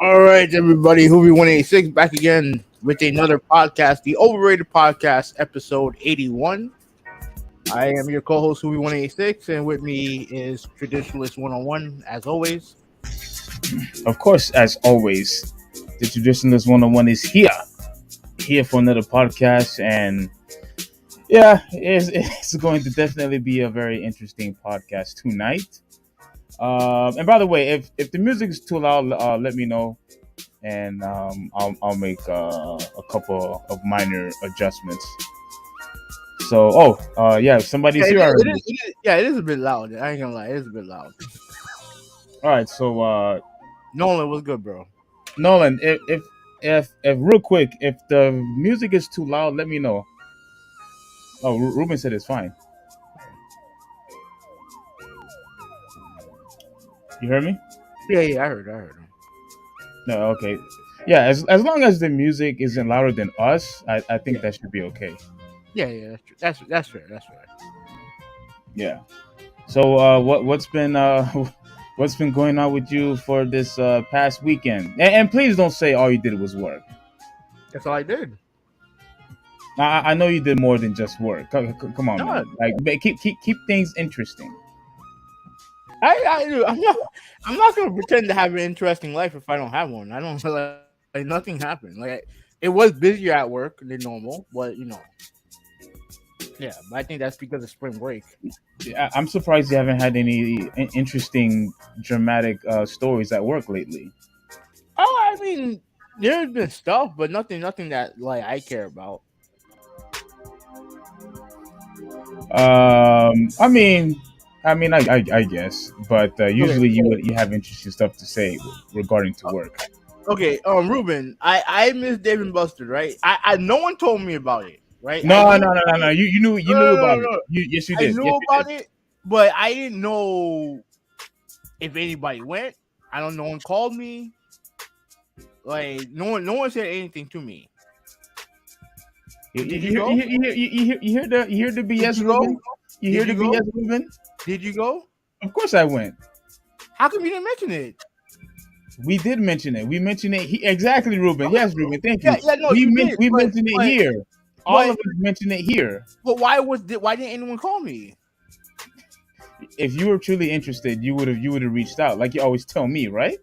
All right, everybody, Hoovy 186 back again with another podcast, the Overrated Podcast, episode 81. I am your co-host, Hoovy 186, and with me is Traditionalist 101, as always. Of course, as always, the Traditionalist 101 is here for another podcast, and yeah, it's going to definitely be a very interesting podcast tonight. And by the way, if the music is too loud, let me know, and I'll make a couple of minor adjustments. So, yeah, somebody's here already. It is a bit loud. I ain't gonna lie, it is a bit loud. All right, so Nolan, what's good, bro? Nolan, if real quick, if the music is too loud, let me know. Oh, Ruben said it's fine. You heard me? Yeah, I heard him. No, okay. Yeah, as long as the music isn't louder than us, I think that should be okay. Yeah, that's fair. Yeah. So what's been going on with you for this past weekend? And please don't say all you did was work. That's all I did. I know you did more than just work. Come on, No. man. Like keep things interesting. I'm not gonna pretend to have an interesting life if I don't have one. I don't like nothing happened. Like it was busier at work than normal, but yeah. But I think that's because of spring break. Yeah, I'm surprised you haven't had any interesting, dramatic stories at work lately. Oh, I mean, there's been stuff, but nothing that like I care about. I guess, but usually you have interesting stuff to say regarding to work. Okay, Ruben, I miss Dave and Buster, right? I no one told me about it, right? No. You knew about it. Yes, you did. I knew about it, but I didn't know if anybody went. I don't know. No one called me. Like no one said anything to me. You hear the BS, Ruben? You hear the BS, Ruben? Did you go? Of course I went. How come you didn't mention it? We did mention it. We mentioned it. Exactly, Ruben. Yes, Ruben. Thank you. Yeah, no, we mentioned it here. All of us mentioned it here. But why didn't anyone call me? If you were truly interested, you would have reached out, like you always tell me, right?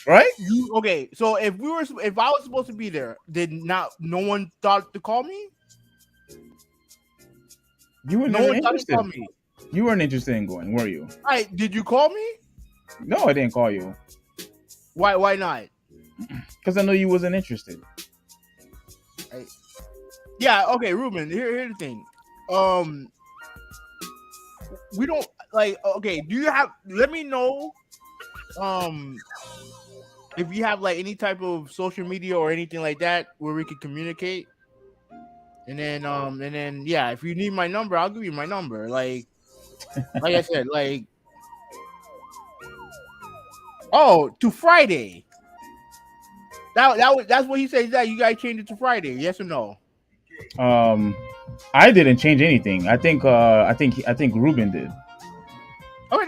Right? Okay, so if I was supposed to be there, no one thought to call me? You were never interested. You weren't interested in going, were you? Right? Did you call me? No, I didn't call you. Why not? Because I know you wasn't interested. Yeah, okay, Ruben. Here's the thing. Um, we don't like. Okay, do you have? Let me know. Um, if you have like any type of social media or anything like that where we could communicate, and then yeah, if you need my number, I'll give you my number. Like I said, like to Friday. That's what he said. That you guys changed it to Friday. Yes or no? Um, I didn't change anything. I think Ruben did. Okay,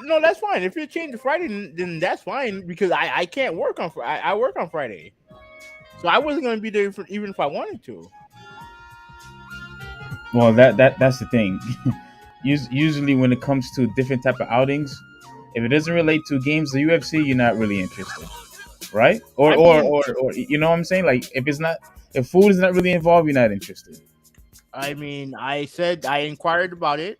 no, that's fine. If you change to Friday, then that's fine because I can't work on Friday. I work on Friday, so I wasn't going to be there even if I wanted to. Well, that's the thing. Usually, when it comes to different type of outings, if it doesn't relate to games, the UFC, you're not really interested, right? Or I or mean, or, or you know what I'm saying? Like if food is not really involved, you're not interested. I said I inquired about it.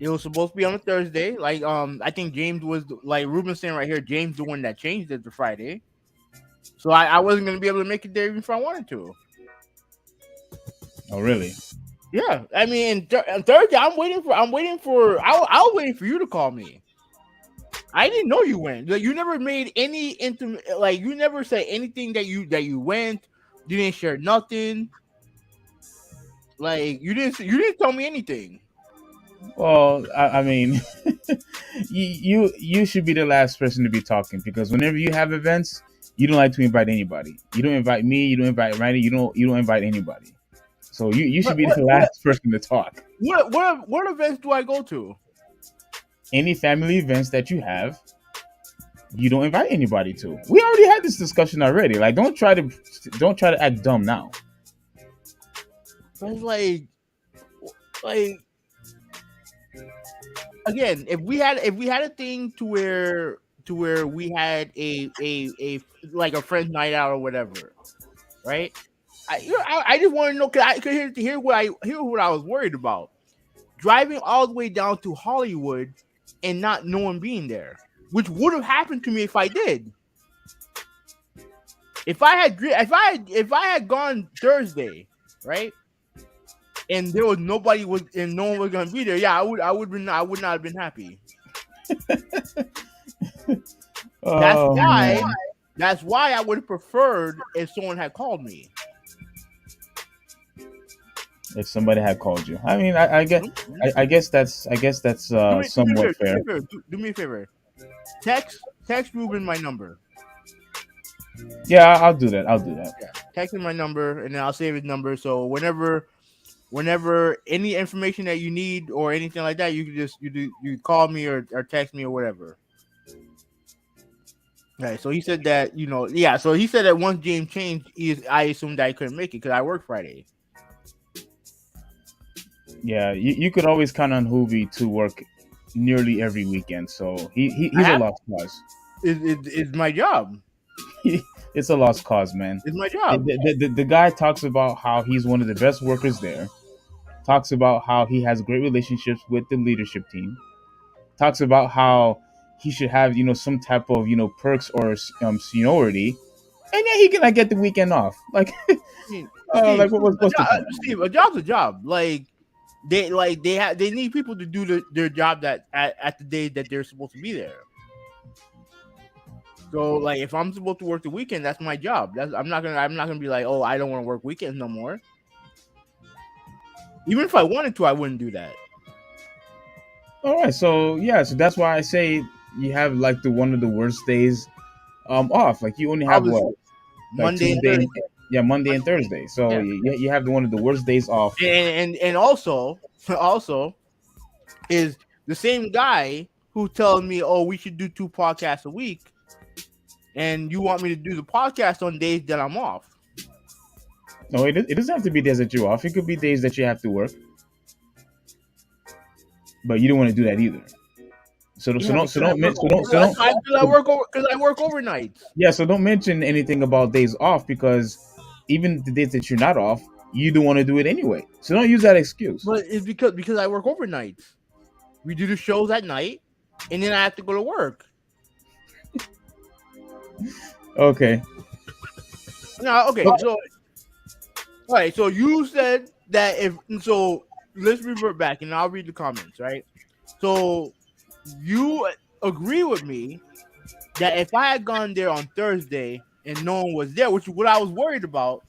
It was supposed to be on a Thursday. I think James was like Ruben saying right here. James the one that changed it to Friday, so I wasn't going to be able to make it there even if I wanted to. Oh, really? Yeah, I mean, on Thursday, I was waiting for you to call me. I didn't know you went. Like, you never made any intimate. Like, you never said anything that you went. You didn't share nothing. Like, you didn't tell me anything. Well, I mean, you should be the last person to be talking because whenever you have events, you don't like to invite anybody. You don't invite me. You don't invite Randy. You don't invite anybody. So you should What be what the what last person to talk. what events do I go to? Any family events that you have, you don't invite anybody to. We already had this discussion already. Like, don't try to act dumb now. But it's like again, if we had a thing to where we had a like a friend's night out or whatever, right? I just want to know because here what I was worried about driving all the way down to Hollywood and not knowing being there, which would have happened to me if I did. If I had gone Thursday, right, and there was nobody was and no one was gonna be there, yeah, I would not have been happy. That's Oh why man, that's why I would have preferred if someone had called me. if somebody had called you, I mean, I guess that's Do me a somewhat favor. Do me fair. a favor. Do me a favor. Text Ruben my number. Yeah, I'll do that. I'll do that. Yeah, text him my number, and then I'll save his number. So whenever any information that you need or anything like that, you can just you call me or text me or whatever. Right. So he said that yeah. So he said that once James changed, I assumed that I couldn't make it because I work Friday. Yeah, you could always count on Hoovy to work nearly every weekend. So I he's a have lost cause. it's my job. It's a lost cause, man. It's my The, job. the guy talks about how he's one of the best workers there. Talks about how he has great relationships with the leadership team. Talks about how he should have some type of perks or seniority, and then he can like get the weekend off. Like, I mean, Steve, like what's the point? Steve, a job's a job. They need people to do their job that at the day that they're supposed to be there. So like if I'm supposed to work the weekend, that's my job. I'm not gonna be like, oh, I don't want to work weekends no more. Even if I wanted to, I wouldn't do that. All right, so yeah, so that's why I say you have like the one of the worst days off. Like you only have what, Obviously, like Monday and Tuesday, Thursday. yeah, Monday and Thursday. So Yeah, you have the one of the worst days off. and also is the same guy who tells me, oh, we should do 2 podcasts a week, and you want me to do the podcast on days that I'm off. No, it doesn't have to be days that you're off. It could be days that you have to work, but you don't want to do that either. So Yeah, don't because I work overnights. yeah. So don't mention anything about days off because even the days that you're not off, you don't want to do it anyway. So don't use that excuse. But it's because I work overnights. We do the shows at night, and then I have to go to work. Okay. No, okay. Oh. So All right, so you said that if so, let's revert back and I'll read the comments. Right, so you agree with me that if I had gone there on Thursday and no one was there, which is what I was worried about,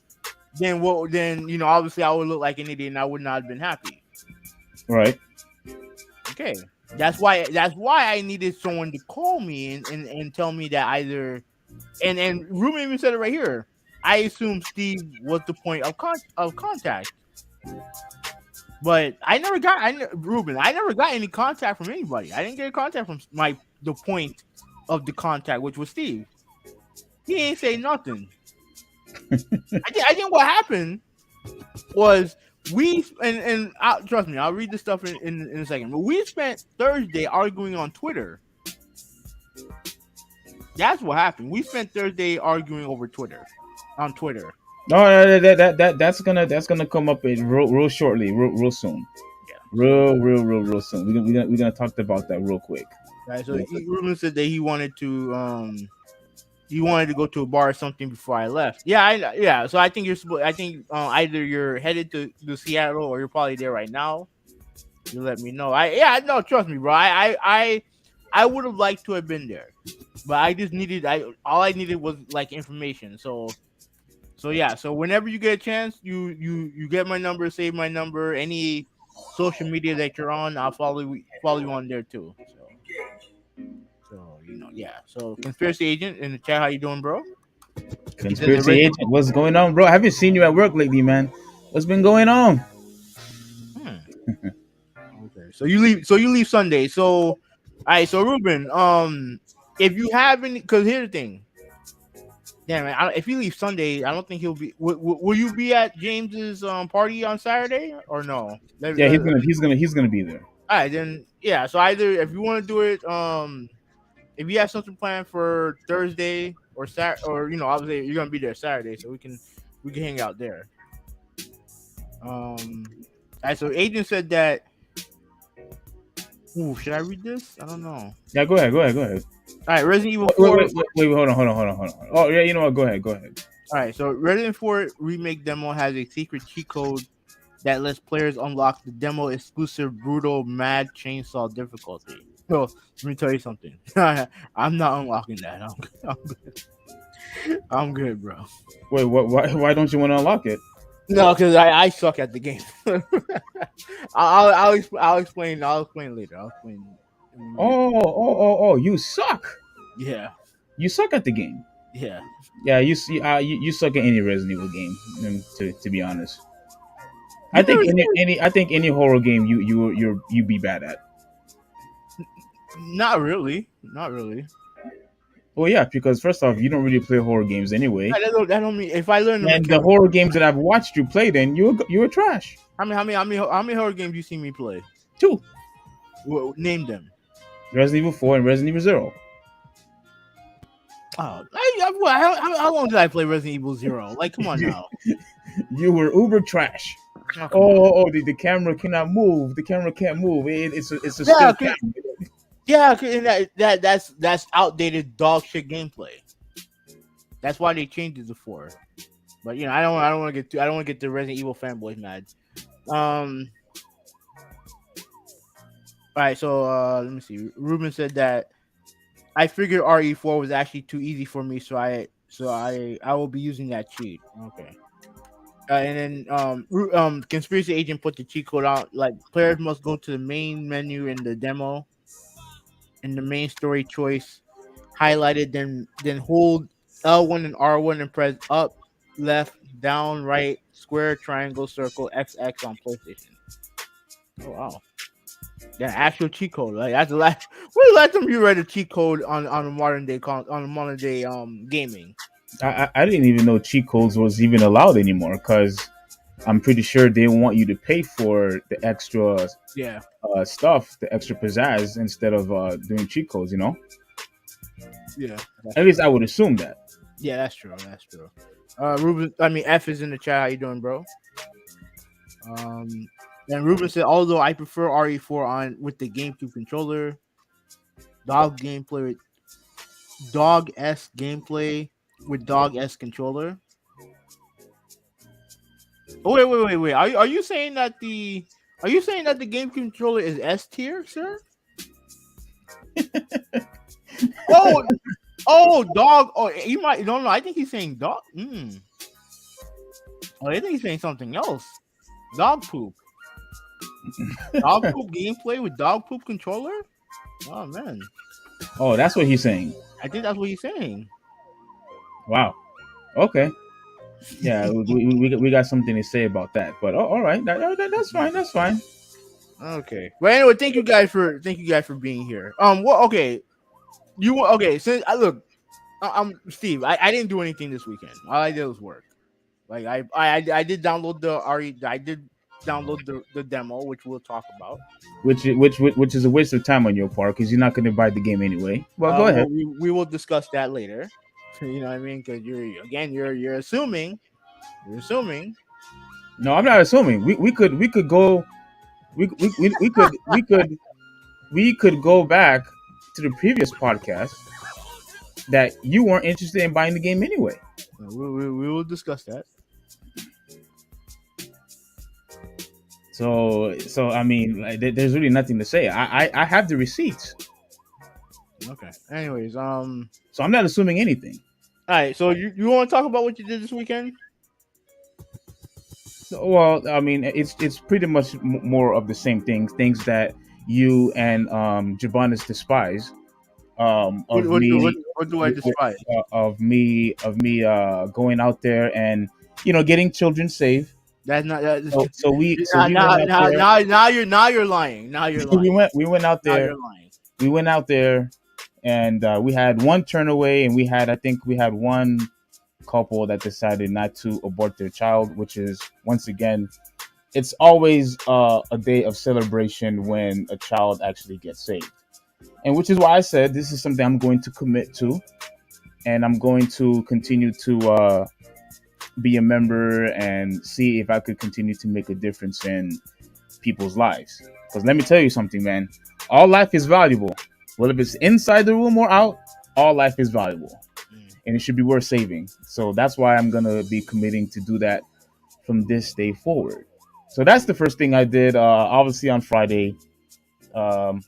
then what? Then obviously I would look like an idiot and I would not have been happy. Right. Okay, that's why I needed someone to call me and tell me that either and Ruben even said it right here. I assume Steve was the point of contact. But Ruben. I never got any contact from anybody. I didn't get a contact from the point of the contact, which was Steve. He ain't say nothing. I think what happened was trust me, I'll read the stuff in a second. But we spent Thursday arguing on Twitter. That's what happened. We spent Thursday arguing over Twitter, on Twitter. No, that's gonna come up in real shortly, real soon, Yeah. real soon. We're gonna talk about that real quick. Right. So Ruben said that he wanted to go to a bar or something before I left. Yeah. So I think either you're headed to Seattle or you're probably there right now. You let me know. No, trust me, bro. I would have liked to have been there, but I just needed all I needed was like information. So yeah. So whenever you get a chance, you get my number, save my number. Any social media that you're on, I'll follow you on there too. So yeah. So conspiracy agent in the chat, how you doing, bro? He said Conspiracy agent, what's going on, bro? I haven't seen you at work lately, man. What's been going on? Hmm. Okay. So you leave Sunday. So all right. So Ruben, if you have any, because here's the thing. Damn man, if you leave Sunday, I don't think he'll be. Will you be at James's party on Saturday or no? Yeah, he's gonna be there. All right, then yeah. So either if you want to do it, if you have something planned for Thursday or Saturday, or obviously you're gonna be there Saturday, so we can hang out there. All right. So agent said that. Ooh, should I read this? I don't know. Yeah, go ahead. All right, Resident Evil Wait, 4. hold on. Oh yeah, you know what? Go ahead. All right, so Resident 4 remake demo has a secret cheat code that lets players unlock the demo exclusive brutal mad chainsaw difficulty. So let me tell you something. I'm not unlocking that. I'm good, bro. Wait, why don't you want to unlock it? No, because I suck at the game. I'll explain. I'll explain later. I'll explain. Oh, you suck. Yeah. You suck at the game. Yeah. Yeah, you suck at any Resident Evil game. To be honest, I think any horror game you be bad at. Not really. Well, yeah, because first off, you don't really play horror games anyway. That don't mean if I learn the And the horror games that I've watched you play, then you were trash. How many horror games you see me play? 2. Well, name them. Resident Evil 4 and Resident Evil 0. Oh, how long did I play Resident Evil 0? Like, come on now. You were uber trash. The camera cannot move. The camera can't move. It's a still camera. Yeah, and that's outdated dog shit gameplay. That's why they changed it to 4. But I don't want to get the Resident Evil fanboys mad. All right, so let me see. Ruben said that I figured RE4 was actually too easy for me, so I will be using that cheat. Okay. And then conspiracy agent put the cheat code out. Like players must go to the main menu in the demo, in the main story choice, highlighted, then hold L1 and R1 and press up, left, down, right, square, triangle, circle, XX on PlayStation. Oh wow. Yeah, actual cheat code. Like that's the last. When the last time you read a cheat code on a modern day gaming? I didn't even know cheat codes was even allowed anymore because I'm pretty sure they want you to pay for the extra stuff, the extra pizzazz instead of doing cheat codes. Yeah. At least I would assume that. Yeah, that's true. Ruben, F is in the chat. How you doing, bro? And Ruben said, although I prefer RE4 on with the GameCube controller, dog S gameplay with dog S controller. Oh, wait. Are you saying that the game controller is S tier, sir? Oh, dog. Oh, you might. No. I think he's saying dog. Oh, I think he's saying something else. Dog poop. Dog poop gameplay with dog poop controller. Oh man, Oh, that's what he's saying. I think that's what he's saying. Wow. Okay. Yeah, we got something to say about that. But all right, that's fine. That's fine. Okay. Well, anyway, thank you guys for being here. Well, okay. Since I look, I'm Steve. I didn't do anything this weekend. All I did was work. Like I did download the RE. I did download the demo, which we'll talk about. Which is a waste of time on your part because you're not going to buy the game anyway. Well, go ahead. We will discuss that later. You know what I mean? Because you're assuming. You're assuming. No, I'm not assuming. We could go. We could go back to the previous podcast that you weren't interested in buying the game anyway. We will discuss that. So I mean, like, there's really nothing to say. I have the receipts. Okay. Anyways, so I'm not assuming anything. All right. So you want to talk about what you did this weekend? Well, I mean, it's pretty much more of the same things that you and Jabonis despise. What do I despise? Of me going out there and getting children safe. That's not. Now you're lying. Now you're lying. we went out there. We went out there, and we had one turn away, and I think we had one couple that decided not to abort their child, which is, once again, it's always a day of celebration when a child actually gets saved. And which is why I said this is something I'm going to commit to, and I'm going to continue to be a member and see if I could continue to make a difference in people's lives. Because let me tell you something, man. All life is valuable. Whether it's inside the room or out, all life is valuable. And it should be worth saving. So that's why I'm going to be committing to do that from this day forward. So that's the first thing I did. Obviously on Friday,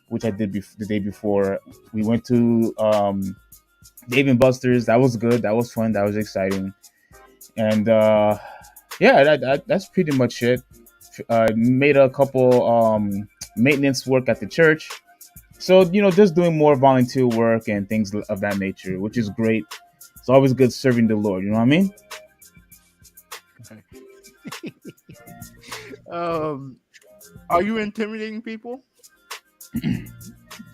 which I did the day before, we went to Dave & Buster's. That was good. That was fun. That was exciting. And that's pretty much it. Made a couple maintenance work at the church. So, just doing more volunteer work and things of that nature, which is great. It's always good serving the Lord. You know what I mean? Are you intimidating people?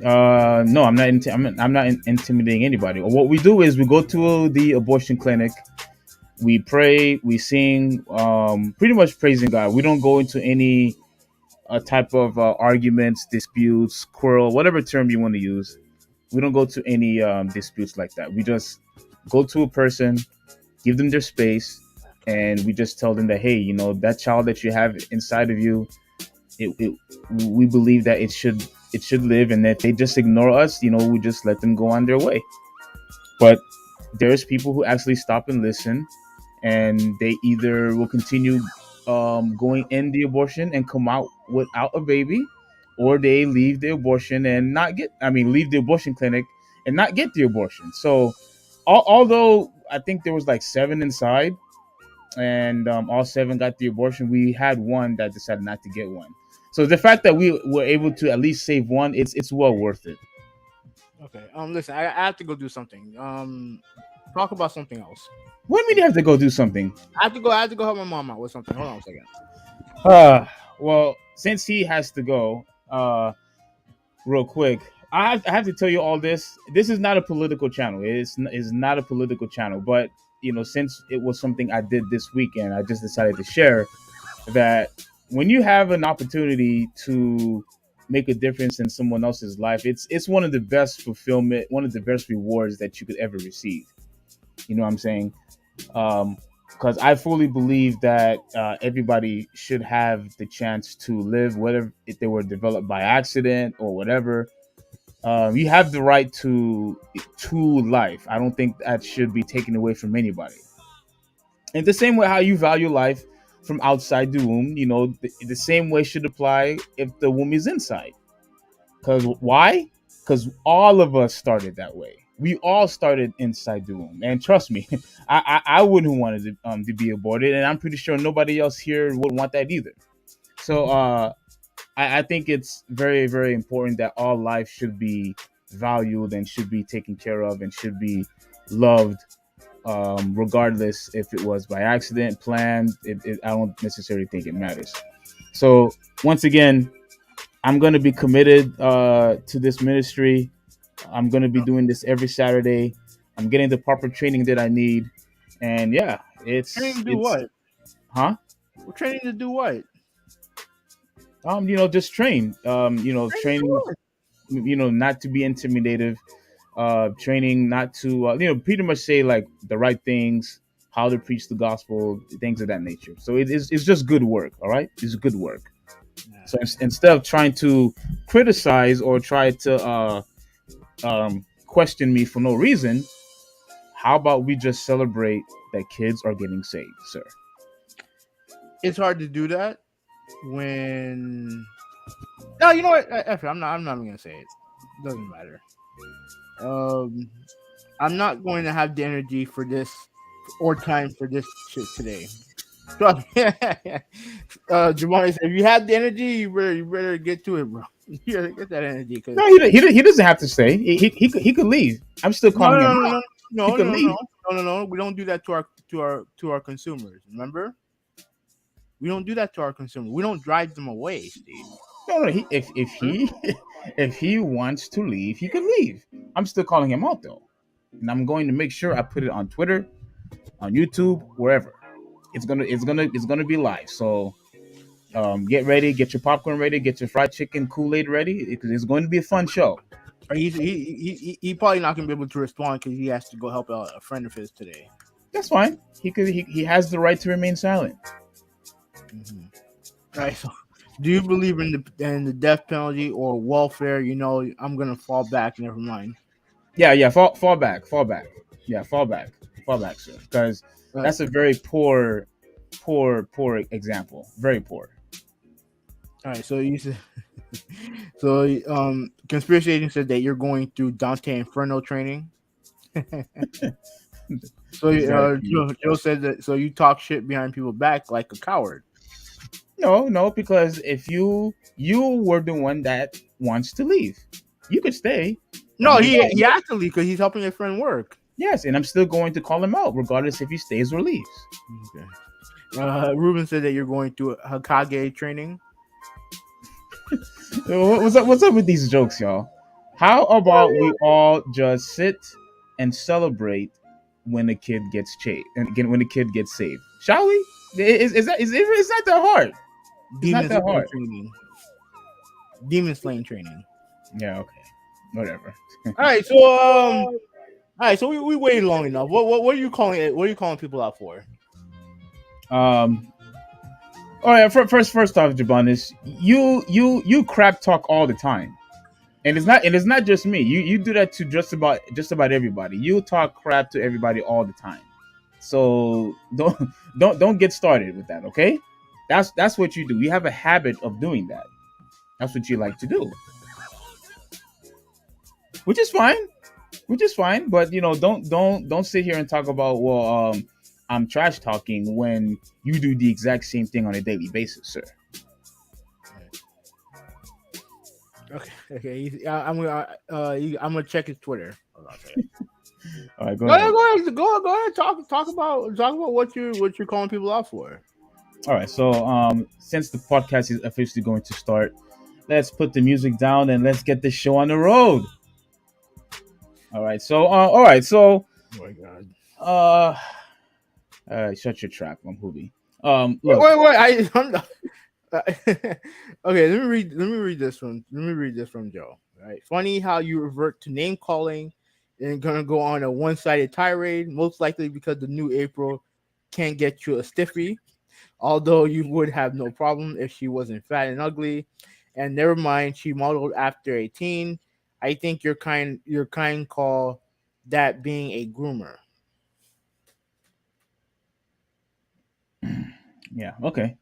No, I'm not. I'm not intimidating anybody. What we do is we go to the abortion clinic. We pray, we sing, pretty much praising God. We don't go into any type of arguments, disputes, quarrel, whatever term you want to use. We don't go to any disputes like that. We just go to a person, give them their space, and we just tell them that, hey, that child that you have inside of you, we believe that it should live, and that they just ignore us, we just let them go on their way. But there's people who actually stop and listen, and they either will continue going in the abortion and come out without a baby, or they leave the abortion and leave the abortion clinic and not get the abortion. So although I think there was like 7 inside, and all 7 got the abortion, we had one that decided not to get one. So the fact that we were able to at least save one, it's well worth it. Okay. Listen, I have to go do something. Talk about something else. What do you mean you have to go do something? I have to go help my mom out with something. Hold on a second. Well, since he has to go, real quick, I have to tell you all this. This is not a political channel. It's not a political channel. But since it was something I did this weekend, I just decided to share that when you have an opportunity to make a difference in someone else's life, it's one of the best fulfillment, one of the best rewards that you could ever receive. You know what I'm saying? Because I fully believe that everybody should have the chance to live, whether if they were developed by accident or whatever. You have the right to life. I don't think that should be taken away from anybody. In the same way how you value life, from outside the womb. The same way should apply if the womb is inside. Because why? Because all of us started that way. We all started inside the womb, and trust me, I wouldn't want it to be aborted, and I'm pretty sure nobody else here would want that either. So I think it's very, very important that all life should be valued and should be taken care of and should be loved, regardless if it was by accident, planned. I don't necessarily think it matters. So once again, I'm going to be committed to this ministry. I'm going to be doing this every Saturday. I'm getting the proper training that I need. And yeah, Training to do it's what? huh? We're training to do what? Just train. Training to Training, what? not to be intimidative, training not to pretty much say like the right things, how to preach the gospel, things of that nature. So it's just good work. All right, it's good work. Nah. So instead of trying to criticize or try to question me for no reason, how about we just celebrate that kids are getting saved, sir? It's hard to do that when. No, you know what? I'm not. I'm not even gonna say it. Doesn't matter. I'm not going to have the energy for this or time for this shit today. Trust me. Jamari said, if you have the energy, you better get to it, bro. You gotta get that energy because No, he doesn't have to stay. He could leave. I'm still no, calling no, him no, out. no, He no, could no, leave. no, no, no, no. We don't do that to our consumers. Remember, we don't do that to our consumers. We don't drive them away, Steve. No. If he wants to leave, he could leave. I'm still calling him out though, and I'm going to make sure I put it on Twitter, on YouTube, wherever. It's gonna be live. So get ready, get your popcorn ready, get your fried chicken Kool-Aid ready because it's going to be a fun show. He probably not gonna be able to respond because he has to go help out a friend of his today. That's fine. He has the right to remain silent. Mm-hmm. All right. So, do you believe in the death penalty or welfare? I'm gonna fall back. Never mind. Yeah. Fall back. Yeah, fall back, sir. Because All right. that's a very poor example. Very poor. All right. So you said. So conspiracy agent said that you're going through Dante Inferno training. So Exactly. Joe said that. So you talk shit behind people's back like a coward. No, because if you were the one that wants to leave, you could stay. No, I'm just he has to leave because he's helping his friend work. yes, and I'm still going to call him out, regardless if he stays or leaves. Okay. Ruben said that you're going through Hokage training. What's up with these jokes, y'all? How about we all just sit and celebrate when a kid gets saved, and again when a kid gets saved? Shall we? It's not that hard. It's not Demon that slaying hard. training. Demon slaying training. Yeah. Okay. Whatever. All right. So all right. So we waited long enough. What are you calling it? What are you calling people out for? Um. All right. First off, Jabonis, you crap talk all the time, and it's not just me. You do that to just about everybody. You talk crap to everybody all the time. So don't get started with that. Okay. That's what you do. You have a habit of doing that. That's what you like to do, which is fine. But don't sit here and talk about I'm trash talking when you do the exact same thing on a daily basis, sir. Okay. I'm gonna check his Twitter. Hold on a second. All right, go Go ahead. ahead. Go ahead. Talk about what you're calling people out for. All right, so since the podcast is officially going to start, let's put the music down and let's get this show on the road. All right, so Oh my god. uh, shut your trap, I'm Hoobie. Wait, Look, I'm not. Okay, let me read this one. Let me read this from Joe. All right. Funny how you revert to name calling and gonna go on a one-sided tirade, most likely because the new April can't get you a stiffy. Although you would have no problem if she wasn't fat and ugly. And never mind, she modeled after 18. I think your kind call that being a groomer. Yeah. Okay.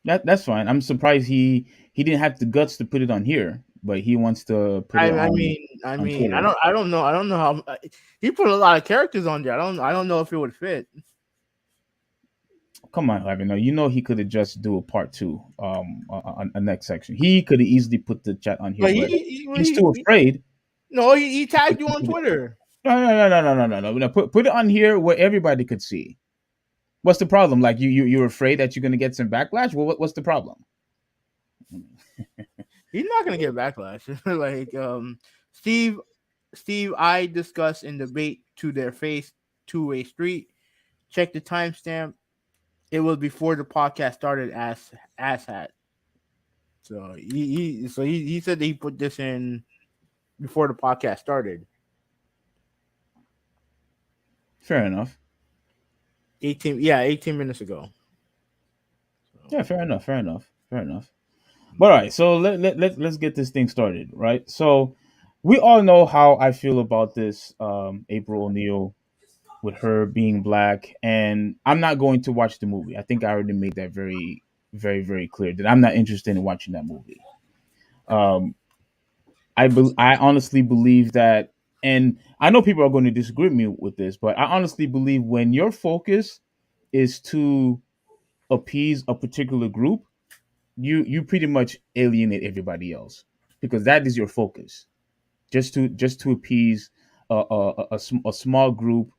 That's fine. I'm surprised he didn't have the guts to put it on here, but he wants to put it on Twitter. I don't know how he put a lot of characters on there. I don't know if it would fit. Come on, Ivan. No, you know he could have just do a part two, on a next section. He could have easily put the chat on here, But but he's too afraid. no, he tagged you on Twitter. No. Put it on here where everybody could see. What's the problem? Like you're afraid that you're gonna get some backlash? Well, what's the problem? He's not gonna get backlash. Like Steve I discussed in debate to their face two-way street. Check the timestamp. It was before the podcast started. Ass hat. So he said that he put this in before the podcast started. Fair enough. 18 minutes ago. Yeah, fair enough. But all right, so let's get this thing started, right? So we all know how I feel about this April O'Neil with her being black, and I'm not going to watch the movie. I think I already made that very, very, very clear that I'm not interested in watching that movie. Um, I honestly believe that, and I know people are going to disagree with me with this, but I honestly believe when your focus is to appease a particular group, you pretty much alienate everybody else because that is your focus, just to appease a small group,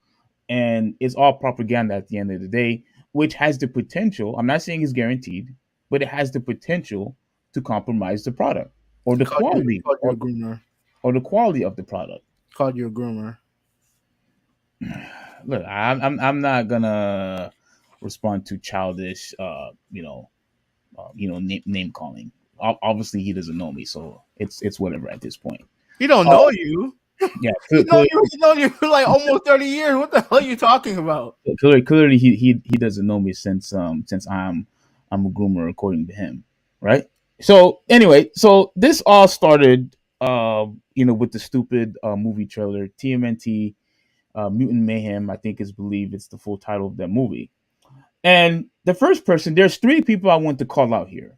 and it's all propaganda at the end of the day, which has the potential. I'm not saying it's guaranteed, but it has the potential to compromise the product or the quality Called you a groomer. or the quality of the product. Called you a groomer. Look, I'm not gonna respond to childish, name calling. Obviously, he doesn't know me, so it's whatever at this point. He don't know you. Yeah, He know you for like almost 30 years. What the hell are you talking about? clearly he doesn't know me since I'm a groomer according to him, right? So anyway, so this all started, with the stupid movie trailer TMNT, Mutant Mayhem. I think is believed it's the full title of that movie. And the first person, there's three people I want to call out here.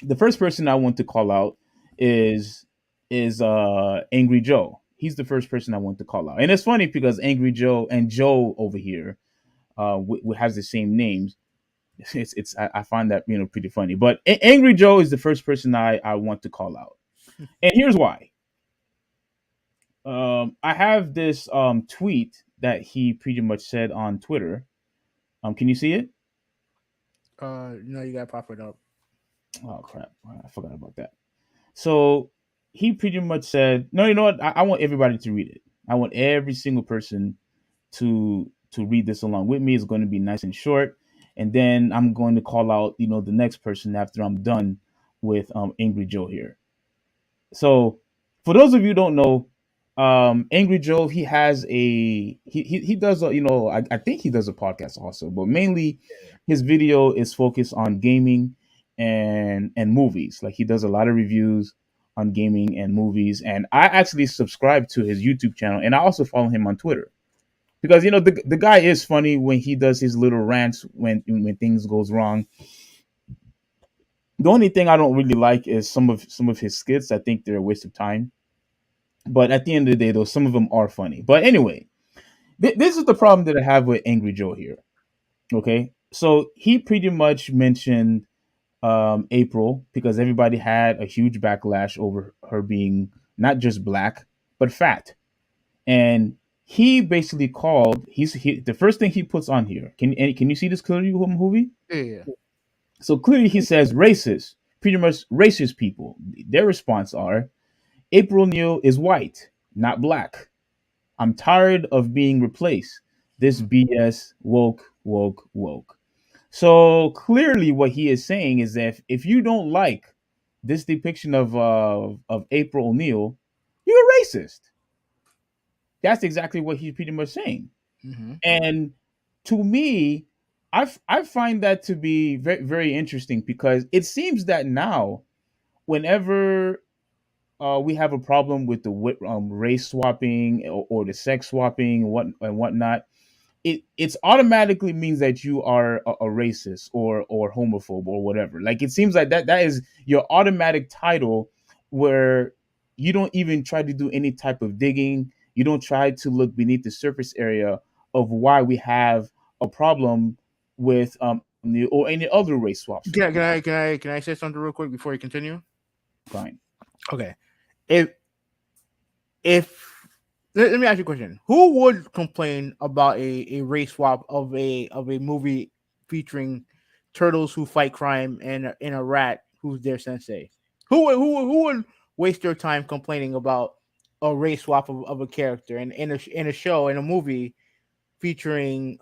The first person I want to call out is Angry Joe. He's the first person I want to call out, and it's funny because Angry Joe and Joe over here, has the same names. I find that pretty funny. But Angry Joe is the first person I want to call out, and here's why. I have this tweet that he pretty much said on Twitter. Can you see it? No, you gotta pop it up. Oh crap! I forgot about that. So he pretty much said, "No, you know what? I want everybody to read it. I want every single person to read this along with me. It's going to be nice and short, and then I'm going to call out, the next person after I'm done with Angry Joe here. So, for those of you who don't know, Angry Joe, he has he does I think he does a podcast also, but mainly his video is focused on gaming and movies. Like he does a lot of reviews on gaming and movies, and I actually subscribe to his YouTube channel, and I also follow him on Twitter because the guy is funny when he does his little rants when things goes wrong. The only thing I don't really like is some of his skits. I think they're a waste of time. But at the end of the day, though, some of them are funny. But anyway, this is the problem that I have with Angry Joe here. Okay, so he pretty much mentioned April because everybody had a huge backlash over her being not just black but fat, and he basically called. The first thing he puts on here. Can you see this clearly, movie? Yeah. So clearly he says racist, pretty much racist people. Their response are, April Neal is white, not black. I'm tired of being replaced. This BS woke, woke, woke. So clearly what he is saying is that if you don't like this depiction of April O'Neil, you're a racist. That's exactly what he's pretty much saying. Mm-hmm. And to me, I find that to be very, very interesting because it seems that now, whenever we have a problem with the race swapping or the sex swapping and whatnot, it's automatically means that you are a racist or homophobe or whatever. Like it seems like that is your automatic title, where you don't even try to do any type of digging. You don't try to look beneath the surface area of why we have a problem with or any other race swaps, for that matter. Can I say something real quick before you continue? Fine. Okay. If let me ask you a question. Who would complain about a race swap of a movie featuring turtles who fight crime and a rat who's their sensei? Who would waste their time complaining about a race swap of a character in a show, in a movie featuring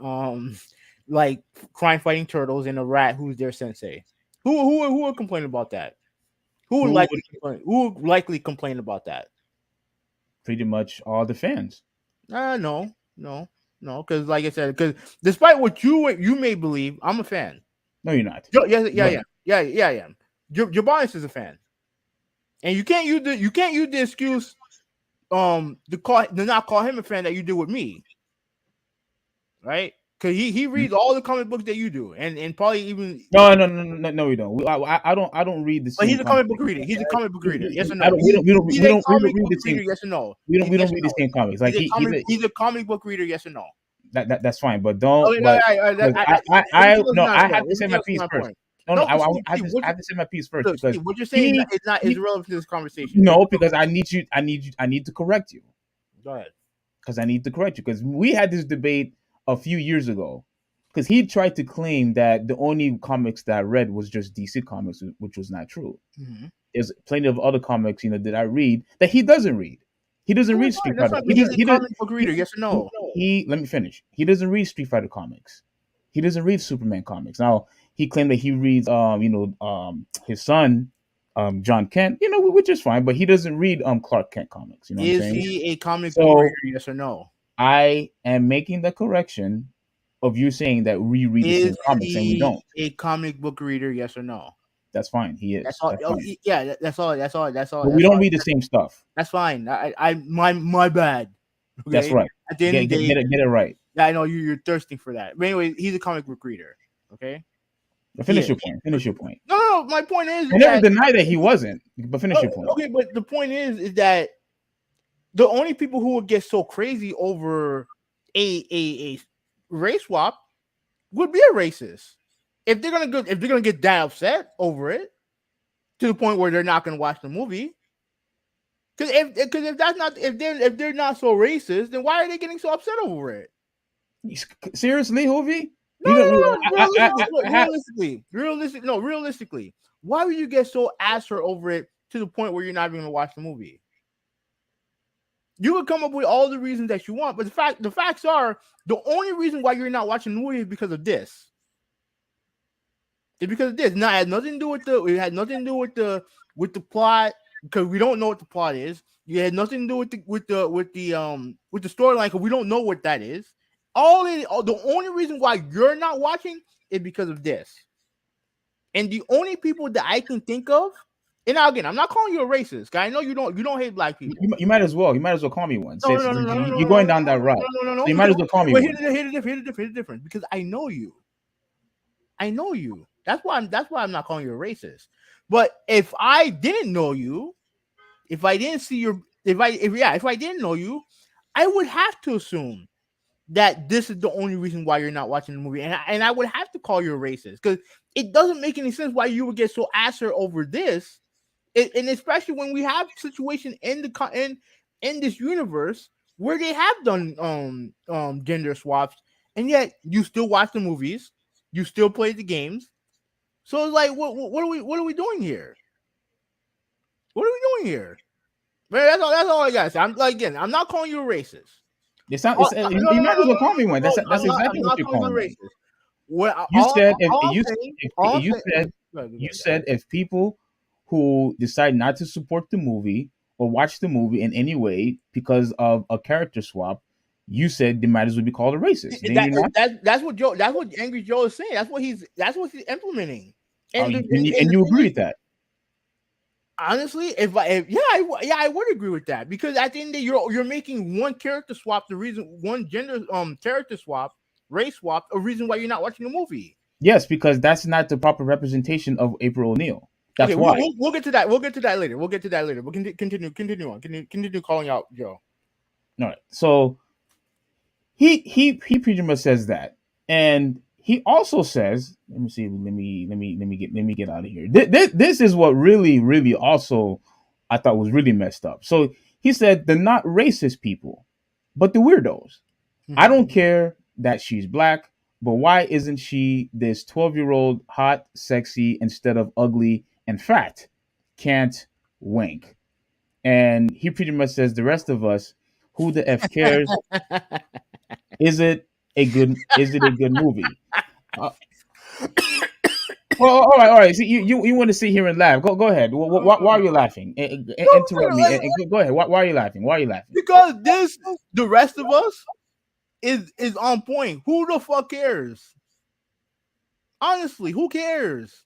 like crime fighting turtles and a rat who's their sensei? Who would complain about that? Who would Who would likely complain about that? pretty much all the fans. No, no, no. Because like I said, because despite what you may believe, I'm a fan. No, you're not. Yeah, I am. Your bias is a fan, and you can't use the excuse to not call him a fan that you do with me, right? Because he reads all the comic books that you do, and probably even No, we don't. I don't read the but same. he's a comic book reader. He's a comic book reader. Yes or no? We don't He's a comic read book the same. reader. Yes or no? We don't Yes or read no? the same comics. Like He's a comic book reader. Yes or no? that's fine, but don't. Okay, But I have to say my piece first. No, I have to say my piece first, because what you're saying is irrelevant to this conversation. No, because I need to correct you. Go ahead. Because I need to correct you, because we had this debate a few years ago. Because he tried to claim that the only comics that I read was just DC comics, which was not true. Mm-hmm. There's plenty of other comics, that I read that he doesn't read. He doesn't read Street Fighter. He's a comic book reader. Yes or no? Let me finish. He doesn't read Street Fighter comics. He doesn't read Superman comics. Now he claimed that he reads, his son, John Kent, which is fine, but he doesn't read Clark Kent comics. You know Is what I'm saying? he a comic book reader? Yes or no? I am making the correction of you saying that we read the same comics and we don't. A comic book reader? Yes or no? That's fine. He is. That's all. Yeah, that's all. But we don't read the same stuff. That's fine. My bad. Okay? That's right. At the end of the day, get it right. Yeah, I know you're thirsting for that. But anyway, he's a comic book reader. Okay. Finish your point. No. My point is, I never denied that he wasn't. But finish your point. Okay, but the point is that the only people who would get so crazy over a race swap would be a racist. If they're gonna get that upset over it to the point where they're not gonna watch the movie, because if they're not so racist, then why are they getting so upset over it? Seriously, Hovi? No. Realistically, why would you get so ass hurt over it to the point where you're not even gonna watch the movie? You could come up with all the reasons that you want, but the facts are the only reason why you're not watching the movie is because of this. It's because of this. Now, it had nothing to do with the plot, because we don't know what the plot is. It had nothing to do with the storyline, because we don't know what that is. The only reason why you're not watching is because of this. And the only people that I can think of, and now again, I'm not calling you a racist, guy. I know you don't hate black people. You might as well. You might as well call me one. No, you're going down that route. No. So you might as well call me one. Here's the difference. Because I know you. That's why I'm not calling you a racist. But if I didn't know you, if I didn't know you, I would have to assume that this is the only reason why you're not watching the movie, and I would have to call you a racist, because it doesn't make any sense why you would get so acer over this, and especially when we have situation in this universe where they have done gender swaps, and yet you still watch the movies, you still play the games. So it's like, what are we doing here? What are we doing here? Man, that's all I got. I'm not calling you a racist. You might as well call me one. That's exactly what you're calling me. You said if people who decide not to support the movie or watch the movie in any way because of a character swap, you said they might as well be called a racist. That's what Angry Joe is saying. That's what he's implementing. And you agree with that? Honestly, I would agree with that, because at the end of the day, you're making one character swap one gender character swap race swapped, a reason why you're not watching the movie. Yes, because that's not the proper representation of April O'Neil. Okay, That's why. we'll get to that. We'll get to that later. We'll get to that later. We'll continue on. Continue calling out Joe. All right. So he pretty much says that, and he also says, let me see, let me get out of here. This is what really also I thought was really messed up. So he said they're not racist people, but the weirdos. I don't care that she's black, but why isn't she this 12-year-old hot, sexy instead of ugly and fat? Can't wink. And he pretty much says the rest of us, who the F cares? Is it a good movie? Uh, well, all right. So you want to sit here and laugh? Go ahead. Why are you laughing? Interrupt me. Go ahead. Why are you laughing? Why are you laughing? Because the rest of us is on point. Who the fuck cares? Honestly, who cares?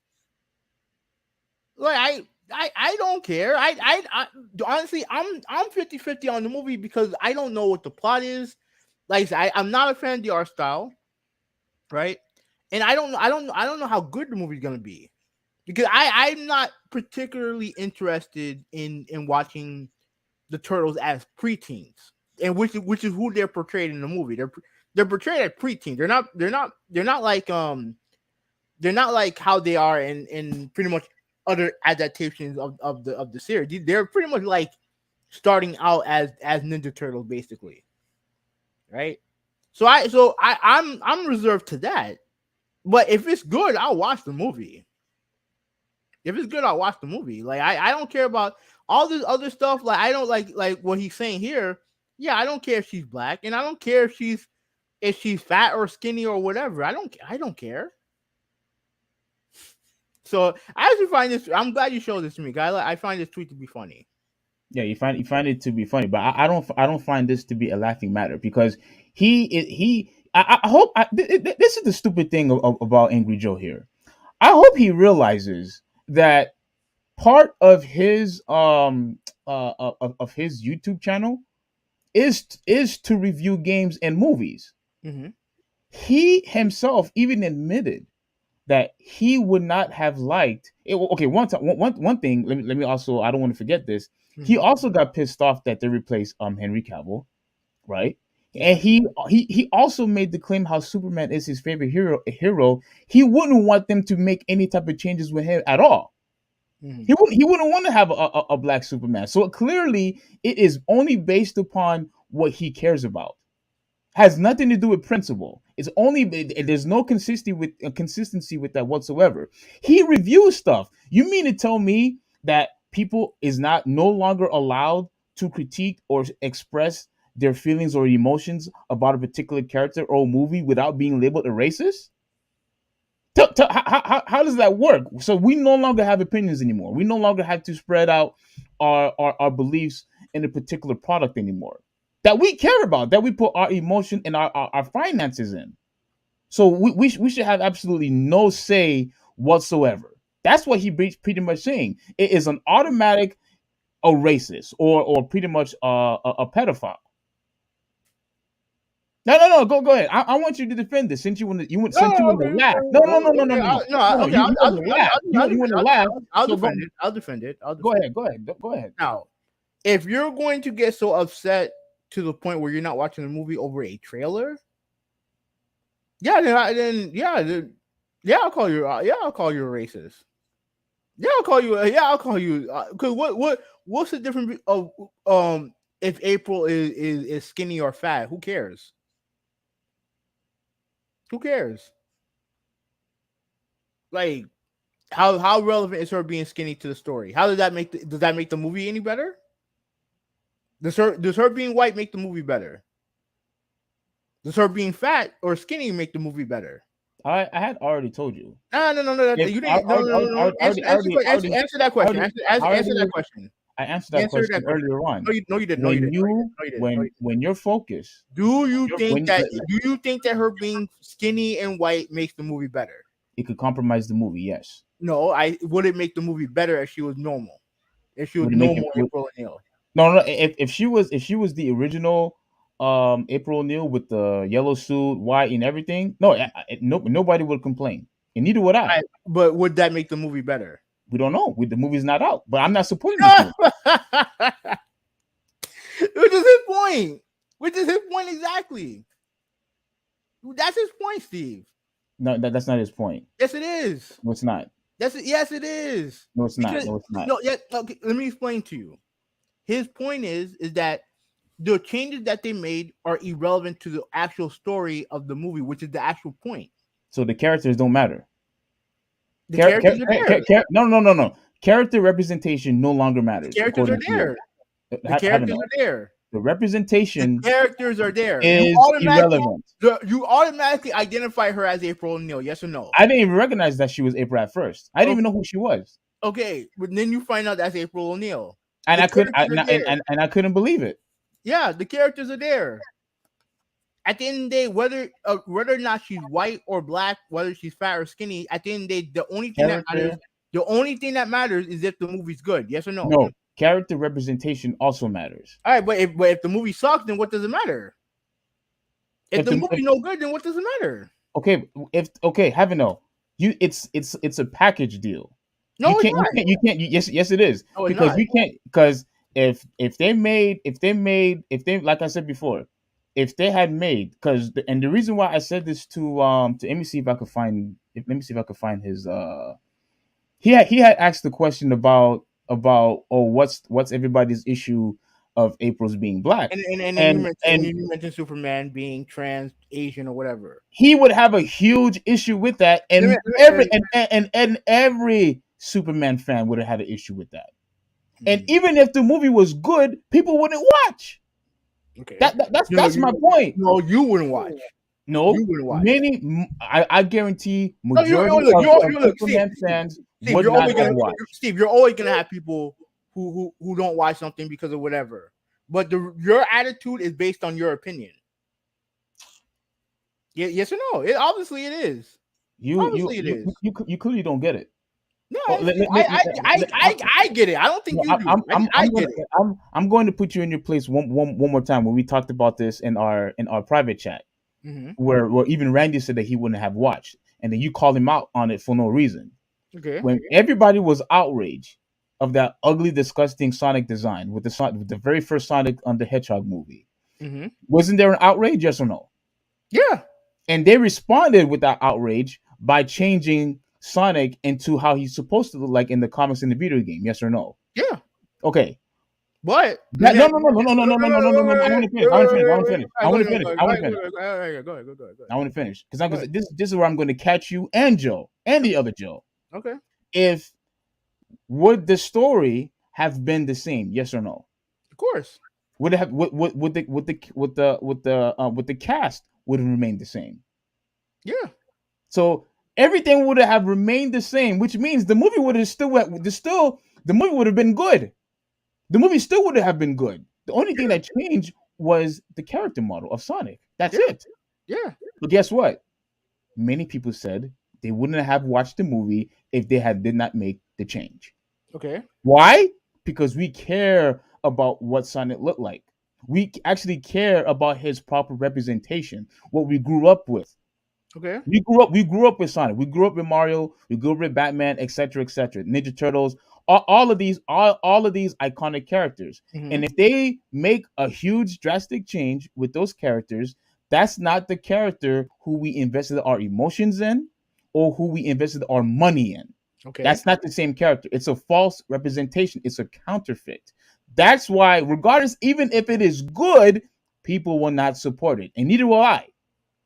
Like I don't care. I honestly I'm 50-50 on the movie because I don't know what the plot is. Like I'm not a fan of the art style, right? And I don't know how good the movie's gonna be. Because I'm not particularly interested in watching the turtles as preteens. And which is who they're portrayed in the movie. They're portrayed as preteens. They're not like how they are in pretty much other adaptations of the series. They're pretty much like starting out as Ninja Turtles, basically, right? So I'm reserved to that. But if it's good, I'll watch the movie. If it's good, I'll watch the movie. Like I don't care about all this other stuff. Like I don't like what he's saying here. Yeah, I don't care if she's black, and I don't care if she's fat or skinny or whatever. I don't care. So I actually find this. I'm glad you showed this to me, guy. I find this tweet to be funny. Yeah, you find it to be funny, but I don't find this to be a laughing matter because I hope this is the stupid thing about Angry Joe here. I hope he realizes that part of his of his YouTube channel is to review games and movies. Mm-hmm. He himself even admitted that he would not have liked it. Okay, one thing. Let me also. I don't want to forget this. Mm-hmm. He also got pissed off that they replaced Henry Cavill, right? And he also made the claim how Superman is his favorite hero. He wouldn't want them to make any type of changes with him at all. Mm-hmm. He wouldn't want to have a black Superman. So clearly, it is only based upon what he cares about. Has nothing to do with principle. It's only there's no consistency with that whatsoever. He reviews stuff. You mean to tell me that people is no longer allowed to critique or express their feelings or emotions about a particular character or movie without being labeled a racist? How does that work? So we no longer have opinions anymore. We no longer have to spread out our beliefs in a particular product anymore that we care about, that we put our emotion and our finances in. So we should have absolutely no say whatsoever. That's what he pretty much saying. It is an automatic a racist or pretty much a pedophile. No. Go ahead. I want you to defend this since you want to laugh. No. You want to laugh. I'll defend it. Go ahead. Now, if you're going to get so upset to the point where you're not watching the movie over a trailer, then I'll call you. I'll call you a racist. I'll call you. Because what's the difference of if April is skinny or fat? Who cares? Who cares? Like, how relevant is her being skinny to the story? How does that make the movie any better? Does her being white make the movie better? Does her being fat or skinny make the movie better? I had already told you. No. You didn't. No. Answer that question. Answer that question. I answered that question earlier on. No, you didn't. When you're focused. Do you think that her being skinny and white makes the movie better? It could compromise the movie, yes. No, would it make the movie better if she was normal? If she was normal April O'Neil? No. If she was the original April O'Neil with the yellow suit, white and everything, nobody would complain, and neitder would I. But would that make the movie better? We don't know. The movie's not out, but I'm not supporting this movie. Which is his point. Which is his point exactly. That's his point, Steve. No, that's not his point. Yes, it is. No, it's not. Yes, it is. No, it's not. No, it's not. No, yeah. Okay, let me explain to you. His point is that the changes that they made are irrelevant to the actual story of the movie, which is the actual point. So the characters don't matter. The characters are there. No. Character representation no longer matters. The characters are there. The characters are there. The representation. The characters are there. Is irrelevant. You automatically identify her as April O'Neil, yes or no? I didn't even recognize that she was April at first. I didn't even know who she was. Okay, but then you find out that's April O'Neil. And I couldn't believe it. Yeah, the characters are there. At the end of the day, whether or not she's white or black, whether she's fat or skinny, at the end of the day, the only thing that matters is if the movie's good. Yes or no? No, character representation also matters. All right, but if the movie sucks, then what does it matter? If the movie no good, then what does it matter? Okay, heaven no. It's a package deal. No, you can't. Yes, it is. No, because you can't. Because if they like I said before, if they had made, and the reason why I said this to let me see if I could find his he had asked the question about what's everybody's issue of April's being black, and you mentioned Superman being trans, Asian, or whatever. He would have a huge issue with that, and every Superman fan would have had an issue with that. And even if the movie was good, people wouldn't watch. Okay, that's my point. No, you wouldn't watch. No, you wouldn't watch. I guarantee majority of Superman fans would not watch. Steve, you're always gonna have people who don't watch something because of whatever. But your attitude is based on your opinion. Yeah, yes or no? Obviously it is. You clearly don't get it. No, I get it. I don't think you do. I get it. I'm going to put you in your place one more time when we talked about this in our private chat, where even Randy said that he wouldn't have watched, and then you called him out on it for no reason. Okay. When everybody was outraged of that ugly, disgusting Sonic design with the very first Sonic on the Hedgehog movie, wasn't there an outrage? Yes or no? Yeah. And they responded with that outrage by changing Sonic into how he's supposed to look like in the comics and the video game. Yes or no? Yeah. Okay. But no. I want to finish because this is where I'm going to catch you and Joe and the other Joe. Okay. Would the story have been the same? Yes or no? Of course. Would it have? Would the cast would have remained the same? Yeah. So everything would have remained the same, which means the movie would have the movie would have been good. The movie still would have been good. The only thing that changed was the character model of Sonic. That's it. Yeah. But guess what? Many people said they wouldn't have watched the movie if they did not make the change. Okay. Why? Because we care about what Sonic looked like. We actually care about his proper representation, what we grew up with. Okay. We grew up with Sonic. We grew up with Mario. We grew up with Batman, etc., Ninja Turtles. All of these iconic characters. And if they make a huge drastic change with those characters, that's not the character who we invested our emotions in or who we invested our money in. Okay. That's not the same character. It's a false representation. It's a counterfeit. That's why, regardless, even if it is good, people will not support it. And neither will I.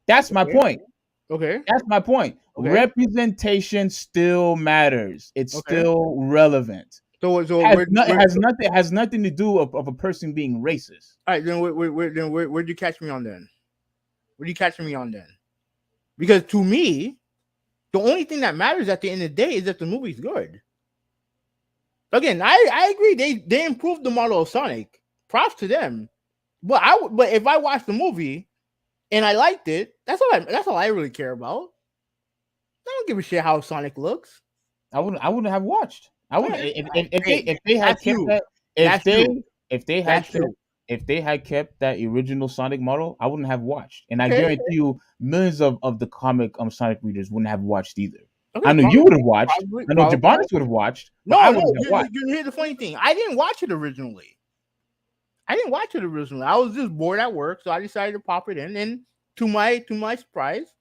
That's my point. Okay. That's my point. Okay. Representation still matters. It's still relevant. So it has nothing to do of a person being racist. All right, then where'd you catch me on then? Where do you catch me on then? Because to me, the only thing that matters at the end of the day is if the movie's good. Again, I agree. They improved the model of Sonic. Props to them. But if I watched the movie and I liked it, that's all I really care about. I don't give a shit how Sonic looks. I wouldn't have watched. I wouldn't if they had kept that. If they had if they had kept that original Sonic model, I wouldn't have watched, and I Okay, guarantee you, millions of the comic Sonic readers wouldn't have watched either. I okay, know you would have watched. I know probably. Jabonis would have watched, but I No, no. wouldn't have watched. Here's the funny thing. I didn't watch it originally. I was just bored at work, so I decided to pop it in. And to my surprise,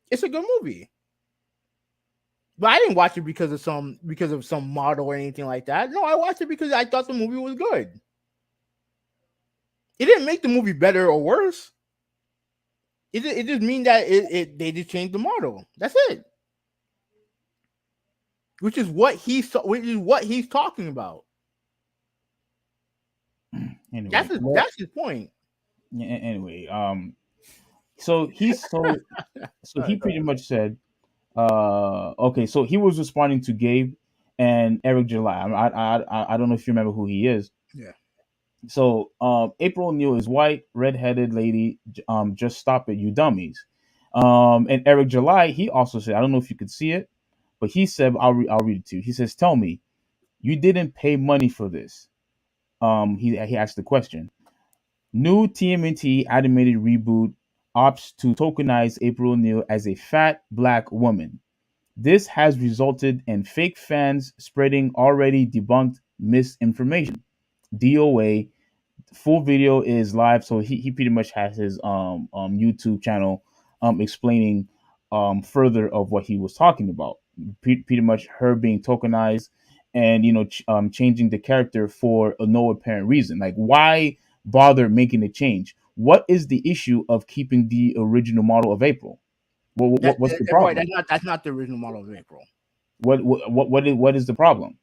it's a good movie. But I didn't watch it because of some model or anything like that. No, I watched it because I thought the movie was good. It didn't make the movie better or worse. It just means that they just changed the model. That's it. Which is what he's talking about. Anyway, That's his point. anyway, so he pretty much said, okay, so he was responding to Gabe and Eric July. I don't know if you remember who he is. Yeah. So April O'Neil is white, redheaded lady. Just stop it, you dummies. And Eric July, he also said, I don't know if you could see it, but he said, I'll read it to you. He says, tell me, you didn't pay money for this. He asked the question. New TMNT animated reboot opts to tokenize April O'Neil as a fat black woman. This has resulted in fake fans spreading already debunked misinformation. DOA full video is live, so he pretty much has his YouTube channel explaining further of what he was talking about. Pretty much her being tokenized and changing the character for no apparent reason. Like, why bother making a change? What is the issue of keeping the original model of April? What's the problem? That's not the original model of April. What is the problem?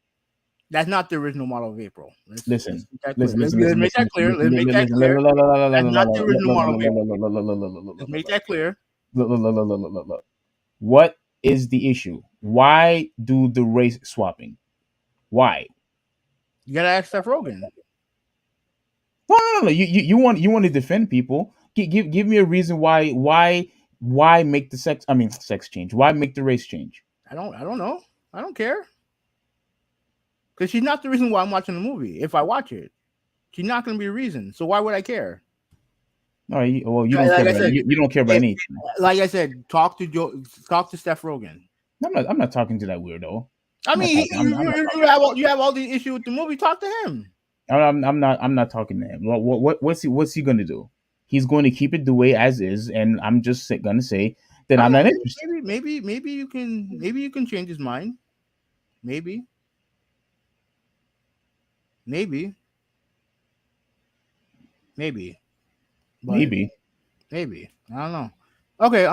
That's not the original model of April. Let's make that clear. Let's make that clear. That's not the original model of April. Let's make that clear. What is the issue? Why do the race swapping? Why? You gotta ask Seth Rogen. No. You want to defend people. Give me a reason why make the sex change? Why make the race change? I don't know. I don't care. Because she's not the reason why I'm watching the movie. If I watch it, she's not going to be a reason. So why would I care? No, you don't care. You don't care about anything. Like I said, talk to Seth Rogen. I'm not talking to that weirdo. I mean, you have all these issues with the movie. Talk to him. I'm not talking to him. What's he going to do? He's going to keep it the way as is, and I'm just going to say that I'm not interested. Maybe you can change his mind. Maybe. Maybe. I don't know. Okay.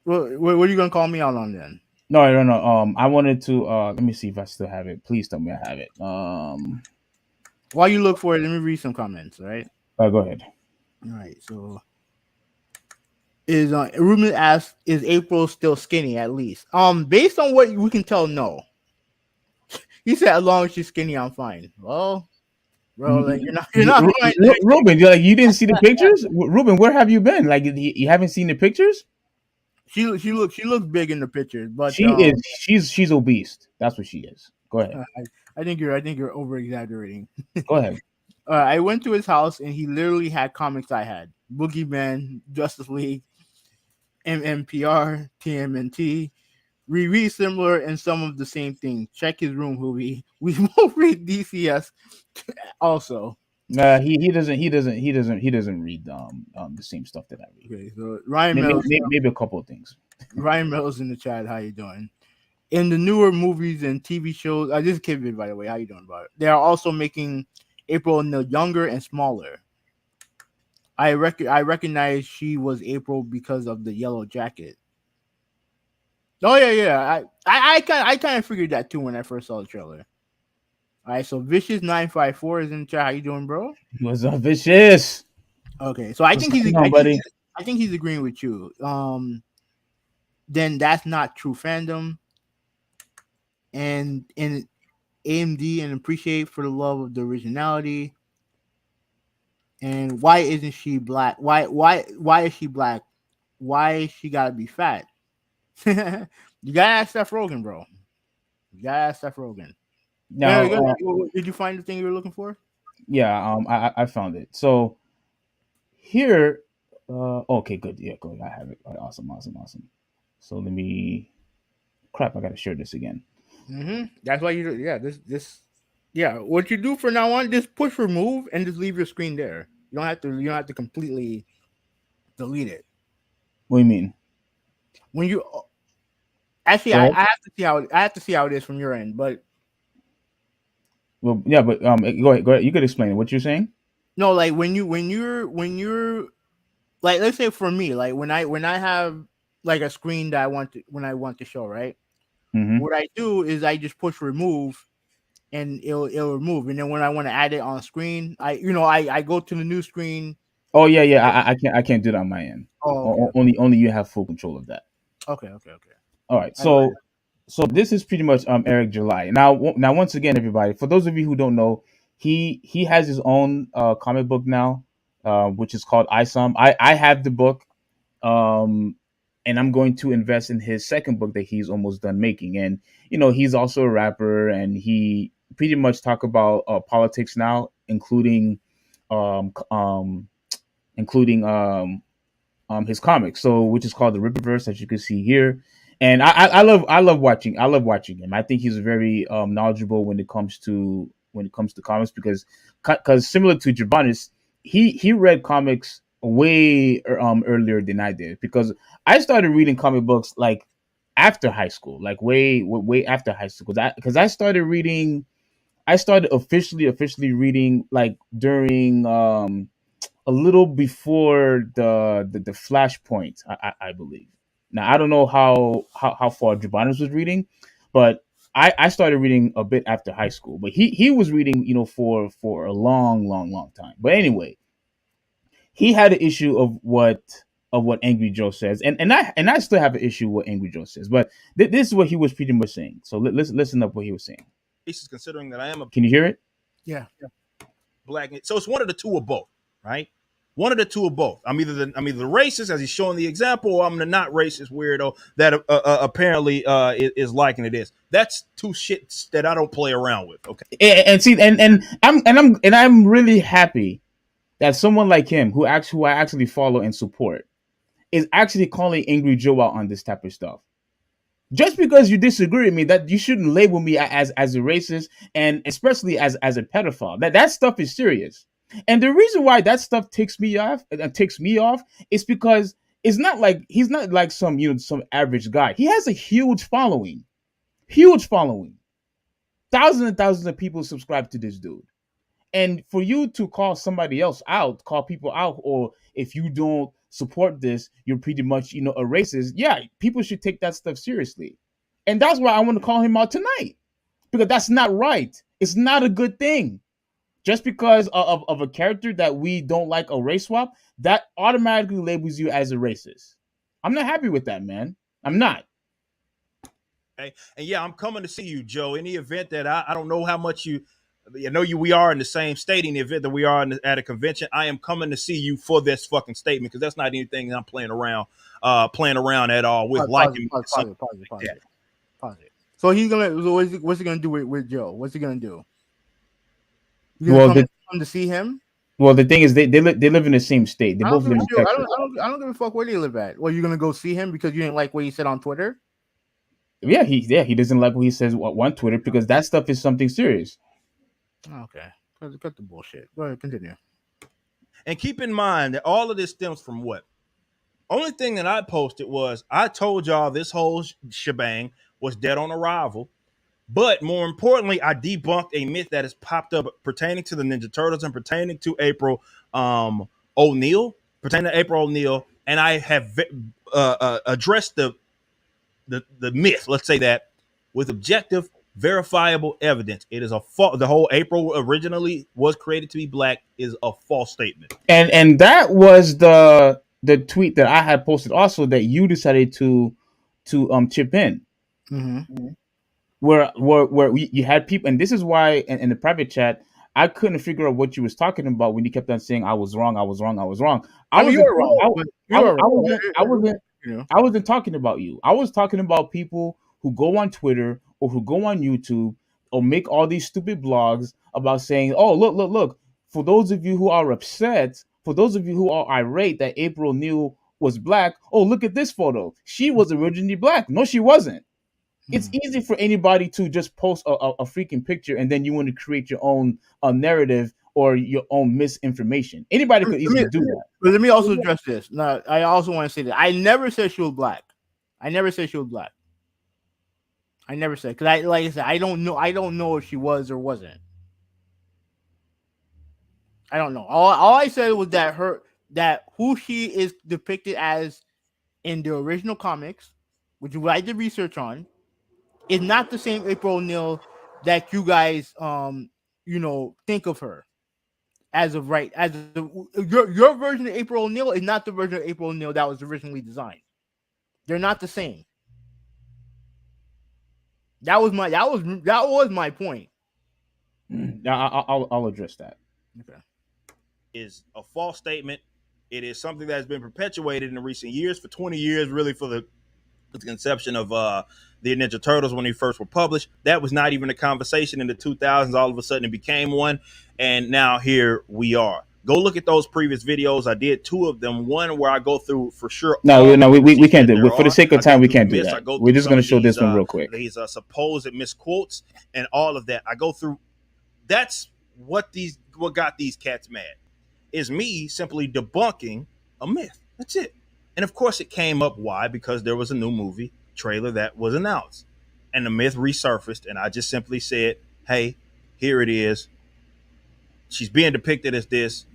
What are you gonna call me out on then? No, I don't know. I wanted to. Let me see if I still have it. Please tell me I have it. While you look for it, let me read some comments. All right. Go ahead. All right. So, Ruben asked, "Is April still skinny? At least, based on what we can tell, no." He said, "As long as she's skinny, I'm fine." Well, bro, like you're not Ruben, you didn't see the pictures? Ruben, where have you been? Like, you haven't seen the pictures? She looks big in the pictures, but she's obese. That's what she is. Go ahead. I think you're over exaggerating. Go ahead. I went to his house and he literally had comics I had: Boogeyman, Justice League, MMPR, TMNT. We read similar and some of the same things. Check his room, Hoobie. We both read DCS also. He doesn't read the same stuff that I read. Okay, so Ryan Mills, maybe a couple of things. Ryan Mills in the chat. How you doing? In the newer movies and TV shows, this is Kid, by the way. How you doing about it? They are also making April O'Neil younger and smaller. I recognize she was April because of the yellow jacket. Oh yeah. I kind of figured that too when I first saw the trailer. All right, so Vicious954 is in the chat. How you doing, bro? What's up, Vicious? Okay, so I think he's agreeing with you. Then that's not true fandom. And AMD and appreciate for the love of the originality. And why isn't she black? Why is she black? Why she gotta be fat? You gotta ask Seth Rogen, bro. You gotta ask Seth Rogen. No, did you find the thing you were looking for? Yeah, I found it. So here, okay, good. Yeah, good. I have it. All right, awesome, awesome, awesome. So let me. Crap, I gotta share this again. That's why you. Yeah, this. Yeah, what you do for now on, just push remove and just leave your screen there. You don't have to. You don't have to completely delete it. What do you mean? When you actually, Go ahead. I have to see how it is from your end, but Well, yeah, but go ahead. Go ahead. You could explain it. What you're saying? no, like when you're like, let's say for me, like when I have like a screen that I want to when I want to show, right? Mm-hmm. What I do is I just push remove and it'll remove, and then when I want to add it on screen, I go to the new screen. Oh yeah, yeah. I can't do that on my end. Oh, okay, Only you have full control of that. okay. All right. I got it. So this is pretty much Eric July. Now once again, everybody, for those of you who don't know, he has his own comic book now, which is called ISOM. I have the book, um, and I'm going to invest in his second book that he's almost done making. And he's also a rapper, and he pretty much talk about politics now, um, um, including his comics, so which is called the Ripperverse, as you can see here. And I love watching him. I think he's very knowledgeable when it comes to comics, because similar to Jabanis, he read comics way earlier than I did, because I started reading comic books like after high school, like way after high school, because I started officially reading like during a little before the Flashpoint, I believe. Now I don't know how far Jabanis was reading, but I started reading a bit after high school. But he was reading, for a long time. But anyway, he had an issue of what Angry Joe says, and I still have an issue with what Angry Joe says. But this is what he was pretty much saying. So listen up what he was saying. Considering that I am a Can you hear it? Yeah. black, so it's one of the two of both, right? One of the two of both. I'm either the racist, as he's showing the example, or I'm the not racist weirdo that apparently is liking it is. That's two shits that I don't play around with. Okay. And see, and I'm really happy that someone like him, who I actually follow and support, is actually calling Angry Joe out on this type of stuff. Just because you disagree with me, that you shouldn't label me as a racist, and especially as a pedophile. That stuff is serious. And the reason why that stuff ticks me off is because he's not like some average guy. He has a huge following, thousands and thousands of people subscribe to this dude. And for you to call people out, or if you don't support this, you're pretty much, a racist. Yeah, people should take that stuff seriously. And that's why I want to call him out tonight, because that's not right. It's not a good thing. Just because of a character that we don't like, a race swap, that automatically labels you as a racist. I'm not happy with that, man. I'm not. Okay. And yeah, I'm coming to see you, Joe. In the event that I don't know how much I know we are in the same state. In the event that we are at a convention, I am coming to see you for this fucking statement, because that's not anything that I'm playing around at all with liking. Pause it. So he's gonna. So what's he gonna do with Joe? What's he gonna do? You Well, gonna come to see him? well, the thing is, they live in the same state. They I don't both give live a in shit. Texas. I don't give a fuck where they live at. Well, you gonna go see him because you didn't like what he said on Twitter? He doesn't like what he says on Twitter, because that stuff is something serious. Okay, cut the bullshit. Go ahead, continue. And keep in mind that all of this stems from what? Only thing that I posted was I told y'all this whole shebang was dead on arrival. But more importantly, I debunked a myth that has popped up pertaining to the Ninja Turtles and pertaining to April O'Neil, and I have addressed the myth. Let's say that with objective, verifiable evidence. It is a false. The whole April originally was created to be black is a false statement. And that was the tweet that I had posted also, that you decided to chip in. Mm-hmm. Where you had people, and this is why in the private chat I couldn't figure out what you was talking about when you kept on saying I was wrong. I mean, you're wrong. I wasn't talking about you. I was talking about people who go on Twitter or who go on YouTube or make all these stupid blogs about saying, oh, look, for those of you who are upset, for those of you who are irate that April Neal was black, oh, look at this photo. She was originally black. No, she wasn't. It's Hmm. easy for anybody to just post a freaking picture and then you want to create your own narrative or your own misinformation. Anybody could Let me, easily do that. but let me also address this. Now, I also want to say that I never said she was black. I never said she was black. I never said because like I said, I don't know. I don't know if she was or wasn't. I don't know. All I said was that that who she is depicted as in the original comics, which is what I did research on, is not the same April O'Neil that you guys think of her as of right. Your version of April O'Neil is not the version of April O'Neil that was originally designed. They're not the same. That was my point. I'll address that. Okay. Is a false statement. It is something that has been perpetuated in recent years, for 20 years, really, for the conception of the Ninja Turtles when they first were published. That was not even a conversation in the 2000s. All of a sudden, it became one, and now here we are. Go look at those previous videos. I did 2 of them. One where I go through for sure. No, we can't do it. For the sake of time, we can't do that. We're just going to show this one real quick. These supposed misquotes and all of that. I go through. That's what got these cats mad. Is me simply debunking a myth. That's it. And of course, it came up. Why? Because there was a new movie trailer that was announced, and the myth resurfaced. And I just simply said, "Hey, here it is. She's being depicted as this."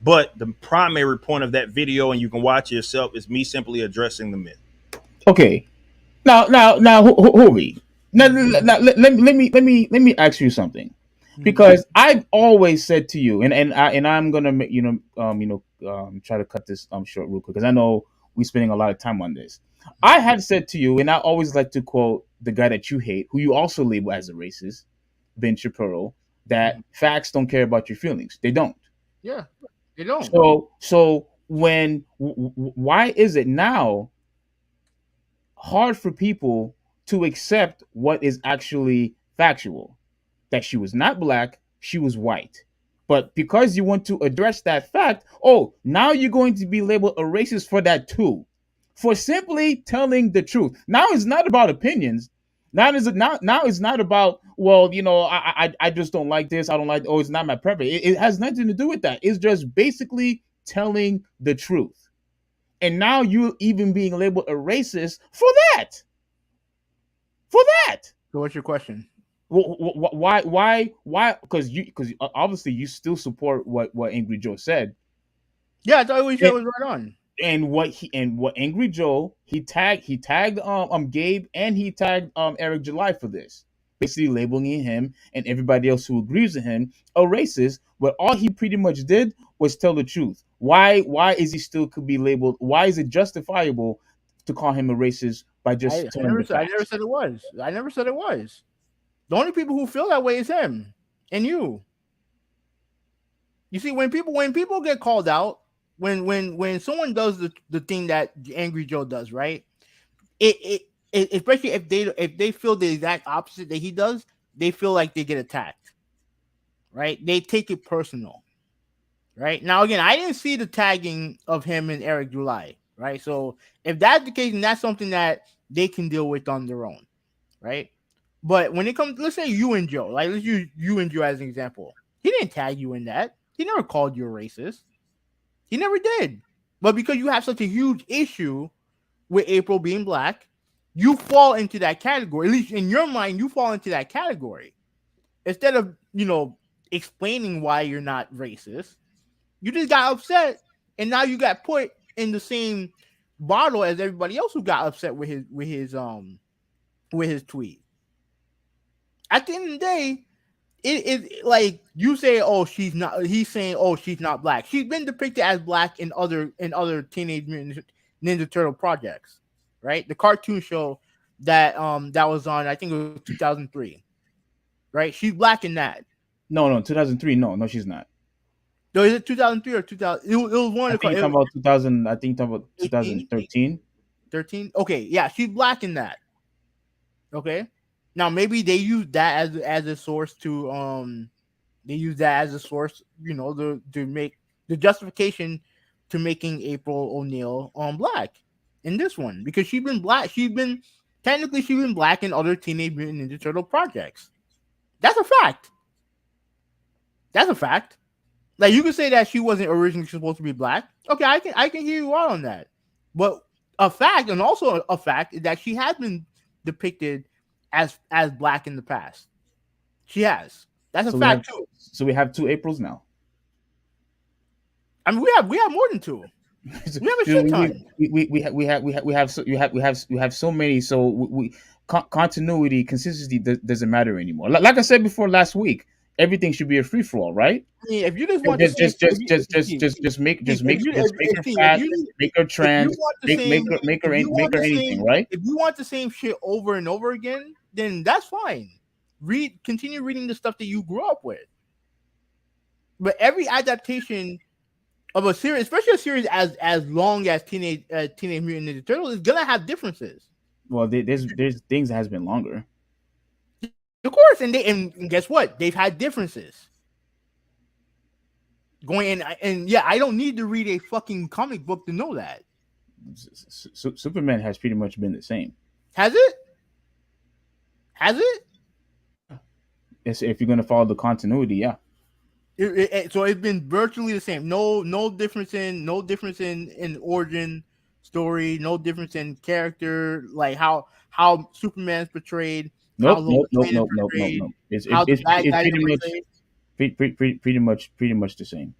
But the primary point of that video, and you can watch it yourself, is me simply addressing the myth. Okay. Now, Hori. Now, let me ask you something, because I've always said to you, and I'm gonna try to cut this short real quick because I know we're spending a lot of time on this. I had said to you, and I always like to quote the guy that you hate, who you also label as a racist, Ben Shapiro, that facts don't care about your feelings. They don't. Yeah, they don't. So why is it now hard for people to accept what is actually factual? That she was not black, she was white. But because you want to address that fact, oh, now you're going to be labeled a racist for that too. For simply telling the truth. Now it's not about opinions. Now it's not about, well, I just don't like this. I don't like, oh, it's not my preference. It has nothing to do with that. It's just basically telling the truth. And now you're even being labeled a racist for that. For that. So what's your question? Why? Because obviously you still support what Angry Joe said. Yeah, I thought what you said was right on. And what Angry Joe he tagged Gabe, and he tagged Eric July for this, basically labeling him and everybody else who agrees with him a racist. But all he pretty much did was tell the truth. Why is he still could be labeled? Why is it justifiable to call him a racist by just I never said it was. I never said it was. The only people who feel that way is him and you. You see, when people get called out, when someone does the thing that Angry Joe does, right? It especially if they feel the exact opposite that he does, they feel like they get attacked. Right? They take it personal. Right? Now again, I didn't see the tagging of him and Eric July, right? So if that's the case, then that's something that they can deal with on their own, right? But when it comes, let's say you and Joe, like let's use you and Joe as an example. He didn't tag you in that. He never called you a racist. He never did. But because you have such a huge issue with April being black, you fall into that category. At least in your mind, you fall into that category. Instead of, explaining why you're not racist, you just got upset, and now you got put in the same bottle as everybody else who got upset with his tweet. At the end of the day, it like you say, oh, she's not. He's saying, oh, she's not black. She's been depicted as black in other Teenage Mutant Ninja Turtle projects, right? The cartoon show that was on, I think it was 2003, right? She's black in that. No, 2003. No, she's not. No, is it 2003 or 2000? It was one. I think talking about 2000. I think talking about 2013. 13. Okay, yeah, she's black in that. Okay, now maybe they use that as a source to They use that as a source, to make the justification to making April O'Neil black in this one, because she's been black. She's been black in other Teenage Mutant Ninja Turtle projects. That's a fact. That's a fact. Like, you could say that she wasn't originally supposed to be black. Okay, I can hear you out on that. But a fact, and also a fact, is that she has been depicted as black in the past. She has. That's a So fact too. so we have 2 Aprils now. I mean, we have more than two. We have a shit ton. We have so many. So continuity, consistency doesn't matter anymore. Like I said before last week, everything should be a free for all, right? I mean, if you just want Just make her fat, make her trans, make her anything, right? If you want the same shit over and over again, then that's fine. Continue reading the stuff that you grew up with. But every adaptation of a series, especially a series as long as Teenage Mutant Ninja Turtles, is gonna have differences. Well, there's things that has been longer. Of course, and guess what? They've had differences. Going in, and yeah, I don't need to read a fucking comic book to know that. Superman has pretty much been the same. Has it? Has it? If you're gonna follow the continuity, yeah. So it's been virtually the same. No difference in origin story. No difference in character. Like how Superman's portrayed. Nope. It's pretty much the same.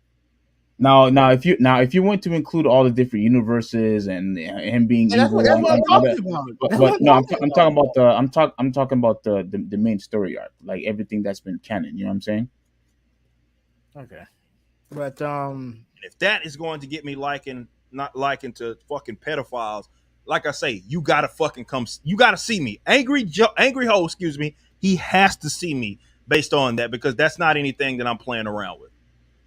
Now if you want to include all the different universes and him being evil, that's what I'm talking about. But no, I'm talking about the main story arc, like everything that's been canon. You know what I'm saying? Okay, but if that is going to get me not liking to fucking pedophiles, like I say, you gotta fucking come. You gotta see me, Angry Ho. Excuse me. He has to see me based on that, because that's not anything that I'm playing around with.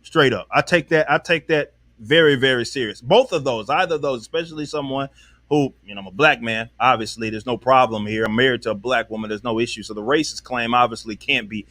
Straight up, I take that very, very serious. Both of those, either of those, especially someone who, I'm a black man. Obviously, there's no problem here. I'm married to a black woman. There's no issue. So the racist claim obviously can't be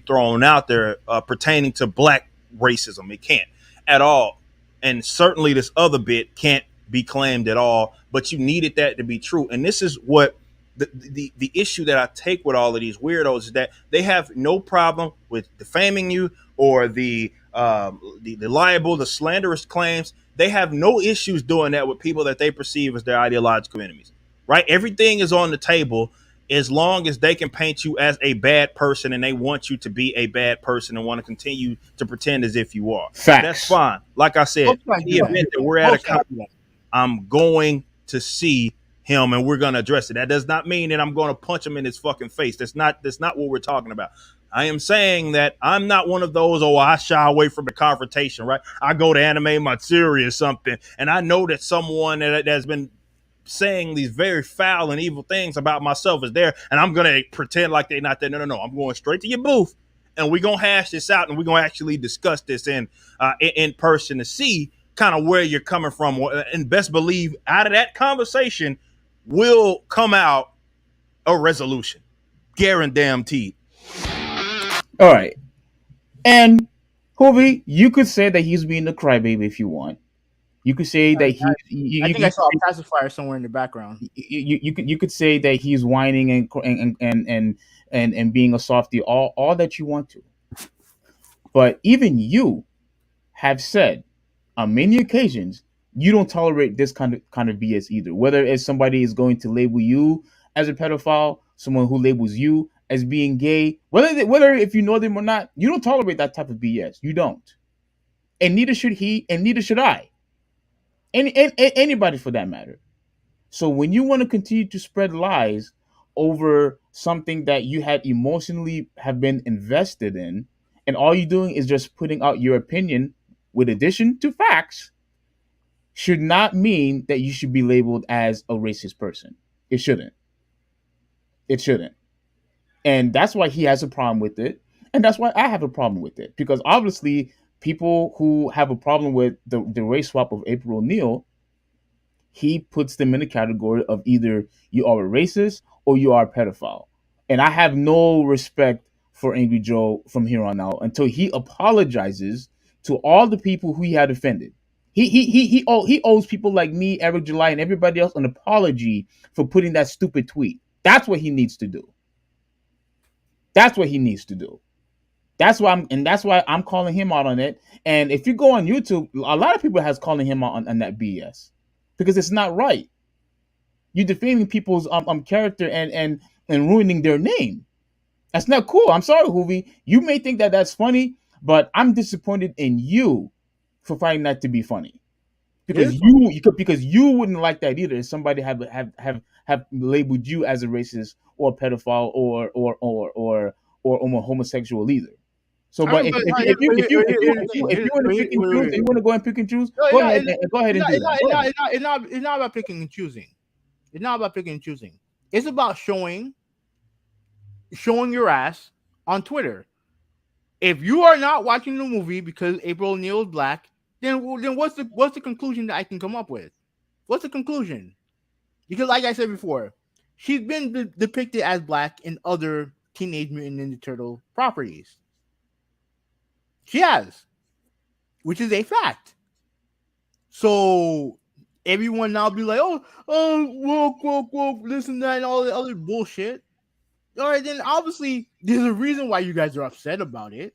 thrown out there pertaining to black racism. It can't at all. And certainly this other bit can't be claimed at all. But you needed that to be true. And this is what the issue that I take with all of these weirdos is that they have no problem with defaming you or the libel, the slanderous claims. They have no issues doing that with people that they perceive as their ideological enemies, right? Everything is on the table as long as they can paint you as a bad person and they want you to be a bad person and want to continue to pretend as if you are. Facts. That's fine. Like I said, in the event that we're at a conference, I'm going to see him and we're going to address it. That does not mean that I'm going to punch him in his fucking face. That's not what we're talking about. I am saying that I'm not one of those, I shy away from the confrontation, right? I go to Anime Matsuri or something, and I know that someone that has been saying these very foul and evil things about myself is there, and I'm going to pretend like they're not there. No. I'm going straight to your booth, and we're going to hash this out, and we're going to actually discuss this in person to see kind of where you're coming from. And best believe out of that conversation will come out a resolution. Guaranteed. All right. And Hovey, you could say that he's being a crybaby if you want. You could say that I think I saw a pacifier somewhere in the background. You could say that he's whining and being a softie, all that you want to. But even you have said on many occasions you don't tolerate this kind of BS either. Whether it's somebody is going to label you as a pedophile, someone who labels you as being gay, whether if you know them or not, you don't tolerate that type of BS. You don't, and neither should he, and neither should I. Anybody for that matter. So when you want to continue to spread lies over something that you had emotionally have been invested in, and all you're doing is just putting out your opinion with addition to facts, should not mean that you should be labeled as a racist person. It shouldn't. It shouldn't. And that's why he has a problem with it. And that's why I have a problem with it. Because obviously, people who have a problem with the race swap of April O'Neil, he puts them in the category of either you are a racist or you are a pedophile. And I have no respect for Angry Joe from here on out until he apologizes to all the people who he had offended. He owes people like me, Eric July, and everybody else an apology for putting that stupid tweet. That's what he needs to do. That's what he needs to do. That's why I'm calling him out on it. And if you go on YouTube, a lot of people has calling him out on that BS because it's not right. You're defaming people's character and ruining their name. That's not cool. I'm sorry, Hoovy. You may think that that's funny, but I'm disappointed in you for finding that to be funny. Because you wouldn't like that either if somebody have labeled you as a racist or a pedophile or a homosexual either. So, but if you want to go and pick and choose, go ahead and do that. It's not about picking and choosing. It's not about picking and choosing. It's about showing your ass on Twitter. If you are not watching the movie because April O'Neil is black, then what's the conclusion that I can come up with? What's the conclusion? Because like I said before, she's been depicted as black in other Teenage Mutant Ninja Turtle properties. She has, which is a fact. So everyone now be like, woke, this and that, and all the other bullshit. All right, then obviously there's a reason why you guys are upset about it.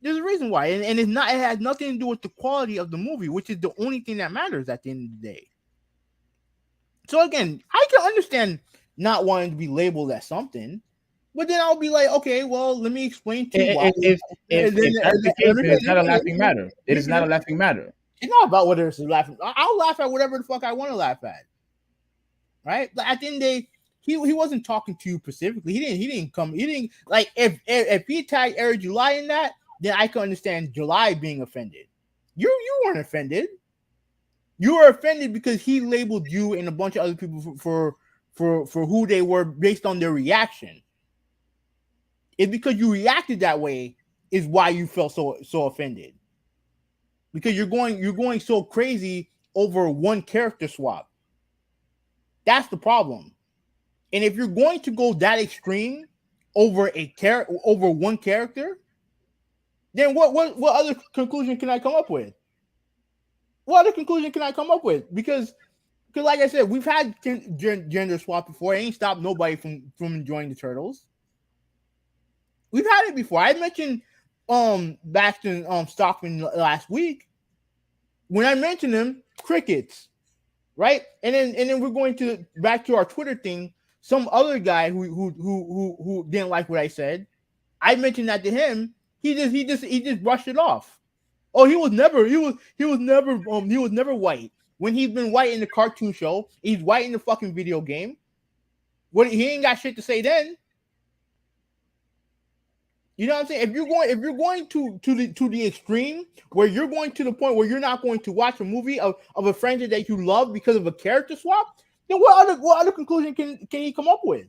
There's a reason why, and it's not. It has nothing to do with the quality of the movie, which is the only thing that matters at the end of the day. So again, I can understand not wanting to be labeled as something, but then I'll be like, okay, well, let me explain to you why. If that's the case, then it's not a laughing matter. It is not a laughing matter. It's not about whether it's laughing. I'll laugh at whatever the fuck I want to laugh at, right? But at the end of the day, he wasn't talking to you specifically. He didn't come. He didn't like if he tagged Eric July in that, then I can understand July being offended. You weren't offended. You were offended because he labeled you and a bunch of other people for who they were based on their reaction. It's because you reacted that way is why you felt so offended. Because you're going so crazy over one character swap. That's the problem. And if you're going to go that extreme over one character, then what other conclusion can I come up with? What other conclusion can I come up with? Because like I said, we've had gender swap before. It ain't stopped nobody from enjoying the Turtles. We've had it before. I mentioned Baxton Stockman last week. When I mentioned him, crickets, right? And then we're going to back to our Twitter thing. Some other guy who didn't like what I said, I mentioned that to him. He just brushed it off. Oh, he was never white. When he's been white in the cartoon show, he's white in the fucking video game. He ain't got shit to say then. You know what I'm saying? If you're going to the extreme where you're going to the point where you're not going to watch a movie of a franchise that you love because of a character swap, then what other conclusion can he come up with?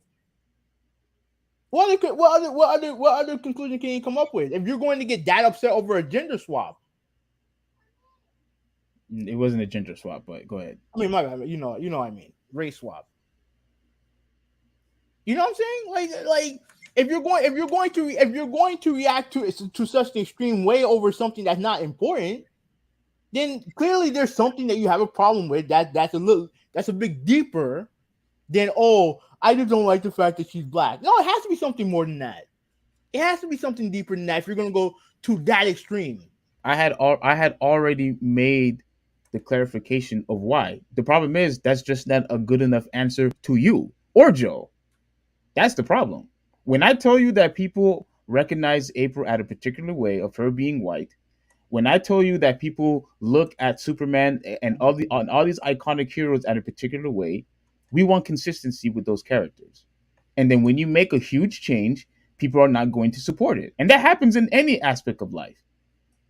What other conclusion can he come up with if you're going to get that upset over a gender swap? It wasn't a gender swap, but go ahead. I mean, my bad. You know what I mean. Race swap. You know what I'm saying? Like if you're going to react to such an extreme way over something that's not important, then clearly there's something that you have a problem with that's a bit deeper than I just don't like the fact that she's black. No, it has to be something more than that. It has to be something deeper than that if you're going to go to that extreme. I had already made the clarification of why. The problem is that's just not a good enough answer to you or Joe. That's the problem. When I tell you that people recognize April at a particular way of her being white, when I tell you that people look at Superman and all these iconic heroes at a particular way, we want consistency with those characters. And then when you make a huge change, people are not going to support it. And that happens in any aspect of life,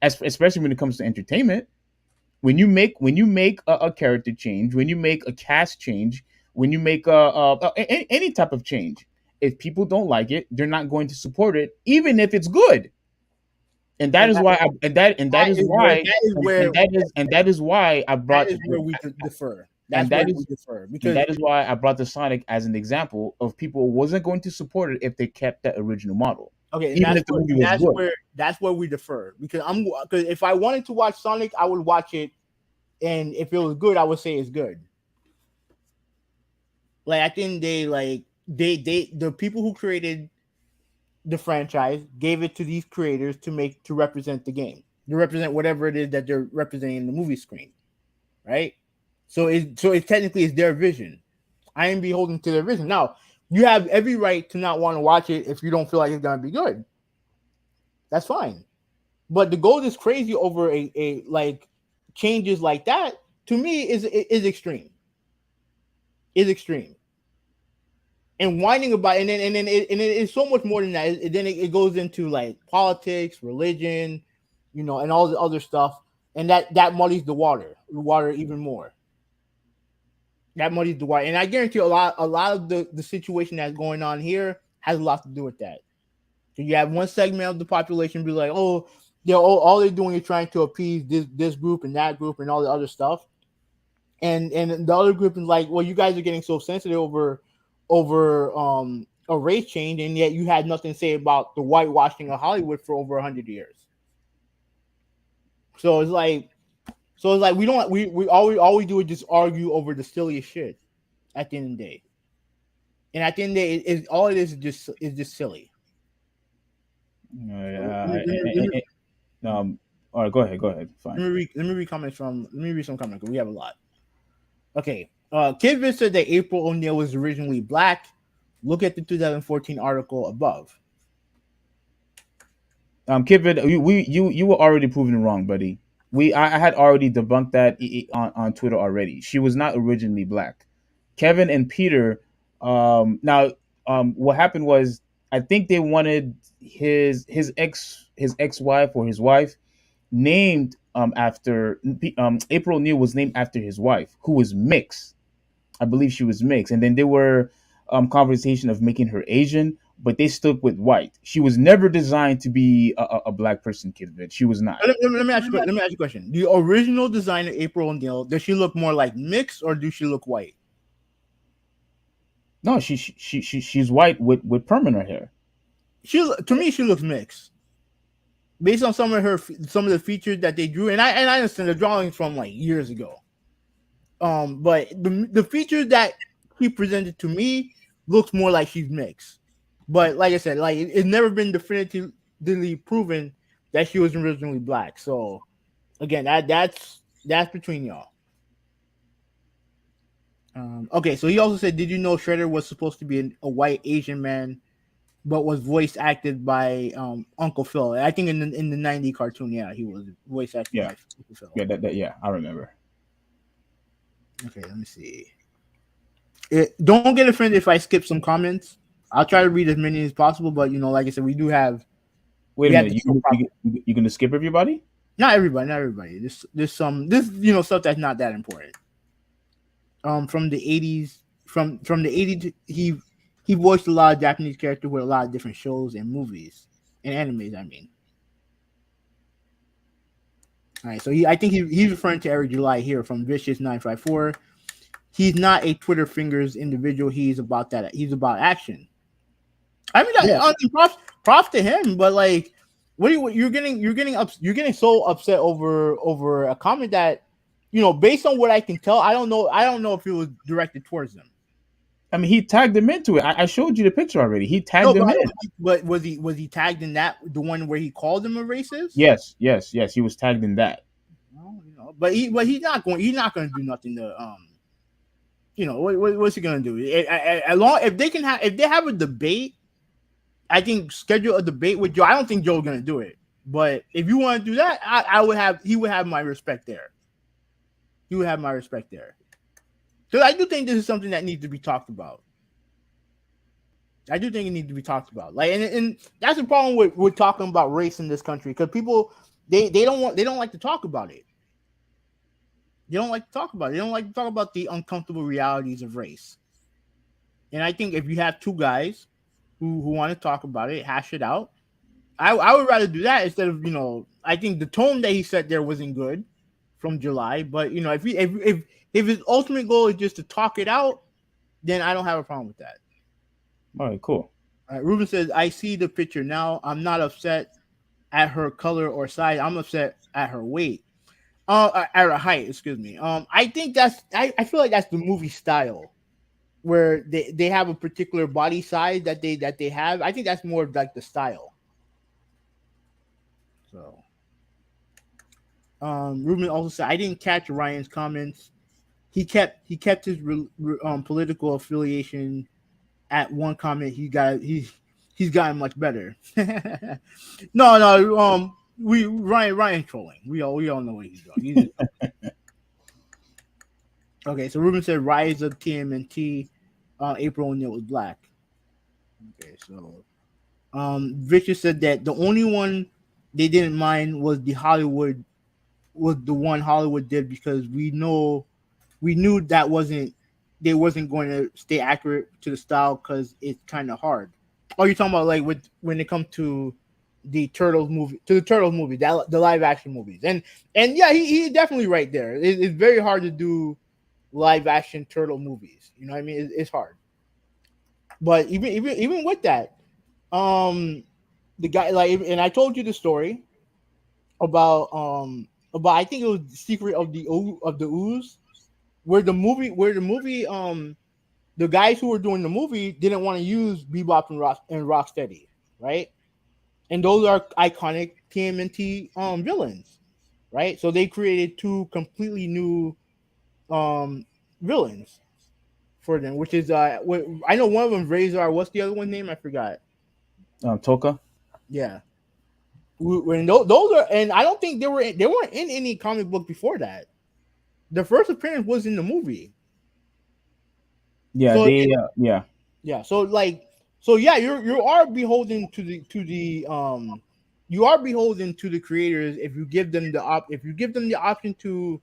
especially when it comes to entertainment. When you make a character change, when you make a cast change, when you make any type of change, if people don't like it, they're not going to support it, even if it's good. And that is why I brought. That is where we could differ. That's where we differ and because that is why I brought the Sonic as an example of people who wasn't going to support it if they kept that original model, okay, and even if the movie was good. that's where we differ because because if I wanted to watch Sonic, I would watch it, and if it was good, I would say it's good. Like I think they the people who created the franchise gave it to these creators to represent the game, to represent whatever it is that they're representing in the movie screen, right? So it technically is their vision. I am beholden to their vision. Now you have every right to not want to watch it if you don't feel like it's gonna be good. That's fine. But the goal is crazy over a like changes like that to me is extreme. Is extreme. And whining about and it's so much more than that. Then it goes into like politics, religion, and all the other stuff, and that muddies the water even more. That muddies the water, and I guarantee a lot of the situation that's going on here has a lot to do with that. So you have one segment of the population be like, oh, all they're doing is trying to appease this group and that group and all the other stuff, and the other group is like, well, you guys are getting so sensitive over a race change, and yet you had nothing to say about the whitewashing of Hollywood for over 100 years. So it's like we all we do is just argue over the silliest shit at the end of the day. And at the end of the day, all it is just silly. All right, go ahead. Fine. Let me read comments let me read some comments because we have a lot. Okay. Kid Vid said that April O'Neil was originally black. Look at the 2014 article above. Kid Vid, you were already proven wrong, buddy. I had already debunked that on Twitter already. She was not originally black. Kevin and Peter. What happened was I think they wanted his ex-wife or his wife named after April O'Neil was named after his wife, who was mixed. I believe she was mixed, and then there were conversation of making her Asian, but they stuck with white. She was never designed to be a black person, Kid Vid. She was not. Let me ask you a question. The original designer April O'Neil, does she look more like mixed or do she look white? No, she's white with permanent hair. To me, she looks mixed. Based on some of the features that they drew, and I understand the drawings from like years ago. But the features that he presented to me looks more like she's mixed. But like I said, like it's never been definitively proven that she was originally black. So again, that's between y'all. Okay, so he also said, did you know Shredder was supposed to be a white Asian man, but was voice acted by Uncle Phil? I think in the 90 cartoon, yeah, he was voice acted by Uncle Phil. Yeah, I remember. Okay, let me see. Don't get offended if I skip some comments. I'll try to read as many as possible, but like I said, we do have. Wait a minute, you gonna skip everybody? Not everybody. There's some stuff that's not that important. From the 80s, from the 80s, he voiced a lot of Japanese characters with a lot of different shows and movies and animes. I mean, all right. So I think he's referring to Eric July here from Vicious 954. He's not a Twitter fingers individual. He's about that. He's about action. I mean, props to him, but like, you're getting so upset over a comment that, based on what I can tell, I don't know if it was directed towards them. I mean, he tagged them into it. I showed you the picture already. He tagged them in. But was he tagged in that, the one where he called them a racist? Yes. He was tagged in that. Well, but he's not going to do nothing to what's he going to do? If they have a debate, I think schedule a debate with Joe. I don't think Joe's going to do it. But if you want to do that, he would have my respect there. He would have my respect there. Because I do think this is something that needs to be talked about. I do think it needs to be talked about. Like, and that's the problem with talking about race in this country, because people they don't like to talk about it. They don't like to talk about it. They don't like to talk about the uncomfortable realities of race. And I think if you have two guys who want to talk about it, hash it out, I would rather do that instead of, I think the tone that he set there wasn't good. from July. But if his ultimate goal is just to talk it out, then I don't have a problem with that. All right, cool. Ruben says, "I see the picture now. I'm not upset at her color or size. I'm upset at her weight. At her height. Excuse me. I think I feel like that's the movie style." Where they have a particular body size that they have. I think that's more of like the style. So, Ruben also said, I didn't catch Ryan's comments. He kept his political affiliation at one comment. He's gotten much better. No. Ryan trolling. We all know what he's doing. Okay, so Ruben said Rise of TMNT. April O'Neil was black. Okay, so Victor said that the only one they didn't mind was the one Hollywood did because we knew that they wasn't going to stay accurate to the style because it's kind of hard. Oh, you're talking about like when it comes to the Turtles movie, the live action movies, and yeah, he's definitely right there. It's very hard to do live action turtle movies. You know what I mean? It's hard. But even with that, the guy and I told you the story about I think it was the Secret of the Ooze, where the movie the guys who were doing the movie didn't want to use Bebop and Rocksteady, right? And those are iconic TMNT villains, right? So they created two completely new villains for them, which is I know one of them Razor. What's the other one name? I forgot. Toka. Yeah. When those are, and I don't think they weren't in any comic book before that. The first appearance was in the movie. Yeah, so yeah. So yeah, you are beholden to the you are beholden to the creators if you give them the option to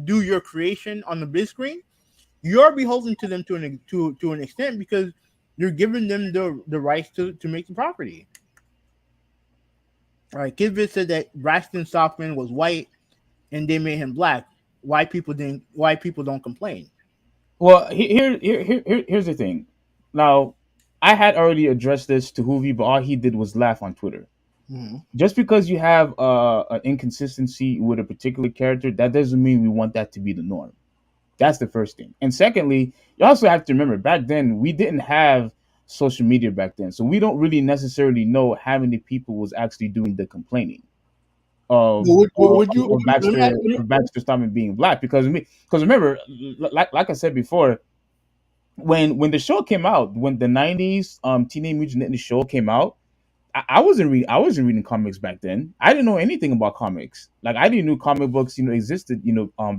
do your creation on the big screen. You're beholden to them to an extent because you're giving them the rights to make the property. All right, Kidbit said that Braxton Stockman was white and they made him black. Why people don't complain? Well, here's the thing. Now, I had already addressed this to Hoovy, but all he did was laugh on Twitter. Mm-hmm. Just because you have an inconsistency with a particular character, that doesn't mean we want that to be the norm. That's the first thing. And secondly, you also have to remember back then we didn't have social media back then, so we don't really necessarily know how many people was actually doing the complaining of Baxter Stockman being black. Because remember, like I said before, when the show came out, when the '90s Teenage Mutant Ninja show came out, I wasn't reading comics back then. I didn't know anything about comics. Like I didn't know comic books, existed,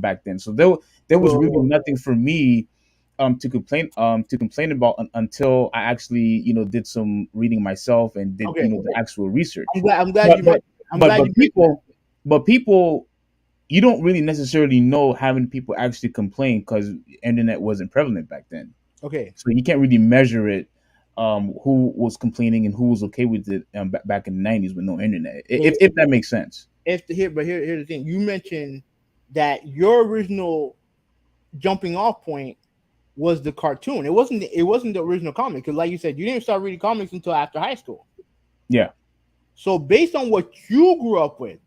back then. So there was really nothing for me to complain about until I actually, did some reading myself and did the actual research. I'm glad but people, you don't really necessarily know how many people actually complain because internet wasn't prevalent back then. Okay. So you can't really measure it. Who was complaining and who was okay with it back in the '90s with no internet, if that makes sense. But here's the thing: you mentioned that your original jumping off point was the cartoon. It wasn't the original comic because, like you said, you didn't start reading comics until after high school. Yeah. So based on what you grew up with,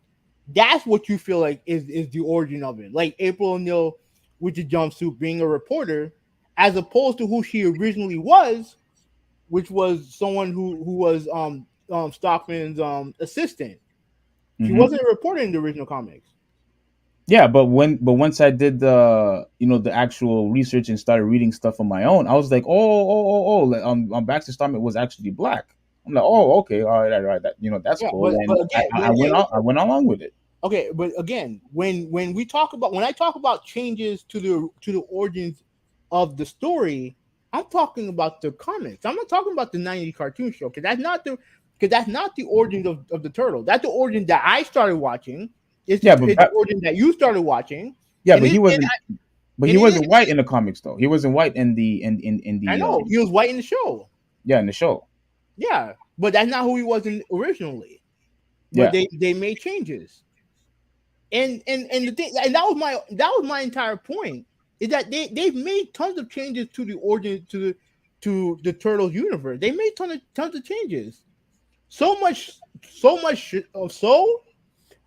that's what you feel like is the origin of it. Like April O'Neil with the jumpsuit being a reporter, as opposed to who she originally was, which was someone who was Stockman's assistant. She wasn't a reporter in the original comics. Yeah, but once I did the the actual research and started reading stuff on my own, I was like, Baxter Stockman was actually black. I'm like, oh, okay, all right, that that's cool. But again, I went along with it. Okay, but again, when I talk about changes to the origins of the story, I'm talking about the comics. I'm not talking about the '90s cartoon show because that's not the origin of the turtle. That's the origin that I started watching. It's the origin that you started watching. Yeah, but he wasn't. But he wasn't white in the comics, though. He wasn't white in the. I know he was white in the show. Yeah, in the show. Yeah, but that's not who he was originally. but Yeah. they made changes. And the thing, and that was my entire point, is that they've made tons of changes to the origin, to the Turtles universe. They made tons of changes. So much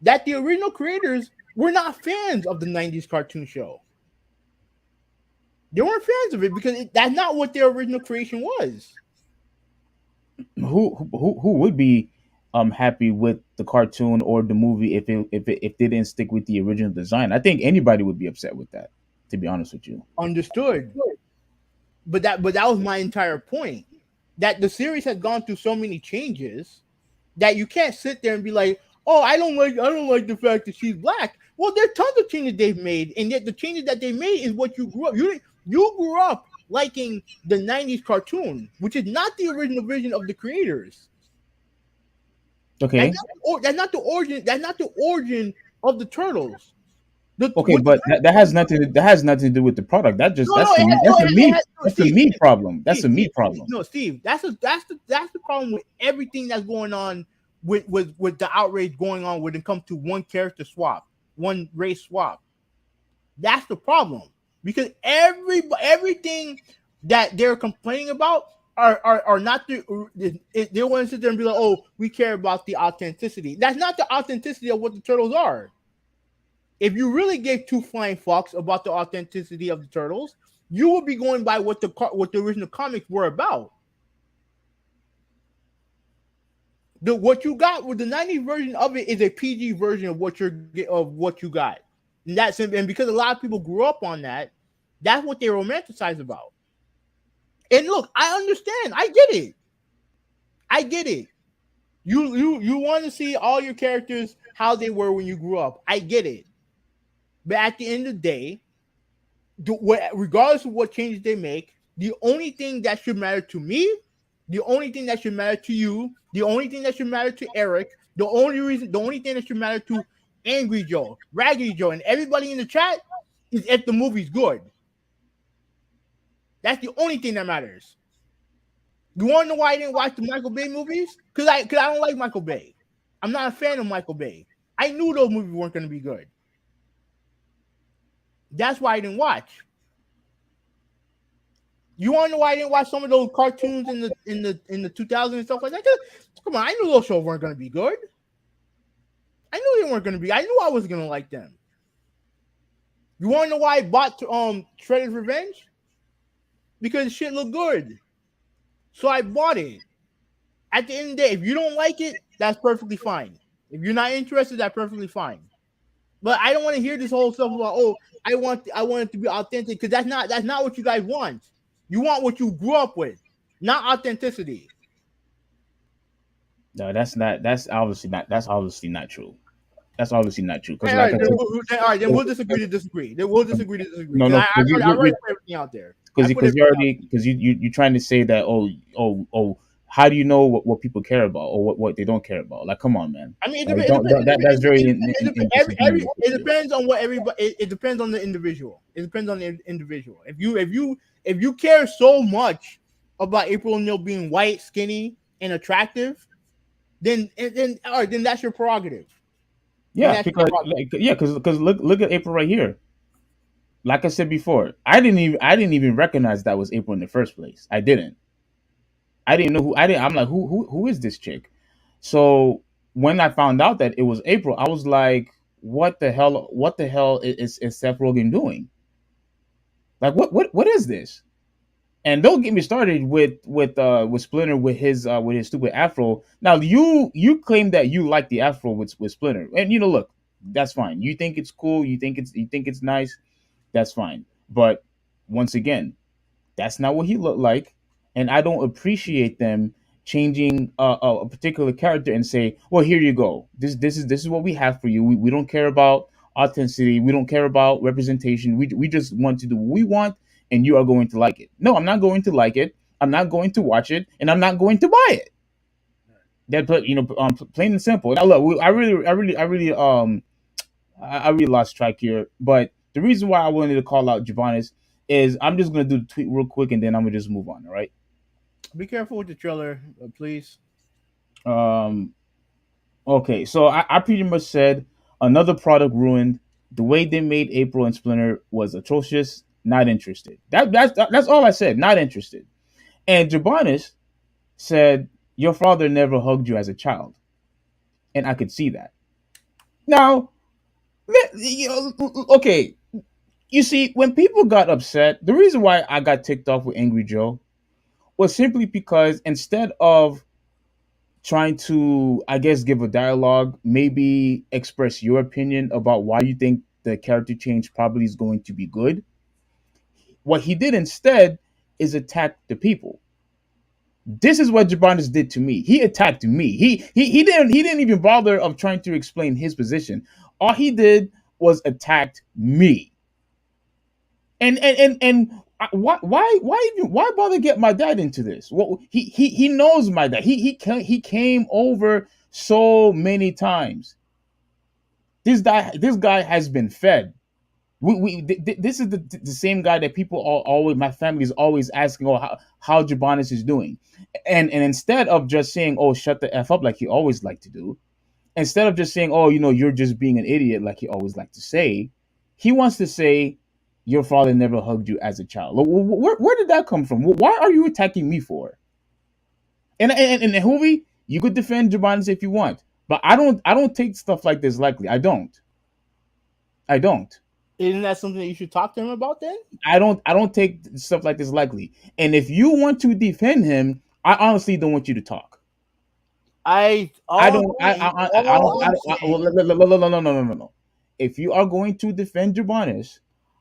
that the original creators were not fans of the 90s cartoon show. They weren't fans of it because that's not what their original creation was. Who would be happy with the cartoon or the movie if they didn't stick with the original design? I think anybody would be upset with that, to be honest with you. Understood. But that was my entire point. That the series has gone through so many changes that you can't sit there and be like, "Oh, I don't like the fact that she's black." Well, there are tons of changes they've made, and yet the changes that they made is what you grew up. You grew up liking the '90s cartoon, which is not the original vision of the creators. That's Okay. not, that's not the origin. That's not the origin of the turtles. The Okay, what the but that has nothing to do with the product. No, no, no, no, That's a Steve, me problem. That's Steve, a me Steve, Steve, problem. no, Steve. That's the problem with everything that's going on with the outrage going on when it comes to one character swap, one race swap. That's the problem because everything that they're complaining about are not they want to sit there and be like, oh, we care about the authenticity. That's not the authenticity of what the turtles are. If you really gave two flying fucks about the authenticity of the turtles, you would be going by what the original comics were about. What you got with the '90s version of it is a PG version of what you got, and because a lot of people grew up on that, that's what they romanticize about. And look, I understand, I get it. You want to see all your characters how they were when you grew up. I get it, but at the end of the day, regardless of what changes they make, the only thing that should matter to me, the only thing that should matter to you, the only thing that should matter to Eric, the only thing that should matter to Angry Joe, Raggedy Joe, and everybody in the chat is if the movie's good. That's the only thing that matters. You want to know why I didn't watch the Michael Bay movies? Because I don't like Michael Bay. I'm not a fan of Michael Bay. I knew those movies weren't going to be good. That's why I didn't watch. You want to know why I didn't watch some of those cartoons in the 2000s and stuff like that? Come on, I knew those shows weren't going to be good. I knew they weren't going to be. I knew I was going to like them. You want to know why I bought Shredder's Revenge? Because shit looked good, so I bought it. At the end of the day, if you don't like it, that's perfectly fine. If you're not interested, that's perfectly fine. But I don't want to hear this whole stuff about, oh, I want it to be authentic, because that's not what you guys want. You want what you grew up with, not authenticity. No, That's obviously not true. That's obviously not true. Because All like right, I then said, we'll disagree to disagree. Then we'll disagree to disagree. no, Because no, I already put everything out there. I put because everything out. you're trying to say that, how do you know what people care about, or what they don't care about? Like, come on, man. I mean, Like, don't, that's very in disagreement with it you. depends on what everybody. It depends on the individual. It depends on the individual. If you care so much about April O'Neil being white, skinny, and attractive, then all right, then that's your prerogative. Then Yeah, that's your because prerogative. because look at April right here. Like I said before, I didn't even recognize that was April in the first place. I didn't know who I didn't. I'm like, who is this chick? So when I found out that it was April, I was like, what the hell? What the hell is Seth Rogen doing? Like, what is this? And don't get me started with Splinter with his stupid afro. Now you claim that you like the afro with Splinter, and look, that's fine. You think it's cool. You think it's nice. That's fine. But once again, that's not what he looked like, and I don't appreciate them changing a particular character and say, "Well, here you go. This is what we have for you. We don't care about authenticity. We don't care about representation. We just want to do what we want, and you are going to like it." No, I'm not going to like it. I'm not going to watch it, and I'm not going to buy it. Plain and simple. Now, look, I really lost track here, but the reason why I wanted to call out Javonis is I'm just gonna do the tweet real quick, and then I'm gonna just move on. All right. Be careful with the trailer, please. Um, Okay, so I pretty much said another product ruined. The way they made April and Splinter was atrocious. Not interested. That's all I said. Not interested. And Jabonis said your father never hugged you as a child, and I could see that. Now, okay, you see, when people got upset, the reason why I got ticked off with Angry Joe was simply because instead of trying to, I guess, give a dialogue, maybe express your opinion about why you think the character change probably is going to be good. What he did instead is attack the people. This is what Jabonis did to me. He attacked me. He didn't even bother of trying to explain his position. All he did was attacked me. And why bother get my dad into this? Well, he knows my dad. He came over so many times. This guy has been fed. This is the same guy that people always, my family is always asking, oh, how Jabonis is doing, and instead of just saying, oh, shut the f up like he always liked to do, instead of just saying, oh, you're just being an idiot like he always liked to say, he wants to say your father never hugged you as a child. Where did that come from? Why are you attacking me for? And Hoovy, you could defend Jabonis if you want, but I don't take stuff like this lightly. I don't. Isn't that something that you should talk to him about then? I don't take stuff like this lightly. And if you want to defend him, I honestly don't want you to talk. I don't. I don't. Well, no. If you are going to defend Jabonis,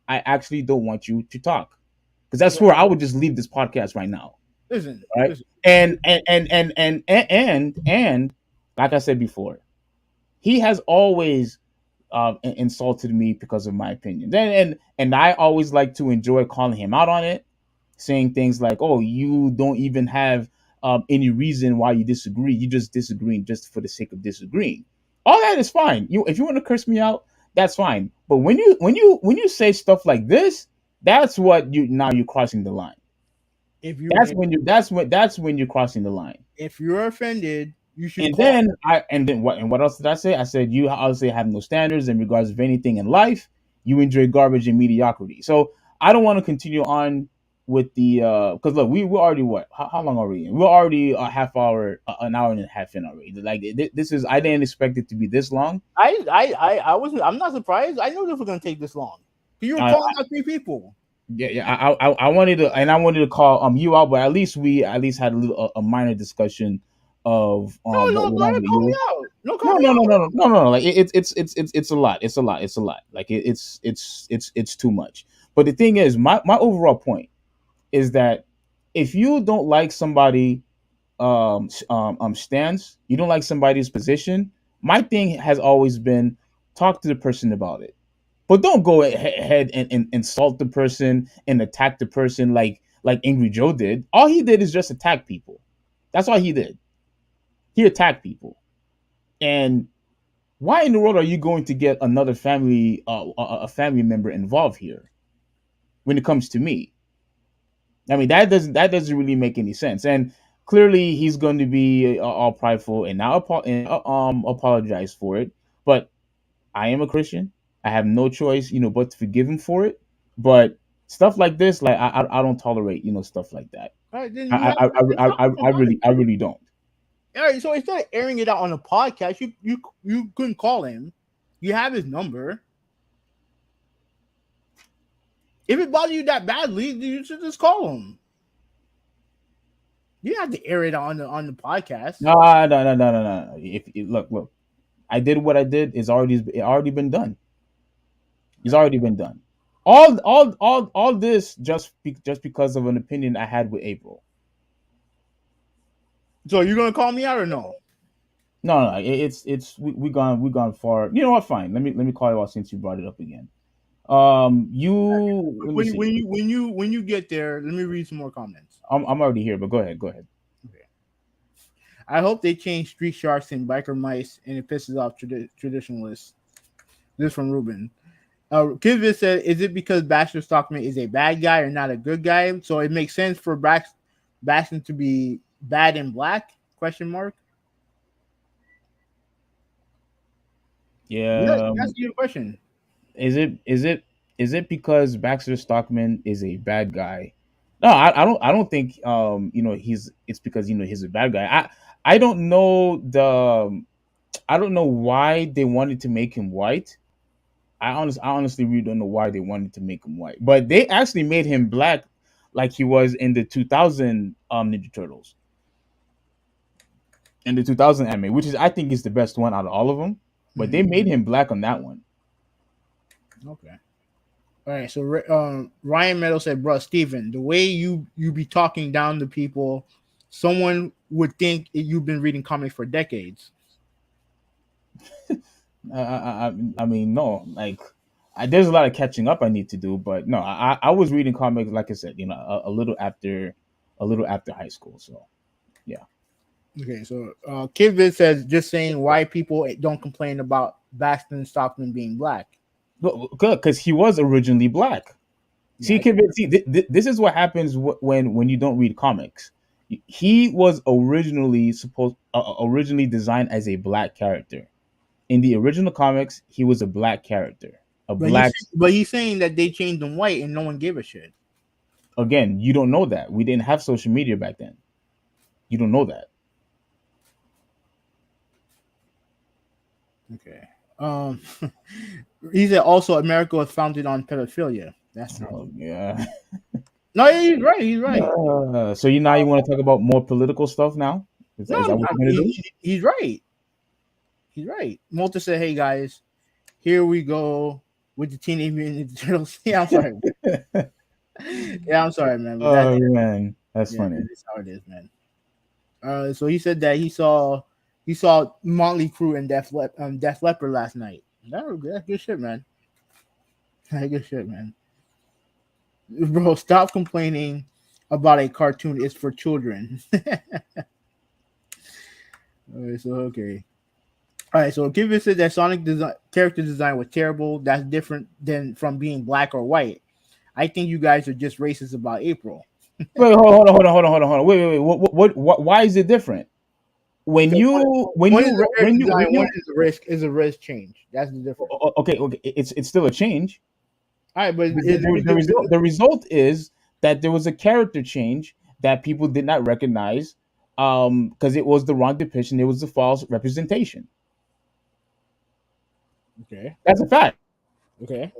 I actually don't want you to talk because that's where I would just leave this podcast right now. Listen, Right? listen. And like I said before, he has always insulted me because of my opinion. And I always like to enjoy calling him out on it, saying things like, "Oh, you don't even have any reason why you disagree. You just disagreeing just for the sake of disagreeing." All that is fine. If you want to curse me out, that's fine. But when you say stuff like this, that's what you're crossing the line. If you That's when you're crossing the line. if you're offended, you should And call. then what else did I say? I said you obviously have no standards in regards of anything in life. You enjoy garbage and mediocrity. So I don't want to continue on with the because look, we're already what? How long are we in? We're already a half hour, an hour and a half in already. Like this is, I didn't expect it to be this long. I wasn't. I'm not surprised. I knew this was gonna take this long. You were I, calling out 3 people. yeah. I wanted to call you out, but at least had a little a minor discussion of No, what no, went go on ahead, with call me you. out. No, call No, me no, no, out. no, no, no, no, no. Like it's a lot. It's a lot. Like it's too much. But the thing is, my overall point is that if you don't like somebody stance, you don't like somebody's position. My thing has always been talk to the person about it, but don't go ahead and insult the person and attack the person like Angry Joe did. All he did is just attack people. That's all he did. He attacked people. And why in the world are you going to get another family, a family member involved here when it comes to me? I mean, that doesn't really make any sense. And clearly, he's going to be all prideful and now apologize for it. But I am a Christian. I have no choice, but to forgive him for it. But stuff like this, like I don't tolerate, stuff like that. All right, then you I have I, to I, talk I, to I him. really I really don't. All right, so instead of airing it out on a podcast, you couldn't call him. You have his number. If it bothers you that badly, you should just call him. You don't have to air it on the podcast. No, no, no, no, no, no. Look, I did what I did. It already been done. It's already been done. All this just because of an opinion I had with April. So you're gonna call me out or no? No, no, we gone far. You know what? Fine. Let me call you out since you brought it up again. Let me see. When you get there, let me read some more comments. I'm already here, but go ahead. Okay. I hope they change street sharks and biker mice, and it pisses off traditionalists. This from Ruben. Kidvis said, "Is it because Baxter Stockman is a bad guy or not a good guy? So it makes sense for Baxter to be bad and black?" Question mark. Yeah. That's your question. Is it because Baxter Stockman is a bad guy? No, I don't think it's because he's a bad guy. I don't know I don't know why they wanted to make him white. I honestly really don't know why they wanted to make him white. But they actually made him black like he was in the 2000 Ninja Turtles. In the 2000 anime, which is I think is the best one out of all of them. But they made him black on that one. Okay. All right. So Ryan Meadow said, "Bro, Steven, the way you be talking down to people, someone would think you've been reading comics for decades." I mean, no, like there's a lot of catching up I need to do, but no, I was reading comics like I said, a little after high school. So yeah. Okay. So Kid Vid says, "Just saying why people don't complain about Baxter Stockman being black." Well, good, because he was originally black. See, Yeah, this is what happens when you don't read comics. He was originally designed as a black character. In the original comics, he was a black character. A but black he's saying that they changed him white and no one gave a shit. Again, you don't know that. We didn't have social media back then. You don't know that. Okay. He said also America was founded on pedophilia. That's true. Oh yeah. No, he's right. He's right. So you want to talk about more political stuff now? Is No, that what you're gonna do? he's right. He's right. Malta said, "Hey guys, here we go with the Teenage Mutant Ninja Turtles." Yeah, I'm sorry. Yeah, I'm sorry, man. But Oh man, that's yeah, funny. that's how it is, man. So he said that he saw Motley Crue and Def Leppard last night. That's good shit, man. That's good shit, man. Bro, stop complaining about a cartoon. It's for children. Okay. All right, so Kevin said that Sonic character design was terrible. That's different than from being black or white. I think you guys are just racist about April. Wait, hold on. Wait. What? Why is it different? When you One is a risk change. That's the difference. okay, it's still a change. All right, but The result is that there was a character change that people did not recognize because it was the wrong depiction. It was a false representation. okay, That's a fact. okay,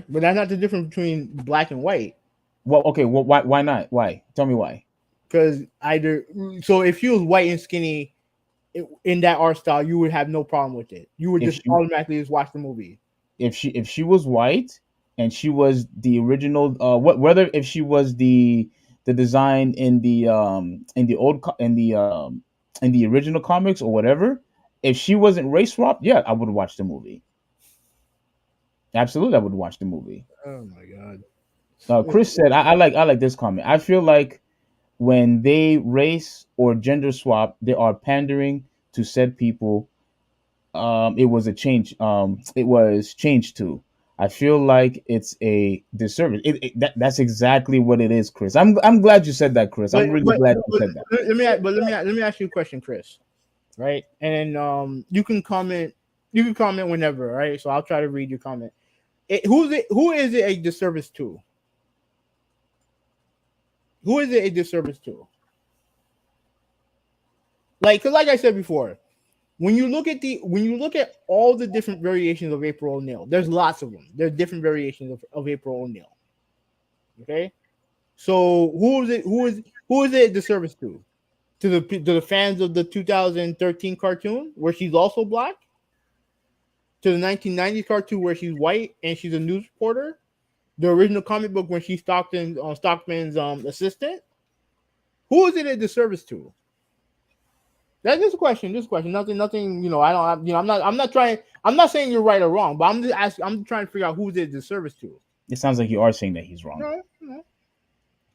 but that's not the difference between black and white. Well, okay. Well, why not? Why? Tell me why. Because if she was white and skinny in that art style, you would have no problem with it. You would automatically just watch the movie. If she was white and she was the original, whether if she was the design in the original comics or whatever, if she wasn't race swapped, yeah, I would watch the movie. Absolutely, I would watch the movie. Oh my god. Chris said, I like this comment. I feel like when they race or gender swap, they are pandering to said people. It was a change. It was changed to. I feel like it's a disservice. That's exactly what it is, Chris. I'm glad you said that, Chris. I'm really glad you said that. Let me ask you a question, Chris. Right, and then you can comment. You can comment whenever, right? So I'll try to read your comment. Who is it a disservice to? Who is it a disservice to? Because like I said before, when you look at all the different variations of April O'Neil, there's lots of them. There's different variations of April O'Neil. Okay, so who is it a disservice to? To the fans of the 2013 cartoon where she's also black? To the 1990s cartoon where she's white and she's a news reporter? The original comic book when she's Stockman's assistant? Who is it a disservice to? That's just a question. Nothing. I don't. I'm not saying you're right or wrong, but I'm just asking. I'm trying to figure out who's it a disservice to. It sounds like you are saying that he's wrong. No.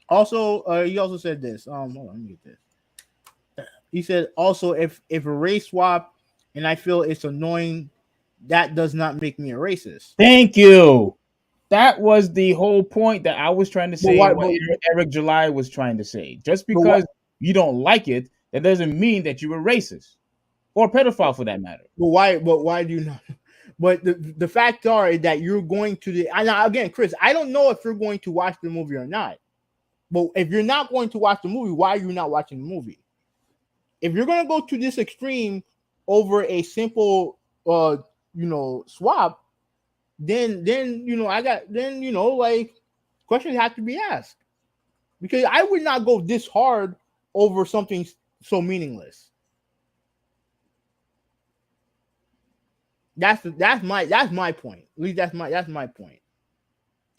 Also, he also said this. Hold on, let me get this. He said also if a race swap and I feel it's annoying, that does not make me a racist. Thank you. That was the whole point that I was trying to say. What Eric July was trying to say. Just because you don't like it, that doesn't mean that you were racist. or pedophile for that matter. But why? But why do you not? But the facts are that you're going to the. And again, Chris, I don't know if you're going to watch the movie or not. But if you're not going to watch the movie, why are you not watching the movie? If you're going to go to this extreme over a simple, swap, then like questions have to be asked, because I would not go this hard over something so meaningless. That's my point. At least that's my point.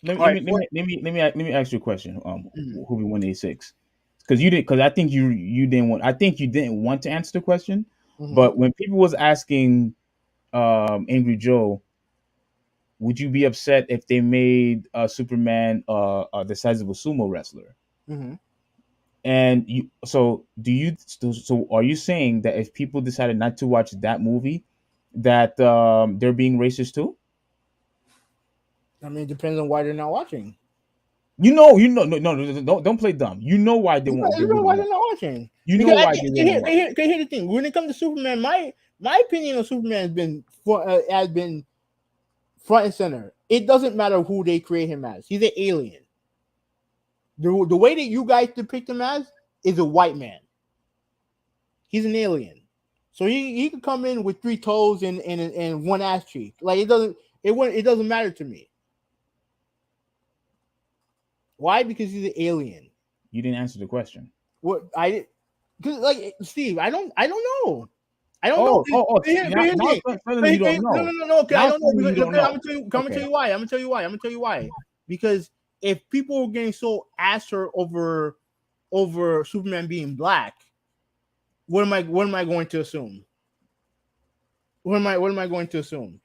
Let me ask you a question. Who 186? Because I think you didn't want to answer the question. Mhm. But when people was asking Angry Joe, would you be upset if they made Superman the size of a sumo wrestler? Mhm. And so are you saying that if people decided not to watch that movie, that they're being racist too? I mean, it depends on why they're not watching. No, don't play dumb. You know why they won't. You know why they're not watching. You know Because why they won't. here's the thing. When it comes to Superman, my opinion of Superman has been front and center. It doesn't matter who they create him as. He's an alien. The way that you guys depict him as is a white man. He's an alien. So he could come in with 3 toes and one ass cheek. Like it doesn't matter to me. Why? Because he's an alien. You didn't answer the question. What I because like Steve, I don't know. I don't know. No. Okay, I don't know. I'm gonna tell you why. Because if people are getting so asked over Superman being black, what am I going to assume? What am I going to assume?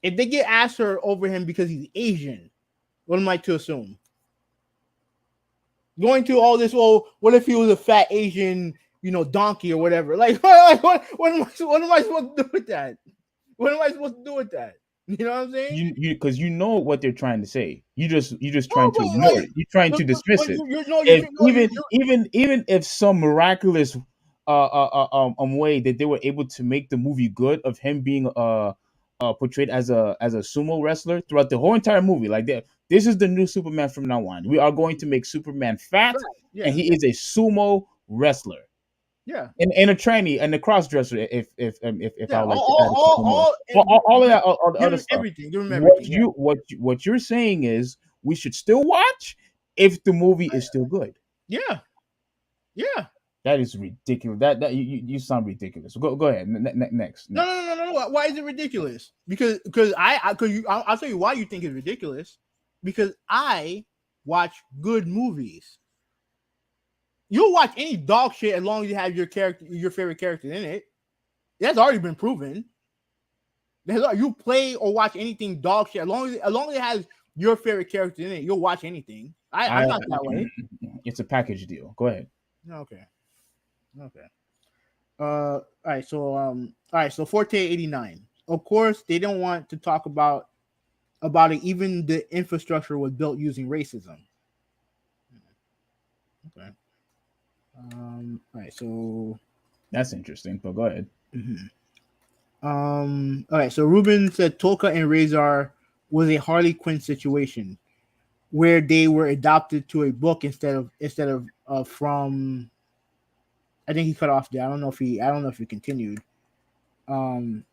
If they get asked over him because he's Asian, what am I to assume? Going to all this, what if he was a fat Asian, donkey or whatever? Like, what am I supposed to do with that? What am I supposed to do with that? You know what I'm saying? Because you know what they're trying to say. You just trying to ignore it. You're trying to dismiss it. Even if some miraculous way that they were able to make the movie good of him being portrayed as a sumo wrestler throughout the whole entire movie, like that. This is the new Superman from now on. We are going to make Superman fat, and he is a sumo wrestler. Yeah, and a tranny and a cross dresser. If I like all of that, all the other stuff. Everything. Give him everything. What you're saying is we should still watch if the movie is still good. Yeah. That is ridiculous. That you sound ridiculous. Go ahead. Next. No. Why is it ridiculous? Because I'll tell you why you think it's ridiculous. Because I watch good movies. You'll watch any dog shit as long as you have your favorite character in it. That's already been proven. You play or watch anything dog shit as long as it has your favorite character in it. You'll watch anything. I'm not that way. It's a package deal. Go ahead. Okay. All right. So Forte 89. Of course, they don't want to talk about it. Even the infrastructure was built using racism. Okay. All right. So that's interesting. But go ahead. Mm-hmm. All right. So Ruben said Tolka and Razor was a Harley Quinn situation where they were adopted to a book instead of from. I think he cut off there. I don't know if he continued. So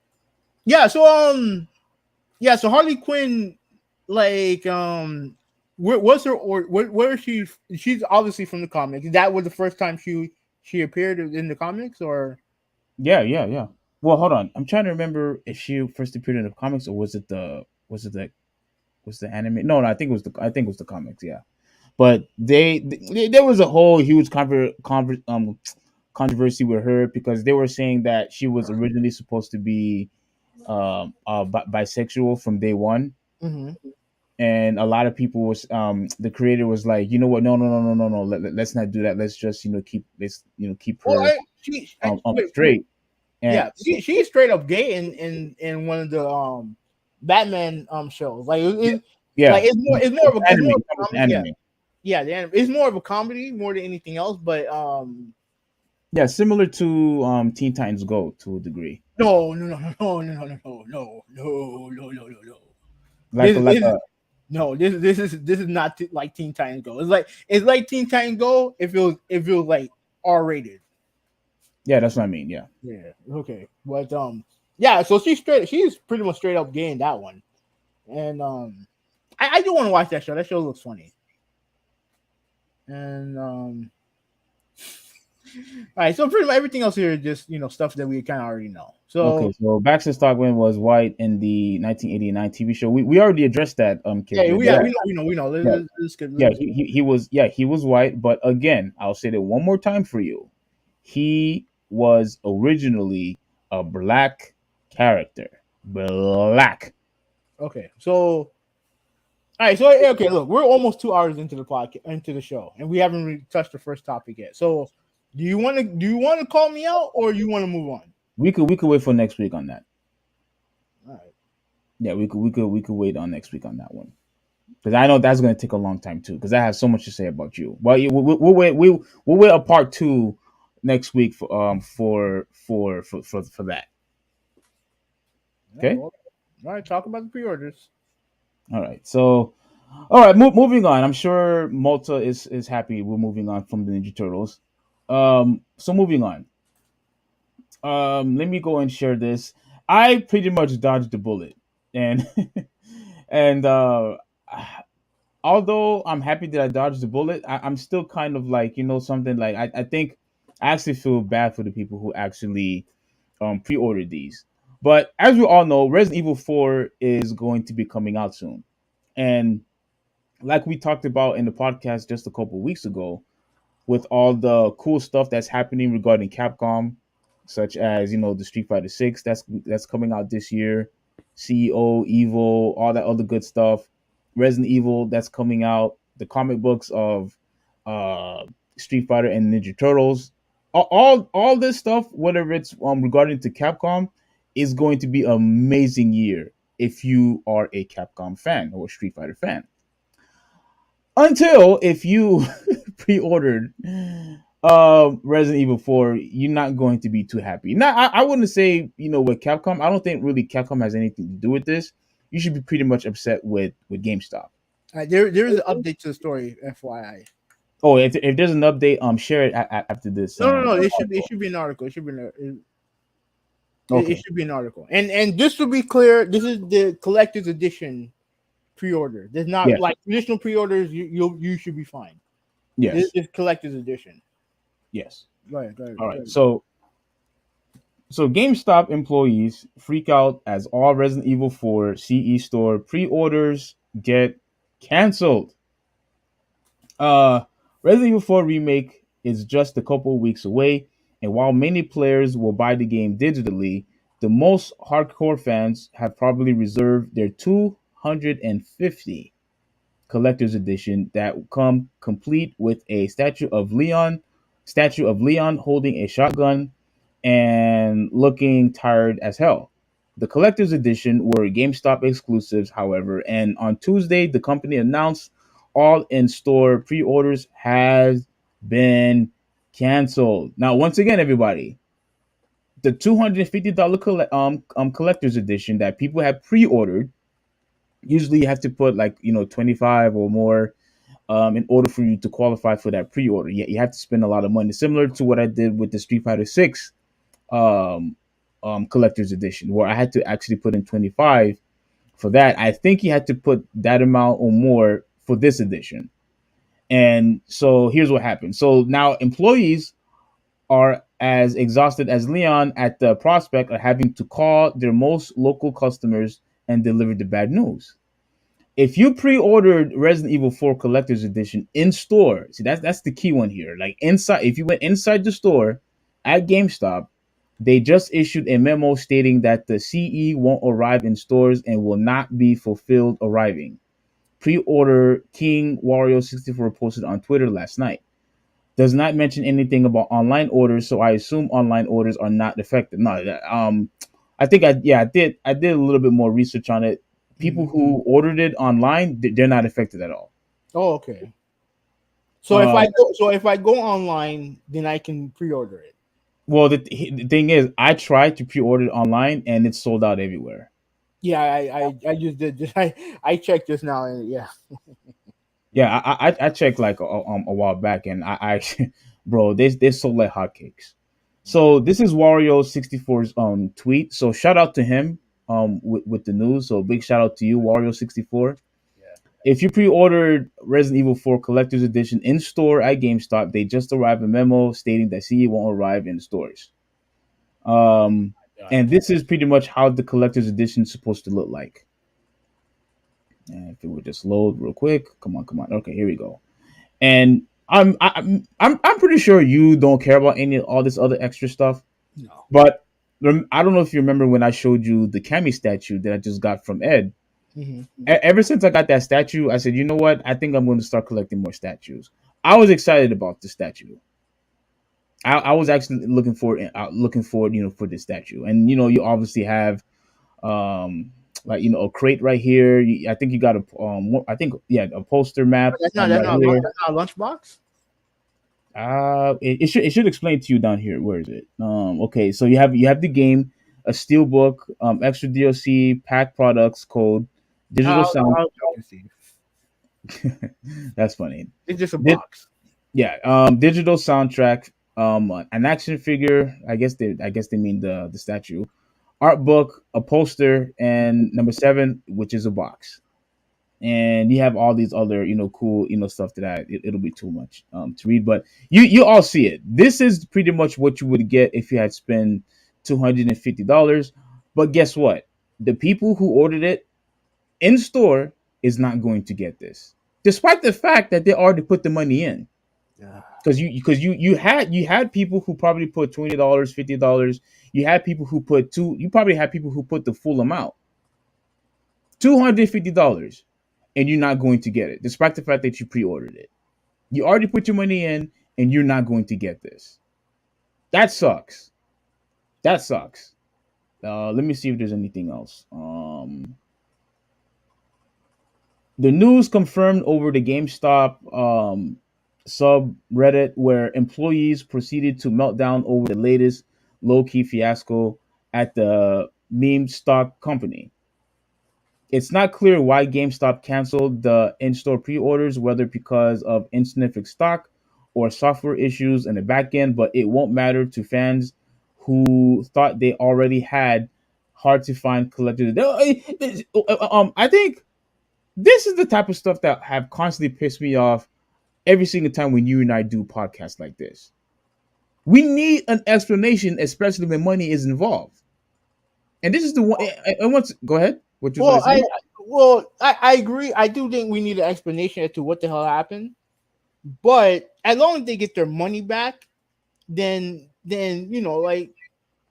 Harley Quinn, like, where is she? She's obviously from the comics. That was the first time she appeared in the comics, or? Yeah. Well, hold on. I'm trying to remember if she first appeared in the comics or was it the anime? No, I think it was the comics. Yeah, but there was a whole huge controversy with her because they were saying that she was originally supposed to be bisexual from day one. Mm-hmm. And a lot of people was the creator was like, you know what, no, let's not do that. Let's just keep her straight. And she's straight up gay in one of the Batman shows. Like it's more of a comedy. Yeah, it's more of a comedy more than anything else. But Yeah, similar to Teen Titans Go to a degree. No, no, no, no, no, no, no, no, no, no, no, no, no, no. Like This, like this is a no, this is not like Teen Titans Go. It's like Teen Titans Go if it was like R rated. yeah, that's what I mean. Yeah. Yeah, okay, but yeah. So she's pretty much straight up gay in that one, and I do want to watch that show. That show looks funny, and all right. So pretty much everything else here is just stuff that we kind of already know. Okay, So so Baxter Stockman was white in the 1989 TV show. We already addressed that, yeah, KJ. we But yeah, yeah, we know. yeah, Let's get yeah. He was white, but again, I'll say that one more time for you. He was originally a black character. Black. okay. So all right, so okay, look, we're almost 2 hours into the podcast, into the show, and we haven't really touched the first topic yet. So, do you want to call me out, or you want to move on? We could wait for next week on that. All right, Yeah, we could wait on next week on that one because I know that's going to take a long time too because I have so much to say about you. But we'll wait we'll wait a part two next week for that. yeah, Okay. well, all right. Talk about the pre-orders. All right. So all right, moving on. I'm sure Malta is happy we're moving on from the Ninja Turtles. So moving on. Let me go and share this. I pretty much dodged the bullet, and and although I'm happy that I dodged the bullet, I'm still kind of like something like I think I actually feel bad for the people who actually pre-ordered these. But as we all know, Resident Evil 4 is going to be coming out soon, and like we talked about in the podcast just a couple weeks ago, with all the cool stuff that's happening regarding Capcom, such as the Street Fighter 6 that's coming out this year, CEO, Evil, all that other good stuff, Resident Evil that's coming out, the comic books of uh, Street Fighter and Ninja Turtles, all this stuff, whether it's regarding to Capcom, is going to be an amazing year if you are a Capcom fan or a Street Fighter fan. Until if you pre-ordered Resident Evil 4, you're not going to be too happy. Now, I wouldn't say, with Capcom, I don't think really Capcom has anything to do with this. You should be pretty much upset with GameStop. All right, there is an update to the story, FYI. Oh, if there's an update, share it after this. No, no, no. It should Article. be an article. It should be it Okay. should be an article. And just to be clear, this is the collector's edition pre-order. There's not Yes. like traditional pre-orders. You should be fine. This Yes. is collector's edition. Yes. Go ahead. Go ahead. All Go right. ahead. So GameStop employees freak out as all Resident Evil 4 CE store pre-orders get canceled. Uh, Resident Evil 4 remake is just a couple of weeks away, and while many players will buy the game digitally, the most hardcore fans have probably reserved their 250 collector's edition that will come complete with a statue of Leon holding a shotgun and looking tired as hell. The collector's edition were GameStop exclusives, however, and on Tuesday the company announced all in-store pre-orders has been canceled. Now, once again, everybody, the $250 collector's edition that people have pre-ordered, usually you have to put like 25 or more in order for you to qualify for that pre-order. You have to spend a lot of money, similar to what I did with the Street Fighter 6 um, collector's edition, where I had to actually put in 25 for that. I think you had to put that amount or more for this edition. And so here's what happened. So now employees are as exhausted as Leon at the prospect of having to call their most local customers and deliver the bad news. If you pre-ordered Resident Evil 4 Collector's Edition in store, see that's the key one here. Like inside, if you went inside the store at GameStop, they just issued a memo stating that the CE won't arrive in stores and will not be fulfilled arriving. Pre-order King Wario 64 posted on Twitter last night. Does not mention anything about online orders, so I assume online orders are not affected. No, I think I did a little bit more research on it. People who ordered it online, they're not affected at all. Oh, okay. So if I go online, then I can pre-order it. Well, the thing is, I tried to pre-order it online and it's sold out everywhere. Yeah, I just did. I checked just now, and yeah. Yeah, I checked like a while back, and I bro, they sold like hotcakes. So this is Wario 64's tweet. So shout out to him with the news. So big shout out to you, Wario 64. Yeah. If you pre-ordered Resident Evil 4 Collector's Edition in store at GameStop, they just arrived a memo stating that CE won't arrive in the stores. Um, God. and this is pretty much how the collector's edition is supposed to look like. And if it would just load real quick, come on, come on. Okay, here we go. And I'm pretty sure you don't care about any all this other extra stuff. No. But I don't know if you remember when I showed you the Cammy statue that I just got from Ed. Mm-hmm. Ever since I got that statue, I said, you know what? I think I'm going to start collecting more statues. I was excited about the statue. I was actually looking forward, for this statue. And you obviously have like a crate right here. I think you got I think a poster map That's right here. that's not a lunchbox. It should explain to you down here. Where is it? Okay, so you have the game, a steel book, extra DLC, pack products, code, digital sound. I'll see. That's funny. It's just a Di- box. yeah, digital soundtrack, an action figure. I guess they mean the statue, art book, a poster, and number 7, which is a box. And you have all these other cool stuff that it'll be too much to read, but you all see it. This is pretty much what you would get if you had spent $250. But guess what? The people who ordered it in store is not going to get this, despite the fact that they already put the money in. Yeah. Because you had people who probably put $20, $50. You had people who put two. You probably had people who put the full amount, $250, and you're not going to get it, despite the fact that you pre-ordered it. You already put your money in, and you're not going to get this. That sucks. That sucks. Let me see if there's anything else. The news confirmed over the GameStop subreddit, where employees proceeded to melt down over the latest low-key fiasco at the meme stock company. It's not clear why GameStop canceled the in-store pre-orders, whether because of insufficient stock or software issues in the back end, but it won't matter to fans who thought they already had hard to find collectors. I think this is the type of stuff that have constantly pissed me off every single time when you and I do podcasts like this. We need an explanation, especially when money is involved. And this is the one. Go ahead. What you Well, want to say? I agree. I do think we need an explanation as to what the hell happened. But as long as they get their money back, then like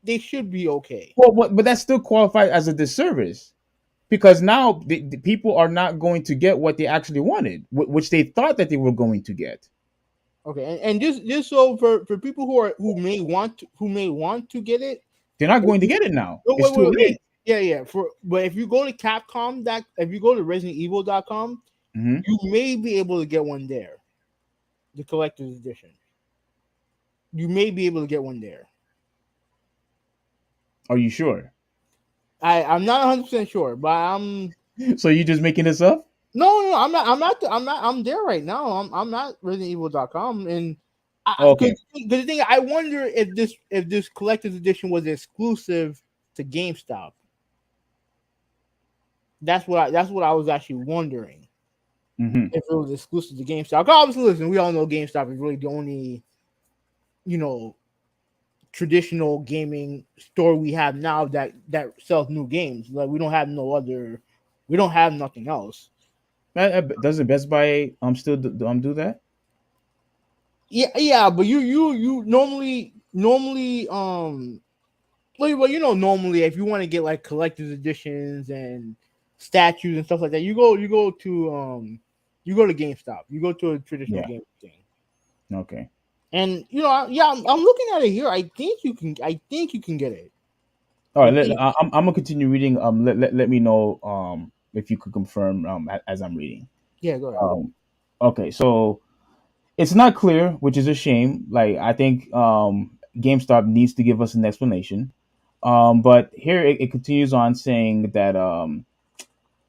they should be okay. Well, but that's still qualified as a disservice, because now the people are not going to get what they actually wanted, which they thought that they were going to get. Okay, and just so for people who may want to get it, They're not going to get it now. oh, It's too late. yeah. But if you go to Capcom, if you go to ResidentEvil.com, Mhm. you may be able to get one there, the collector's edition. You may be able to get one there. Are you sure? I'm not 100% sure, but I'm. So you just making this up? No, I'm not. I'm there right now. I'm not ResidentEvil.com, and Okay. Because the thing, I wonder if this collector's edition was exclusive to GameStop. That's what I was actually wondering. Mhm. If it was exclusive to GameStop. 'Cause obviously, listen, we all know GameStop is really the only, traditional gaming store we have now that sells new games. Like we don't have nothing else. Doesn't Best Buy still do that? Yeah, but you normally well, normally if you want to get like collector's editions and statues and stuff like that, you go to GameStop. You go to a traditional game thing. Okay. And I'm looking at it here. I think you can get it. All right. I'm gonna continue reading. Let me know if you could confirm as I'm reading. Yeah, go ahead. Okay. So it's not clear, which is a shame. Like I think GameStop needs to give us an explanation. But here it continues on saying that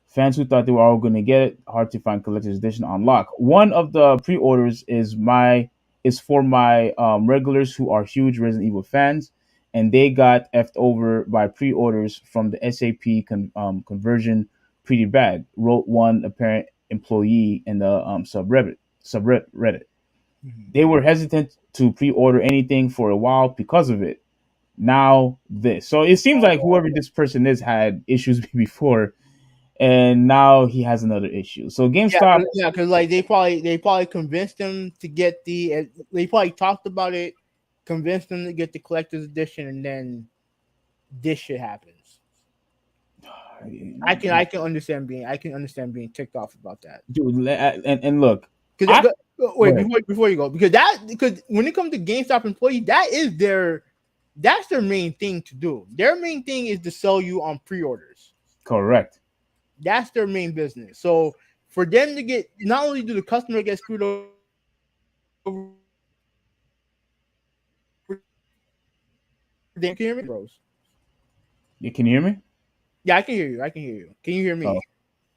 fans who thought they were all going to get it, hard to find collector's edition on lock. One of the pre-orders is for my regulars who are huge Resident Evil fans, and they got effed over by pre-orders from the SAP conversion pretty bad. Wrote one apparent employee in the subreddit. Mhm. They were hesitant to pre-order anything for a while because of it. Now this, so it seems like whoever this person is had issues before, and now he has another issue. So GameStop, Yeah, because like they probably convinced him to get they probably talked about it, convinced him to get the collector's edition, and then this shit happens. I can understand being ticked off about that. dude, and look, Because I go wait, ahead. before you go, because when it comes to GameStop employee, that's their main thing to do. Their main thing is to sell you on pre-orders. Correct. That's their main business. So for them to get, not only do the customer get screwed over, they can hear me, bros. You can hear me? Yeah, I can hear you. I can hear you. Can you hear Oh, me?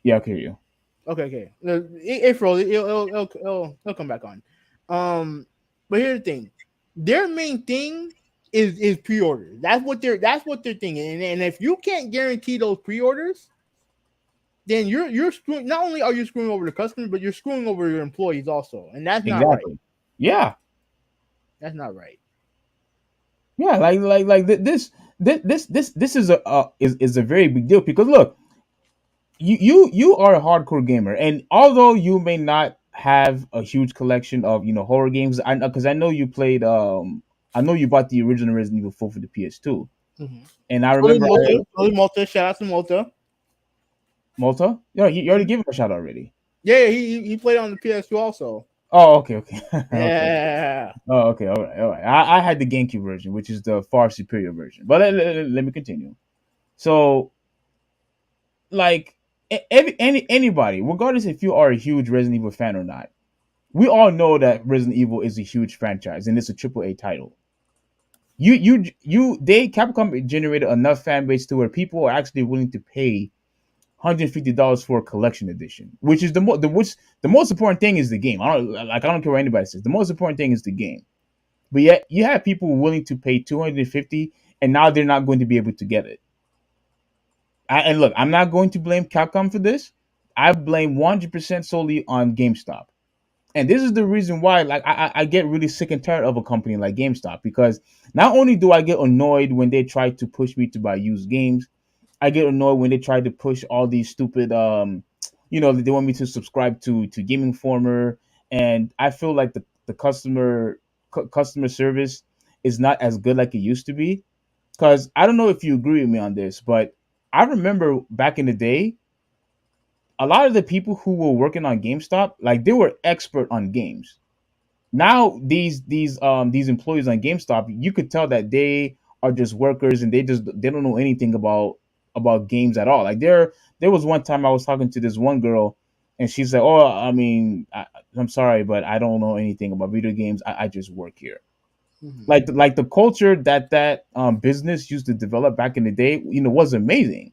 yeah, I can hear you. Okay, okay. It froze. It'll come back on. But here's the thing: their main thing is pre-orders. That's what they're thinking. And if you can't guarantee those pre-orders, then you're screwing. Not only are you screwing over the customer, but you're screwing over your employees also, and that's not right. Exactly. Yeah, That's not right. yeah. This is is a very big deal because look, you are a hardcore gamer, and although you may not have a huge collection of horror games, I know you played I know you bought the original Resident Evil 4 for the PS2, Mm-hmm. and I remember Malta, shout out to Malta. Malta. You already gave him a shot already. Yeah, he played on the PS2 also. Oh, okay, okay, okay. Yeah. Oh, okay, all right, all right. I had the GameCube version, which is the far superior version. But let me continue. So, like, anybody, regardless if you are a huge Resident Evil fan or not, we all know that Resident Evil is a huge franchise and it's a AAA title. Capcom generated enough fan base to where people are actually willing to pay $150 for a collection edition, which is the most important thing is the game. I don't care what anybody says. The most important thing is the game. But yet you have people willing to pay 250, and now they're not going to be able to get it. And look, I'm not going to blame Capcom for this. I blame 100% solely on GameStop. And this is the reason why, like, I get really sick and tired of a company like GameStop, because not only do I get annoyed when they try to push me to buy used games, I get annoyed when they try to push all these stupid, they want me to subscribe to Game Informer, and I feel like the customer service is not as good like it used to be. Because I don't know if you agree with me on this, but I remember back in the day, a lot of the people who were working on GameStop, like they were expert on games. Now these employees on GameStop, you could tell that they are just workers and they don't know anything about games at all. Like there was one time I was talking to this one girl, and she said, "Oh, I mean, I'm sorry, but I don't know anything about video games. I just work here." Mhm. Like the culture that business used to develop back in the day, was amazing.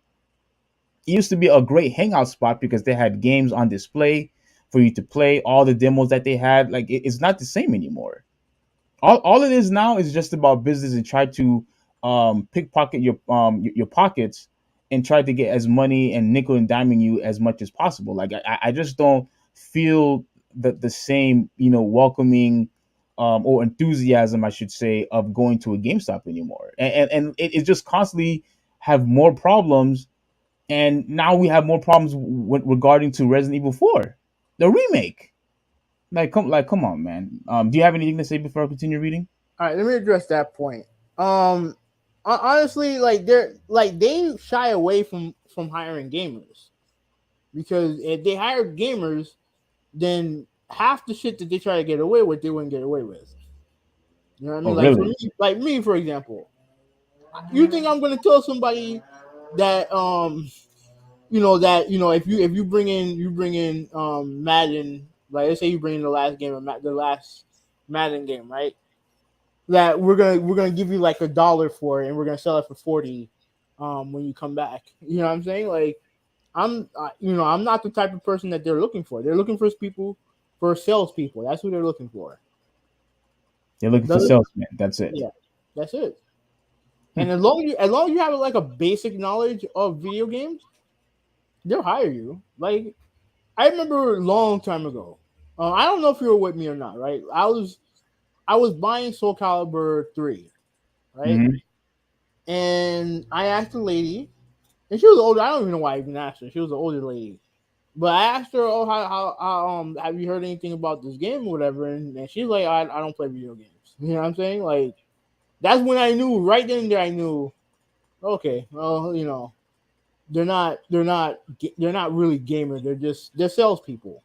It used to be a great hangout spot because they had games on display for you to play. All the demos that they had, like it's not the same anymore. All it is now is just about business and try to pickpocket your pockets and try to get as money and nickel and diming you as much as possible. Like I just don't feel the same welcoming or enthusiasm, I should say, of going to a GameStop anymore. And it just constantly have more problems, and now we have more problems regarding to Resident Evil 4, the remake. Come on, man. Do you have anything to say before I continue reading? All right, let me address that point. Honestly, they shy away from hiring gamers, because if they hired gamers, then half the shit that they try to get away with, they wouldn't get away with. You know what I Oh, mean? really? Like me, for example, you think I'm going to tell somebody that if you bring in Madden, like let's say you bring in the last Madden game, right? that we're gonna give you like $1 for it, and we're gonna sell it for 40 when you come back. You know what I'm saying? Like I'm not the type of person that they're looking for. They're looking for people, for salespeople. That's who they're looking for. They're looking for Does salesmen. That's it. Yeah, that's it. Hmm. And as long as you have like a basic knowledge of video games, they'll hire you. Like I remember a long time ago. I don't know if you were with me or not. Right? I was buying Soul Calibur 3. Right? Hmm. And I asked the lady, and she was older. I don't even know why I even asked her. She was an older lady. But I asked her, "Oh, how have you heard anything about this game or whatever?" And she's like, "I don't play video games." You know what I'm saying? Like that's when I knew. Right then and there, I knew. Okay, well, they're not really gamers. They're salespeople.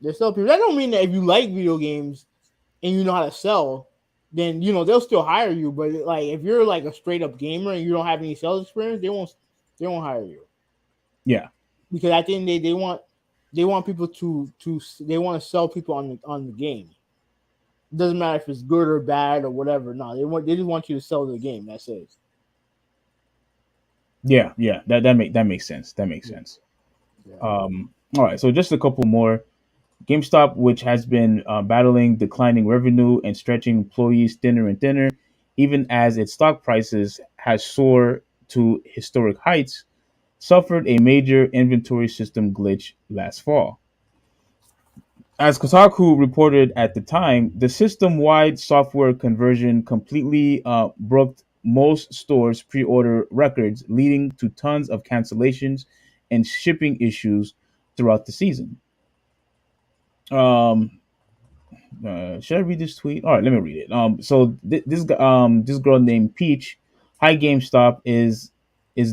They're salespeople. That don't mean that if you like video games and you know how to sell, then they'll still hire you. But like if you're like a straight up gamer and you don't have any sales experience, they won't hire you. Yeah. Because at the end of the day, they want people to they want to sell people on the game. It doesn't matter if it's good or bad or whatever. No, they just want you to sell the game. That's it. Yeah. Yeah. That makes sense. That makes Yeah. sense. Yeah. All right. So just a couple more. GameStop, which has been battling declining revenue and stretching employees thinner and thinner, even as its stock prices has soared to historic heights, suffered a major inventory system glitch last fall. As Kotaku reported at the time, the system-wide software conversion completely broke most stores' pre-order records, leading to tons of cancellations and shipping issues throughout the season. Um, should I read this tweet? All right, let me read it. This girl named Peach, hi GameStop, is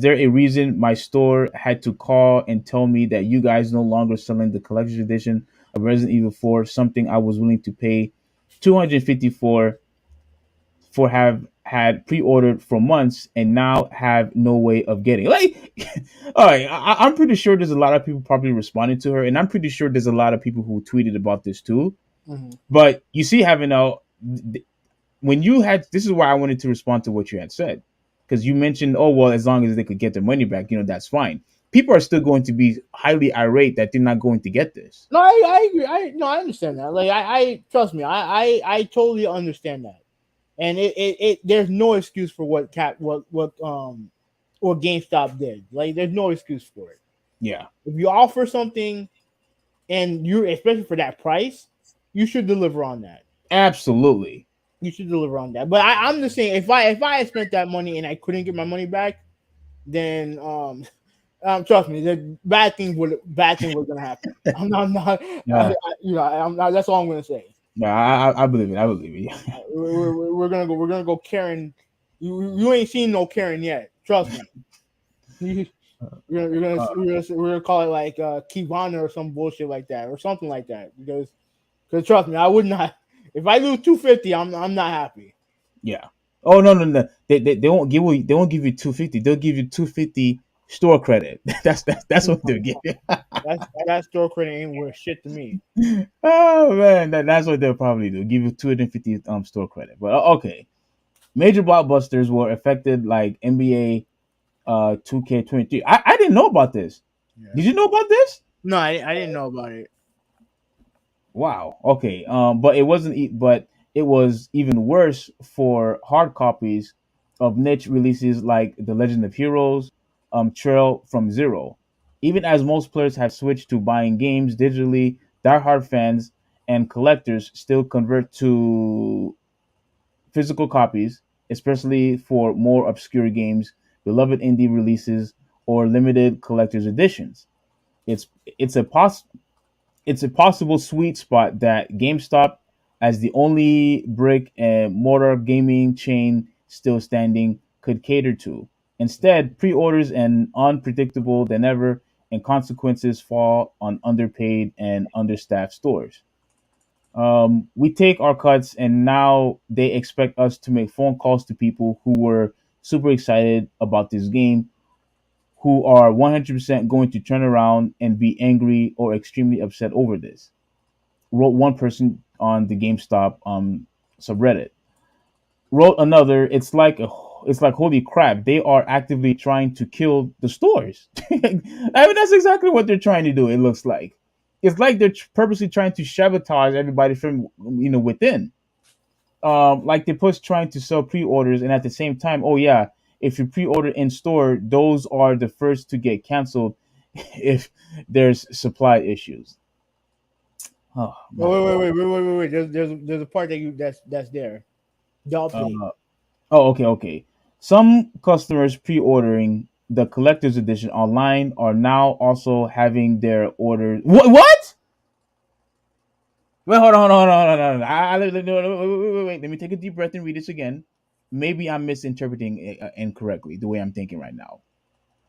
there a reason my store had to call and tell me that you guys no longer selling the collector's edition of Resident Evil 4, something I was willing to pay 250 for have had pre-ordered for months and now have no way of getting. Like, all right, I'm pretty sure there's a lot of people probably responding to her, and I'm pretty sure there's a lot of people who tweeted about this too. Mm-hmm. But you see, having when you had, this is why I wanted to respond to what you had said, because you mentioned, oh well, as long as they could get their money back, that's fine. People are still going to be highly irate that they're not going to get this. No, I agree. I understand that. Like I trust me. I totally understand that. And there's no excuse for what GameStop did. Like there's no excuse for it. Yeah, If you offer something and you especially for that price, you should deliver on that. absolutely. You should deliver on that. But I'm just saying, if I had spent that money and I couldn't get my money back, then trust me, the bad things were gonna happen. I'm not Yeah, I'm not, that's all I'm gonna say. yeah, I believe it. I believe it. We're gonna go Karen. You ain't seen no Karen yet. Trust me. Uh, We're gonna call it like Kivana or some bullshit like that or something like that because trust me, I would not. If I lose 250, I'm not happy. yeah. Oh no, no, no. They won't give you. They won't give you 250. They'll give you 250 store credit. That's what they'll give you. That store credit ain't worth shit to me. Oh man, that's what they'll probably do. Give you 250 store credit. But okay, major blockbusters were affected like NBA 2K23. I didn't know about this. Yeah. Did you know about this? No, I didn't know about it. Wow. Okay. But it wasn't. But it was even worse for hard copies of niche releases like The Legend of Heroes, Trail from Zero. Even as most players have switched to buying games digitally, diehard fans and collectors still convert to physical copies, especially for more obscure games, beloved indie releases, or limited collector's editions. It's it's a poss it's a possible sweet spot that GameStop, as the only brick and mortar gaming chain still standing, could cater to. Instead, pre-orders and unpredictable than ever, and consequences fall on underpaid and understaffed stores. We take our cuts, and now they expect us to make phone calls to people who were super excited about this game, who are 100% going to turn around and be angry or extremely upset over this, wrote one person on the GameStop subreddit. Wrote another, it's like holy crap, they are actively trying to kill the stores. I mean, that's exactly what they're trying to do. It looks like it's like they're purposely trying to sabotage everybody from within. Like they push trying to sell pre-orders, and at the same time, oh yeah, if you pre-order in store, those are the first to get canceled if there's supply issues. Oh Wait, my wait, god. wait, wait, wait, wait, wait. There's a part that's there. Y'all play. Uh, oh, okay, okay. Some customers pre-ordering the collector's edition online are now also having their orders. What? Wait, hold on. Wait. Let me take a deep breath and read this again. Maybe I'm misinterpreting it incorrectly the way I'm thinking right now.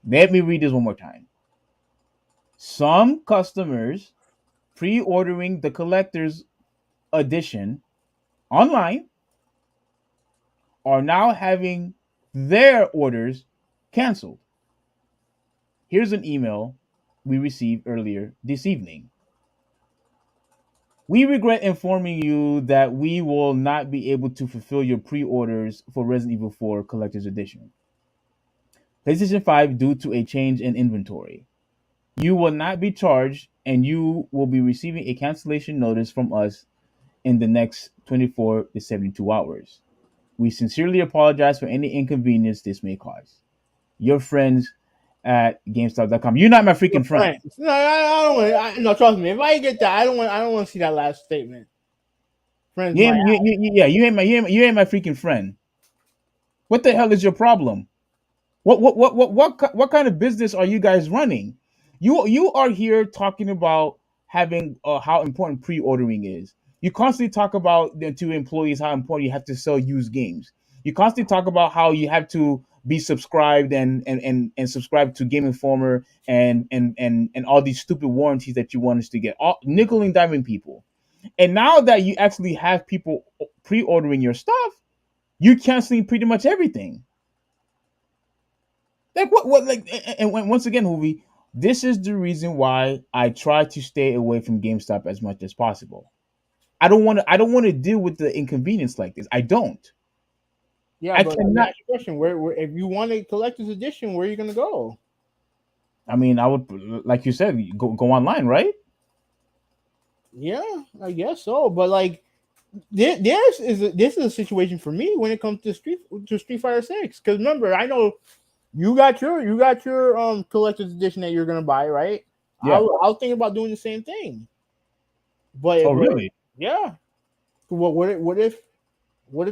Let me read this one more time. Some customers pre-ordering the collector's edition online are now having their orders canceled. Here's an email we received earlier this evening. We regret informing you that we will not be able to fulfill your pre-orders for Resident Evil 4 Collector's Edition. PlayStation 5 due to a change in inventory. You will not be charged and you will be receiving a cancellation notice from us in the next 24 to 72 hours. We sincerely apologize for any inconvenience this may cause. Your friends at GameStop.com. You're not my freaking friend. Right. No, I don't want. No, trust me. If I get that, I don't want. I don't want to see that last statement. Friends, You my ain't, yeah, you ain't my freaking friend. What the hell is your problem? What kind of business are you guys running? You are here talking about having how important pre-ordering is. You constantly talk about to employees how important you have to sell used games. You constantly talk about how you have to be subscribed and subscribe to Game Informer and all these stupid warranties that you want us to get. All, nickel and diming people. And now that you actually have people pre-ordering your stuff, you canceling pretty much everything. Like what like and once again, Hoovy, this is the reason why I try to stay away from GameStop as much as possible. I don't want to deal with the inconvenience like this. I don't. yeah, I but let me cannot. ask you a question. Where if you want a collector's edition, where are you gonna go? I mean, I would, like you said, go online, right? Yeah, I guess so. But like, this is a situation for me when it comes to Street Fighter 6. Because remember, I know you got your collector's edition that you're gonna buy, right? Yeah. I'll think about doing the same thing. But Oh, really? yeah. What if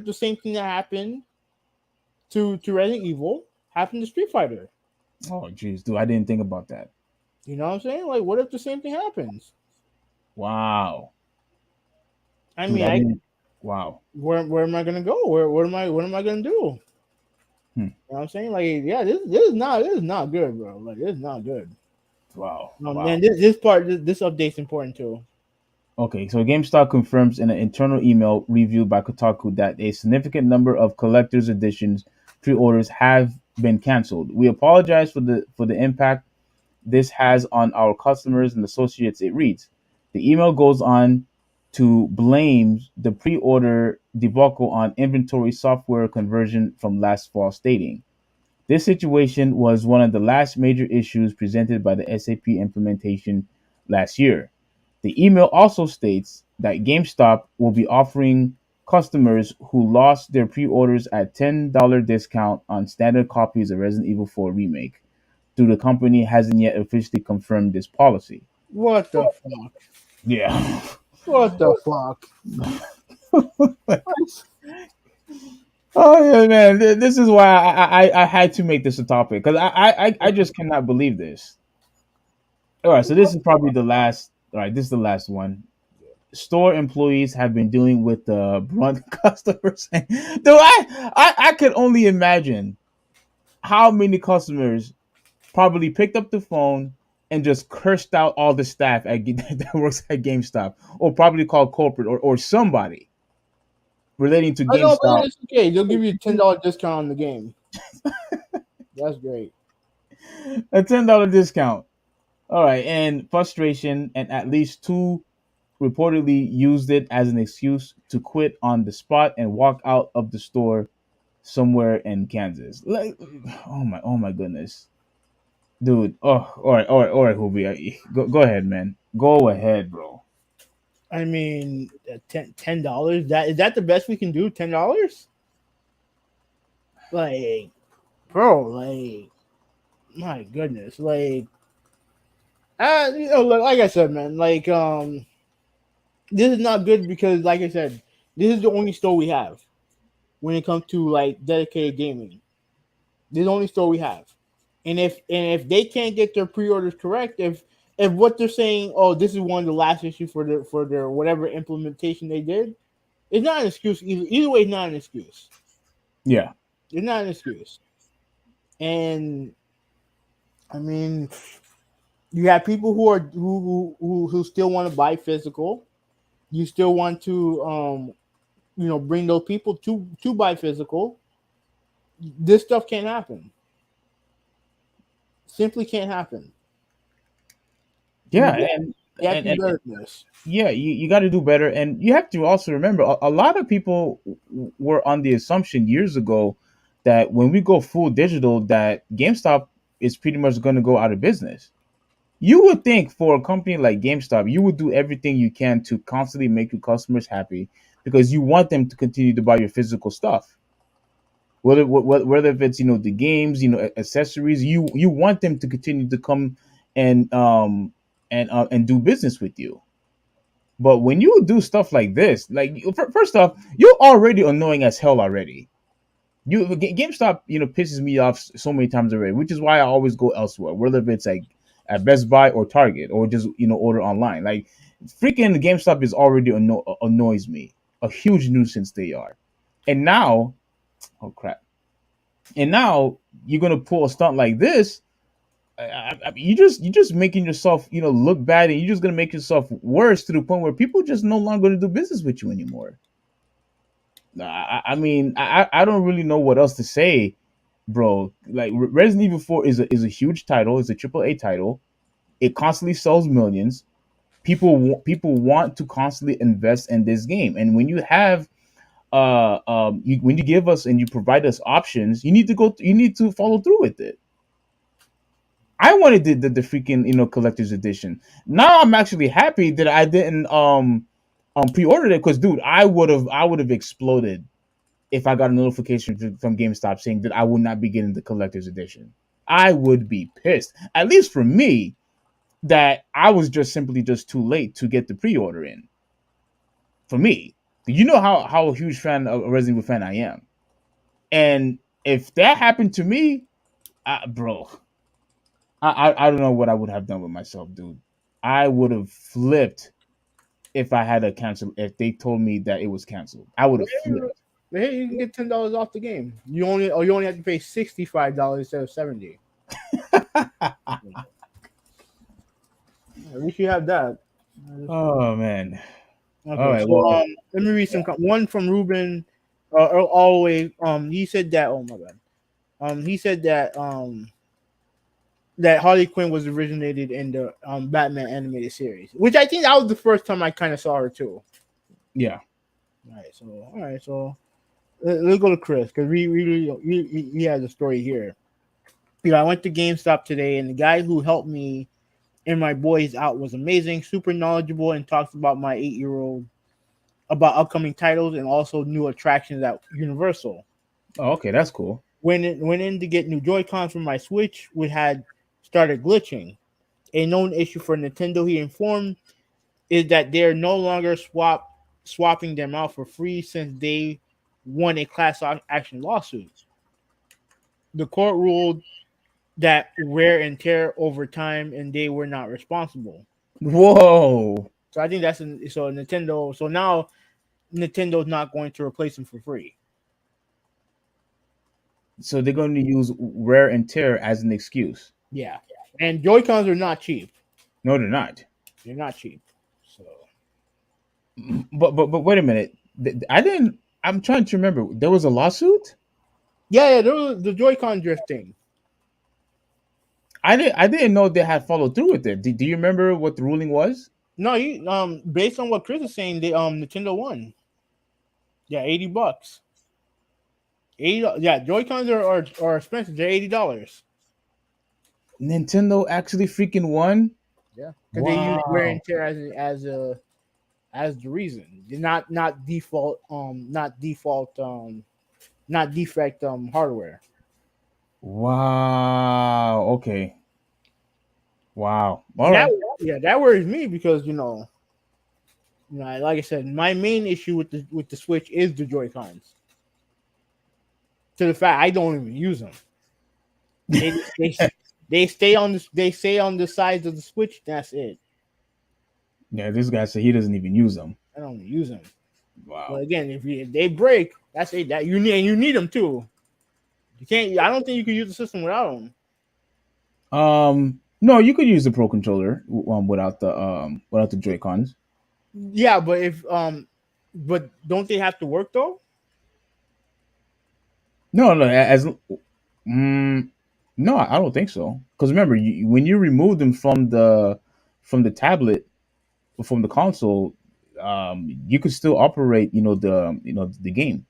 the same thing that happened to Resident Evil happened to Street Fighter? Oh, jeez, dude, I didn't think about that. You know what I'm saying? Like, what if the same thing happens? Wow, I dude, mean, I didn't. Wow. where am I gonna go? What am I gonna do? Hmm. You know what I'm saying? Like, yeah, this is not good, bro. Like, this is not good. Wow. No, Wow. man, this update's important too. Okay, so GameStop confirms in an internal email reviewed by Kotaku that a significant number of collector's editions pre-orders have been canceled. We apologize for the impact this has on our customers and associates. It reads. The email goes on to blame the pre-order debacle on inventory software conversion from last fall, stating, this situation was one of the last major issues presented by the SAP implementation last year. The email also states that GameStop will be offering customers who lost their pre-orders at $10 discount on standard copies of Resident Evil 4 Remake, though the company hasn't yet officially confirmed this policy. What the fuck? Yeah. What the fuck? Oh yeah, man. This is why I had to make this a topic because I just cannot believe this. All right, so this is probably the last. All right, this is the last one. Store employees have been dealing with the brunt customers. Dude, I could only imagine how many customers probably picked up the phone and just cursed out all the staff that works at GameStop, or probably called corporate or somebody relating to I know, but GameStop. it's okay. They'll give you a $10 discount on the game. That's great. A $10 discount. All right, and frustration and at least two reportedly used it as an excuse to quit on the spot and walk out of the store somewhere in Kansas. Like, oh my goodness, dude. Oh, all right, Hubie, go ahead, man. Go ahead, bro. I mean, $10. That is that the best we can do? $10? Like, bro, like, my goodness, like, like I said, man, like, this is not good because, like I said, this is the only store we have when it comes to like dedicated gaming. This is the only store we have, and if they can't get their pre-orders correct, if what they're saying, oh, this is one of the last issues for their whatever implementation they did, it's not an excuse either. Either way, it's not an excuse. Yeah, It's not an excuse. And I mean, you have people who are who still want to buy physical. You still want to bring those people to buy physical. This stuff can't happen. Simply can't happen. yeah, You have to be and better than this. yeah, you got to do better, and you have to also remember a lot of people were on the assumption years ago that when we go full digital, that GameStop is pretty much going to go out of business. You would think for a company like GameStop, you would do everything you can to constantly make your customers happy because you want them to continue to buy your physical stuff. Whether if it's the games, accessories, you want them to continue to come and and do business with you. But when you do stuff like this, like first off, you're already annoying as hell already. GameStop, pisses me off so many times already, which is why I always go elsewhere, whether if it's like at Best Buy or Target or just order online. Like freaking GameStop is already annoys me, a huge nuisance they are, and now, oh crap, and now you're gonna pull a stunt like this. You just making yourself look bad, and you're just gonna make yourself worse to the point where people just no longer gonna do business with you anymore. I mean, I don't really know what else to say, bro. Like Resident Evil 4 is a huge title. It's a AAA title. It constantly sells millions. People want to constantly invest in this game, and when you have when you give us and you provide us options, you need to follow through with it. I wanted the freaking collector's edition. Now I'm actually happy that I didn't pre-order it, because dude, I would have exploded if I got a notification from GameStop saying that I would not be getting the collector's edition. I would be pissed. At least for me, that I was just simply just too late to get the pre-order in. For me, you know how a huge fan of a Resident Evil fan I am, and if that happened to me, bro, I don't know what I would have done with myself, dude. I would have flipped if I had to cancel. If they told me that it was canceled, I would have flipped. Hey, you can get $10 off the game. You only have to pay $65 instead of 70. At least you have that. Oh man. Okay, All right. so Well, let me read some. One from Ruben, all the way. He said that. Oh my god. He said that that Harley Quinn was originated in the Batman animated series, which I think that was the first time I kind of saw her too. yeah. All right, so let's go to Chris, because he has a story here. I went to GameStop today, and the guy who helped me and my boys out was amazing, super knowledgeable, and talks about my 8-year-old about upcoming titles and also new attractions at Universal. Oh, okay, that's cool. Went in to get new Joy-Cons for my Switch, which had started glitching. A known issue for Nintendo, he informed, is that they're no longer swapping them out for free since they won a class action lawsuit. The court ruled that wear and tear over time, and they were not responsible. Whoa. So I think so Nintendo. So now Nintendo's not going to replace them for free. So they're going to use wear and tear as an excuse. Yeah, and Joy-Cons are not cheap. No, they're not. They're not cheap. So, but wait a minute. I didn't. I'm trying to remember. There was a lawsuit. yeah, there was the Joy-Con drift thing. I didn't know they had followed through with it. Do you remember what the ruling was? No, you based on what Chris is saying, they Nintendo won. Yeah, $80. 80. Yeah, Joy Cons are expensive. They're $80. Nintendo actually freaking won. Yeah, because they use wear Wow. and tear as the reason. Not default not defect hardware. Wow. Okay. Wow. All And that right. yeah, that worries me because like I said, my main issue with the Switch is the Joy Cons. To the fact I don't even use them. They they they stay on the sides of the Switch. That's it. Yeah, this guy said he doesn't even use them. I don't use them. But Wow. again, if they break, that's it. That you need them too. You can't. I don't think you can use the system without them. No, you could use the Pro controller without the Joy Cons. Yeah, but if but don't they have to work though? No, no, as mm, no, I don't think so. Because remember, when you remove them from the tablet or from the console, you could still operate, the game.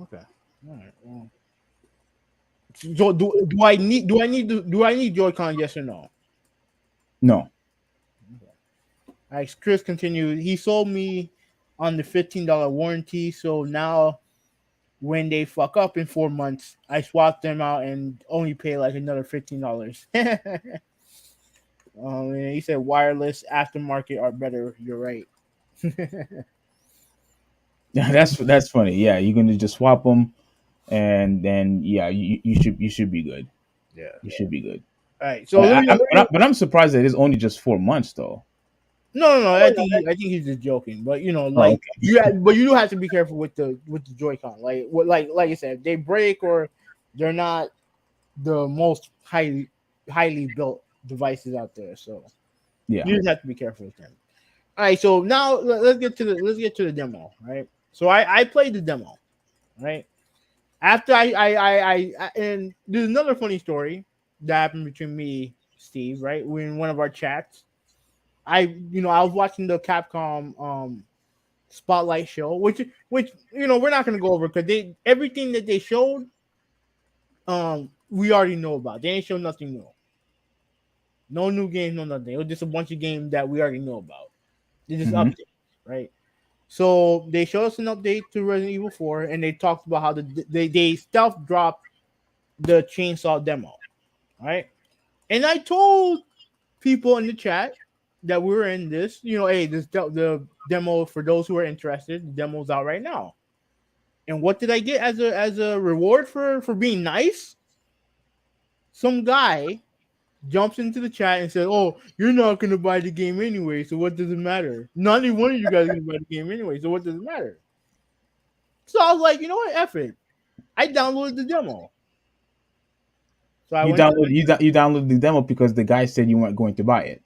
Okay. All right. Well, so do I need Joy-Con? Yes or no? No. All right. Chris continued. He sold me on the $15 warranty. So now when they fuck up in 4 months, I swap them out and only pay like another $15. And he said wireless aftermarket are better. You're right. Yeah, that's funny. Yeah, you're gonna just swap them, and then yeah, you should be good. Yeah. You should be good. All right. So But I'm surprised that it's only just 4 months though. no. I think he's just joking. But Oh, like okay. but you do have to be careful with the Joy-Con. Like I said, if they break or they're not the most highly built devices out there. So Yeah. you just have to be careful with them. All right. So now let's get to the demo. Right. So I played the demo. Right. After and there's another funny story that happened between me, Steve. Right. We're in one of our chats. I was watching the Capcom spotlight show, which we're not gonna go over because they everything that they showed we already know about. They ain't show nothing new. No new games, no nothing. It was just a bunch of games that we already know about. They just Hmm. updates, right? So they showed us an update to Resident Evil 4, and they talked about how they stealth dropped the chainsaw demo, right? And I told people in the chat that we were in this, hey, the demo for those who are interested. The demo's out right now. And what did I get as a reward for being nice? Some guy jumps into the chat and says, "Oh, you're not gonna buy the game anyway, so what does it matter? Not any one of you guys are gonna buy the game anyway, so what does it matter?" So I was like, you know what, F it. I downloaded the demo. So I went to You downloaded the demo because the guy said you weren't going to buy it.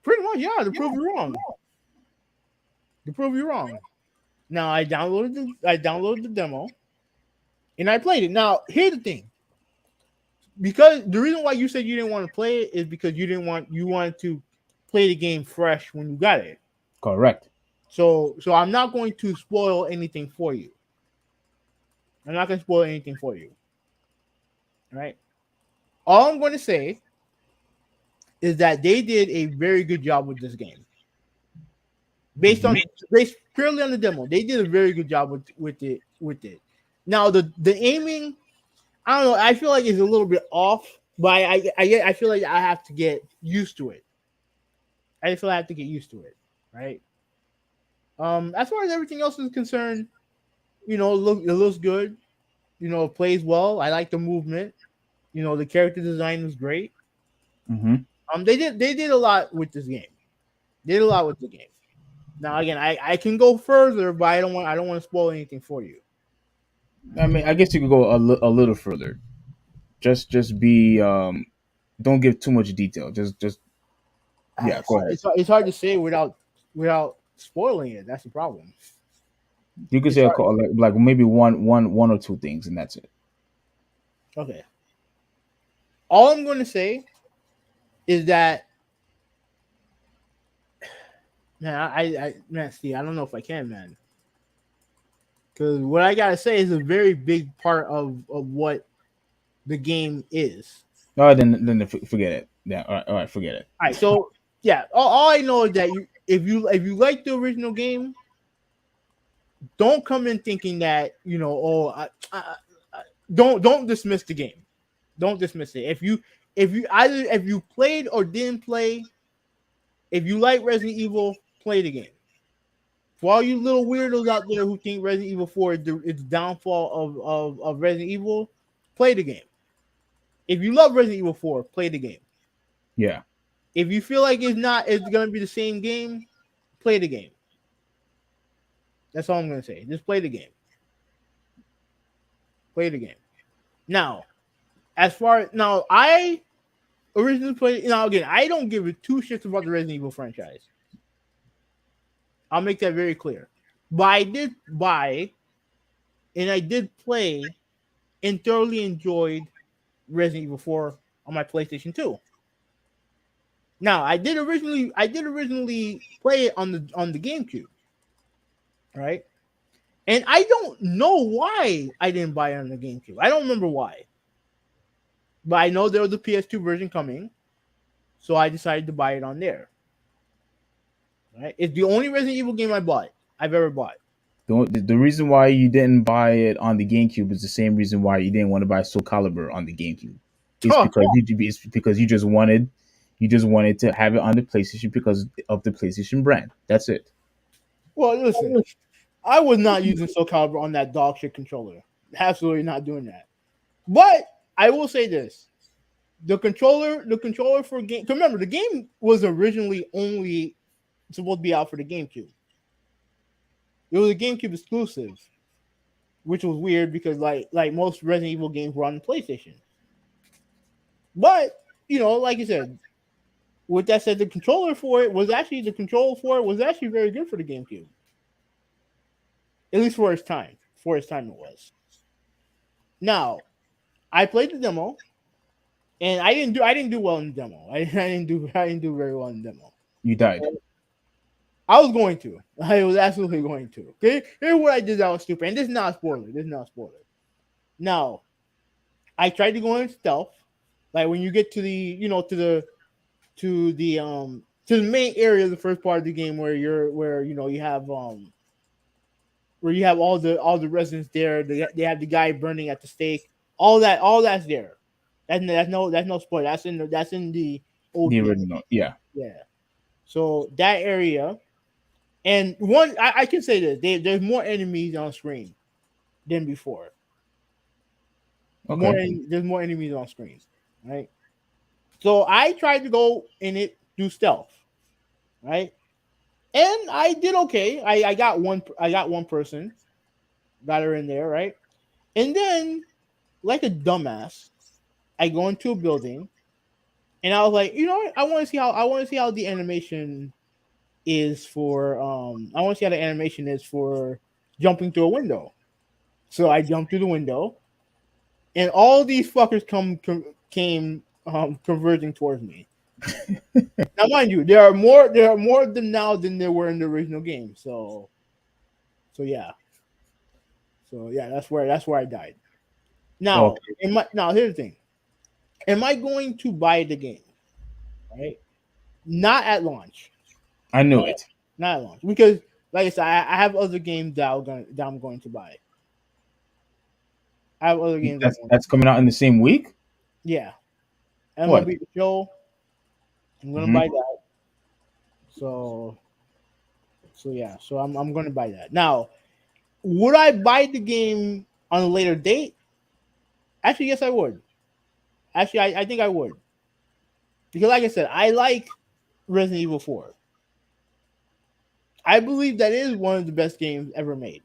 pretty much, yeah, to prove you wrong. To prove you wrong. Now I downloaded the demo and I played it. Now here's the thing. Because the reason why you said you didn't want to play it is because you wanted to play the game fresh when you got it. Correct. So I'm not going to spoil anything for you. I'm not going to spoil anything for you. All right. All I'm going to say is that they did a very good job with this game. Based purely on the demo, they did a very good job with it. Now the aiming, I don't know. I feel like it's a little bit off, but I feel like I have to get used to it. I feel I have to get used to it, right? As far as everything else is concerned, it looks good. It plays well. I like the movement. The character design was great. Hmm. They did a lot with this game. They did a lot with the game. Now again, I can go further, but I don't want to spoil anything for you. I mean, I guess you could go a little further. Just be don't give too much detail. Just yeah, go ahead. It's hard to say without spoiling it. That's the problem. You could It's say hard. like maybe one or two things, and that's it. Okay. All I'm going to say is that Man, man, Steve, I don't know if I can, man. Because what I gotta say is a very big part of what the game is. Oh, then forget it. Yeah, all right, forget it. All right, so yeah, all I know is that if you like the original game, don't come in thinking that don't dismiss the game. Don't dismiss it. If you played or didn't play, if you like Resident Evil, play the game. For all you little weirdos out there who think Resident Evil 4 is the downfall of Resident Evil, play the game. If you love Resident Evil 4, play the game. Yeah. If you feel like it's gonna be the same game, play the game. That's all I'm gonna say. Just play the game. Play the game. Now, I originally played. Now again, I don't give a two shits about the Resident Evil franchise. I'll make that very clear. But I did buy, and I did play, and thoroughly enjoyed Resident Evil 4 on my PlayStation 2. Now, I did originally play it on the GameCube, right? And I don't know why I didn't buy it on the GameCube. I don't remember why. But I know there was a PS2 version coming, so I decided to buy it on there. Right? It's the only Resident Evil game I've ever bought. The reason why you didn't buy it on the GameCube is the same reason why you didn't want to buy Soul Calibur on the GameCube. It's because you just wanted to have it on the PlayStation because of the PlayStation brand. That's it. Well, listen, I was not using Soul Calibur on that dog shit controller. Absolutely not doing that. But I will say this: the controller for game. Remember, the game was originally only supposed to be out for the GameCube. It was a GameCube exclusive, which was weird because like most Resident Evil games were on the PlayStation. But like you said, with that said, the controller for it was actually very good for the GameCube. At least for its time. For its time, it was. Now, I played the demo, and I didn't do well in the demo. I didn't do very well in the demo. You died. I was going to. I was absolutely going to. Okay, here's what I did that was stupid, and this is not a spoiler. Now, I tried to go in stealth, like when you get to the to the main area of the first part of the game where you have all the residents there. They have the guy burning at the stake. All that's there. That's no spoiler. That's in the old The game. original, yeah. Yeah. So that area, and I can say this: there's more enemies on screen than before. Okay. There's more enemies on screen, right? So I tried to go in it do stealth, right? And I did okay. I got one person, got her in there, right? And then, like a dumbass, I go into a building, and I was like, you know what? I want to see how the animation is for. I want to see how the animation is for jumping through a window. So I jumped through the window, and all these fuckers came converging towards me. Now, mind you, there are more of them now than there were in the original game. So yeah. That's where I died. Now, now here's the thing: am I going to buy the game? Right? Not at launch. I knew it. Not at launch because, like I said, I have other games that I'm going to buy. I have other games that's coming out in the same week. Yeah, I'm What? gonna beat the show. I'm gonna buy that. So yeah. So I'm gonna buy that. Now, would I buy the game on a later date? Actually, yes, I would. Actually, I think I would. Because, like I said, I like Resident Evil 4. I believe that is one of the best games ever made.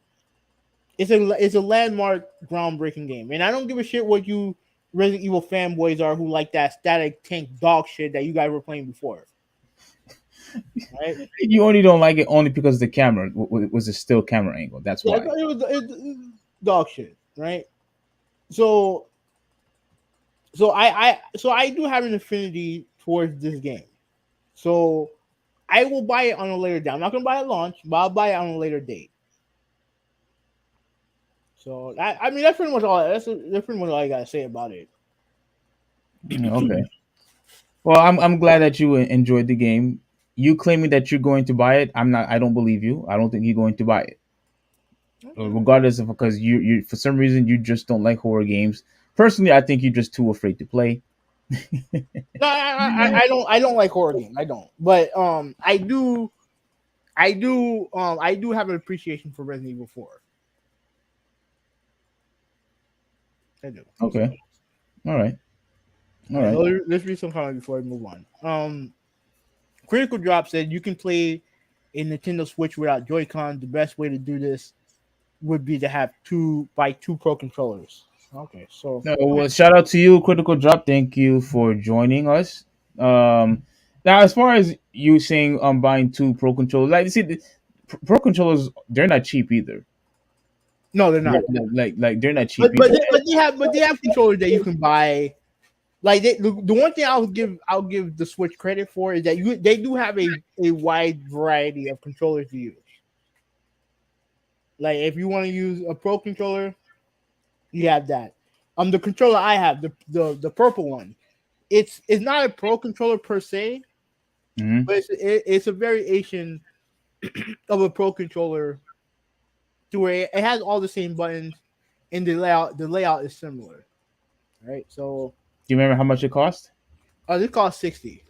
It's a landmark, groundbreaking game, and I don't give a shit what you Resident Evil fanboys are who like that static tank dog shit that you guys were playing before. Right? You only don't like it only because the camera was a still camera angle. That's why. It was dog shit, right? So I do have an affinity towards this game. So I will buy it on a later date. I'm not gonna buy it at launch, but I'll buy it on a later date. So I mean that's pretty much all. That's pretty much all I gotta say about it. Okay. Well, I'm glad that you enjoyed the game. You claiming that you're going to buy it, I'm not. I don't believe you. I don't think you're going to buy it, Okay. regardless of because you for some reason you just don't like horror games. Personally, I think you're just too afraid to play. No, I don't like horror games. I don't. But I do have an appreciation for Resident Evil 4. I do. Okay. All right. All All right, right. let's read some comments before we move on. Critical Drop said you can play a Nintendo Switch without Joy-Con. The best way to do this would be to have two Pro controllers. Okay, so No, well, shout out to you, Critical Drop. Thank you for joining us. Now as far as you saying buying two Pro controllers, like you see, the Pro controllers they're not cheap either. no, they're not. Like they're not cheap But but either. they, but they have controllers that you can buy. Like the one thing I'll give the Switch credit for is that they do have a wide variety of controllers to use. Like if you want to use a Pro controller, you have that. The controller I have, the purple one, it's not a Pro controller per se, Hmm. but it's a variation of a Pro controller to where it has all the same buttons and the layout is similar. Right? So Do you remember how much it cost? this costs 60.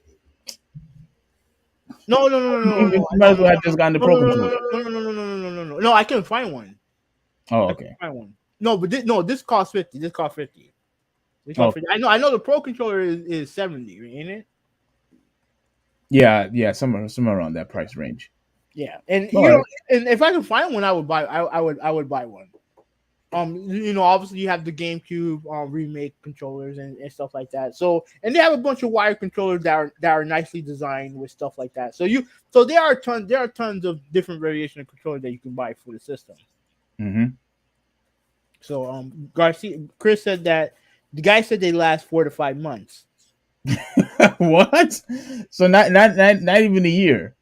No, no, no, no, no, You no, might no, as well have just gotten the no, Pro no, no, controller. no, no, no, no, no, no, no, no, no. No, I couldn't find one. Oh, I okay. couldn't find one. No, but this costs 50. This costs 50. This Oh, costs 50. I know the Pro controller is 70, ain't it? yeah, somewhere around that price range. Yeah. And All right. and if I could find one, I would buy I would buy one. Obviously you have the GameCube remake controllers and stuff like that. So and they have a bunch of wired controllers that are nicely designed with stuff like that. So there are tons of different variation of controllers that you can buy for the system. Mm-hmm. So Chris said that the guy said they last 4 to 5 months. What? So not even a year.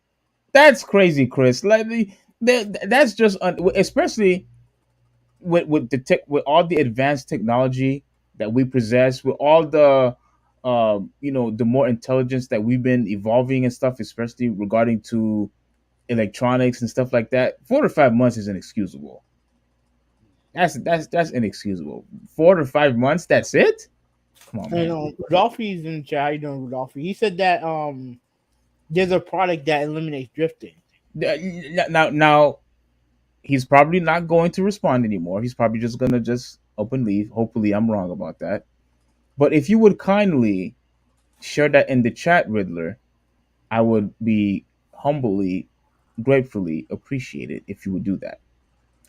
That's crazy, Chris. Like that's just especially with the tech with all the advanced technology that we possess, with all the the more intelligence that we've been evolving and stuff, especially regarding to electronics and stuff like that. 4 to 5 months is inexcusable. That's inexcusable. 4 to 5 months. That's it. Come on, And man. Rodolphi's in the chat. How you doing, Rodolphi? He said that there's a product that eliminates drifting. Now he's probably not going to respond anymore. He's probably just gonna just up and leave. Hopefully, I'm wrong about that. But if you would kindly share that in the chat, Riddler, I would be humbly, gratefully appreciated if you would do that.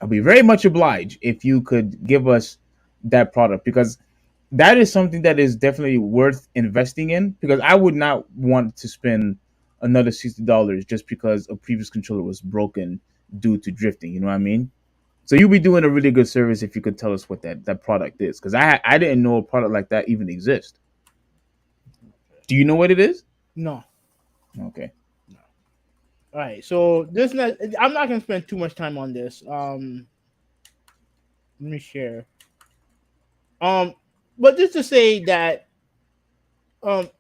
I'll be very much obliged if you could give us that product, because that is something that is definitely worth investing in, because I would not want to spend another $60 just because a previous controller was broken due to drifting. You know what I mean? So you'd be doing a really good service if you could tell us what that product is, because I didn't know a product like that even exists. Do you know what it is? No. Okay. No. All right. So I'm not gonna spend too much time on this. Let me share. But just to say that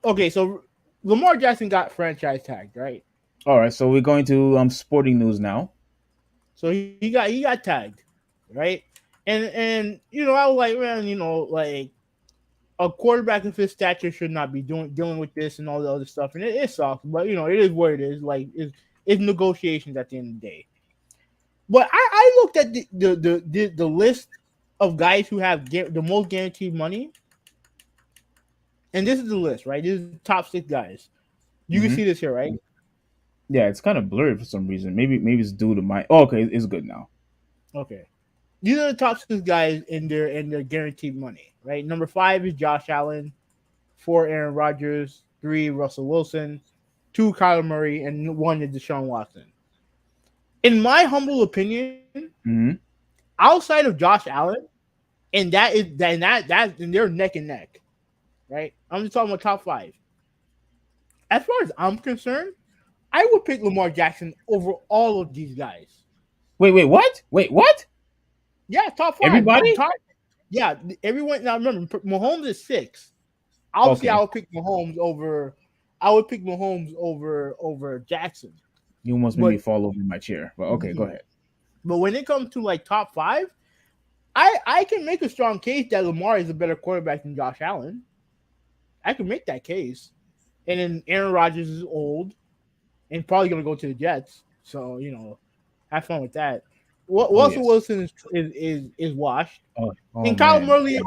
okay, so Lamar Jackson got franchise tagged, right? All right. So we're going to sporting news now. So he got tagged, right? And I was like, man, like a quarterback of his stature should not be dealing with this and all the other stuff, and it sucks, but it is what it is. Like it's negotiations at the end of the day. But I looked at the list of guys who have the most guaranteed money, and this is the list, right? This is the top 6 guys. You can Hmm. see this here, right? Yeah, it's kind of blurry for some reason. Maybe it's due to my. Oh, okay, it's good now. Okay. These are the top 6 guys in their guaranteed money, right? Number 5 is Josh Allen, 4 Aaron Rodgers, 3 Russell Wilson, 2 Kyler Murray, and 1 is Deshaun Watson. In my humble opinion, Hmm. outside of Josh Allen, and they're neck and neck, right? I'm just talking about top 5. As far as I'm concerned, I would pick Lamar Jackson over all of these guys. Wait, what? Wait, what? Yeah, top five. Everybody? Yeah, everyone. Now remember, Mahomes is 6. Obviously, I Okay. would pick Mahomes over. I would pick Mahomes over Jackson. You almost made me But fall over in my chair. But okay, go ahead. but when it comes to like top 5, I can make a strong case that Lamar is a better quarterback than Josh Allen. I can make that case. And then Aaron Rodgers is old and probably going to go to the Jets. So have fun with that. Oh Russell yes. Wilson is washed, Oh and Kyle man.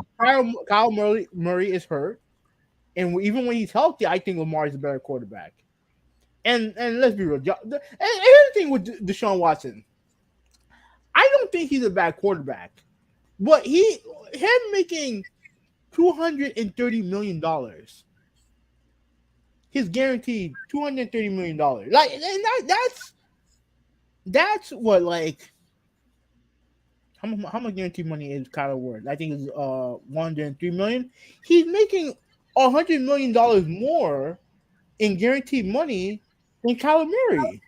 Murray Murray is hurt. And even when he's healthy, I think Lamar is a better quarterback. And let's be real. And here's the thing with Deshaun Watson. I don't think he's a bad quarterback, but him making $230 million, his guaranteed $230 million. Like, and that's what, like, how much guaranteed money is Kyler worth? I think it's 103 million. He's making $100 million more in guaranteed money than Kyler Murray.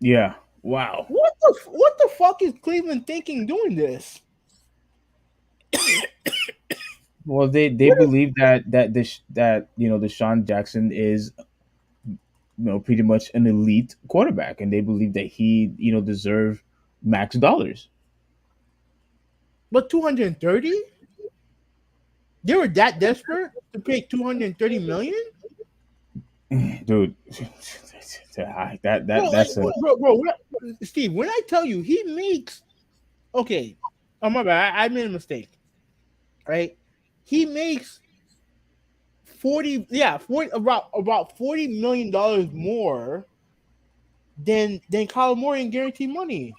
Yeah. Wow. What the fuck is Cleveland thinking doing this? Well, they believe that Deshaun Jackson is pretty much an elite quarterback, and they believe that he deserve max dollars. But 230? They were that desperate to pay 230 million? Dude, that Bro, that like, that's a Steve, when I tell you he makes, okay, oh my bad, I made a mistake, right? He makes 40 about $40 million more than Kyler Murray in guaranteed money.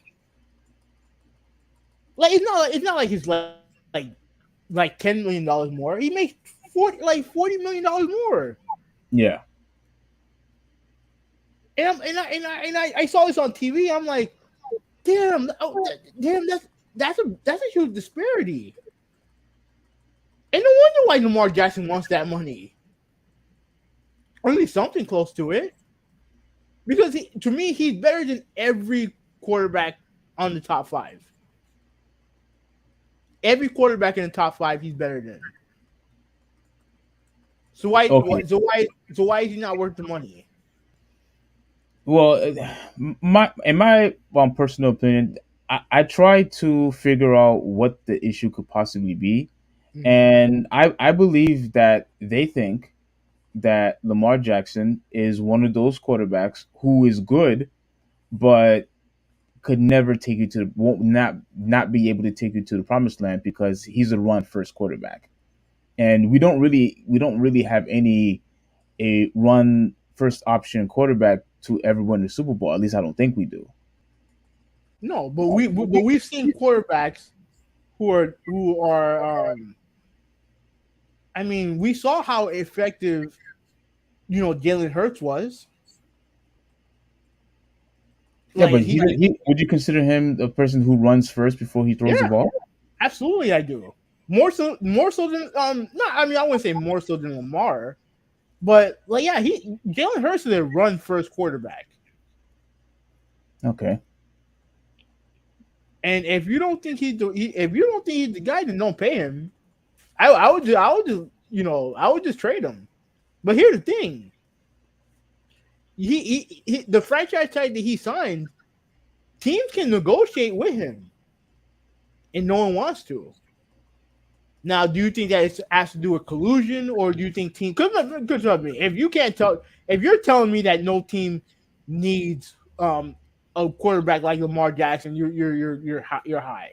Like, it's not like he's like $10 million more. He makes $40 million more. yeah. I saw this on TV. I'm like, damn, that's a huge disparity. And no wonder why Lamar Jackson wants that money. Or at least something close to it. Because to me, he's better than every quarterback on the top 5. Every quarterback in the top 5, he's better than. So why? Okay. So why is he not worth the money? Well, in my personal opinion, I try to figure out what the issue could possibly be, Mm-hmm. and I believe that they think that Lamar Jackson is one of those quarterbacks who is good, but could never take you to won't not be able to take you to the promised land because he's a run first quarterback, and we don't really have any a run first option quarterback to ever win the Super Bowl. At least I don't think we do. No, but we've seen quarterbacks who are I mean, we saw how effective Jalen Hurts was. Yeah, Like but he would you consider him a person who runs first before he throws the yeah, ball? absolutely I do. More so than not, I mean, I wouldn't say more so than Lamar, but like, yeah, Jalen Hurts is a run first quarterback. Okay. And if you don't think he's the guy, then don't pay him. I would just trade him. But here's the thing: he the franchise tag that he signed, teams can negotiate with him, and no one wants to. Now, do you think that it has to do with collusion, or do you think team? Because me, if you're telling me that no team needs a quarterback like Lamar Jackson, you're high.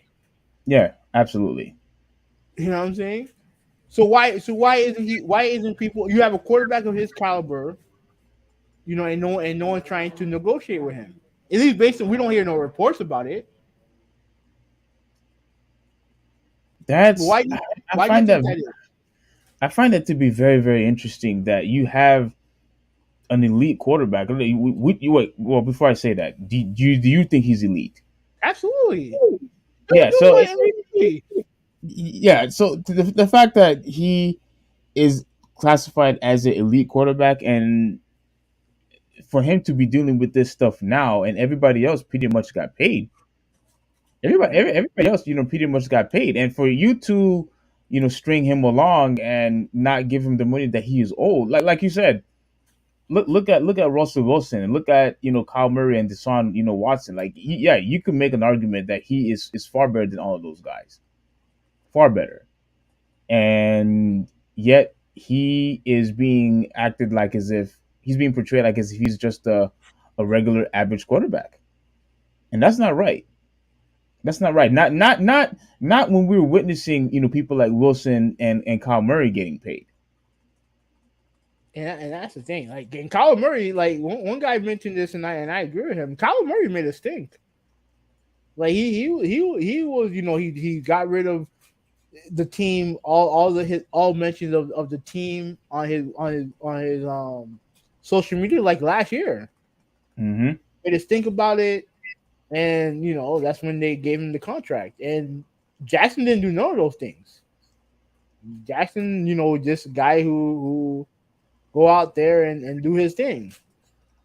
Yeah, absolutely. You know what I'm saying? So why isn't people? You have a quarterback of his caliber, and no one's trying to negotiate with him. At least based on, we don't hear no reports about it. But That's why? I Why do you find that think that is? I find that to be very very interesting that you have an elite quarterback. Wait, well, before I say that, do you think he's elite? Absolutely. Yeah. Dude So won MVP. yeah. So the fact that he is classified as an elite quarterback, and for him to be dealing with this stuff now, and everybody else pretty much got paid. Everybody else, pretty much got paid, and for you to, string him along and not give him the money that he is owed, like you said, look at Russell Wilson, and look at Kyle Murray and Deshaun Watson. Like, yeah, you could make an argument that he is far better than all of those guys, far better, and yet he is being acted like as if he's being portrayed like as if he's just a regular average quarterback, and that's not right. That's not right. Not when we were witnessing people like Wilson and Kyle Murray getting paid. And that's the thing. Like, and Kyler Murray, like one guy mentioned this, and I agree with him. Kyler Murray made a stink. Like he was, he got rid of the team, all mentions of the team on his social media like last year. Mm-hmm. Made us think about it, and that's when they gave him the contract. And Jackson didn't do none of those things. Jackson, just a guy who go out there and do his thing.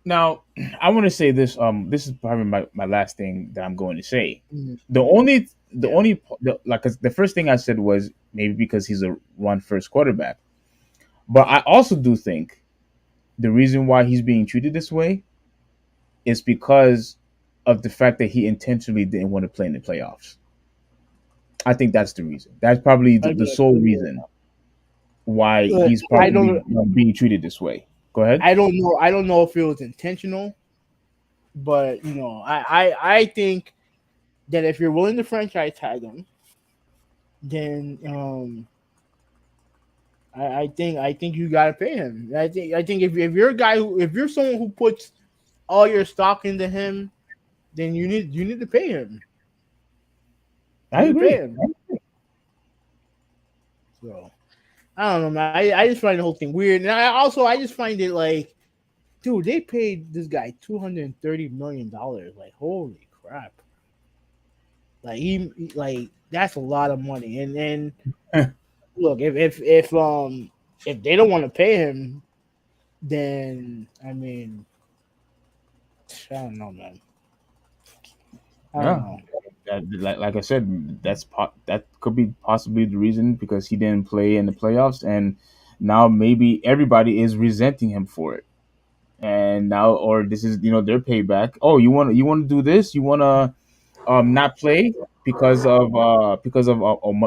Now, I want to say this. This is probably my last thing that I'm going to say. Mm-hmm. The first thing I said was maybe because he's a run first quarterback, but I also do think the reason why he's being treated this way is because of the fact that he intentionally didn't want to play in the playoffs. I think that's the reason. That's probably the sole reason why he's probably being treated this way. Go ahead. I don't know if it was intentional, but I think that if you're willing to franchise tag him, then I think you gotta pay him. I think if you're a guy if you're someone who puts all your stock into him, then you need to pay him. I agree. So I don't know, man. I just find the whole thing weird, and I just find it like, dude, they paid this guy $230 million. Like, holy crap! Like that's a lot of money. And look, if they don't want to pay him, then I mean, I don't know, man. I don't know. Like I said, that could be possibly the reason, because he didn't play in the playoffs, and now maybe everybody is resenting him for it. And now, or this is their payback. Oh, you want to do this? You want to not play because of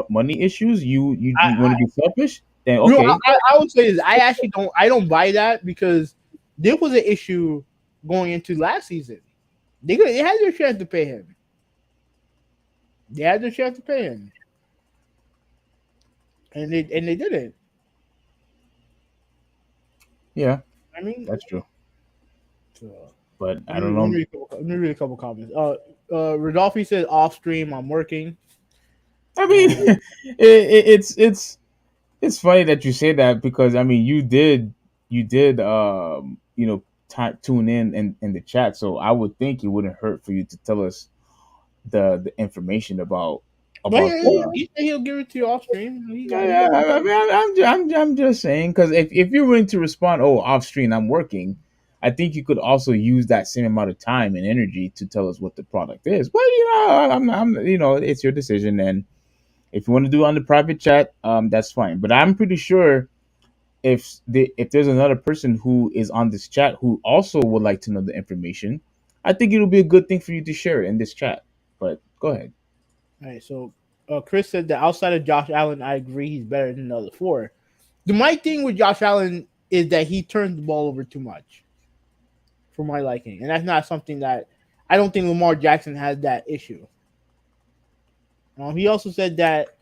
money issues? You want to be selfish? Then okay. I would say this. I don't buy that, because there was an issue going into last season. They had their chance to pay him. And they didn't. Yeah, I mean, that's true. So, but I don't know. Let me read a couple comments. Rodolphe says off stream, I'm working. I mean, it's funny that you say that, because I mean you did tune in the chat, so I would think it wouldn't hurt for you to tell us the information about. He said he'll give it to you off stream. I mean, I'm just saying, because if you're willing to respond, off stream, I'm working, I think you could also use that same amount of time and energy to tell us what the product is. But I'm it's your decision, and if you want to do it on the private chat, that's fine. But I'm pretty sure if there's another person who is on this chat who also would like to know the information, I think it'll be a good thing for you to share it in this chat. But go ahead. All right, so Chris said that outside of Josh Allen, I agree he's better than the other four. My thing with Josh Allen is that he turns the ball over too much, for my liking, and that's not something that I don't think Lamar Jackson has that issue. He also said that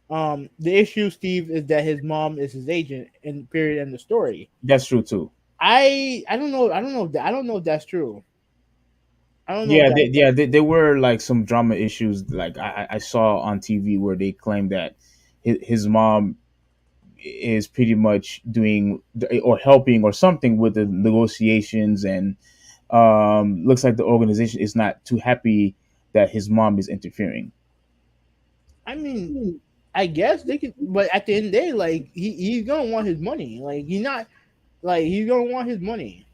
the issue, Steve, is that his mom is his agent, and period, end of story. That's true too. I don't know if that's true. There were like some drama issues. Like I saw on TV where they claimed that his mom is pretty much doing or helping or something with the negotiations, and looks like the organization is not too happy that his mom is interfering. I mean, I guess they could, but at the end of the day, like he's gonna want his money. Like he's gonna want his money.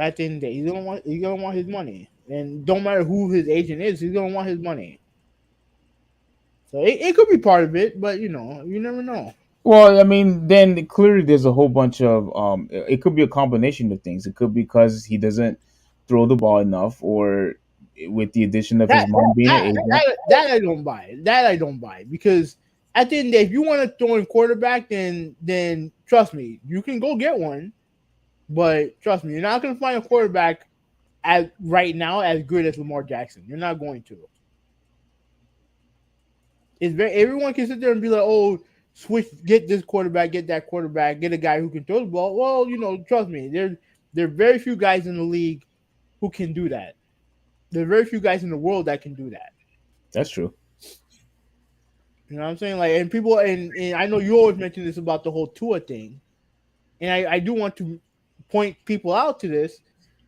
At the end of the day, he's gonna want his money, and don't matter who his agent is, he's gonna want his money. So it could be part of it, but you never know. Well, I mean, then clearly there's a whole bunch of it could be a combination of things. It could be because he doesn't throw the ball enough, or with the addition of his That mom being an that agent. that I don't buy. That I don't buy because at the end of the day, if you want to throw in quarterback, then trust me, you can go get one. But trust me, you're not going to find a quarterback as right now as good as Lamar Jackson. You're not going to. It's very everyone can sit there and be like, oh, switch, get this quarterback, get that quarterback, get a guy who can throw the ball. Well, trust me, there are very few guys in the league who can do that. There are very few guys in the world that can do that. That's true. You know what I'm saying? Like, and people, and I know you always mention this about the whole Tua thing, and I do want to point people out to this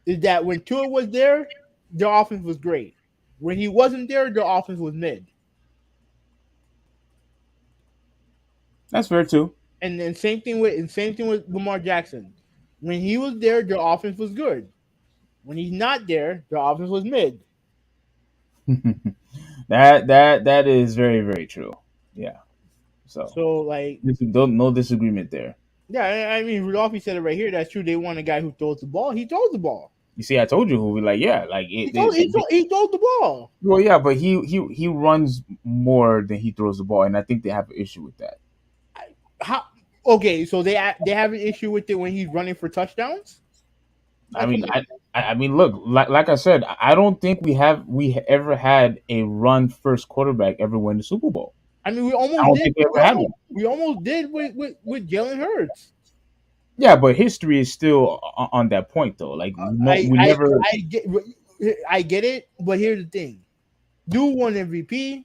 is that when Tua was there, their offense was great. When he wasn't there, their offense was mid. That's fair too. And then same thing with Lamar Jackson. When he was there, their offense was good. When he's not there, their offense was mid. that is very very true. Yeah. So So like, no disagreement there. yeah, I mean Rudolph said it right here. That's true. They want a guy who throws the ball. He throws the ball. You see, I told you who we like. Yeah, like He throws the ball. well, yeah, but he runs more than he throws the ball, and I think they have an issue with that. How? Okay, so they have an issue with it when he's running for touchdowns. I mean, I mean, look, like I said, I don't think we ever had a run first quarterback ever win the Super Bowl. I mean, I don't think we ever had one. We almost did with Jalen Hurts. Yeah, but history is still on that point, though. Like, no, we never. I get it, but here's the thing: Dude won MVP,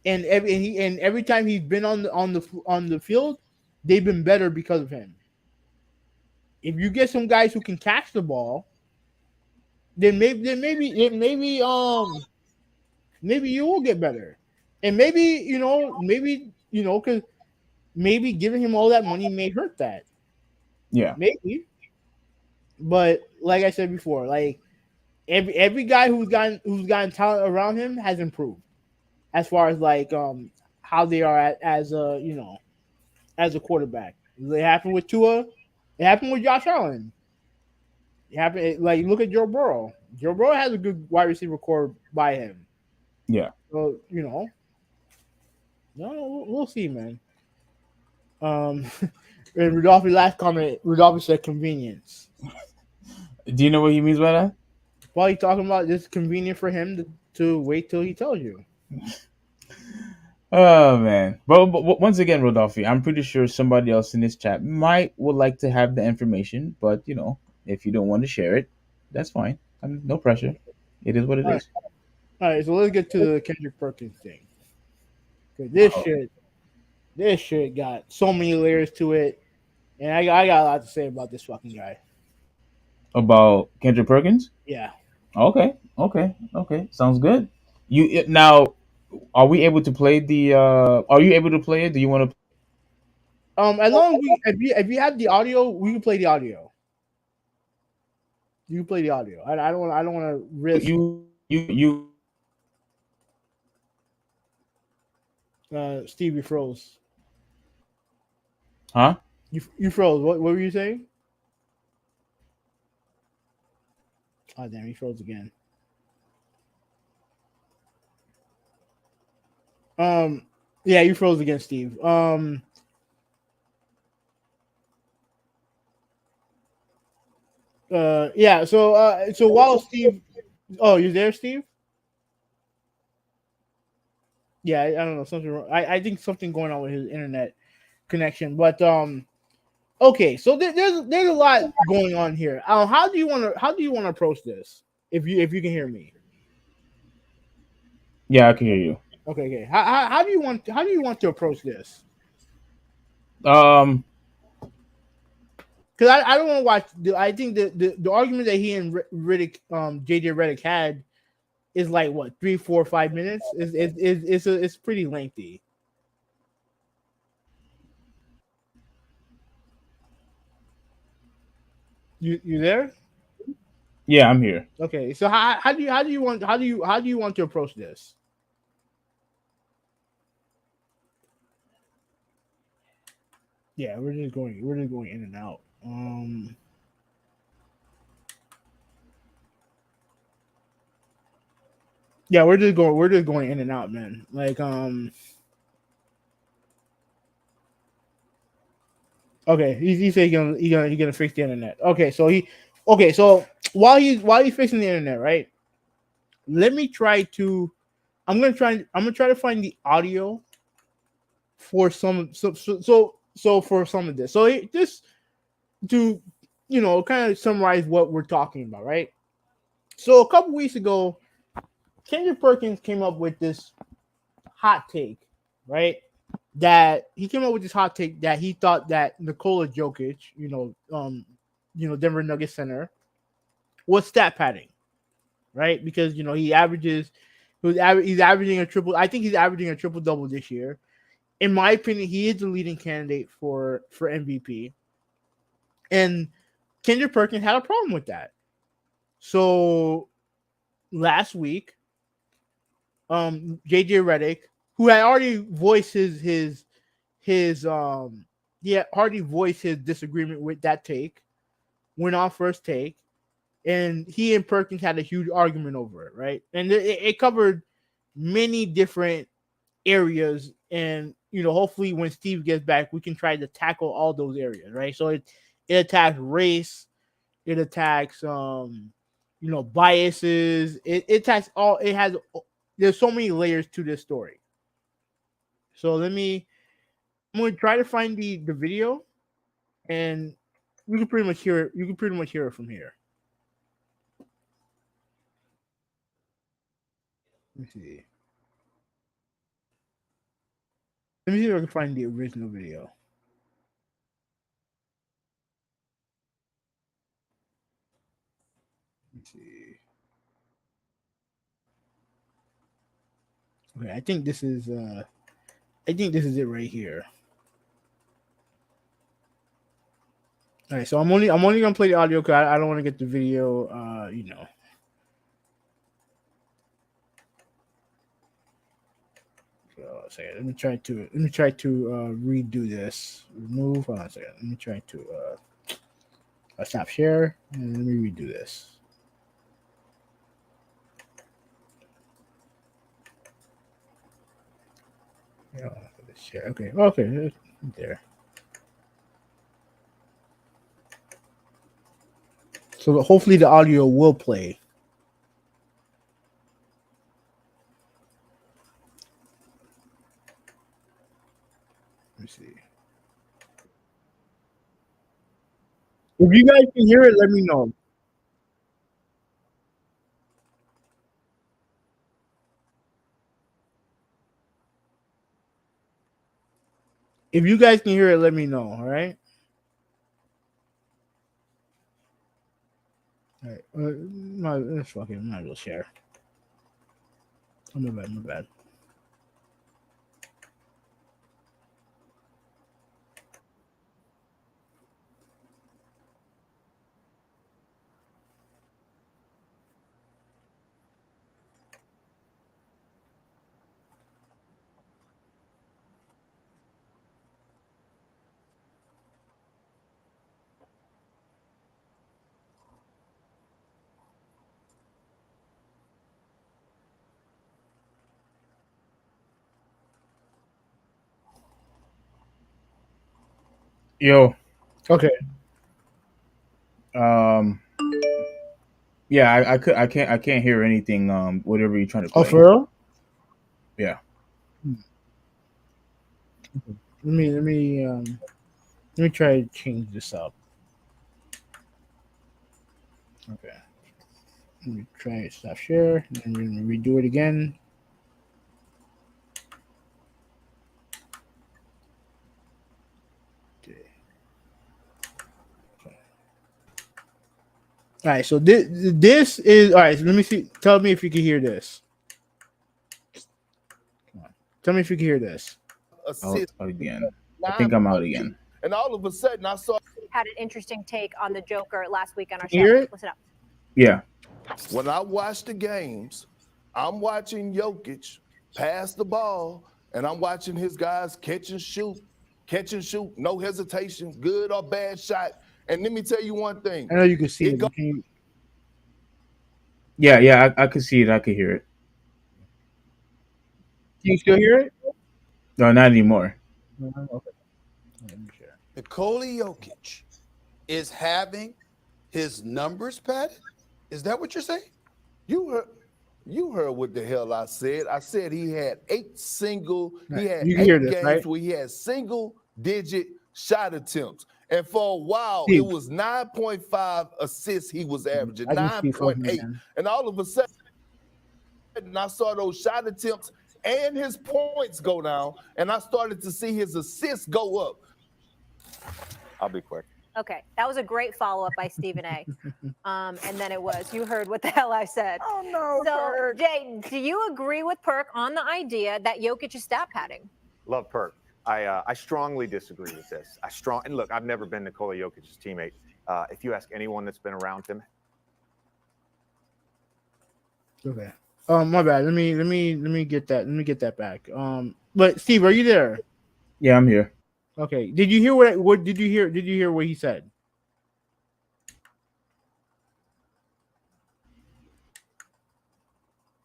and every time he's been on the field, they've been better because of him. If you get some guys who can catch the ball, then maybe you will get better, and maybe because maybe giving him all that money may hurt that. Yeah. Maybe, but like I said before, like every guy who's gotten talent around him has improved as far as like how they are as a quarterback. It happened with Tua. It happened with Josh Allen. It happened like look at Joe Burrow. Joe Burrow has a good wide receiver core by him. Yeah. So no, we'll see, man. And Rudolph, last comment, Rudolph said convenience. Do you know what he means by that? Well, he's talking about it's convenient for him to wait till he tells you. Oh man! But once again, Rodolphe, I'm pretty sure somebody else in this chat would like to have the information, but if you don't want to share it, that's fine. No pressure. It is what it is. All right, so let's get to the Kendrick Perkins thing. Cause this shit got so many layers to it, and I got a lot to say about this fucking guy. About Kendrick Perkins? Yeah. Okay. Sounds good. You now, are we able to play the? Are you able to play it? Do you want to? As long as if you have the audio, we can play the audio. You can play the audio. I don't want to risk you. Steve, you froze. Huh? You froze. What were you saying? Oh damn, he froze again. Yeah, you froze again, Steve. Yeah. So while Steve, oh, you there, Steve? Yeah, I don't know something wrong. I think something going on with his internet connection, but okay. So there's a lot going on here. How do you want to approach this? If you can hear me. Yeah, I can hear you. Okay. How do you want to approach this? Um, Because I don't want to watch. I think the argument that he and Riddick, JJ Redick had is like what 3, 4, 5 minutes. It's pretty lengthy. You there? Yeah, I'm here. Okay, so how do you want to approach this? Yeah, we're just going in and out. Yeah, we're just going in and out, man. Like okay, he said he gonna fix the internet. Okay, so while he's fixing the internet, right? Let me try to. I'm gonna try to find the audio for so for some of this. So just to kind of summarize what we're talking about, right? So a couple weeks ago, Kendrick Perkins came up with this hot take, right? That he came up with this hot take that he thought that Nikola Jokic, Denver Nuggets center, was stat padding, right? Because he's averaging a triple. I think he's averaging a triple double this year. In my opinion, he is the leading candidate for MVP. And Kendrick Perkins had a problem with that. So last week, JJ Redick, who had already voiced his already voiced his disagreement with that take, went on first take, and he and Perkins had a huge argument over it, right? And it covered many different areas, and hopefully when Steve gets back, we can try to tackle all those areas, right? So it attacks race, it attacks biases, it attacks all. It has there's so many layers to this story. So I'm gonna try to find the video, and you can pretty much hear it. You can pretty much hear it from here. Let me see. Let me see if I can find the original video. Let's see. Okay, I think this is it right here. All right, so I'm only gonna play the audio because I don't want to get the video. Second. Let me try to redo this. Remove. Hold on a second. Let me try to stop share and let me redo this. Yeah, share. Okay, there. So hopefully the audio will play. Let me see. If you guys can hear it, let me know. If you guys can hear it, let me know. All right. All right. Fuck it. I'm not gonna share. Oh, my bad. My bad. Yo. Okay. Um. Yeah, I can't hear anything. Whatever you're trying to Oh, play. for real? Yeah. Let me try to change this up. Okay. Let me try stop share and then redo it again. Okay. All right, so this is all right. So let me see. Tell me if you can hear this. Come on. Tell me if you can hear this. Out again. I think I'm out again. And all of a sudden, I saw had an interesting take on the Joker last week on our Can you show. hear it? Listen up. Yeah. When I watch the games, I'm watching Jokic pass the ball, and I'm watching his guys catch and shoot, no hesitation, good or bad shot. And let me tell you one thing. I know you can see It it. go- Can you, Yeah. I could see it. I could hear it. can you still hear it? No, not anymore. Okay. Let me share. Nikola Jokic is having his numbers padded? Is that what you're saying? You heard what the hell I said. I said he had Right. You can eight hear this, games right? where he had single-digit shot attempts. And for a while, Steve. it was 9.5 assists he was averaging, I can see something 9.8. again. And all of a sudden, I saw those shot attempts and his points go down, and I started to see his assists go up. I'll be quick. Okay, that was a great follow-up by Stephen A. And then you heard what the hell I said. Oh, no, So, Perk. Jay, do you agree with Perk on the idea that Jokic is stat padding? Love Perk. I strongly disagree with this. And look, I've never been Nikola Jokic's teammate. If you ask anyone that's been around him. Okay. My bad. Let me get that. Let me get that back. But Steve, are you there? Yeah, I'm here. Okay. Did you hear what did you hear? Did you hear what he said?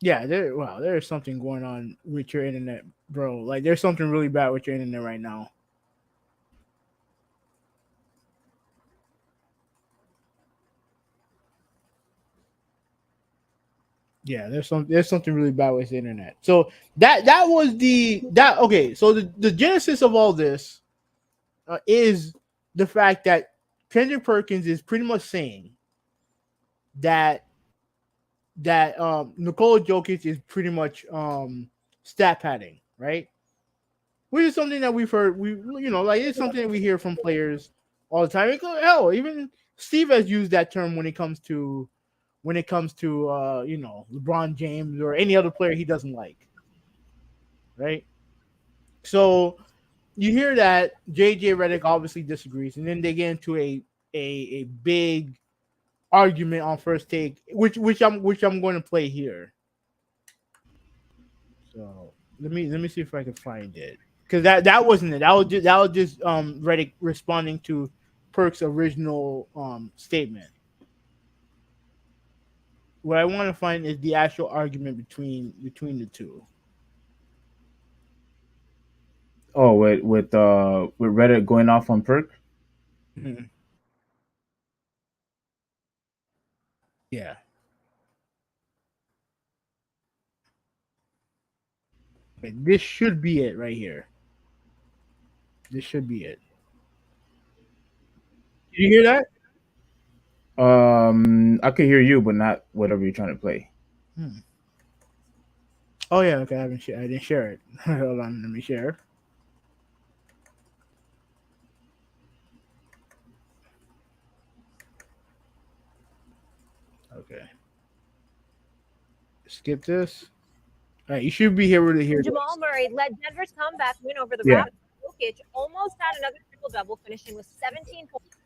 Yeah, there's something going on with your internet, bro. Like there's something really bad with your internet right now. Yeah, there's something really bad with the internet. So that was okay. So the genesis of all this is the fact that Kendrick Perkins is pretty much saying that Nikola Jokic is pretty much stat padding, right? Which is something that we've heard. It's something that we hear from players all the time. Hell, even Steve has used that term when it comes to LeBron James or any other player he doesn't like, right? So you hear that JJ Redick obviously disagrees, and then they get into a big argument on First Take, which I'm going to play here. So let me see if I can find it, because that wasn't it. That was just Redick responding to Perk's original statement. What I want to find is the actual argument between the two. Oh, with Reddit going off on Perk. Mm-hmm. Yeah. Okay, this should be it right here. This should be it. Did you hear that? I could hear you, but not whatever you're trying to play. Oh yeah, okay. I didn't share it. Hold on, let me share. Okay. Skip this. All right, you should be able to hear. Jamal Murray led Denver's comeback win over the Yeah. Raptors. Jokic almost had another triple-double, finishing with 17 points.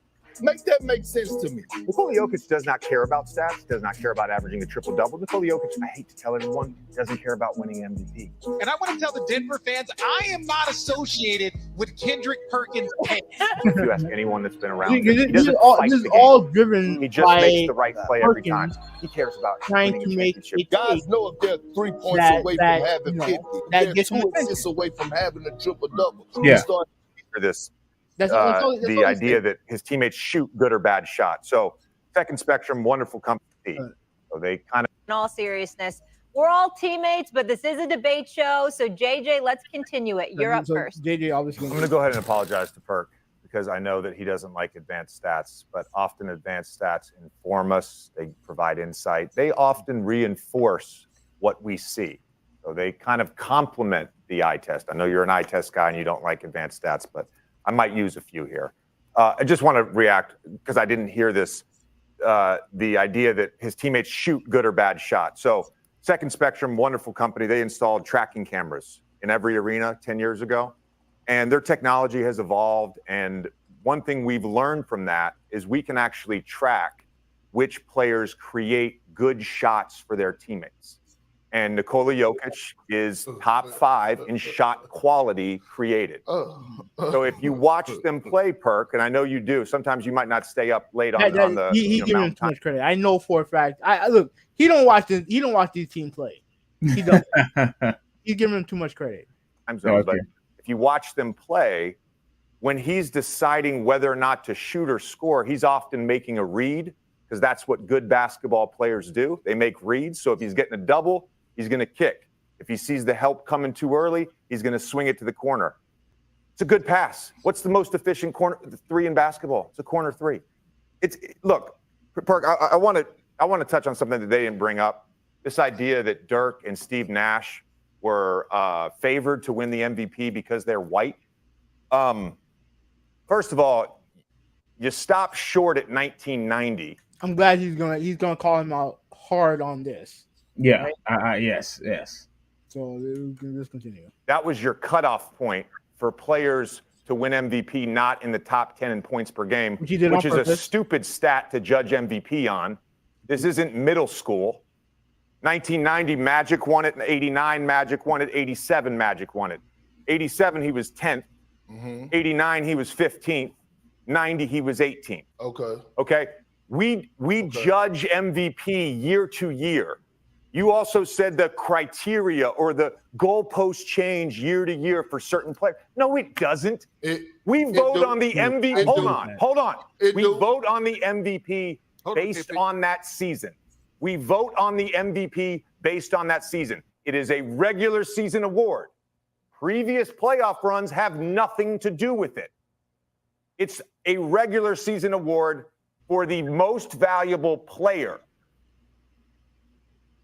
Make that make sense to me. Nikola Jokic does not care about stats, does not care about averaging a triple-double. Nikola Jokic, I hate to tell everyone, doesn't care about winning MVP. And I want to tell the Denver fans, I am not associated with Kendrick Perkins' pace. If you ask anyone that's been around him, This he is doesn't all, fight this is the game. all driven He just by makes the right play every time. Perkins He cares about trying winning to a make championship. it Guys know if they're 3 points That- away that, from having you know, 50. that They're gets 2 them assists away from having a triple-double. Yeah. You start For this, That's all the idea that his teammates shoot good or bad shots. So, Second Spectrum, wonderful company. So they kind of. In all seriousness, we're all teammates, but this is a debate show. So JJ, let's continue it. You're up first. JJ obviously. I'm going to go ahead and apologize to Perk because I know that he doesn't like advanced stats, but often advanced stats inform us. They provide insight. They often reinforce what we see. So they kind of complement the eye test. I know you're an eye test guy and you don't like advanced stats, but I might use a few here. I just want to react because I didn't hear this. The idea that his teammates shoot good or bad shots. So Second Spectrum, wonderful company. They installed tracking cameras in every arena 10 years ago. And their technology has evolved. And one thing we've learned from that is we can actually track which players create good shots for their teammates. And Nikola Jokic is top 5 in shot quality created. So if you watch them play, Perk, and I know you do, sometimes you might not stay up late on the. He giving him too much credit. I know for a fact. I look. He don't watch these teams play. He doesn't. He's giving him too much credit. I'm sorry, but if you watch them play, when he's deciding whether or not to shoot or score, he's often making a read because that's what good basketball players do. They make reads. So if he's getting a double, he's going to kick. If he sees the help coming too early, he's going to swing it to the corner. It's a good pass. What's the most efficient corner 3 in basketball? It's a corner 3. Look, Perk, I want to touch on something that they didn't bring up. This idea that Dirk and Steve Nash were favored to win the MVP because they're white. First of all, you stop short at 1990. I'm glad he's gonna call him out hard on this. Yeah. Right? Yes. So let's continue. That was your cutoff point for players to win MVP, not in the top 10 in points per game, which is a stupid stat to judge MVP on. This isn't middle school. 1990, Magic won it. 89, Magic won it. 87, Magic won it. 87, he was 10th. 89, he was 15th. 90, he was 18th. Okay. We judge MVP year to year. You also said the criteria or the goalpost change year to year for certain players. No, it doesn't. We vote on the MVP. Hold on. We vote on the MVP based on that season. We vote on the MVP based on that season. It is a regular season award. Previous playoff runs have nothing to do with it. It's a regular season award for the most valuable player.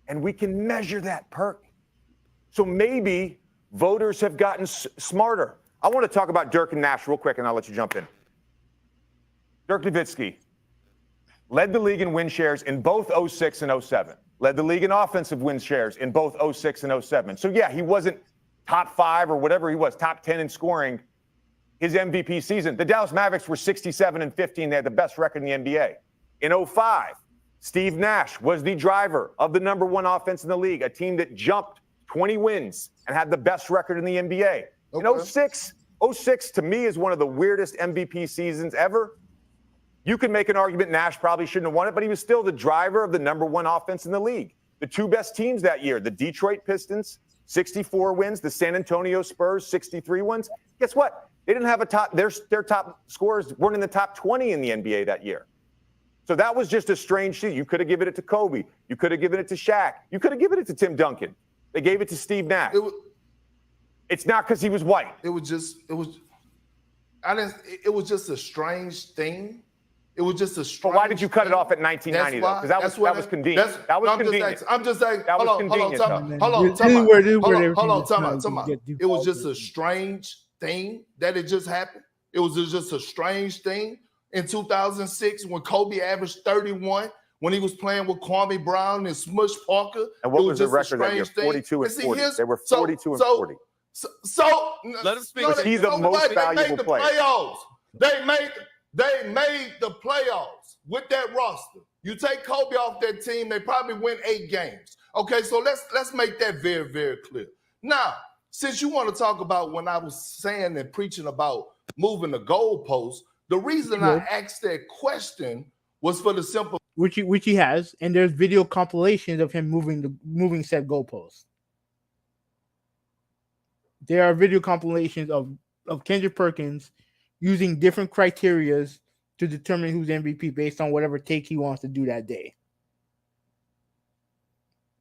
And we can measure that, Perk. So maybe voters have gotten smarter. I want to talk about Dirk and Nash real quick, and I'll let you jump in. Dirk Nowitzki led the league in win shares in both 06 and 07. Led the league in offensive win shares in both 06 and 07. So, yeah, he wasn't top 5 or whatever he was, top 10 in scoring his MVP season. The Dallas Mavericks were 67 and 15. They had the best record in the NBA. In 05, Steve Nash was the driver of the number 1 offense in the league, a team that jumped 20 wins and had the best record in the NBA. In 06 to me is one of the weirdest MVP seasons ever. You can make an argument Nash probably shouldn't have won it, but he was still the driver of the number 1 offense in the league. The 2 best teams that year, the Detroit Pistons, 64 wins, the San Antonio Spurs, 63 wins. Guess what? They didn't have their top scorers weren't in the top 20 in the NBA that year. So that was just a strange thing. You could have given it to Kobe. You could have given it to Shaq. You could have given it to Tim Duncan. They gave it to Steve Nash. It's not because he was white. It was just a strange thing. It was just a strange. But why did you cut it off at 1990 though? Because that was convenient. That was convenient. I'm just saying. That was convenient. Hold on, time out. It was just a strange thing that it just happened. It was just a strange thing. In 2006, when Kobe averaged 31, when he was playing with Kwame Brown and Smush Parker. And what was the record that year? 42 and 40. They were 42 and 40. So let him speak. Was he the most valuable player? They made the playoffs with that roster. You take Kobe off that team, they probably win 8 games. Okay, so let's make that very, very clear. Now, since you want to talk about when I was saying and preaching about moving the goalposts, the reason I asked that question was for the simple, which he has, and there's video compilations of him moving said goalposts. There are video compilations of Kendrick Perkins using different criterias to determine who's MVP based on whatever take he wants to do that day.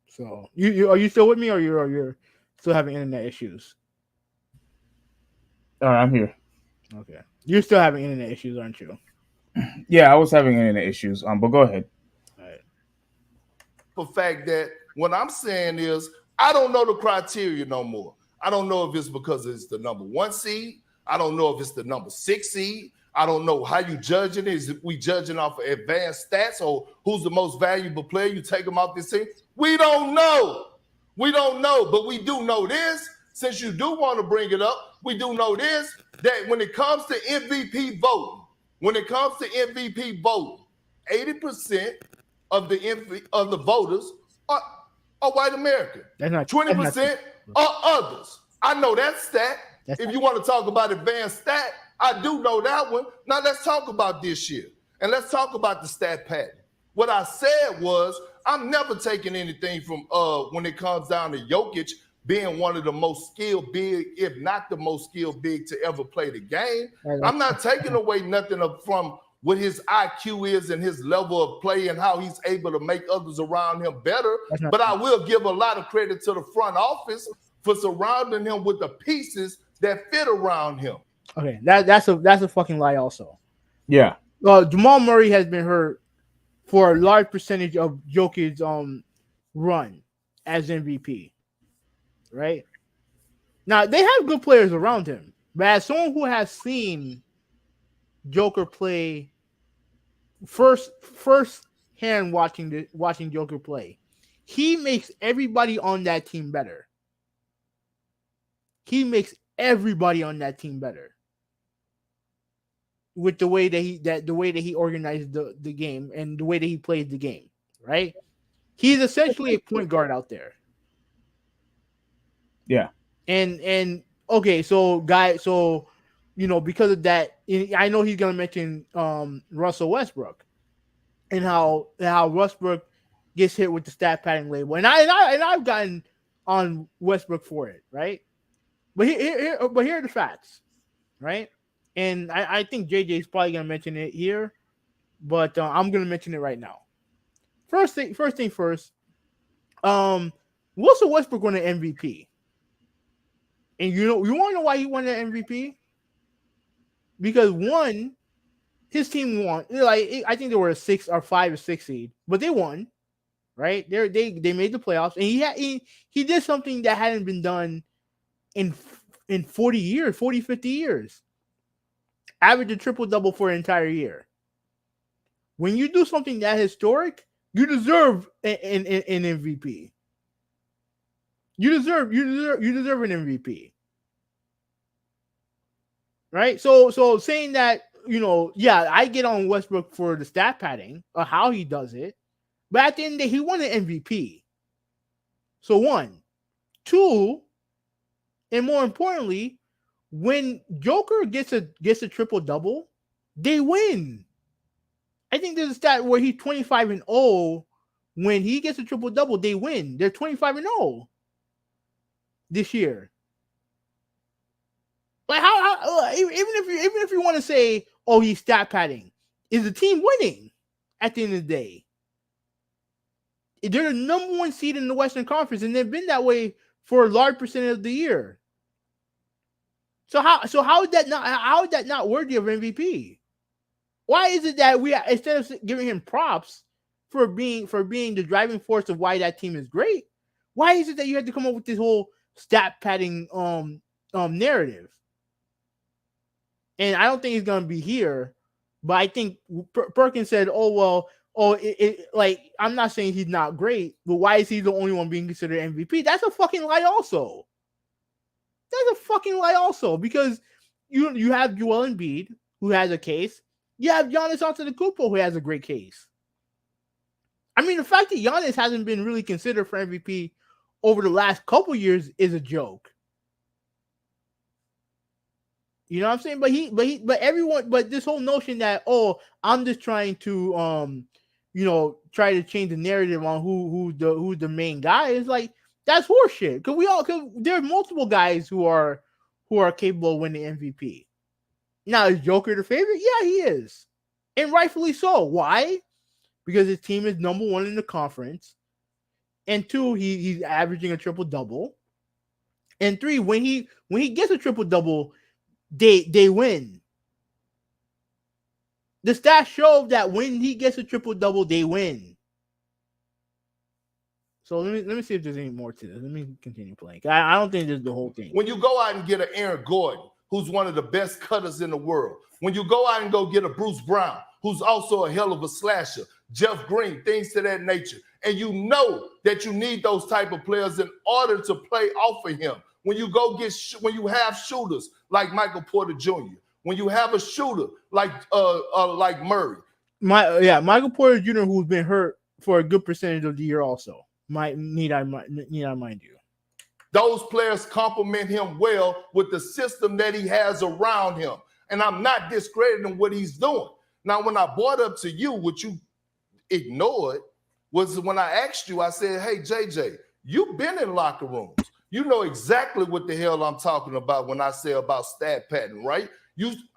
So, are you still with me, or you're still having internet issues? All right, I'm here. Okay. You're still having internet issues, aren't you? Yeah, I was having internet issues. But go ahead. All right. The fact that what I'm saying is I don't know the criteria no more. I don't know if it's because it's the number 1 seed. I don't know if it's the number 6 seed. I don't know how you judging it. Is we judging off of advanced stats or who's the most valuable player? You take them off this team. We don't know. But we do know this. Since you do want to bring it up, we do know this, that when it comes to MVP voting, 80% of the voters are white American. That's not 20% are others. I know that stat. If you want to talk about advanced stat, I do know that one. Now let's talk about this year. And let's talk about the stat pattern. What I said was, I'm never taking anything from when it comes down to Jokic being one of the most skilled big, if not the most skilled big to ever play the game. I'm not taking away nothing from what his IQ is and his level of play and how he's able to make others around him better. But I will give a lot of credit to the front office for surrounding him with the pieces that fit around him. Okay, that's a fucking lie also. Yeah. Jamal Murray has been hurt for a large percentage of Jokic's run as MVP. Right? Now, they have good players around him. But as someone who has seen Joker play first hand watching Joker play, he makes everybody on that team better. He makes everybody on that team better with the way that he organizes the game and the way that he plays the game, right? He's essentially a point guard out there. Yeah. And okay, so because of that, I know he's gonna mention Russell Westbrook and how Westbrook gets hit with the stat padding label, and I've gotten on Westbrook for it, right? But here are the facts, right? And I think JJ is probably gonna mention it here, but I'm gonna mention it right now. First thing first. Russell Westbrook won an MVP, and you want to know why he won an MVP? Because one, his team won. Like I think they were a 6 or 5 or 6 seed, but they won, right? They made the playoffs, and he did something that hadn't been done in 40, 50 years. Average a triple-double for an entire year. When you do something that historic, you deserve an MVP. You deserve an MVP. Right? So saying that, I get on Westbrook for the stat padding or how he does it, but at the end of the day, he won an MVP. So 1. 2, and more importantly, when Joker gets a triple double, they win. I think there's a stat where he's 25-0. When he gets a triple double, they win. They're 25-0 this year. Like how even if you want to say, oh, he's stat padding, is the team winning at the end of the day? They're the number 1 seed in the Western Conference, and they've been that way for a large percentage of the year. So how is that not worthy of MVP? Why is it that we, instead of giving him props for being the driving force of why that team is great, why is it that you had to come up with this whole stat padding narrative? And I don't think he's gonna be here, but I think Perkins said, I'm not saying he's not great, but why is he the only one being considered MVP? That's a fucking lie also. That's a fucking lie also, because you have Joel Embiid, who has a case. You have Giannis Antetokounmpo, who has a great case. I mean, the fact that Giannis hasn't been really considered for MVP over the last couple years is a joke. You know what I'm saying? But this whole notion that, I'm just trying to try to change the narrative on who the main guy is, like, that's horseshit. Because there are multiple guys who are capable of winning MVP. Now, is Joker the favorite? Yeah, he is, and rightfully so. Why? Because his team is number 1 in the conference, and 2, he's averaging a triple double, and 3, when he gets a triple double, they win. The stats show that when he gets a triple double, they win. So let me see if there's any more to this. Let me continue playing. I don't think this is the whole thing. When you go out and get an Aaron Gordon, who's one of the best cutters in the world, when you go out and go get a Bruce Brown, who's also a hell of a slasher, Jeff Green, things to that nature, and you know that you need those type of players in order to play off of him. When you go when you have shooters like Michael Porter Jr., when you have a shooter like Murray. Michael Porter Jr., who's been hurt for a good percentage of the year. Also, need I mind you. Those players complement him well with the system that he has around him. And I'm not discrediting what he's doing. Now, when I brought up to you, what you ignored was when I asked you, I said, hey, JJ, you've been in locker rooms. You know exactly what the hell I'm talking about when I say about stat pattern, right?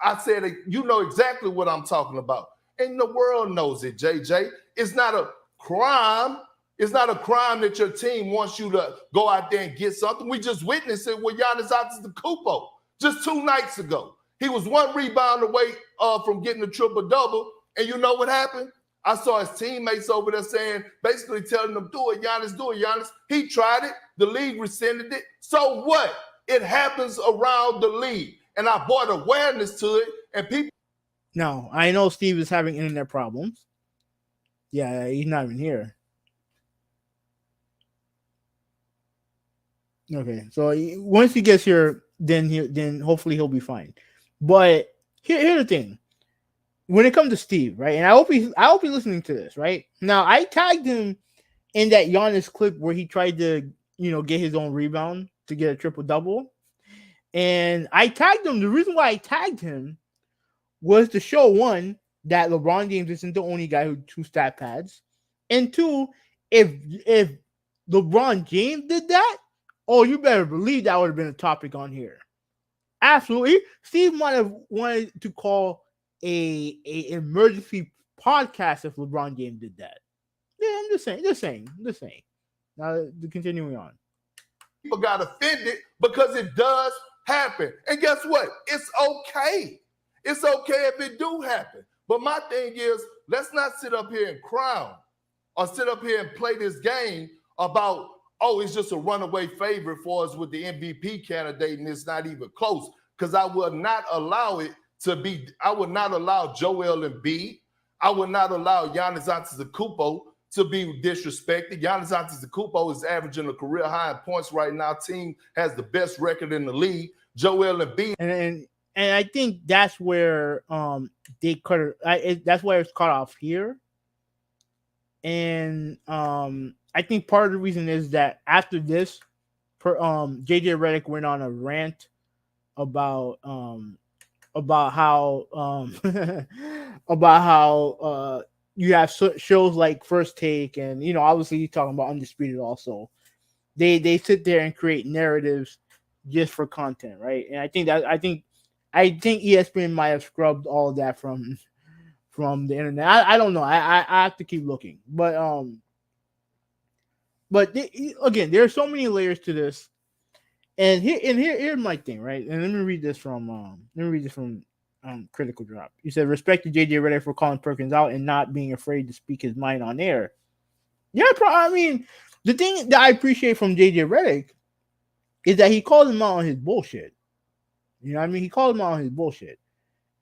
I said, you know exactly what I'm talking about. And the world knows it, JJ. It's not a crime. It's not a crime that your team wants you to go out there and get something. We just witnessed it with Giannis Antetokounmpo just 2 nights ago. He was 1 rebound away from getting a triple-double. And you know what happened? I saw his teammates over there saying, basically telling him, do it, Giannis. He tried it. The league rescinded it. So what? It happens around the league. And I brought awareness to it. And people. Now, I know Steve is having internet problems. Yeah, he's not even here. Okay, so once he gets here, then hopefully he'll be fine. But here's the thing: when it comes to Steve, right? And I hope he's listening to this, right? Now, I tagged him in that Giannis clip where he tried to, get his own rebound to get a triple-double, and I tagged him. The reason why I tagged him was to show, one, that LeBron James isn't the only guy who 2 stat pads, and 2, if LeBron James did that. Oh, you better believe that would have been a topic on here. Absolutely. Steve might have wanted to call a emergency podcast if LeBron James did that. Yeah, I'm just saying. Now, continuing on. People got offended because it does happen. And guess what? It's okay. It's okay if it do happen. But my thing is, let's not sit up here and crown or sit up here and play this game about, oh, it's just a runaway favorite for us with the MVP candidate, and it's not even close. Because I would not allow it to be. I would not allow Joel Embiid. I would not allow Giannis Antetokounmpo to be disrespected. Giannis Antetokounmpo is averaging a career high in points right now. Team has the best record in the league. Joel Embiid. And I think that's where they cut it. That's where it's cut off here. And I think part of the reason is that after this, JJ Redick went on a rant about how you have shows like First Take, and obviously he's talking about Undisputed also. They sit there and create narratives just for content, right? And I think ESPN might have scrubbed all of that from the internet. I don't know. I have to keep looking, but again, there are so many layers to this, and here's my thing, right? And let me read this from Critical Drop. He said, "Respect to JJ Redick for calling Perkins out and not being afraid to speak his mind on air." Yeah, I mean, the thing that I appreciate from JJ Redick is that he called him out on his bullshit. You know what I mean? He called him out on his bullshit.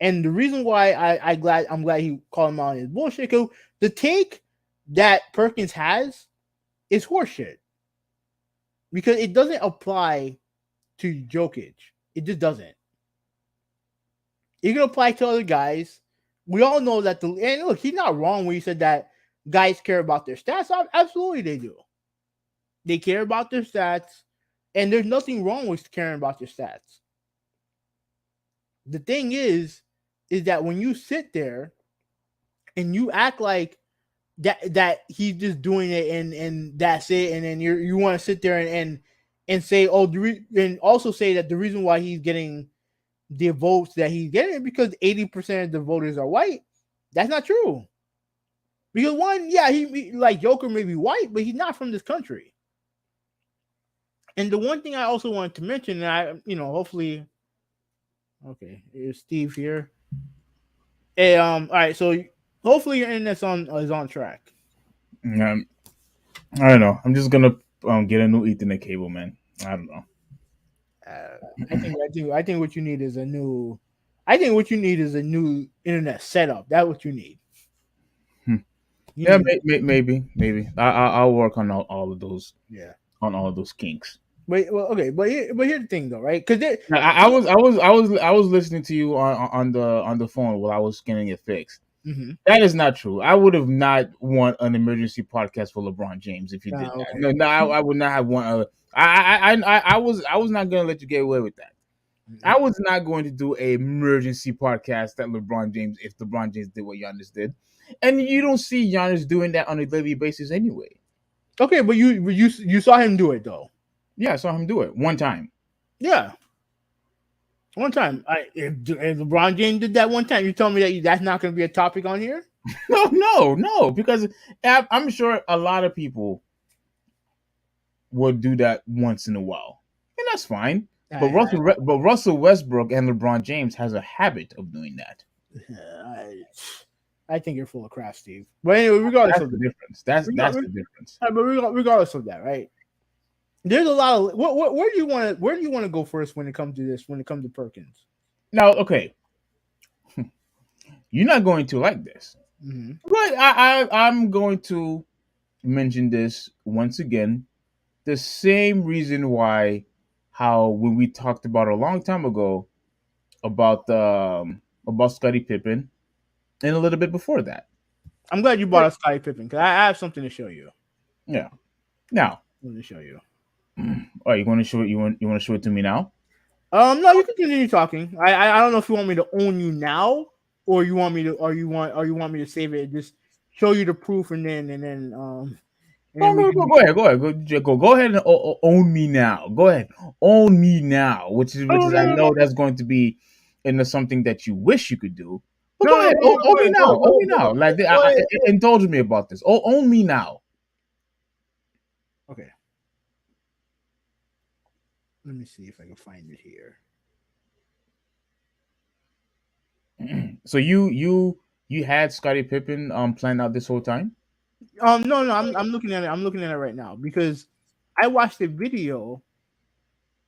And the reason why I'm glad he called him out on his bullshit, because the take that Perkins has is horseshit. Because it doesn't apply to Jokic. It just doesn't. It can apply to other guys. We all know that and look, he's not wrong when he said that guys care about their stats. Absolutely they do. They care about their stats, and there's nothing wrong with caring about your stats. The thing is that when you sit there and you act like that he's just doing it and that's it, and then you want to sit there and say, and also say that the reason why he's getting the votes that he's getting is because 80% of the voters are white. That's not true. Because one, yeah, he like Joker may be white, but he's not from this country. And the one thing I also wanted to mention, and hopefully, okay, is Steve here? Hey, all right, so hopefully your internet's is on track. I don't know. I'm just gonna get a new Ethernet cable, man. I don't know. I think what you need is a new. I think what you need is a new internet setup. That's what you need. Maybe. I'll work on all of those. Yeah, on all of those kinks. But here's the thing though, right? Because I was listening to you on the phone while I was getting it fixed, Mm-hmm. That is not true. I would have not want an emergency podcast for LeBron James if you did that. Okay. No, I would not have one. I was not going to let you get away with that. I was not going to do a emergency podcast that LeBron James if LeBron James did what Giannis did, and you don't see Giannis doing that on a daily basis anyway. Okay, but you saw him do it though. Yeah, I saw him do it one time. Yeah, one time. If LeBron James did that one time, you tell me that that's not going to be a topic on here? No, because I'm sure a lot of people would do that once in a while, and that's fine. But Russell Westbrook and LeBron James has a habit of doing that. I think you're full of crap, Steve. But anyway, regardless That's of the difference. That's the difference. But regardless of that, right? There's a lot of where do you want to go first when it comes to this? When it comes to Perkins? Now, okay, you're not going to like this, but I'm going to mention this once again. The same reason why, how when we talked about a long time ago about Scottie Pippen, and a little bit before that. I'm glad you brought up Scottie Pippen because I have something to show you. Yeah. Now, I'm going to show you. Oh, you want to show it? You want to show it to me now? No, you can continue talking. I don't know if you want me to own you now, or you want me to save it and just show you the proof and then Go ahead and own me now. Go ahead, own me now, which is I know that's going to be into something that you wish you could do. But go ahead, own me now. Like indulge me about this. Own me now. Okay. Let me see if I can find it here. So you had Scottie Pippen planned out this whole time? No, I'm looking at it. I'm looking at it right now because I watched a video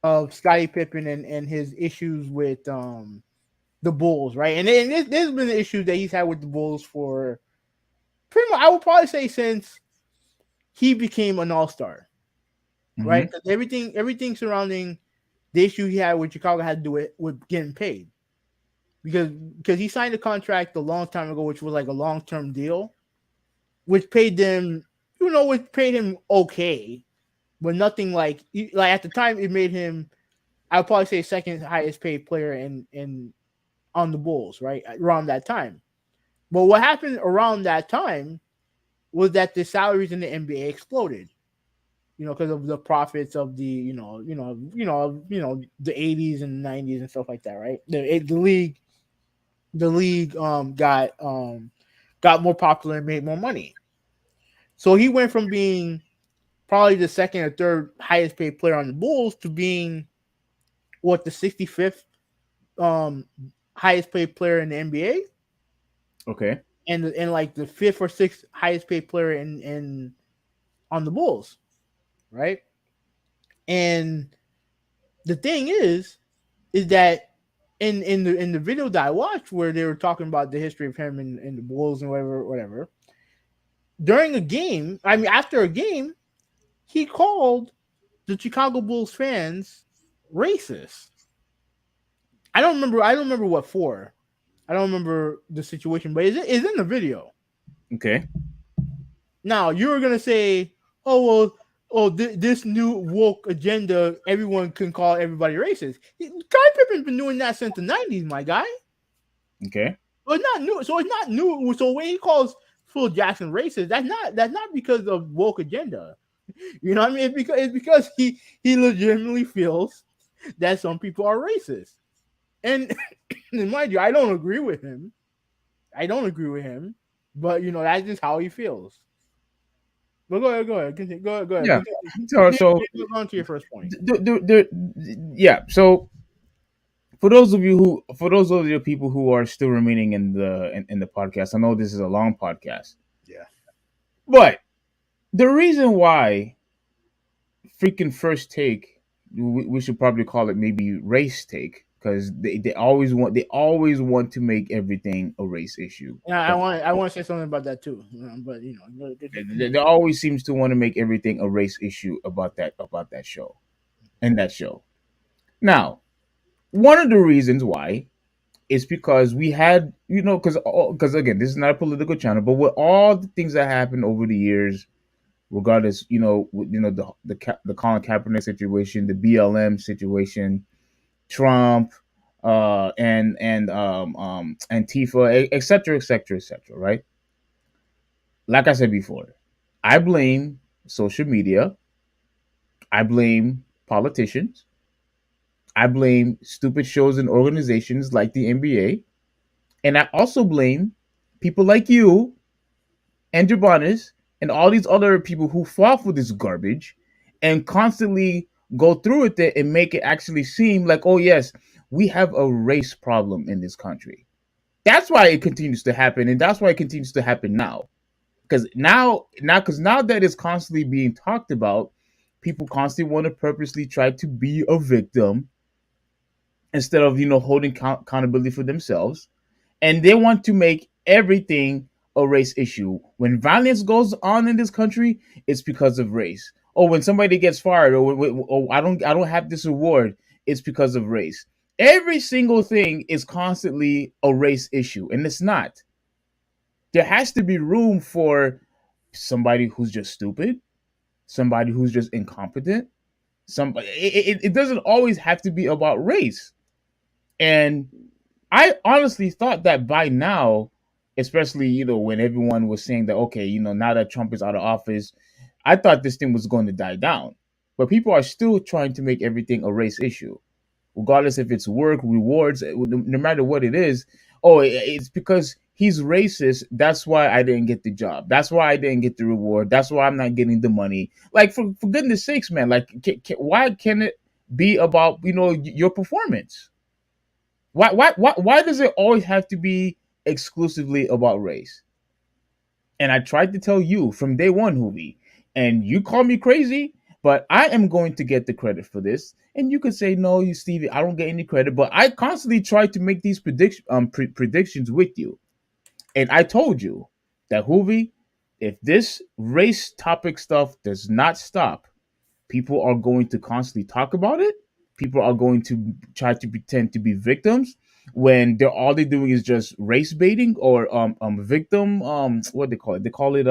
of Scottie Pippen and his issues with the Bulls, right? And there's been issues that he's had with the Bulls for pretty much, I would probably say, since he became an all-star, right? Because everything surrounding the issue he had with Chicago had to do with getting paid, because he signed a contract a long time ago, which was like a long-term deal, which paid them, which paid him okay, but nothing like at the time it made him, I would probably say, second highest paid player in on the Bulls, right, around that time. But what happened around that time was that the salaries in the NBA exploded, because of the profits of the the 80s and 90s and stuff like that, right? The league got more popular and made more money. So he went from being probably the second or third highest paid player on the Bulls to being the 65th highest paid player in the NBA. Okay. And like the fifth or sixth highest paid player in on the Bulls, right? And the thing is that in the video that I watched, where they were talking about the history of him and the Bulls and whatever, during a game, after a game, he called the Chicago Bulls fans racist. I don't remember what for. I don't remember the situation, but it's in the video. Okay. Now you were gonna say, this new woke agenda, everyone can call everybody racist. Scottie Pippen's been doing that since the 90s, my guy. Okay. So it's not new. So when he calls Phil Jackson racist, that's not because of woke agenda. You know what I mean? It's because he legitimately feels that some people are racist. And mind you, I don't agree with him. But that's just how he feels. But go ahead. Continue. Go ahead. Yeah. Continue. So on to your first point. Yeah. So for those of you people who are still remaining in the podcast, I know this is a long podcast. Yeah. But the reason why freaking first take, we should probably call it maybe race take, because they always want to make everything a race issue. Yeah, I want to say something about that too, but they always seems to want to make everything a race issue about that show. Now, one of the reasons why is because we had, because again, this is not a political channel, but with all the things that happened over the years, regardless, the Colin Kaepernick situation, the BLM situation, Trump, and Antifa, et cetera, et cetera, et cetera, right? Like I said before, I blame social media. I blame politicians. I blame stupid shows and organizations like the NBA. And I also blame people like you and Jabonis and all these other people who fall for this garbage and constantly go through with it and make it actually seem like, oh, yes, we have a race problem in this country. That's why it continues to happen. And that's why it continues to happen now. Because now that it's constantly being talked about, people constantly want to purposely try to be a victim instead of holding accountability for themselves, and they want to make everything a race issue. When violence goes on in this country, it's because of race. Or when somebody gets fired, or I don't have this award, it's because of race. Every single thing is constantly a race issue, and it's not. There has to be room for somebody who's just stupid, somebody who's just incompetent. Somebody. It doesn't always have to be about race. And I honestly thought that by now, especially when everyone was saying that, okay, now that Trump is out of office, I thought this thing was going to die down. But people are still trying to make everything a race issue, regardless if it's work, rewards, no matter what it is. Oh, it's because he's racist. That's why I didn't get the job. That's why I didn't get the reward. That's why I'm not getting the money. Like, for goodness sakes, man, like, why can it be about, your performance? Why does it always have to be exclusively about race? And I tried to tell you from day one, Hoovie, and you call me crazy, but I am going to get the credit for this. And you could say, no, you Stevie, I don't get any credit, but I constantly try to make these predictions with you. And I told you that, Hoovie, if this race topic stuff does not stop, people are going to constantly talk about it. People are going to try to pretend to be victims when they're doing is just race baiting or victim what they call it. They call it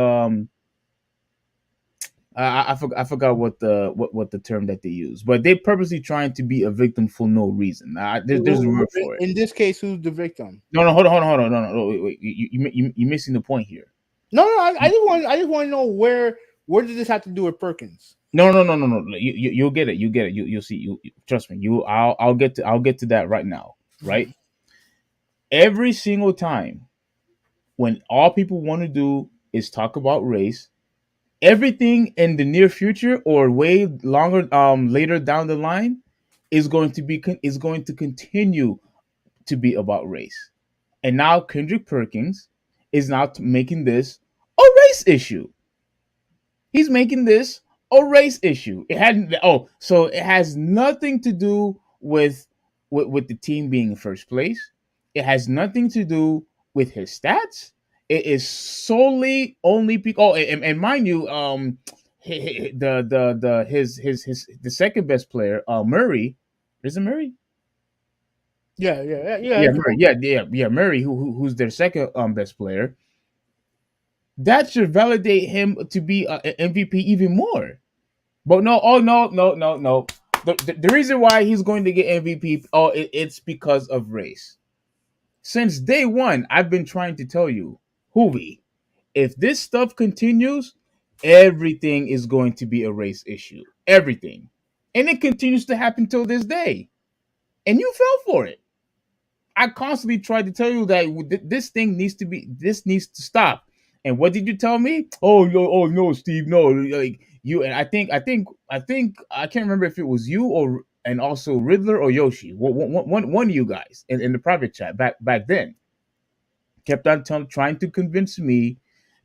I forgot what the term that they use, but they're purposely trying to be a victim for no reason. There's a word for it. In this case, who's the victim? No, hold on, no, wait, you're missing the point here. No, I just want to know where does this have to do with Perkins? No. You'll get it. You'll see. You trust me. I'll get to that right now. Right. Every single time when all people want to do is talk about race, everything in the near future or way longer later down the line is going to continue to be about race. And now Kendrick Perkins is now making this a race issue. He's making this a race issue. So it has nothing to do with the team being in first place. It has nothing to do with his stats. It is solely only because. Oh, and mind you, the second best player, Murray, is it Murray? Yeah. Murray. Yeah, Murray, who's their second best player. That should validate him to be an MVP even more. But no. The reason why he's going to get MVP, it's because of race. Since day one, I've been trying to tell you, Hoovie, if this stuff continues, everything is going to be a race issue. Everything. And it continues to happen till this day. And you fell for it. I constantly tried to tell you that this needs to stop. And what did you tell me? Oh no, Steve, no, like you. And I think I can't remember if it was you or and also Riddler or Yoshi, one of you guys in the private chat back then, kept on trying to convince me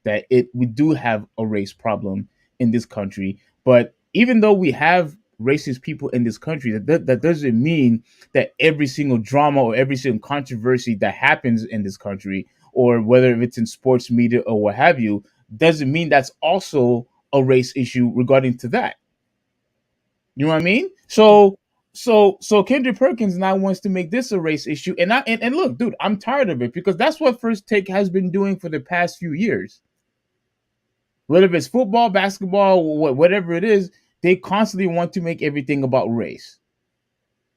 that we do have a race problem in this country. But even though we have racist people in this country, that doesn't mean that every single drama or every single controversy that happens in this country, or whether it's in sports media or what have you, doesn't mean that's also a race issue regarding to that. You know what I mean? So So Kendrick Perkins now wants to make this a race issue, and look, dude, I'm tired of it because that's what First Take has been doing for the past few years. Whether it's football, basketball, whatever it is, they constantly want to make everything about race,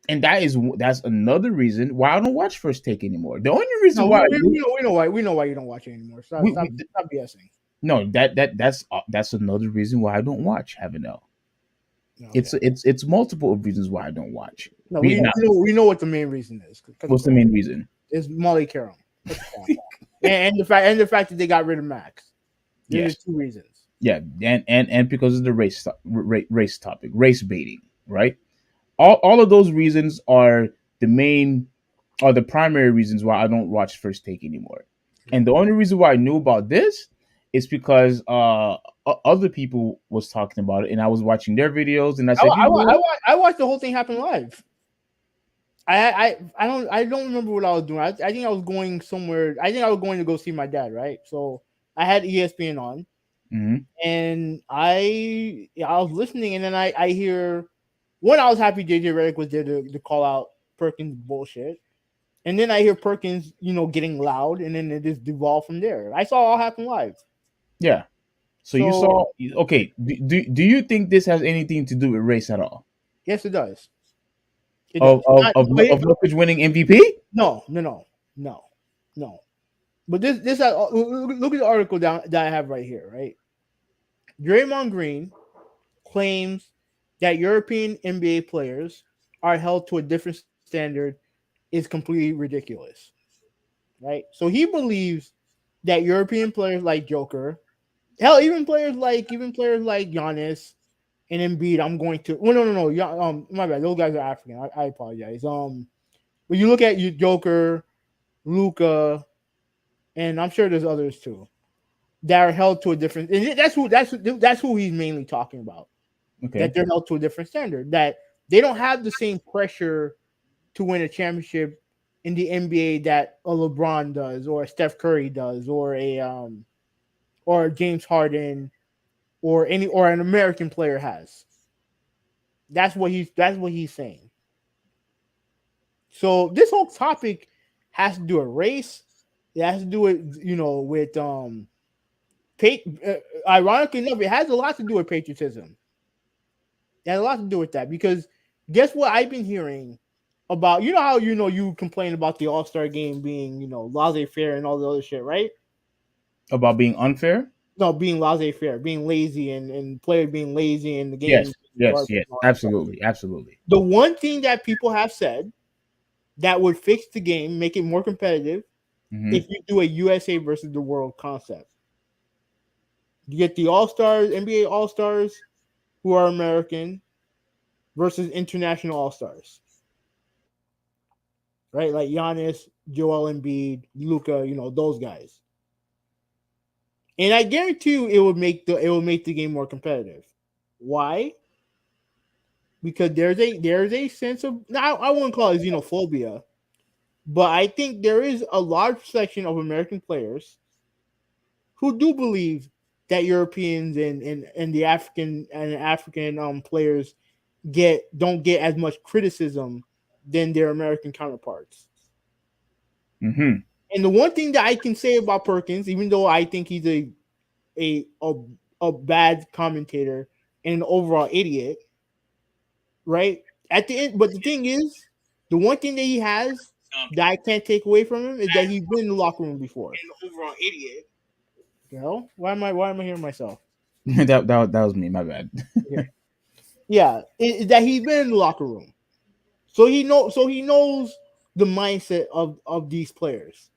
and that's another reason why I don't watch First Take anymore. The only reason No, why we know why you don't watch it anymore. Stop we, stop BSing. no that's another reason why I don't watch Havenel. Okay. It's multiple reasons why I don't watch. No, we know what the main reason is. What's the main reason? It's Molly Carum. and the fact that they got rid of Max. There's two reasons. Yeah, and because of the race topic, race baiting, right? All of those reasons are the primary reasons why I don't watch First Take anymore. And the only reason why I knew about this is because other people was talking about it, and I was watching their videos, and I said, I watched the whole thing happen live. I don't remember what I was doing. I think I was going somewhere. I think I was going to go see my dad, right? So I had ESPN on, and I was listening, and then I hear one. I was happy JJ Redick was there to call out Perkins bullshit, and then I hear Perkins, getting loud, and then it just devolved from there. I saw it all happen live. Yeah. So you saw. Okay. Do you think this has anything to do with race at all? Yes, it does. Of Jokic winning MVP? No. But this look at the article that I have right here. Right, Draymond Green claims that European NBA players are held to a different standard is completely ridiculous. Right, so he believes that European players like Joker, hell, even players like Giannis and Embiid, I'm going to. Well, no. My bad. Those guys are African. I apologize. When you look at Joker, Luca, and I'm sure there's others too that are held to a different. And that's who he's mainly talking about. Okay. That they're held to a different standard. That they don't have the same pressure to win a championship in the NBA that a LeBron does, or a Steph Curry does, or a James Harden, or an American player has. That's what he's saying. So this whole topic has to do with race. It has to do with with ironically enough, it has a lot to do with patriotism. It has a lot to do with that, because guess what I've been hearing about, how you complain about the All-Star game being laissez-faire and all the other shit, right? About being unfair? No, being laissez-faire, being lazy, and players being lazy in the game. Yes, absolutely. The one thing that people have said that would fix the game, make it more competitive, if you do a USA versus the world concept. You get the All-Stars, NBA All-Stars, who are American, versus international All-Stars. Right? Like Giannis, Joel Embiid, Luka, those guys. And I guarantee you it will make the game more competitive. Why? Because there's a sense of, now I wouldn't call it xenophobia, but I think there is a large section of American players who do believe that Europeans and the African players don't get as much criticism than their American counterparts. And the one thing that I can say about Perkins, even though I think he's a bad commentator and an overall idiot, right? At the end, but the thing is, the one thing that he has that I can't take away from him is that he's been in the locker room before. An overall idiot. Why am I hearing myself? that was me. My bad. Yeah, that he's been in the locker room, so he knows the mindset of these players.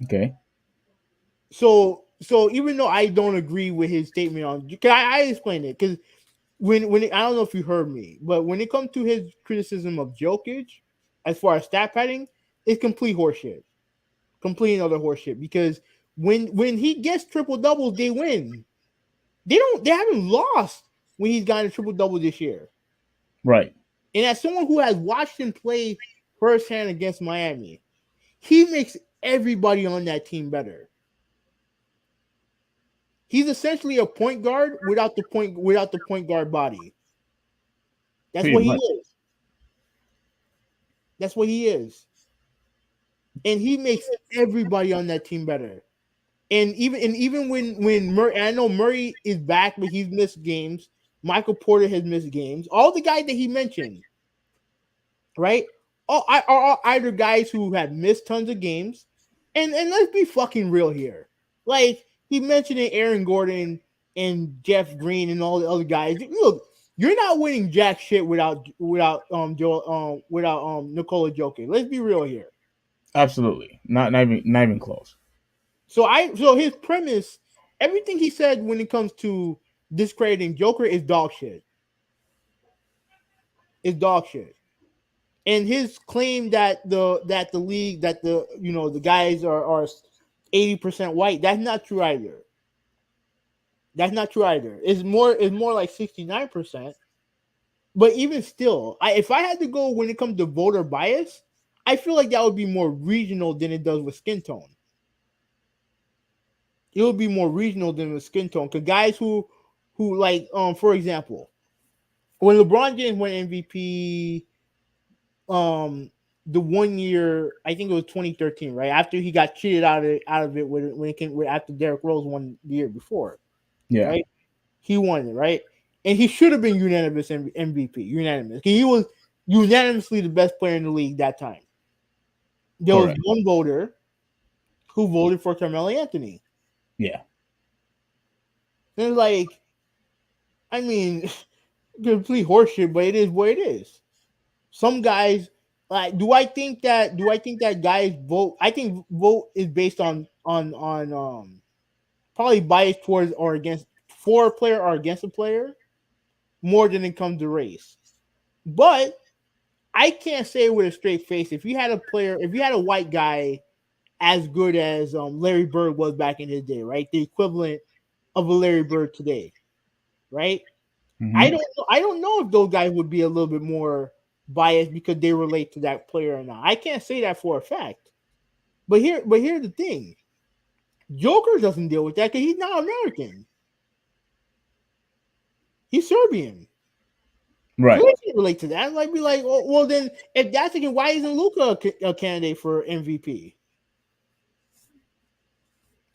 Okay. So even though I don't agree with his statement on, I explained it, because when I don't know if you heard me, but when it comes to his criticism of Jokic, as far as stat padding, it's complete horseshit, complete and utter horseshit. Because when he gets triple doubles, they win. They haven't lost when he's gotten a triple double this year, right? And as someone who has watched him play firsthand against Miami, he makes everybody on that team better. He's essentially a point guard without the point guard body. That's what he is. That's what he is. And he makes everybody on that team better. And even when Murray, I know Murray is back, but he's missed games. Michael Porter has missed games. All the guys that he mentioned, right? Are either guys who have missed tons of games, and let's be fucking real here. Like he mentioned Aaron Gordon and Jeff Green and all the other guys. Look, you're not winning jack shit without Nikola Jokic. Let's be real here. Absolutely, not even close. So his premise, everything he said when it comes to discrediting Joker is dog shit. It's dog shit. And his claim that the league that the guys are 80% white, that's not true either. That's not true either. It's more like 69%. But even still, if I had to go when it comes to voter bias, I feel like that would be more regional than it does with skin tone. It would be more regional than with skin tone. Because guys who like for example, when LeBron James won MVP, the 1 year, I think it was 2013, right after he got cheated out of it when it came after Derrick Rose won the year before, Yeah, right? He won it, right? And he should have been unanimous MVP, unanimous. He was unanimously the best player in the league that time. There was one voter who voted for Carmelo Anthony. Yeah. And like, I mean, complete horseshit, but it is what it is. Some guys, like, do I think that guys vote? I think vote is based on probably biased towards or against for a player or against a player more than it comes to race. But I can't say with a straight face if you had a white guy as good as Larry Bird was back in his day, right? The equivalent of a Larry Bird today, right? Mm-hmm. I don't know if those guys would be a little bit more biased because they relate to that player or not. I can't say that for a fact. But here's the thing. Joker doesn't deal with that because he's not American. He's Serbian. Right. So he can't relate to that. Like, be like, well, then if that's the case, why isn't Luka a candidate for MVP?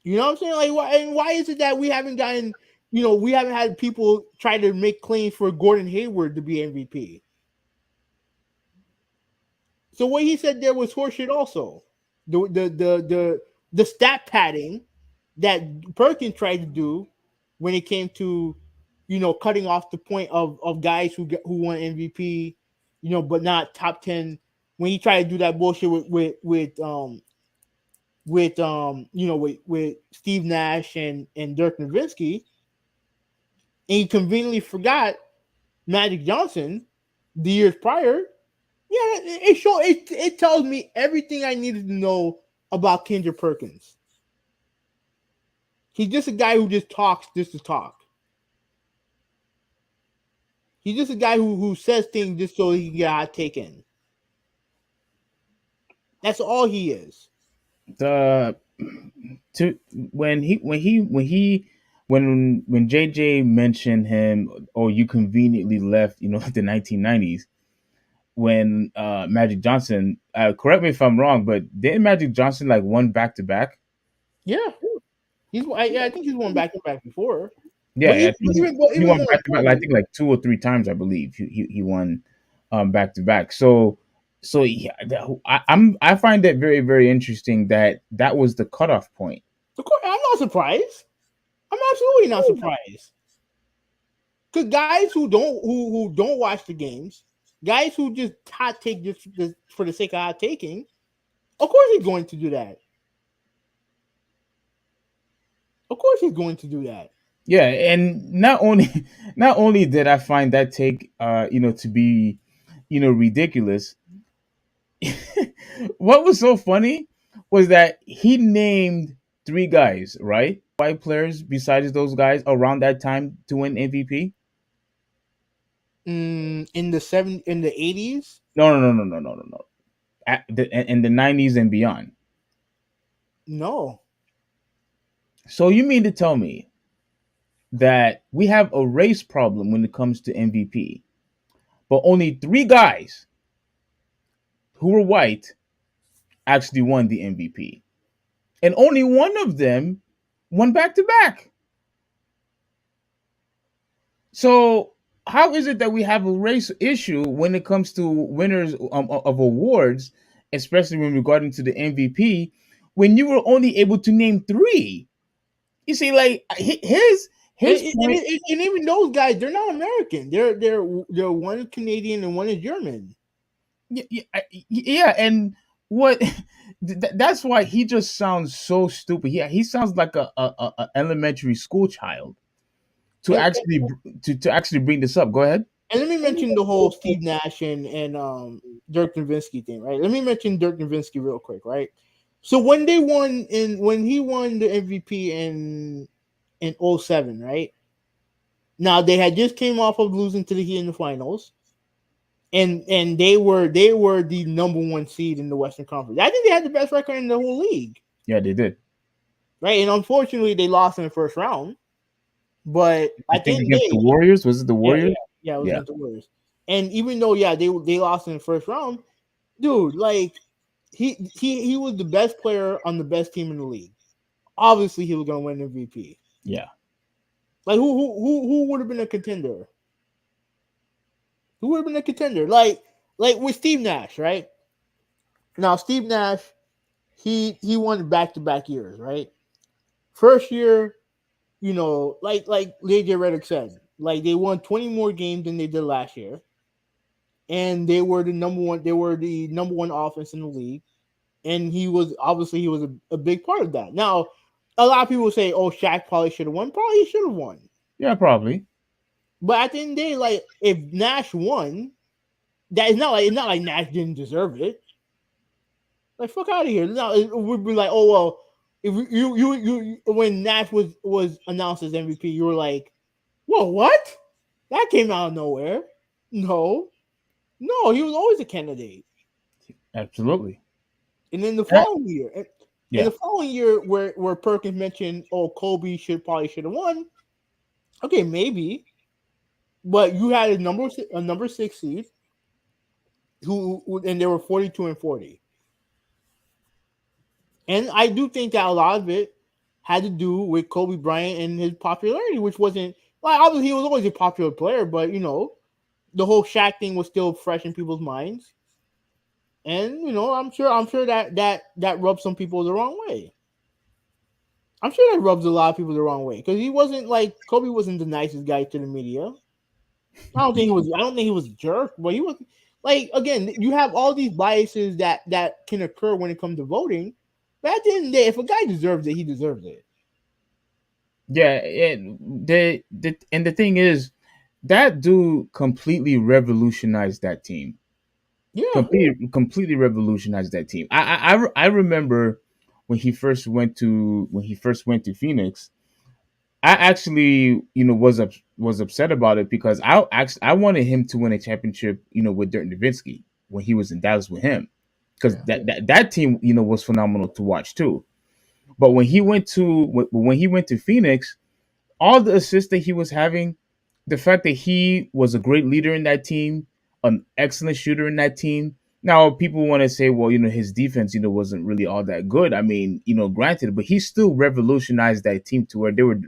You know what I'm saying? Like, why is it that we haven't gotten, we haven't had people try to make claims for Gordon Hayward to be MVP? So what he said there was horseshit also. The stat padding that Perkins tried to do when it came to, cutting off the point of guys who won MVP, but not top 10. When he tried to do that bullshit with Steve Nash and Dirk Nowitzki, and he conveniently forgot Magic Johnson the years prior. Yeah, it tells me everything I needed to know about Kendrick Perkins. He's just a guy who just talks just to talk. He's just a guy who says things just so he can get a hot take in. That's all he is. When JJ mentioned him, or you conveniently left, the 1990s when Magic Johnson. Correct me if I'm wrong, but didn't Magic Johnson like won back-to-back? Yeah, I think he's won back-to-back before. Yeah, he won back-to-back. I think like 2 or 3 times. I believe he won back-to-back. So yeah, I find that very, very interesting that was the cutoff point. Of course, I'm not surprised. I'm absolutely not surprised. Because guys who don't watch the games, guys who just hot take just for the sake of hot taking, of course he's going to do that. Of course he's going to do that. Yeah, and not only did I find that take to be ridiculous. What was so funny was that he named 3 guys, right? White players besides those guys around that time to win MVP. In the 80s? No. In the 90s and beyond. No. So you mean to tell me that we have a race problem when it comes to MVP, but only 3 guys who were white actually won the MVP, and only one of them won back to back. So how is it that we have a race issue when it comes to winners of awards, especially when regarding to the MVP, when you were only able to name three? You see, like his point. And even those guys, they're not American. They're one Canadian and one is German. Yeah, and what that's why he just sounds so stupid. Yeah, he sounds like a elementary school child to And, actually to actually bring this up. Go ahead. and let me mention the whole Steve Nash and Dirk Nowitzki thing, right? Let me mention Dirk Nowitzki real quick, right? So when he won the MVP in 07, right? Now they had just came off of losing to the Heat in the finals. And they were the number one seed in the Western Conference. I think they had the best record in the whole league. Yeah, they did. Right, and unfortunately they lost in the first round. But I think against the Warriors. Was it the Warriors? Yeah, it was against the Warriors. And even though they lost in the first round, dude, like he was the best player on the best team in the league. Obviously, he was gonna win MVP. Yeah. Like who would have been a contender? Who would have been a contender? Like with Steve Nash, right? Now Steve Nash, he won back-to-back years, right? First year, you know, like JJ Redick said, like they won 20 more games than they did last year, and they were the number one. They were the number one offense in the league, and he was a big part of that. Now, a lot of people say, "Oh, Shaq probably should have won." Probably he should have won. Yeah, probably. But at the end of the day, like if Nash won, that is not like Nash didn't deserve it. Like fuck out of here. No, it would be like, oh well, if you when Nash was announced as MVP, you were like, whoa, what? That came out of nowhere. No, he was always a candidate. Absolutely. And then the following year, where Perkins mentioned, oh, Kobe probably should have won. Okay, maybe, but you had a number 6 seed and they were 42-40. And I do think that a lot of it had to do with Kobe Bryant and his popularity, which wasn't like obviously he was always a popular player, but you know, the whole Shaq thing was still fresh in people's minds. And you know, I'm sure that rubs some people the wrong way. I'm sure that rubs a lot of people the wrong way because he wasn't like Kobe wasn't the nicest guy to the media. I don't think he was a jerk, but he was like again, you have all these biases that can occur when it comes to voting. But at the end of the day, if a guy deserves it, he deserves it. Yeah, and the thing is, that dude completely revolutionized that team. Yeah, Completely revolutionized that team. I remember when he first went to Phoenix. I actually, was upset about it because I wanted him to win a championship, with Dirk Nowitzki when he was in Dallas with him, because that team, was phenomenal to watch too. But when he went to Phoenix, all the assists that he was having, the fact that he was a great leader in that team, an excellent shooter in that team. Now people want to say, well, his defense, wasn't really all that good. I mean, granted, but he still revolutionized that team to where they were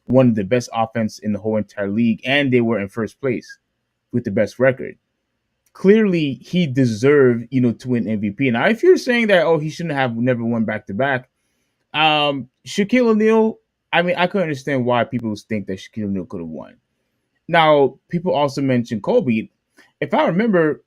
one of the best offense in the whole entire league, and they were in first place with the best record. Clearly, he deserved, to win MVP. Now, if you're saying that, oh, he shouldn't have never won back to back, Shaquille O'Neal, I mean, I could understand why people think that Shaquille O'Neal could have won. Now, people also mentioned Kobe. If I remember,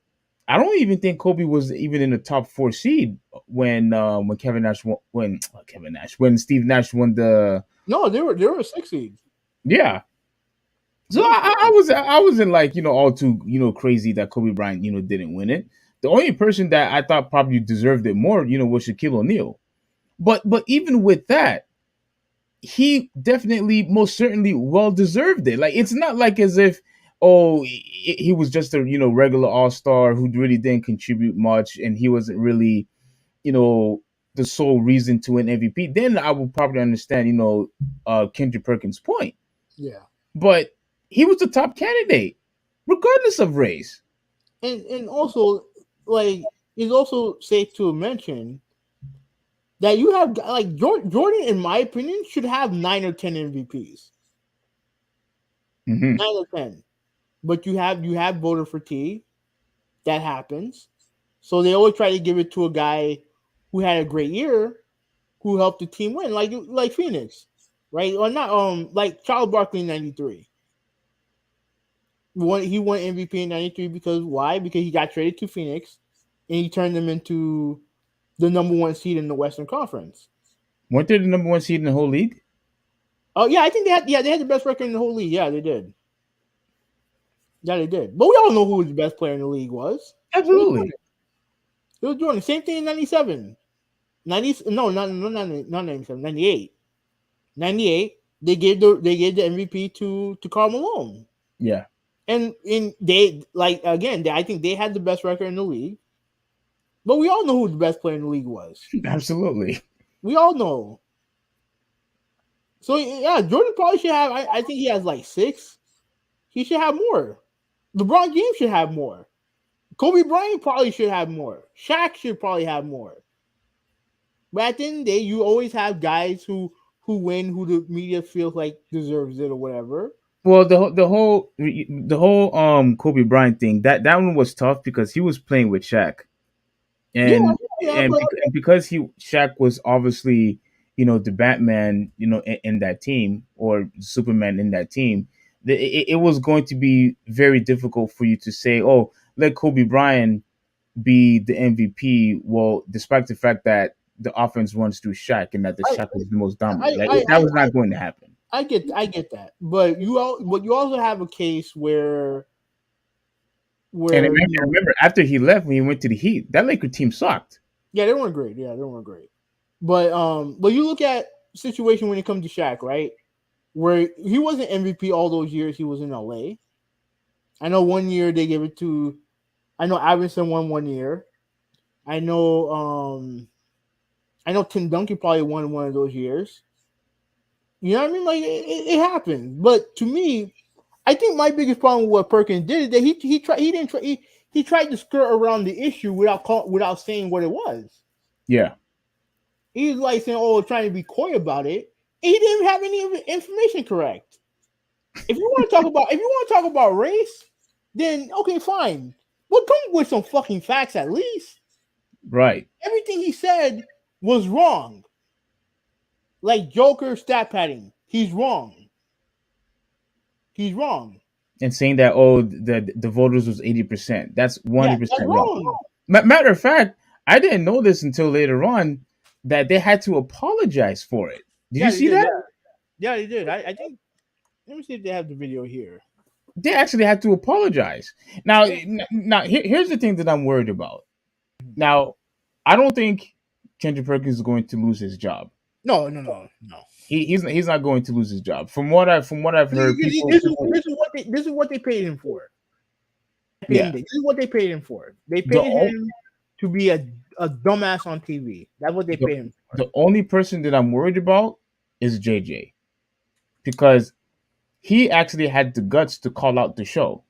I don't even think Kobe was even in the top 4 seed when when Steve Nash won the. No, they were a 6 seed. Yeah. So I wasn't like all too crazy that Kobe Bryant didn't win it. The only person that I thought probably deserved it more was Shaquille O'Neal. But even with that, he definitely, most certainly, well deserved it. Like, it's not like as if, oh, he was just a regular all-star who really didn't contribute much, and he wasn't really the sole reason to win MVP. Then I would probably understand Kendrick Perkins' point. Yeah, but he was the top candidate, regardless of race. And also, like, it's also safe to mention that you have like Jordan, in my opinion, should have 9 or 10 MVPs. Mm-hmm. 9 or 10. But you have voter fatigue. That happens. So they always try to give it to a guy who had a great year, who helped the team win, like Phoenix, right? Or not like Charles Barkley in '93. He won MVP in '93 because why? Because he got traded to Phoenix and he turned them into the number 1 seed in the Western Conference. Weren't they the number 1 seed in the whole league? Oh yeah, I think they had the best record in the whole league. Yeah, they did. Yeah, they did. But we all know who the best player in the league was. Absolutely. It was Jordan. Same thing in '97. 90, no, not 97, 98. 98, they gave the MVP to Karl Malone. Yeah. And they I think they had the best record in the league. But we all know who the best player in the league was. Absolutely. We all know. So yeah, Jordan probably should have. I think he has like 6. He should have more. LeBron James should have more. Kobe Bryant probably should have more. Shaq should probably have more. But at the end of the day, you always have guys who win, who the media feels like deserves it or whatever. Well, the whole Kobe Bryant thing, that one was tough because he was playing with Shaq, and because Shaq was obviously, the Batman, in that team, or Superman in that team, it was going to be very difficult for you to say, oh, let Kobe Bryant be the MVP. Well, despite the fact that the offense runs through Shaq and that the Shaq was the most dominant, that was not going to happen. I get that, but you also have a case where and remember, after he left, when he went to the Heat, that Laker team sucked. Yeah, they weren't great. But you look at situation when it comes to Shaq, right? Where he wasn't MVP all those years he was in LA. I know one year they gave it to. I know Iverson won one year. I know Tim Duncan probably won one of those years. You know what I mean? Like it happens. But to me, I think my biggest problem with what Perkins did is that he tried to skirt around the issue without saying what it was. Yeah. He's like saying, "Oh, trying to be coy about it." And he didn't have any information correct. If you want to talk about race, then okay, fine. But come with some fucking facts at least. Right. Everything he said was wrong. Like Joker stat padding, he's wrong. And saying that the voters was 80%. That's 100% wrong. Matter of fact, I didn't know this until later on that they had to apologize for it. Did you see that? Yeah, they did. I think. Let me see if they have the video here. They actually had to apologize. Now here's the thing that I'm worried about. Now, I don't think Kendrick Perkins is going to lose his job. No. He's not going to lose his job. From what I've heard, this is what they paid him for. This is what they paid him for. They paid him to be a dumbass on TV. That's what they paid him for. The only person that I'm worried about is JJ, because he actually had the guts to call out the show.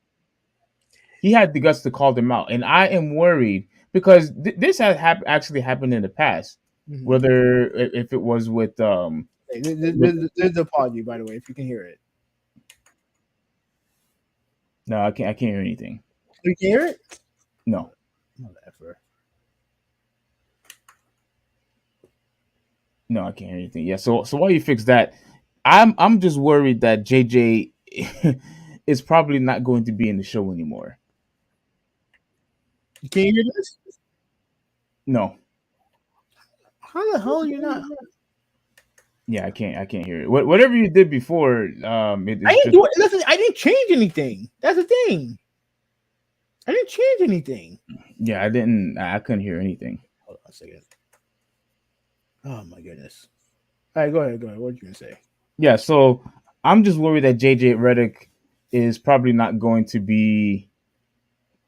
He had the guts to call them out, and I am worried because this has actually happened in the past. Mm-hmm. Whether if it was with there's the apology, by the way, if you can hear it. No, I can't hear anything. You can hear it? No. Whatever. No, I can't hear anything. Yeah, so while you fix that, I'm just worried that JJ is probably not going to be in the show anymore. Can you hear this? No. How the hell are you not? Yeah, I can't hear it. Whatever you did before, I didn't do it. Listen, I didn't change anything. That's the thing. I didn't change anything. Yeah, I couldn't hear anything. Hold on a second. Oh my goodness. All right, go ahead. What were you gonna say? Yeah, so I'm just worried that JJ Redick is probably not going to be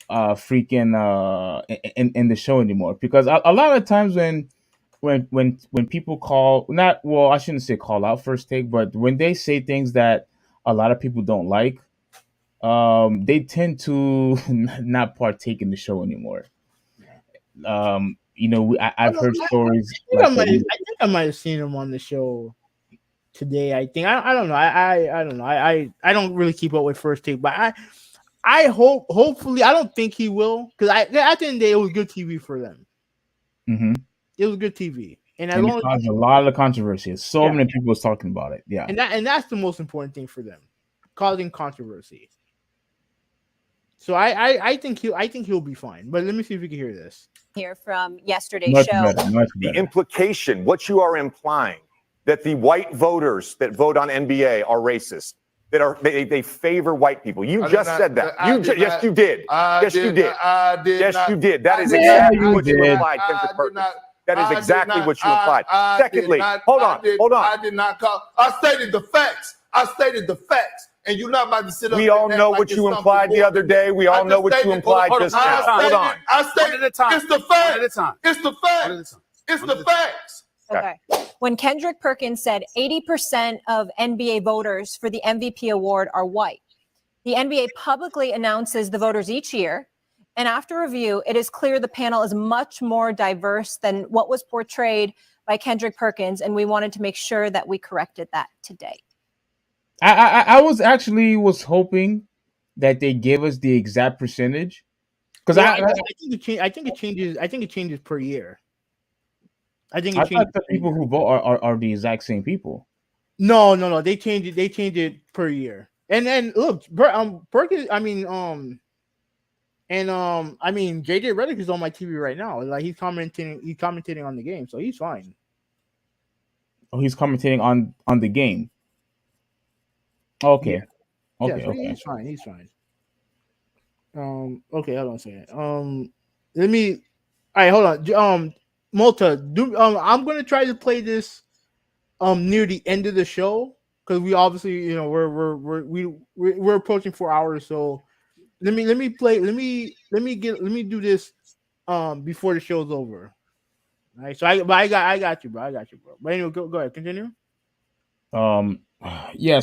freaking in the show anymore, because a lot of times when people I shouldn't say call out First Take, but when they say things that a lot of people don't like, they tend to not partake in the show anymore. I've heard stories think like that. I think I might have seen him on the show today. I think I don't know. I don't know. I don't really keep up with First Take, but I hopefully I don't think he will, because at the end of the day it was good TV for them. Mm-hmm. It was good TV, and as And long it caused a lot of controversy. So Yeah. many people was talking about it. Yeah. and that's the most important thing for them, causing controversy. So I think he'll be fine. But let me see if we can hear this. Here from yesterday's Much show. better. Much The better. implication, what you are implying, that the white voters that vote on NBA are racist, that are they favor white people. You I did just not- said that. I You did yes, not- you did. I Yes, did you did. not- I did Yes, not- you did. That I is did exactly not- what you I did implied, I Kendrick did Perkins. not- That is I did exactly not- what you implied. I did Secondly, not- hold I on, did- hold on. I did not call. I stated the facts. I stated the facts. And you're not about to sit up. We and all act know like what it's you something implied the more other than day. that. We all I know just what you stated- implied just now. Hold on. I stated it's the facts. It's the facts. It's the facts. Okay. When Kendrick Perkins said 80% of NBA voters for the MVP award are white, the NBA publicly announces the voters each year. And after review, it is clear the panel is much more diverse than what was portrayed by Kendrick Perkins. And we wanted to make sure that we corrected that today. I was hoping that they gave us the exact percentage, because I think it changes. I think it changes per year. I think it I changes. thought the people who vote are the exact same people. No. They changed it. They changed it per year. And then look, Perkins. I mean, JJ Redick is on my TV right now. Like he's commentating on the game, so he's fine. Oh, he's commentating on the game. Okay. Yeah. Okay. So Okay. he's fine. He's fine. Okay, hold on a second. Let me. All right, hold on. Malta, I'm gonna try to play this near the end of the show, because we obviously, we're approaching 4 hours. So let me do this before the show's over. All right. So I got you, bro. But anyway, go ahead, continue. Yeah.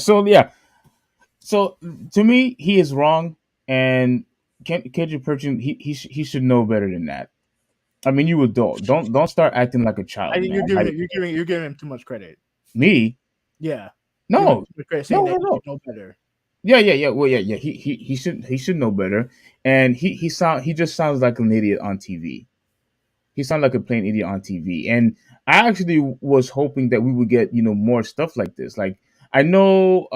So to me, he is wrong, and Kendrick Perkins, he should know better than that. I mean, you adult. Don't start acting like a child. I think man. you're giving him too much credit. Me? Yeah. No. Saying No. that you know better. Yeah. Well, yeah. He should know better, and he just sounds like an idiot on TV. He sounds like a plain idiot on TV, and I actually was hoping that we would get more stuff like this. Like, I know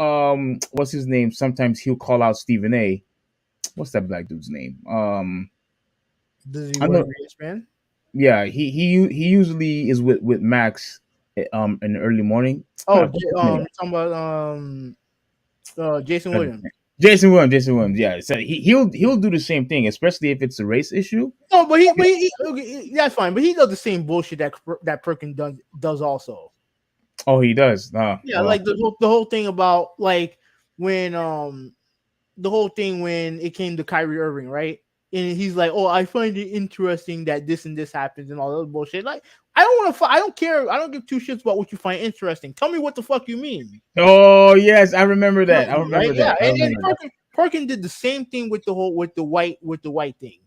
what's his name? Sometimes he'll call out Stephen A. What's that black dude's name? Does he I wear know. wristband? Yeah, he usually is with Max in the early morning. Oh, Yeah. talking about Jason Williams. Jason Williams, yeah. So he'll do the same thing, especially if it's a race issue. No, but he that's fine. But he does the same bullshit that Perkins does also. Oh, he does. Yeah, well, like the whole thing about like when when it came to Kyrie Irving, right? And he's like, "Oh, I find it interesting that this and this happens and all that bullshit." Like, I don't care. I don't give two shits about what you find interesting. Tell me what the fuck you mean. Oh yes, I remember that. Yeah, and Perkins did the same thing with the white thing,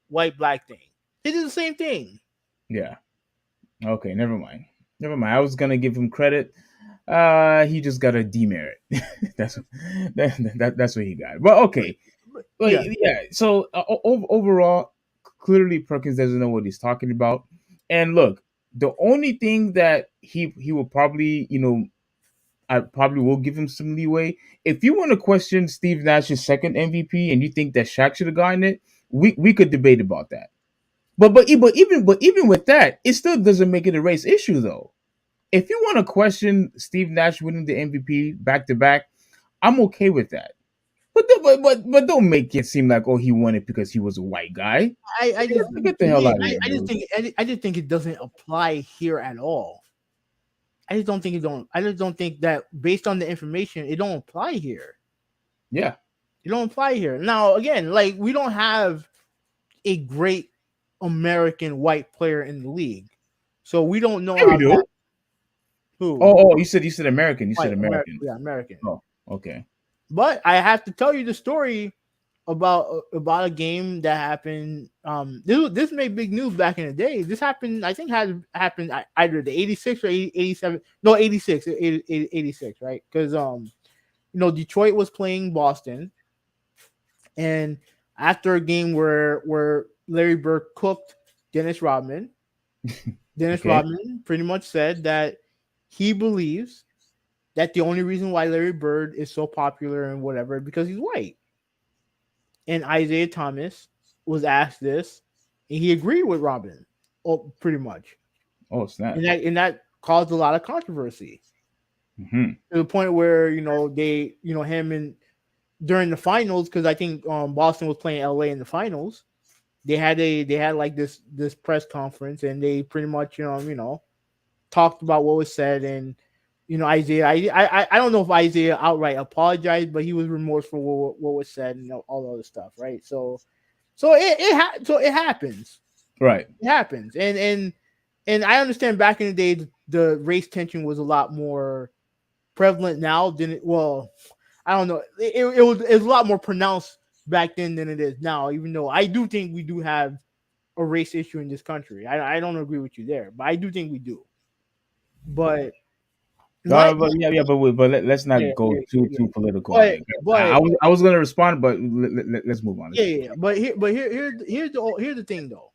white black thing. He did the same thing. Yeah. Okay, never mind. I was gonna give him credit. He just got a demerit. that's what he got. But okay. Yeah. So overall, clearly Perkins doesn't know what he's talking about. And look, the only thing that he will probably, I probably will give him some leeway. If you want to question Steve Nash's second MVP and you think that Shaq should have gotten it, we could debate about that. But even with that, it still doesn't make it a race issue though. If you want to question Steve Nash winning the MVP back to back, I'm okay with that. But don't make it seem like he won it because he was a white guy. I just get the hell out of here. I just think it doesn't apply here at all. I just don't think that based on the information, it don't apply here. Yeah. It don't apply here. Now again, like we don't have a great American white player in the league. So we don't know how that, who? Oh, you said American. You said American. Yeah, American. Oh, okay. But I have to tell you the story about a game that happened. This made big news back in the day. This happened, I think, had happened either the 86 or 87. No, 86, 86, right? Because Detroit was playing Boston, and after a game where Larry Bird cooked Dennis Rodman, Dennis Okay. Rodman pretty much said that he believes that the only reason why Larry Bird is so popular and whatever because he's white. And Isaiah Thomas was asked this, and he agreed with Rodman, pretty much. Oh, snap. And that caused a lot of controversy Mm-hmm. to the point where him and during the finals, because I think Boston was playing LA in the finals. They had like this press conference, and they pretty much talked about what was said, and Isaiah. I don't know if Isaiah outright apologized, but he was remorseful for what was said and all the other stuff, right? So it happens, Right. it happens, and I understand back in the day the race tension was a lot more prevalent now than it. Well, I don't know. It was a lot more pronounced back then than it is now. Even though I do think we do have a race issue in this country, I don't agree with you there, but I do think we do. But but let's not go too political. But I was gonna respond, but let's move on. Yeah. But here's the thing though.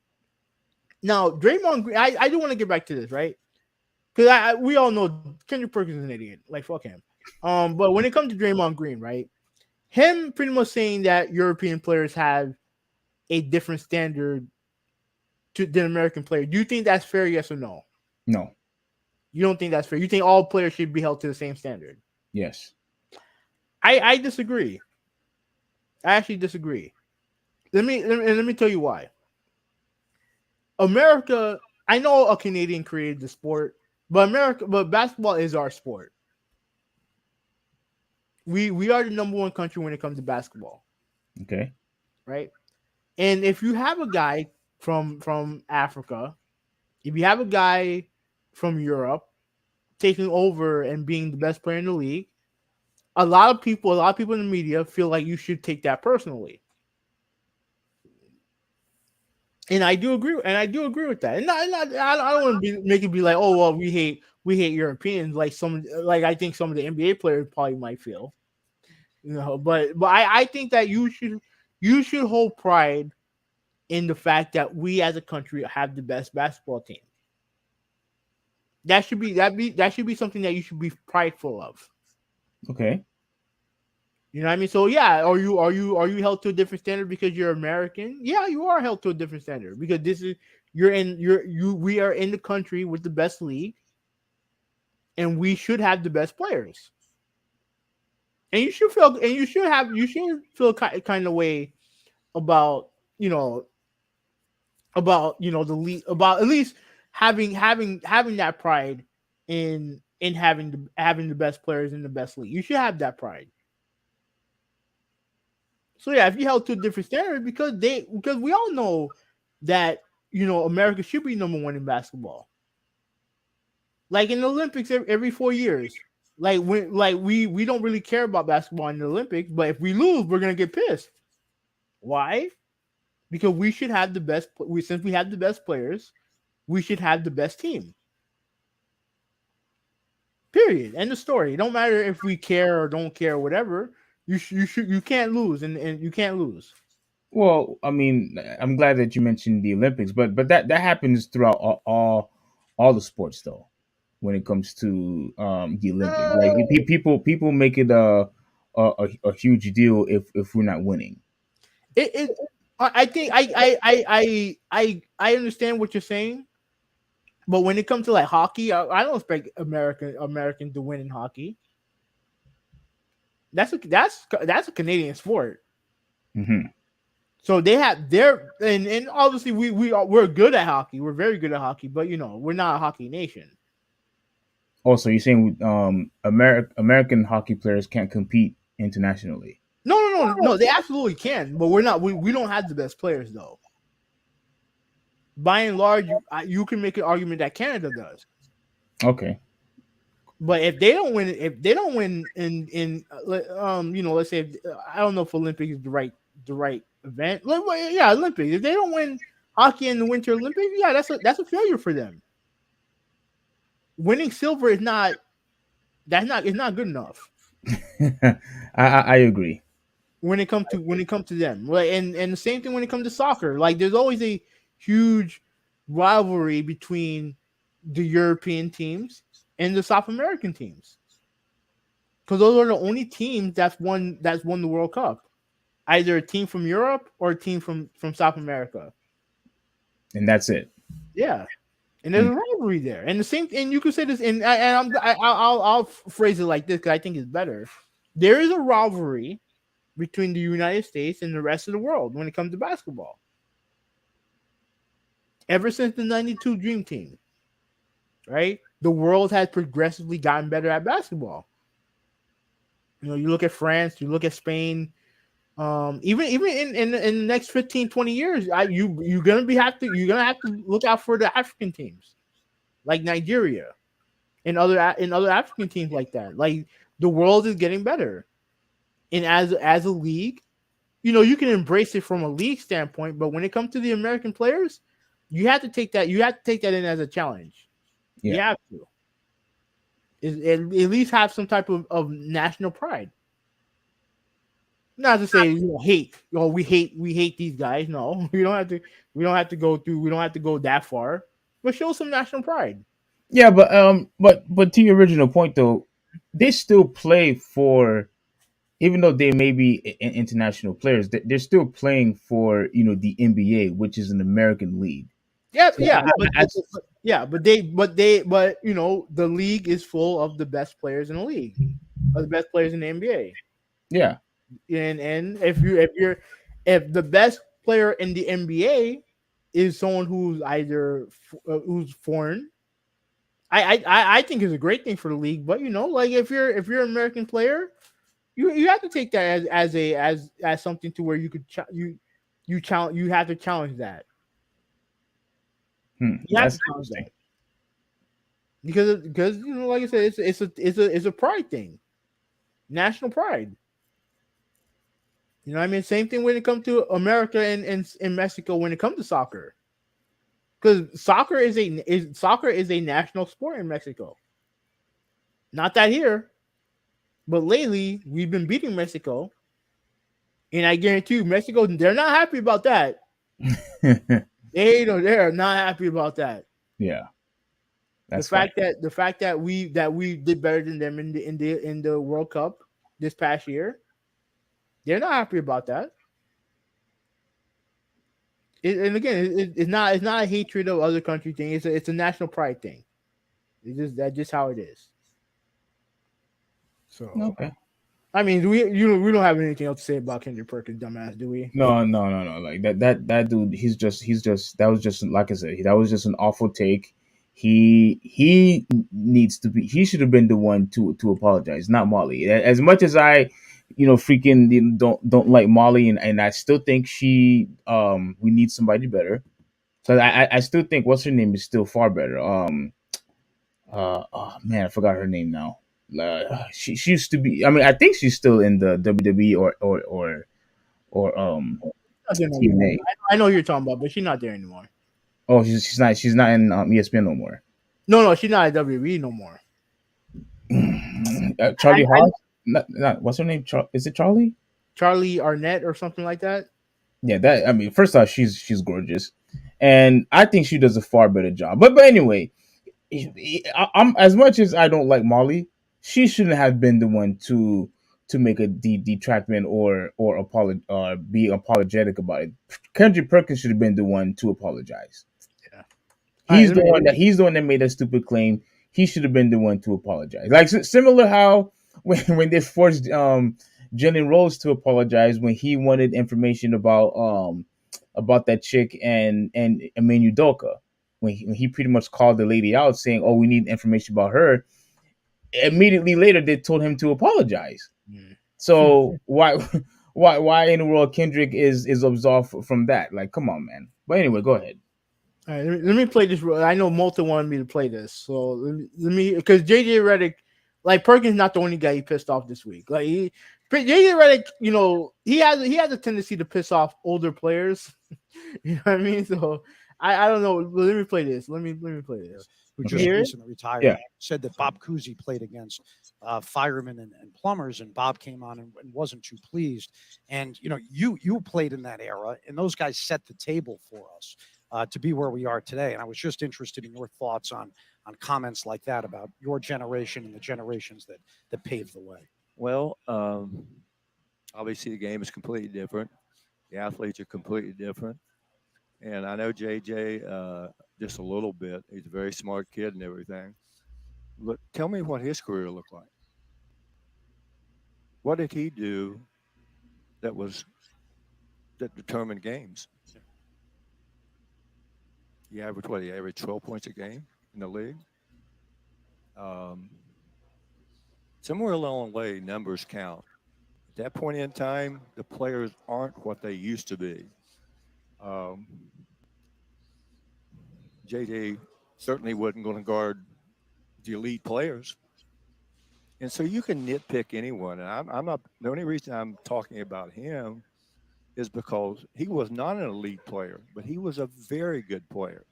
Now Draymond Green, I do want to get back to this, right? Because we all know Kendrick Perkins is an idiot. Like fuck him. But when it comes to Draymond Green, right? Him pretty much saying that European players have a different standard than American players. Do you think that's fair? Yes or no? No. You don't think that's fair? You think all players should be held to the same standard? Yes. I disagree. I actually disagree. Let me tell you why. America, I know a Canadian created the sport, but basketball is our sport. We are the number one country when it comes to basketball. Okay. Right? And if you have a guy from Africa, if you have a guy from Europe taking over and being the best player in the league, a lot of people in the media feel like you should take that personally. And I do agree with that. And I don't want to make it be like, oh well, we hate Europeans like I think some of the NBA players probably might feel. But I think that you should hold pride in the fact that we as a country have the best basketball team. That should be something that you should be prideful of. Okay. You know what I mean? So yeah, are you held to a different standard because you're American? Yeah, you are held to a different standard because we are in the country with the best league, and we should have the best players. And you should feel kind of way about the league, about at least having that pride in having the best players in the best league. You should have that pride. So yeah, if you held to a different standard, because we all know that America should be number one in basketball. Like in the Olympics every 4 years. We don't really care about basketball in the Olympics, but if we lose, we're gonna get pissed. Why? Because we should have the best. Since we have the best players, we should have the best team. Period. End of story. It don't matter if we care or don't care or whatever. You can't lose, and you can't lose. Well, I mean, I'm glad that you mentioned the Olympics, but that happens throughout all the sports though. When it comes to the Olympics, like people make it a huge deal if we're not winning. I think I understand what you're saying, but when it comes to like hockey, I don't expect American to win in hockey. That's a Canadian sport. Mm-hmm. So they have and obviously we're good at hockey. We're very good at hockey, but we're not a hockey nation. Also, you're saying American hockey players can't compete internationally? No, they absolutely can, but we're not. We don't have the best players though. By and large, you can make an argument that Canada does. Okay. But if they don't win in let's say I don't know if Olympic is the right the right event. Yeah, Olympics. If they don't win hockey in the Winter Olympics, yeah, that's a failure for them. Winning silver is not it's not good enough I agree. when it comes to them. Like, and the same thing when it comes to soccer. Like, there's always a huge rivalry between the European teams and the South American teams, because those are the only teams that's won the World Cup. Either a team from Europe or a team from South America. And that's it. Yeah, and there's a rivalry there. And the same, and you could say this, I'll phrase it like this because I think it's better. There is a rivalry between the United States and the rest of the world when it comes to basketball. Ever since the '92 Dream Team, right? The world has progressively gotten better at basketball. You know, you look at France, you look at Spain. Even in the next 15, 20 years, you're gonna have to look out for the African teams, like Nigeria, and other African teams like that. Like, the world is getting better, and as a league, you know, you can embrace it from a league standpoint, but when it comes to the American players, you have to take that in as a challenge. Yeah. You have to at least have some type of national pride. Not to say hate. We hate these guys. No, we don't have to go that far. But show some national pride. Yeah, but to your original point though, they still play for, even though they may be international players, they're still playing for, you know, the NBA, which is an American league. Yeah, So yeah, but you know, the league is full of the best players in the league, of the best players in the NBA. Yeah. And if the best player in the NBA is someone who's either who's foreign, I think is a great thing for the league. But you know, like, if you're an American player, you have to take that as something to where you could you have to challenge that. You have That's to challenge that because you know, like I said, it's a pride thing, national pride. You know what I mean? Same thing when it comes to America and Mexico when it comes to soccer. Because soccer is a national sport in Mexico. Not that here, but lately we've been beating Mexico. And I guarantee you, Mexico, they're not happy about that. They're not happy about that. Yeah. The fact that we did better than them in the World Cup this past year. They're not happy about that. And again, it's not a hatred of other country thing. It's a national pride thing. That's just how it is. So okay. I mean, we don't have anything else to say about Kendrick Perkins, dumbass, do we? No. Like that dude, he's just that was just, like I said, that was just an awful take. He needs to be. He should have been the one to apologize, not Molly. As much as I, you know, freaking don't like Molly, and I still think we need somebody better. So I still think what's her name is still far better. Oh man, I forgot her name now. She used to be. I mean, I think she's still in the WWE or TNA. I know who you're talking about, but she's not there anymore. Oh, she's not in ESPN no more. No, she's not at WWE no more. Charlie Haas? Not what's her name? Is it Charlie? Charlie Arnett or something like that? Yeah, that, I mean, first off, she's gorgeous, and I think she does a far better job. But anyway, I'm, as much as I don't like Molly, she shouldn't have been the one to make a detractment or be apologetic about it. Kendrick Perkins should have been the one to apologize. Yeah, he's the one that made that stupid claim. He should have been the one to apologize. Like, similar how when they forced Jalen Rose to apologize when he wanted information about that chick and Emmanuel Udoka, when he pretty much called the lady out saying, "Oh, we need information about her." Immediately later, they told him to apologize. So why in the world Kendrick is absolved from that? Like, come on, man. But anyway, go ahead. All right, let me play this. I know Malta wanted me to play this, so let me because JJ Redick, like, Perkins, not the only guy he pissed off this week. Like, JJ Redick, he has a tendency to piss off older players. You know what I mean? So I don't know. Let me play this. Let me play this. Who You just hear it? recently retired, Yeah. said that Bob Cousy played against firemen and plumbers, and Bob came on and wasn't too pleased. And you played in that era, and those guys set the table for us to be where we are today. And I was just interested in your thoughts on comments like that about your generation and the generations that paved the way. Well, obviously the game is completely different. The athletes are completely different. And I know JJ just a little bit. He's a very smart kid and everything. But tell me what his career looked like. What did he do that determined games? He averaged what? He averaged 12 points a game in the league. Somewhere along the way, numbers count. At that point in time, the players aren't what they used to be. JJ certainly wasn't going to guard the elite players. And so you can nitpick anyone. And I'm not, the only reason I'm talking about him is because he was not an elite player, but he was a very good player.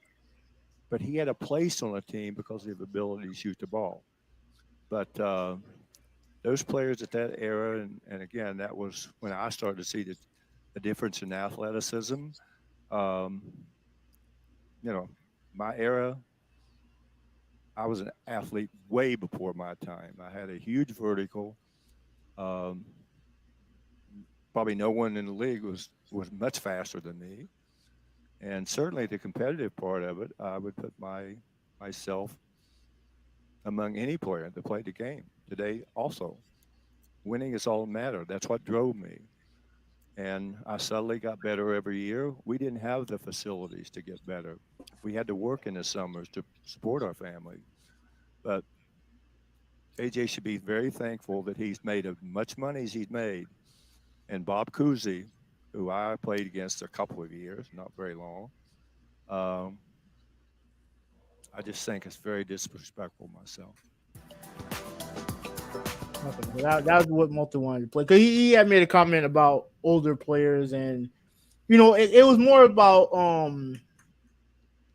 But he had a place on a team because of his ability to shoot the ball. But those players at that era, and again, that was when I started to see the difference in athleticism. My era, I was an athlete way before my time. I had a huge vertical. Probably no one in the league was much faster than me. And certainly the competitive part of it, I would put myself among any player that played the game today also. Winning is all that matters. That's what drove me. And I subtly got better every year. We didn't have the facilities to get better. We had to work in the summers to support our family. But AJ should be very thankful that he's made as much money as he's made. And Bob Cousy, who I played against a couple of years, not very long, I just think it's very disrespectful myself. That was what Multi wanted to play, because he had made a comment about older players, and it was more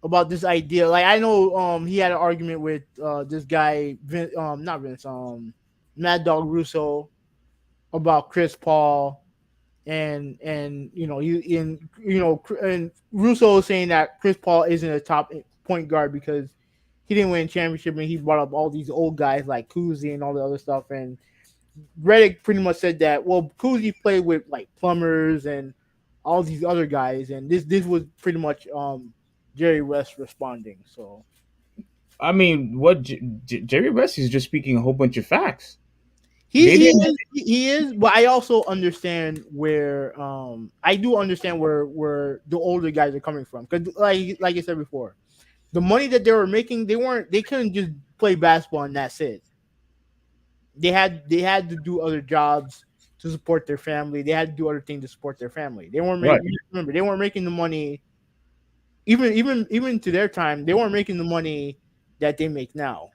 about this idea. Like, I know he had an argument with this guy, not Vince, Mad Dog Russo, about Chris Paul, and Russo was saying that Chris Paul isn't a top point guard because he didn't win a championship, and he brought up all these old guys like Cousy and all the other stuff. And Redick pretty much said that, well, Cousy played with like plumbers and all these other guys, and this was pretty much Jerry West responding. So, I mean, what Jerry West is just speaking a whole bunch of facts. He is, but I also understand where I do understand where the older guys are coming from, because like I said before, the money that they were making, they couldn't just play basketball and that's it. They had to do other jobs to support their family. They had to do other things to support their family. They weren't making, remember, they weren't making the money. Even to their time, they weren't making the money that they make now,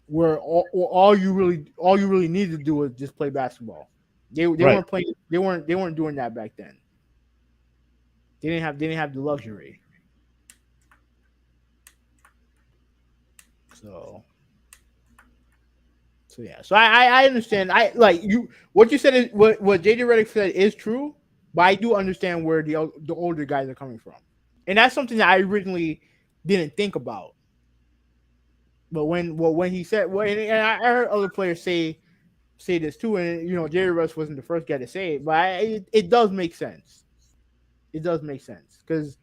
where all you really needed to do was just play basketball. They weren't playing. They weren't doing that back then. They didn't have the luxury. So yeah. So I understand. I like you. What you said is what JJ Redick said is true, but I do understand where the older guys are coming from, and that's something that I originally didn't think about. But when he said, and I heard other players say this too, and Jerry Russ wasn't the first guy to say it, but it does make sense. It does make sense because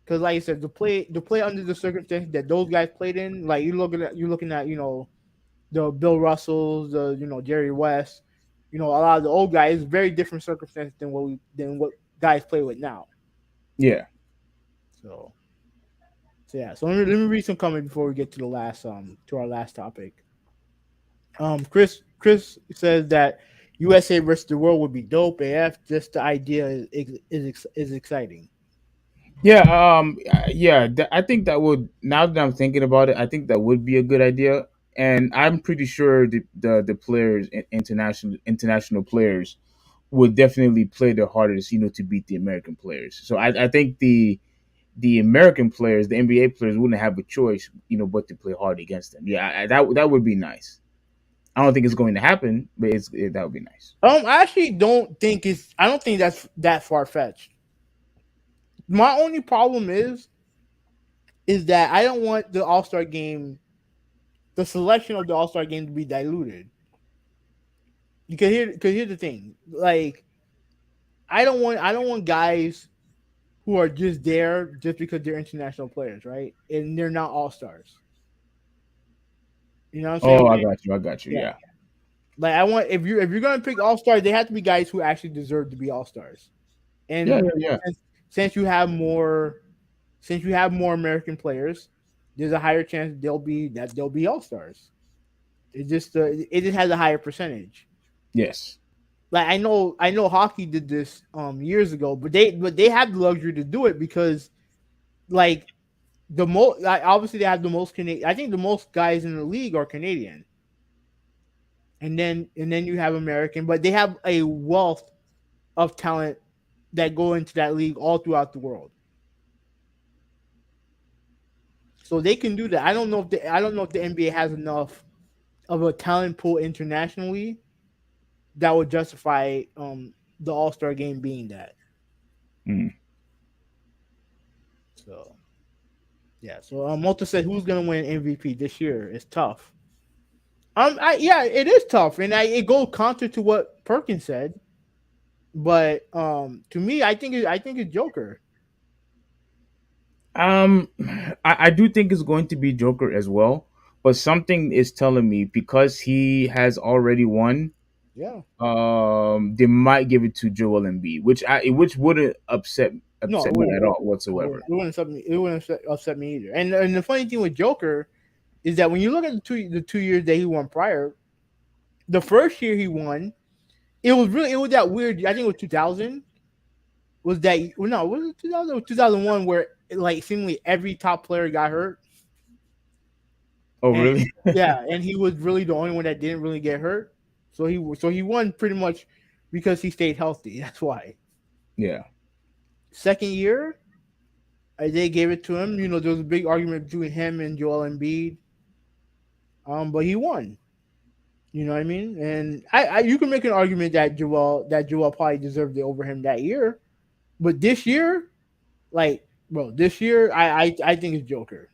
like I said, to play under the circumstances that those guys played in, like you're looking at the Bill Russells, the Jerry West, a lot of the old guys, very different circumstances than what guys play with now. Yeah. So yeah. So let me read some comments before we get to our last topic. Chris says that USA versus the world would be dope AF. Just the idea is exciting. Yeah. I think that would, now that I'm thinking about it, I think that would be a good idea. and I'm pretty sure the players, international players, would definitely play their hardest, to beat the American players. So I think the American players, the NBA players, wouldn't have a choice, but to play hard against them. Yeah, that would be nice. I don't think it's going to happen, but that would be nice. I actually don't think it's. I don't think that's that far fetched. My only problem is that I don't want the All Star game, the selection of the All Star game, to be diluted. Because here's the thing, like I don't want guys who are just there just because they're international players, right? And they're not All Stars. You know what I'm saying? Oh, I got you. Yeah. Yeah. Like I want if you're gonna pick All Stars, they have to be guys who actually deserve to be All Stars. Yeah, And yeah, yeah. since you have more American players, there's a higher chance they'll be All Stars. It just has a higher percentage. Yes. Like I know hockey did this years ago, but they have the luxury to do it because like obviously they have the most Canadian. I think the most guys in the league are Canadian, and then you have American, but they have a wealth of talent that go into that league all throughout the world. So they can do that. I don't know if the NBA has enough of a talent pool internationally that would justify the All Star game being that. Mm. So yeah. So Malta said, "Who's gonna win MVP this year?" It's tough. Yeah, it is tough, and it goes counter to what Perkins said. But to me, I think it's Joker. Um, I do think it's going to be Joker as well, but something is telling me because he has already won. Yeah. They might give it to Joel Embiid, which wouldn't upset No, it me wouldn't. at all whatsoever. It wouldn't upset me. It wouldn't upset me either. And the funny thing with Joker is that when you look at the 2 years that he won prior, the first year he won, it was that weird. I think it was 2000. Was that no? Was it 2000 or 2001 where like seemingly every top player got hurt? Oh, And, really? yeah, and he was really the only one that didn't really get hurt. So he won pretty much because he stayed healthy. That's why. Yeah. Second year, they gave it to him. There was a big argument between him and Joel Embiid. But he won. You know what I mean? And you can make an argument that Joel probably deserved it over him that year. But this year, this year I think it's Joker.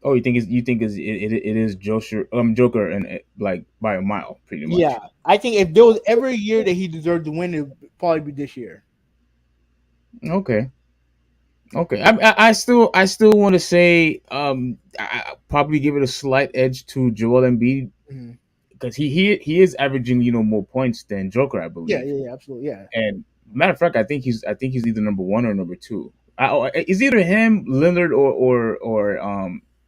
Oh, you think it is Joker and like by a mile, pretty much. Yeah, I think if there was ever a year that he deserved to win, it would probably be this year. Okay. I still want to say I probably give it a slight edge to Joel Embiid because he is averaging more points than Joker, I believe. Yeah, absolutely, yeah. And matter of fact, I think he's either number one or number two. It's either him, Lillard, or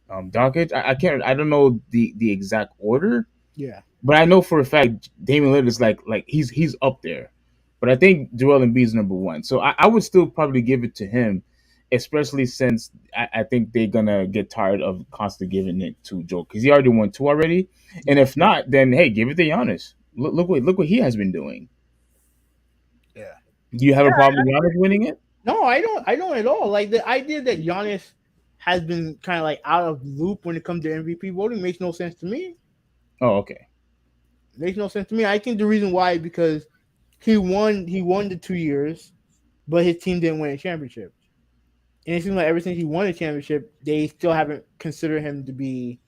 Doncic. I don't know the exact order. Yeah. But I know for a fact Damian Lillard is like he's up there. But I think Joel Embiid is number one. So I would still probably give it to him, especially since I think they're gonna get tired of constantly giving it to Joel because he already won two already. And if not, then hey, give it to Giannis. Look what he has been doing. Yeah. Do you have a problem with Giannis winning it? No, I don't at all. Like the idea that Giannis has been kind of like out of loop when it comes to MVP voting makes no sense to me. Oh, okay. Makes no sense to me. I think the reason why is because he won the 2 years, but his team didn't win a championship. And it seems like ever since he won a championship, they still haven't considered him to be,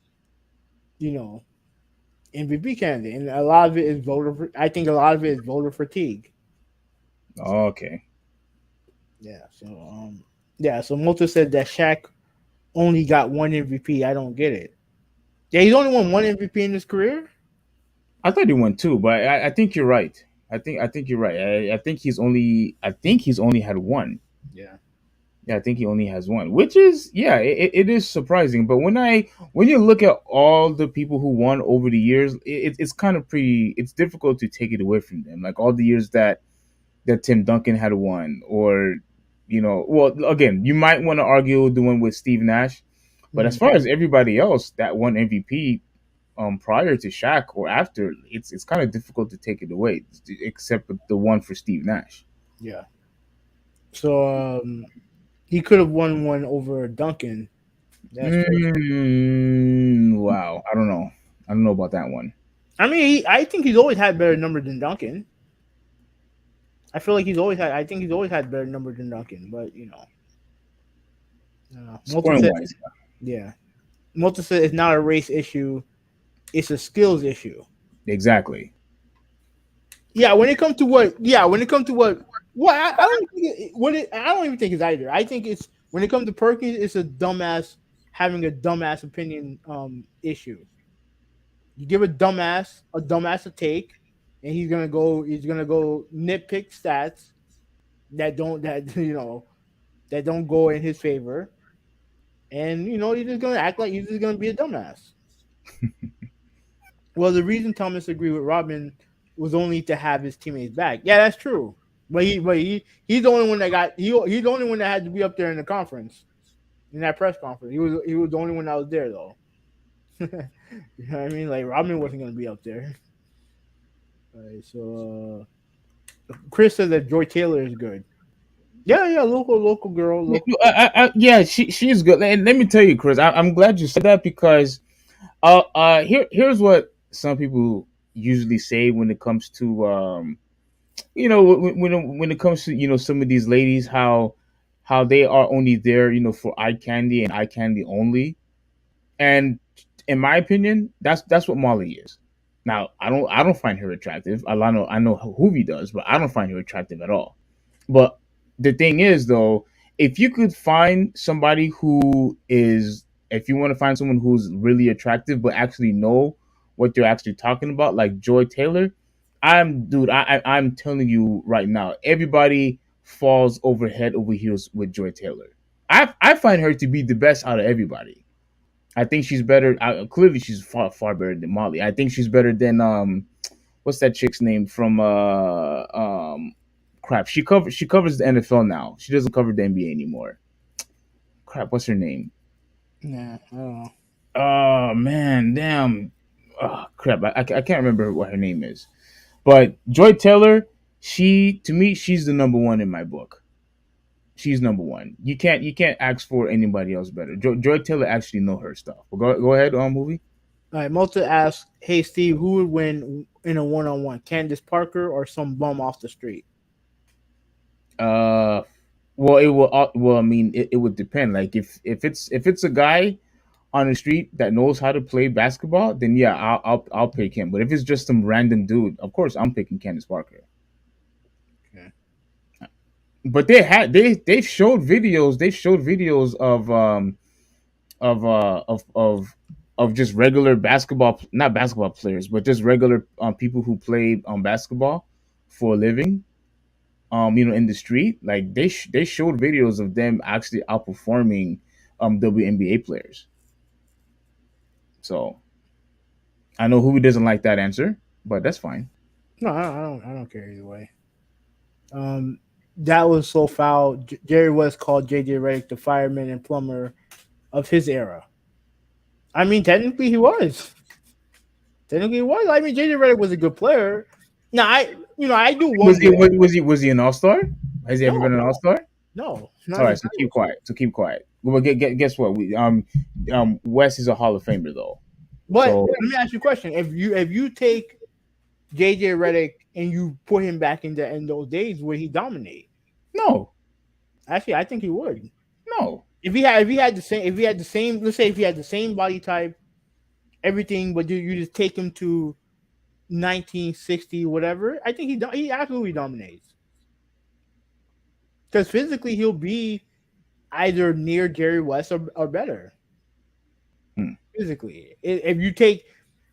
MVP candidate. And a lot of it is I think a lot of it is voter fatigue. Oh, okay. Yeah. So Moto said that Shaq only got one MVP. I don't get it. Yeah, he's only won one MVP in his career. I thought he won two, but I think you're right. I think you're right. I think he's only had one. Yeah. Yeah, I think he only has one, which is it is surprising. But when you look at all the people who won over the years, it's kind of it's difficult to take it away from them. Like all the years that Tim Duncan had won, or well, again, you might want to argue the one with Steve Nash, But as far as everybody else that won MVP prior to Shaq or after, it's kind of difficult to take it away, except the one for Steve Nash. Yeah. So he could have won one over Duncan. That's Wow, I don't know. I don't know about that one. I mean, I think he's always had better numbers than Duncan. I feel like he's always had. I think he's always had better numbers than Duncan. But Scoring wise, yeah. Multi said it's not a race issue; it's a skills issue. exactly. Yeah, when it comes to what? Yeah, when it comes to what? Well, I don't think I don't even think it's either. I think it's when it comes to Perkins, it's a dumbass having a dumbass opinion issue. You give a dumbass a take, and he's gonna go nitpick stats that don't go in his favor, and he's just gonna act like he's just gonna be a dumbass. Well, the reason Thomas agreed with Robin was only to have his teammates back. Yeah, that's true. But he's the only one that he's the only one that had to be up there in the conference, in that press conference. He was the only one that was there though. You know what I mean? Like Robin wasn't gonna be up there. All right, so Chris says that Joy Taylor is good. Yeah, local girl. Yeah, she's good. And let me tell you, Chris, I'm glad you said that because here's what some people usually say when it comes to when it comes to some of these ladies, how they are only there for eye candy and eye candy only. And in my opinion, that's what Molly is. Now I don't find her attractive. I know Hoovy does, but I don't find her attractive at all. But the thing is, though, if you could find somebody if you want to find someone who's really attractive but actually know what you're actually talking about, like Joy Taylor, I'm telling you right now, everybody falls head over heels with Joy Taylor. I find her to be the best out of everybody. I think she's better. Clearly, she's far better than Molly. I think she's better than what's that chick's name from crap. She covers the NFL now. She doesn't cover the NBA anymore. Crap, what's her name? Yeah, I don't know. Oh man, damn. Oh, crap, I can't remember what her name is. But Joy Taylor, to me, she's the number one in my book. She's number one. You can't ask for anybody else better. Joy Taylor actually know her stuff. Well, go ahead, movie. All right, Malta asks, "Hey Steve, who would win in a one-on-one? Candace Parker or some bum off the street?" Well, it will. Well, I mean, it would depend. Like if it's a guy on the street that knows how to play basketball, then yeah, I'll pick him. But if it's just some random dude, of course I'm picking Candace Parker. Okay. But they've showed videos. They've showed videos of just regular basketball, not basketball players, but just regular people who play basketball for a living. In the street, like they showed videos of them actually outperforming WNBA players. So I know who doesn't like that answer, but that's fine. No, I don't care either way. That was so foul. Jerry West called JJ Redick the fireman and plumber of his era. I mean, technically he was. I mean, JJ Redick was a good player. Now I do wonder. Was he an all-star? Has he ever been an all-star? No. All right, so keep quiet. Well, guess what? West is a Hall of Famer though. But let me ask you a question: If you take JJ Redick and you put him back in those days, would he dominate? No. Actually, I think he would. No. If he had the same, let's say if he had the same body type, everything, but you just take him to 1960, whatever, I think he absolutely dominates. Because physically, he'll be either near Jerry West or better. Physically, if you take,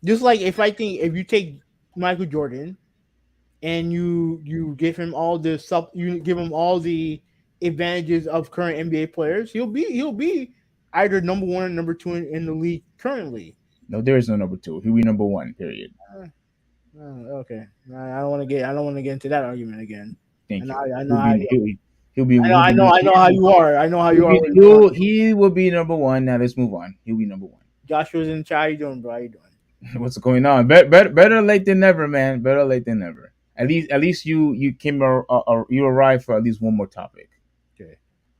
just like if you take Michael Jordan, and you give him all the advantages of current NBA players, he'll be either number one or number two in the league currently. No, there is no number two. He'll be number one. Period. Okay, I don't want to get into that argument again. Thank you. He'll be. I know how you are. I know how you are. With He will be number one. Now let's move on. He'll be number one. Joshua's in the chat. How you doing, bro? How you doing? What's going on? Better late than never, man. Better late than never. At least you came you arrived for at least one more topic. Okay.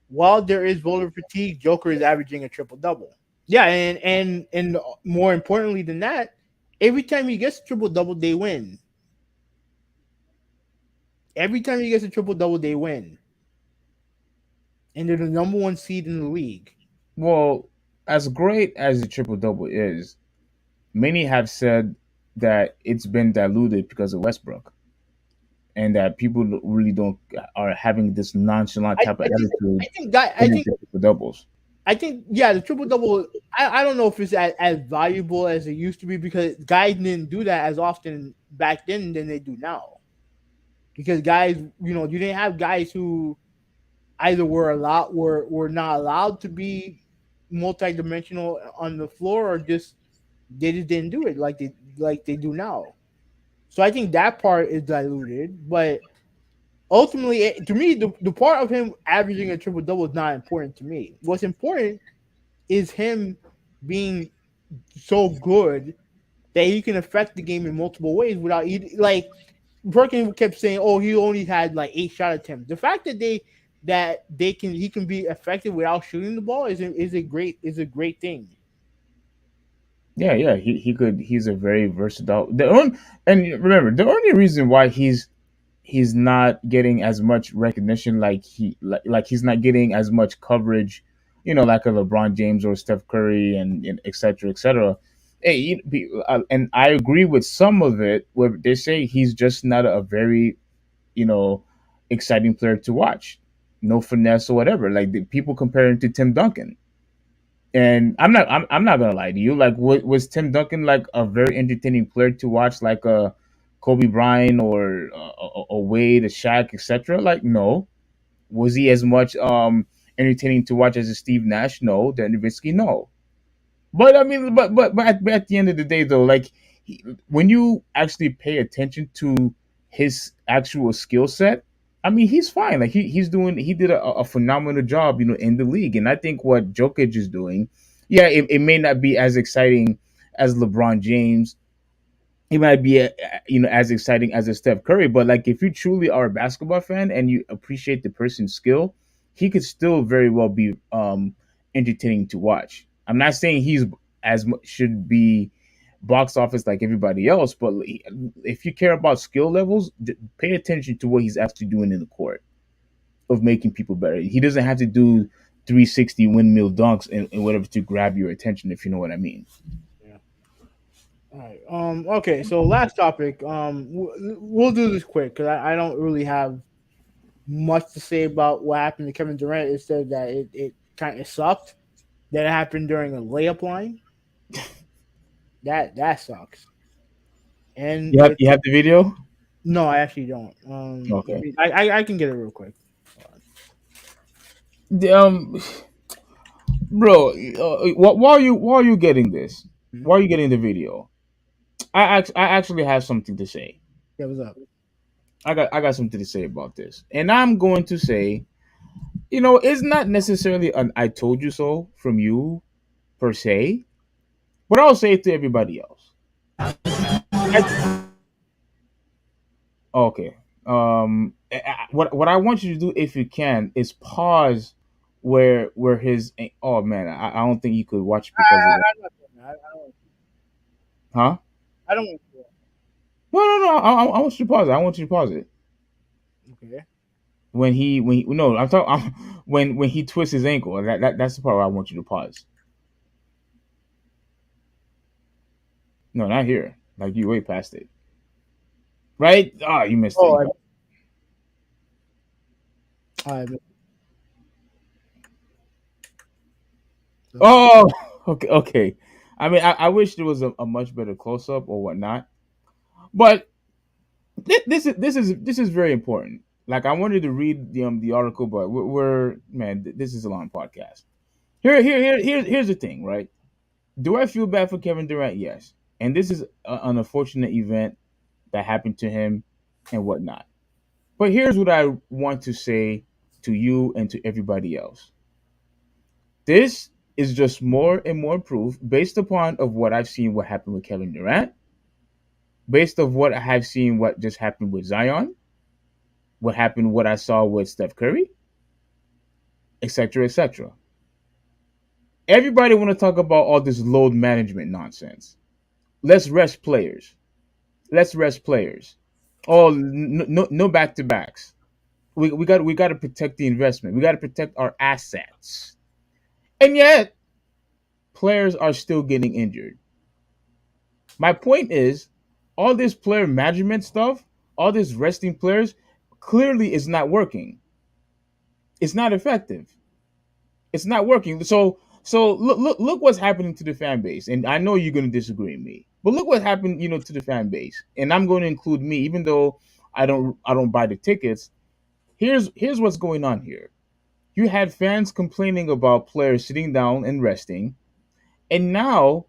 While there is voter fatigue, Joker is averaging a triple double. Yeah, and more importantly than that, every time he gets a triple double, they win. Every time he gets a triple double, they win. And they're the number one seed in the league. Well, as great as the triple double is, many have said that it's been diluted because of Westbrook, and that people really don't are having this nonchalant type of attitude. I think triple doubles. I think the triple double. I don't know if it's as valuable as it used to be because guys didn't do that as often back then than they do now. Because guys, you didn't have guys who either were not allowed to be multidimensional on the floor, or just they just didn't do it like they do now. So I think that part is diluted, but ultimately, to me, the part of him averaging a triple double is not important to me. What's important is him being so good that he can affect the game in multiple ways without like Perkins kept saying, "Oh, he only had like 8 shot attempts." The fact that he can be effective without shooting the ball is a great thing. Yeah, he could. He's a very versatile. And remember, the only reason why he's not getting as much recognition, like he's not getting as much coverage, like a LeBron James or Steph Curry and et cetera, et cetera. Hey, and I agree with some of it where they say he's just not a very, exciting player to watch. No finesse or whatever. Like people compare him to Tim Duncan. And I'm not gonna lie to you. Like, was Tim Duncan like a very entertaining player to watch, like a Kobe Bryant or a Wade, a Shaq, etc.? Like, no. Was he as much entertaining to watch as a Steve Nash? No. Dirk Nowitzki? No. But I mean, but at the end of the day, though, like when you actually pay attention to his actual skill set, I mean, he's fine. Like he did a phenomenal job, in the league. And I think what Jokic is doing, yeah, it may not be as exciting as LeBron James. He might be, as exciting as a Steph Curry. But like, if you truly are a basketball fan and you appreciate the person's skill, he could still very well be entertaining to watch. I'm not saying he's should be box office like everybody else, but if you care about skill levels, pay attention to what he's actually doing in the court of making people better. He doesn't have to do 360 windmill dunks and whatever to grab your attention, if you know what I mean. Yeah. All right. Okay. So last topic. We'll do this quick because I don't really have much to say about what happened to Kevin Durant. It said that it kind of sucked that it happened during a layup line. That sucks. And you have the video? No, I actually don't. Okay. I can get it real quick. Bro, while you getting this, while you getting the video, I actually have something to say. Yeah, what's up? I got something to say about this, and I'm going to say, it's not necessarily an "I told you so" from you per se, but I'll say it to everybody else. Okay. What I want you to do, if you can, is pause where his. Oh man, I don't think you could watch because of that. Huh? I don't want to. No. I want you to pause it. I want you to pause it. Okay. When he no, I'm talking when he twists his ankle. That's the part where I want you to pause. No, not here. Like you way past it. Right? Ah, you missed it. Oh, okay. I mean, I wish there was a much better close up or whatnot, but this is very important. Like, I wanted to read the article, but we're man, this is a long podcast. Here's the thing, right? Do I feel bad for Kevin Durant? Yes, and this is an unfortunate event that happened to him and whatnot. But here's what I want to say to you and to everybody else. This is just more and more proof based upon of what I've seen what happened with Kevin Durant, based of what I have seen what just happened with Zion, what I saw with Steph Curry, etc., etc. Everybody want to talk about all this load management nonsense. Let's rest players. Let's rest players. Oh, no back to backs. We got to protect the investment. We got to protect our assets. And yet, players are still getting injured. My point is, all this player management stuff, all this resting players, clearly is not working. It's not effective. It's not working. So look what's happening to the fan base. And I know you're going to disagree with me, but look what happened, to the fan base. And I'm going to include me, even though I don't buy the tickets. Here's what's going on here. You had fans complaining about players sitting down and resting, and now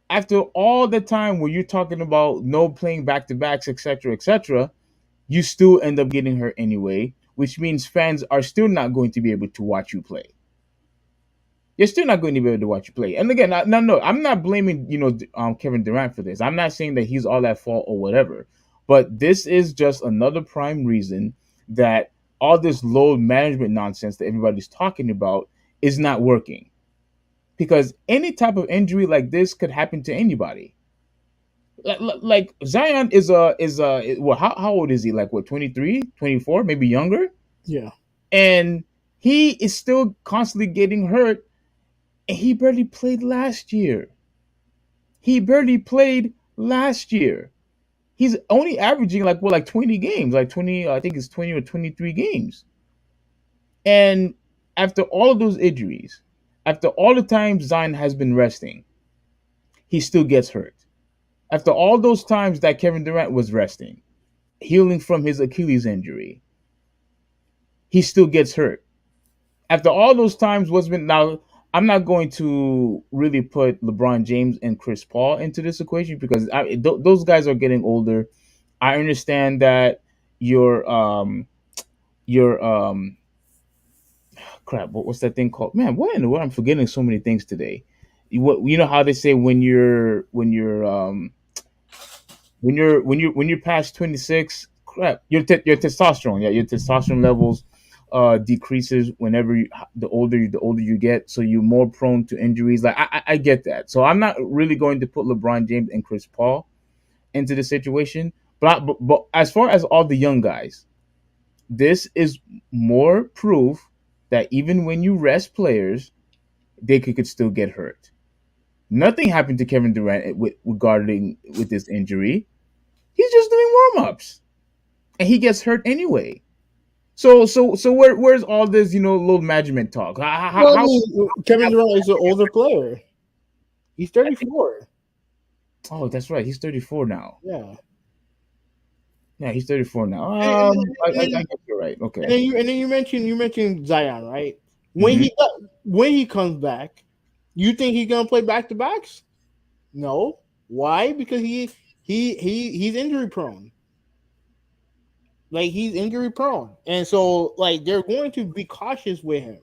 after all the time where you're talking about no playing back to backs, etc., you still end up getting hurt anyway, which means fans are still not going to be able to watch you play. You're still not going to be able to watch you play. And again, no, I'm not blaming Kevin Durant for this. I'm not saying that he's all at fault or whatever, but this is just another prime reason that all this load management nonsense that everybody's talking about is not working. Because any type of injury like this could happen to anybody. Like Zion is well, how old is he? Like what, 23, 24, maybe younger? Yeah. And he is still constantly getting hurt, and he barely played last year. He's only averaging like 20 games, like 20, I think it's 20 or 23 games. And after all of those injuries, after all the times Zion has been resting, he still gets hurt. After all those times that Kevin Durant was resting, healing from his Achilles injury, he still gets hurt. After all those times, now I'm not going to really put LeBron James and Chris Paul into this equation because those guys are getting older. I understand that your crap. What's that thing called? Man, what in the world? I'm forgetting so many things today. You know how they say when you're past 26, crap, your testosterone, your testosterone levels decreases whenever the older you get, so you're more prone to injuries. Like I get that. So I'm not really going to put LeBron James and Chris Paul into the situation. But as far as all the young guys, this is more proof that even when you rest players, they could still get hurt. Nothing happened to Kevin Durant regarding this injury. He's just doing warm-ups, and he gets hurt anyway. So where's all this load management talk? Kevin Durant is an older player. He's 34. Oh, that's right. He's 34 now. Yeah, he's 34 now. I guess you're right. Okay. And then you mentioned Zion, right? When he comes back, you think he's gonna play back to backs? No. Why? Because he's injury prone. Like, he's injury prone, and so they're going to be cautious with him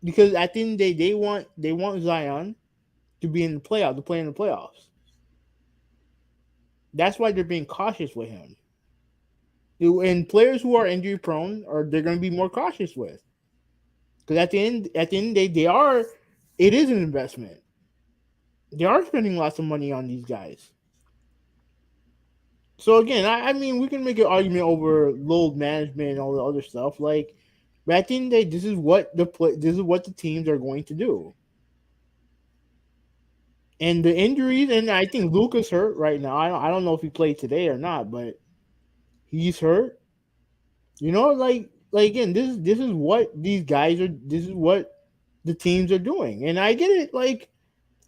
because at the end of the day, they want Zion to be in the playoffs, to play in the playoffs. That's why they're being cautious with him. And players who are injury prone they're going to be more cautious with, because at the end of the day, it is an investment. They are spending lots of money on these guys. So again, I mean, we can make an argument over load management and all the other stuff. But at the end of the day, this is what the teams are going to do. And the injuries, and I think Luka's hurt right now. I don't know if he played today or not, but he's hurt. Again, this is what these guys are. This is what the teams are doing, and I get it.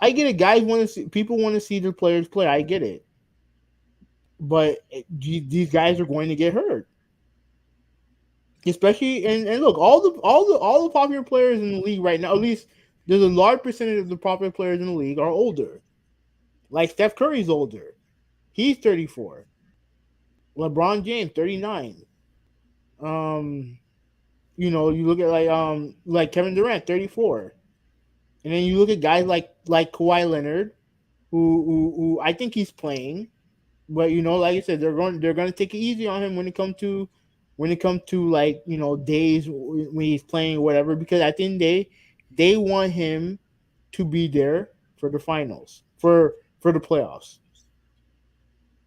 I get it. People want to see their players play. I get it. But these guys are going to get hurt, especially and look, all the popular players in the league right now. At least there's a large percentage of the popular players in the league are older. Like Steph Curry's older; he's 34. LeBron James 39. You look at like Kevin Durant, 34, and then you look at guys like Kawhi Leonard, who I think he's playing, but like I said, they're going to take it easy on him when it comes to like days when he's playing or whatever, because at the end of the day, they want him to be there for the finals, for the playoffs.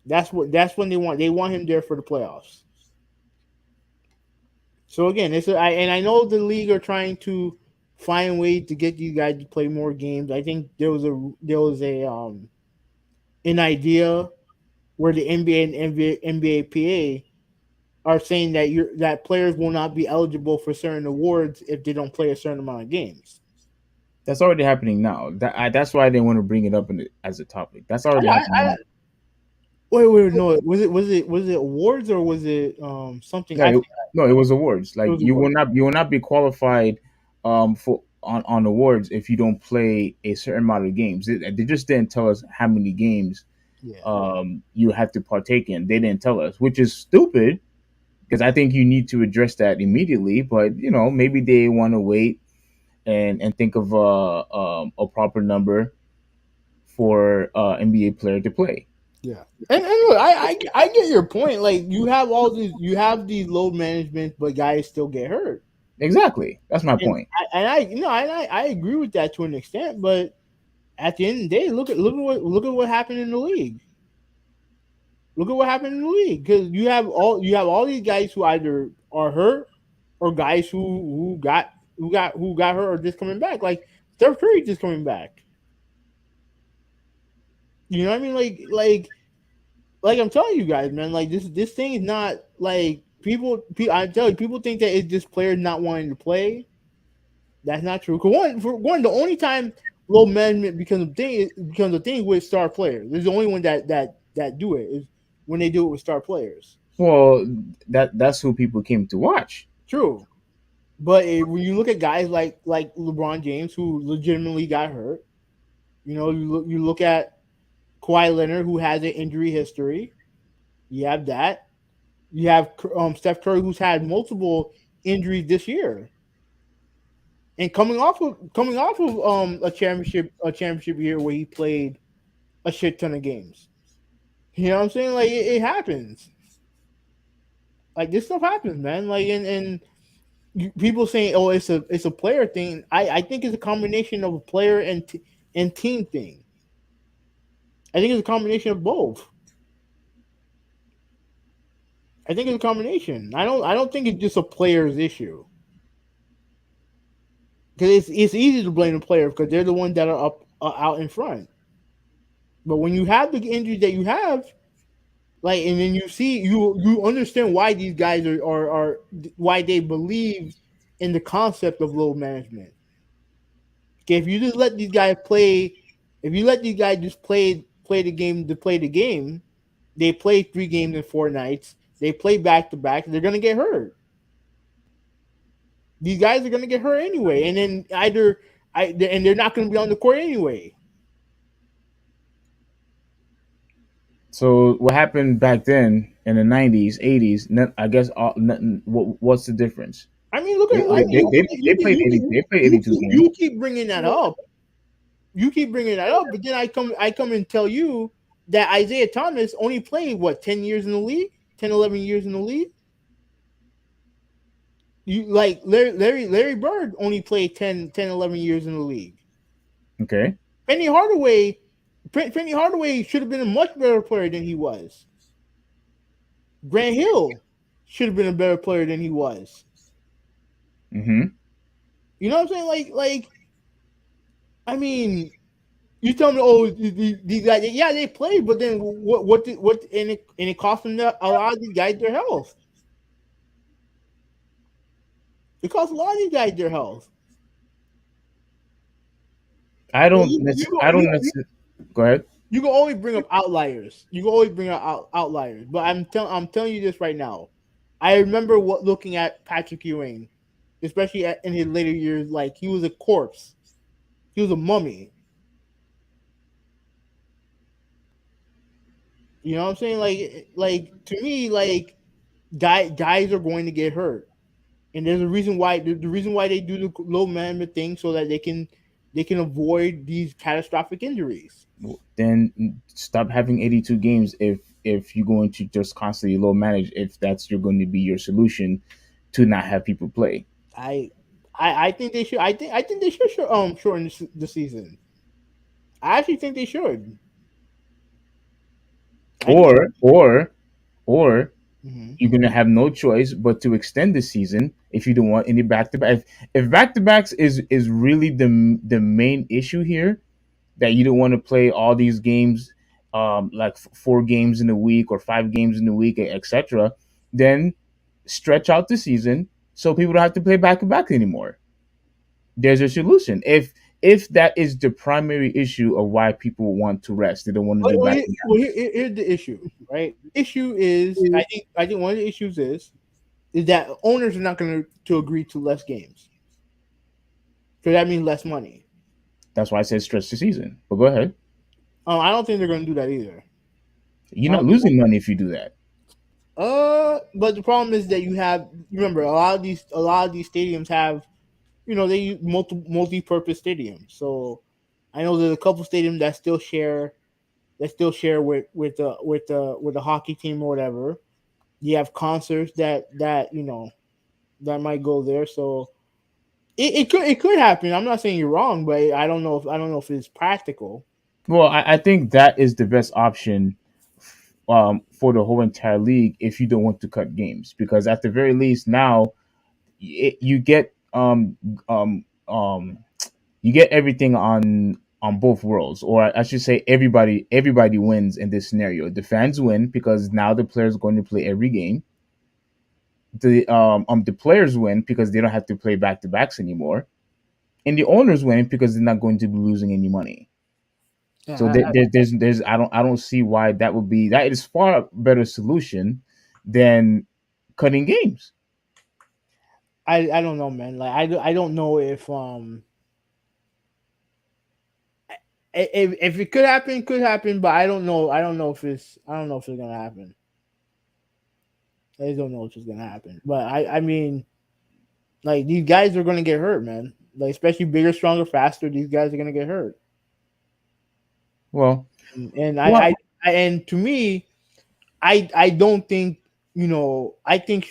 That's when they want him there for the playoffs. So again, I know the league are trying to find ways to get you guys to play more games. I think there was an idea where the NBA and NBA PA are saying that players will not be eligible for certain awards if they don't play a certain amount of games. That's already happening now. That's why they want to bring it up as a topic. That's already happening now. Wait, no. Was it awards or was it something? No, it was awards. Like was you awards. will not be qualified for on awards if you don't play a certain amount of games. They just didn't tell us how many games you have to partake in. They didn't tell us, which is stupid because I think you need to address that immediately. But maybe they want to wait and think of a proper number for NBA player to play. Yeah, and look, I get your point. Like you have these load management, but guys still get hurt. Exactly, that's my And point. I agree with that to an extent, but at the end of the day, look at what happened in the league. Look at what happened in the league, because you have all these guys who either are hurt or guys who got hurt or just coming back. Like Steph Curry just coming back. You know what I mean? Like I'm telling you guys, man. Like this thing is not like people. I tell you, people think that it's just players not wanting to play. That's not true. For one, the only time low management becomes a thing with star players. There's the only one that do it is when they do it with star players. Well, that's who people came to watch. True, but when you look at guys like LeBron James, who legitimately got hurt, you look at Kawhi Leonard, who has an injury history. You have that. You have Steph Curry, who's had multiple injuries this year, and coming off of a championship year where he played a shit ton of games. You know what I'm saying? Like it happens. Like this stuff happens, man. Like and people saying, "Oh, it's a player thing." I think it's a combination of a player and team thing. I think it's a combination of both. I think it's a combination. I don't think it's just a player's issue. Because it's easy to blame the player because they're the ones that are out in front. But when you have the injuries that you have, like, and then you understand why these guys are why they believe in the concept of load management. Okay, if you just let these guys play, if you let these guys just play the game to play the game, they play 3 games in 4 nights. They play back to back. They're gonna get hurt. These guys are gonna get hurt anyway, and then and they're not gonna be on the court anyway. So what happened back then in the 90s, 80s? I guess what's the difference? I mean, look at they played 80. They played 82 games. You keep bringing that up. But then I come and tell you that Isaiah Thomas only played 10 years in the league, 10, 11 years in the league. You like Larry Bird only played 10, 11 years in the league. Okay. Penny Hardaway should have been a much better player than he was. Grant Hill should have been a better player than he was. Mm-hmm. You know what I'm saying? Like, I mean, you tell me, oh, these guys, yeah, they played, but then what? And it cost them a lot of these guys their health. It cost a lot of these guys their health. I don't. Go ahead. You can always bring up outliers. But I'm telling you this right now. I remember looking at Patrick Ewing, especially in his later years, like he was a corpse. He was a mummy. You know what I'm saying? Like to me, like guys are going to get hurt, and there's a reason why. The reason why they do the low management thing so that they can avoid these catastrophic injuries. Then stop having 82 games if you're going to just constantly low manage, if that's you're going to be your solution to not have people play. I I think they should. I think they should shorten the season. I actually think they should. I think. Or Mhm. you're gonna have no choice but to extend the season if you don't want any back to back. If back to backs is really the main issue here, that you don't want to play all these games, like 4 games in a week or 5 games in a week, etc., then stretch out the season so people don't have to play back to back anymore. There's a solution. If that is the primary issue of why people want to rest, they don't want to do back to back. Here's the issue, right? Issue is I think one of the issues is that owners are not going to agree to less games, so that means less money. That's why I said stretch the season. But go ahead. I don't think they're going to do that either. You're not losing money if you do that. But the problem is that you have, remember, a lot of these stadiums have, they use multi-purpose stadiums. So I know there's a couple stadiums that still share with the hockey team or whatever. You have concerts that might go there. So it could happen. I'm not saying you're wrong, but I don't know if it's practical. Well, I think that is the best option, for the whole entire league if you don't want to cut games, because at the very least now you get you get everything on both worlds, or I should say everybody wins in this scenario. The fans win because now the players are going to play every game. The players win because they don't have to play back to backs anymore, and the owners win because they're not going to be losing any money. So Yeah, there's I don't see why that is far better solution than cutting games. I don't know, man. Like I don't know if it could happen, but I don't know if it's gonna happen. I just don't know if it's gonna happen. But I mean, like these guys are gonna get hurt, man. Like especially bigger, stronger, faster. These guys are gonna get hurt. Well, And well, and to me, I don't think I think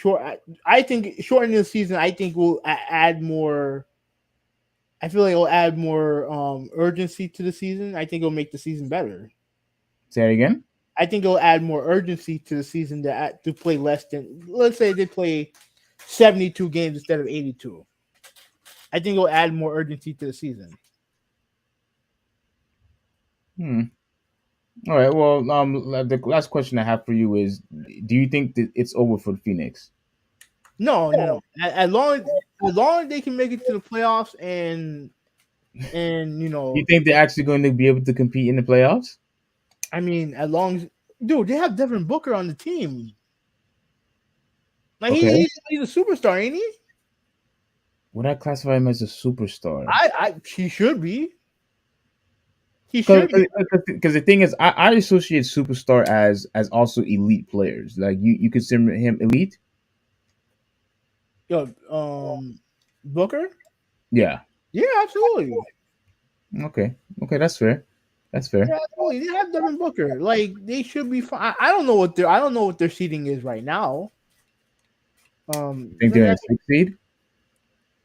shortening the season. I think will add more. I feel like it'll add more urgency to the season. I think it'll make the season better. say it again. I think it'll add more urgency to the season to play less than, let's say they play 72 games instead of 82. I think it'll add more urgency to the season. Hmm. All right. Well, the last question I have for you is: do you think that it's over for Phoenix? No, no, no. As long as they can make it to the playoffs and You think they're actually going to be able to compete in the playoffs? I mean, as long as, dude, they have Devin Booker on the team. Like Okay. he's a superstar, ain't he? Would I classify him as a superstar? He should be. He should be. Because the thing is, I associate superstar as also elite players. Like you consider him elite? Yo, Booker? Yeah. Yeah, absolutely. Okay. Okay, that's fair. That's fair. Yeah, absolutely. They have Devin Booker. Like they should be fine. I don't know what their seating is right now. I think they're in sixth seed.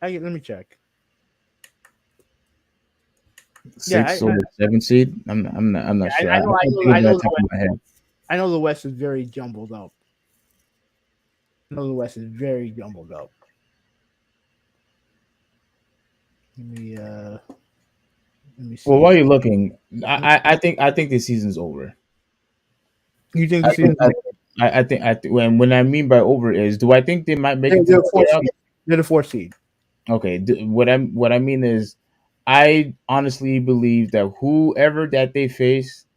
Let me check. Six or seventh seed. I'm not sure. I know. I don't think I it's know. off the top of my head. I know the West is very jumbled up. I know the West is very jumbled up. Let me see. Well, while you're looking, I think the season's over. You think I the season? think when I mean by over is, do I think they might make it to They're the playoffs? They're the 4th seed. Okay. What I mean is, I honestly believe that whoever that they face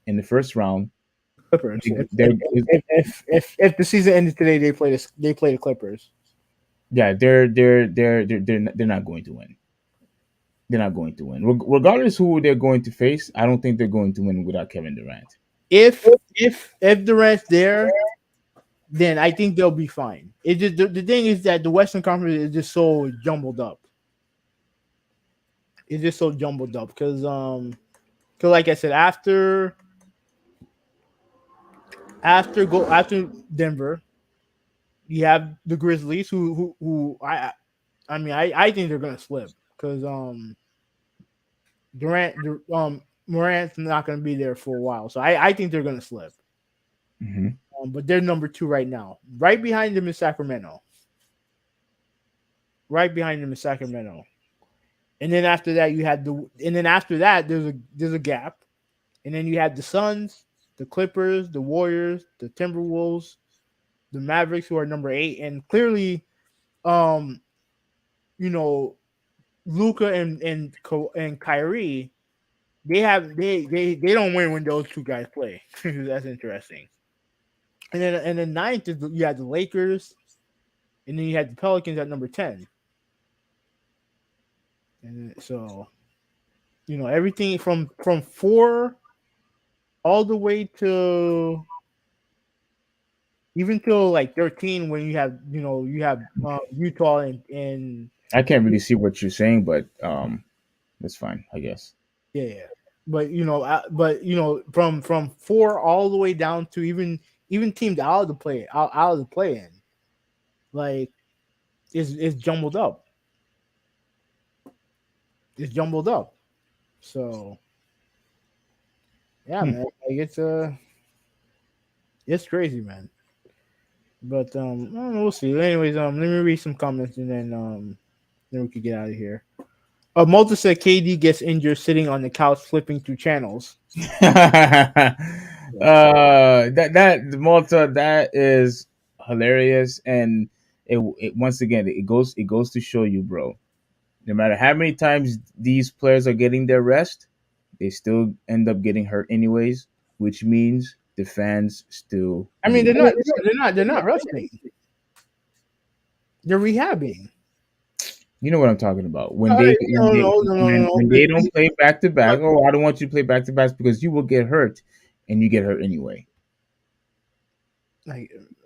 in the first round, Clippers. If the season ended today, they play the Clippers. yeah, they're not going to win. They're not going to win. Regardless who they're going to face, I don't think they're going to win without Kevin Durant. If Durant's there, then I think they'll be fine. It just the thing is that the Western Conference is just so jumbled up. It's just so jumbled up because like I said, after Denver, you have the Grizzlies who I think they're gonna slip because Morant's not gonna be there for a while, so I think they're gonna slip. Mm-hmm. But they're number 2 right now. Right behind them is Sacramento. And then after that there's a gap. And then you had the Suns, the Clippers, the Warriors, the Timberwolves, the Mavericks, who are number 8, and clearly, Luka and Kyrie, they don't win when those two guys play. That's interesting. And then ninth is you had the Lakers, and then you had the Pelicans at number 10. And so, everything from 4 all the way to even till like 13 when you have Utah and I can't really see what you're saying, but that's fine, I guess. yeah. But from 4 all the way down to even teams out of the play in, like it's jumbled up. It's jumbled up. So yeah, man, like it's crazy, man. But we'll see. Anyways, let me read some comments and then we could get out of here. Malta said KD gets injured sitting on the couch flipping through channels. That Malta, that is hilarious, and it once again it goes to show you, bro. No matter how many times these players are getting their rest, they still end up getting hurt anyways, which means the fans still. I mean, they're not resting. They're rehabbing. You know what I'm talking about. When they don't play back to back, I don't want you to play back to backs because you will get hurt, and you get hurt anyway.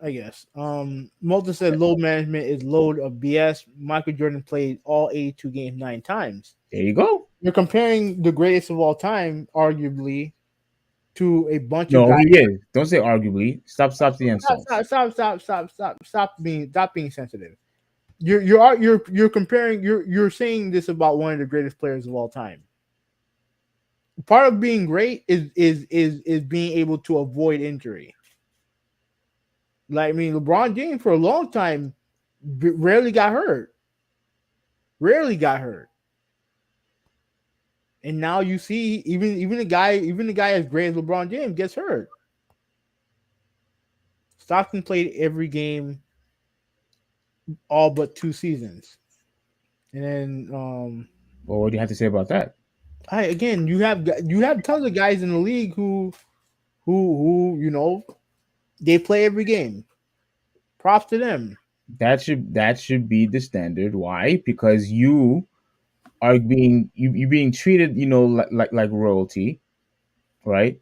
I guess. Malta said load management is load of BS. Michael Jordan played all 82 games 9 times. There you go. You're comparing the greatest of all time, arguably, to a bunch of guys. No, he is. Don't say arguably. Stop the insults. Stop being sensitive. You're comparing. You're saying this about one of the greatest players of all time. Part of being great is being able to avoid injury. Like, I mean, LeBron James for a long time rarely got hurt. And now you see even a guy as great as LeBron James gets hurt. Stockton played every game all but 2 seasons. And then well, what do you have to say about that? You have tons of guys in the league who they play every game. Props to them. That should be the standard. Why? Because you are being treated, like royalty, right?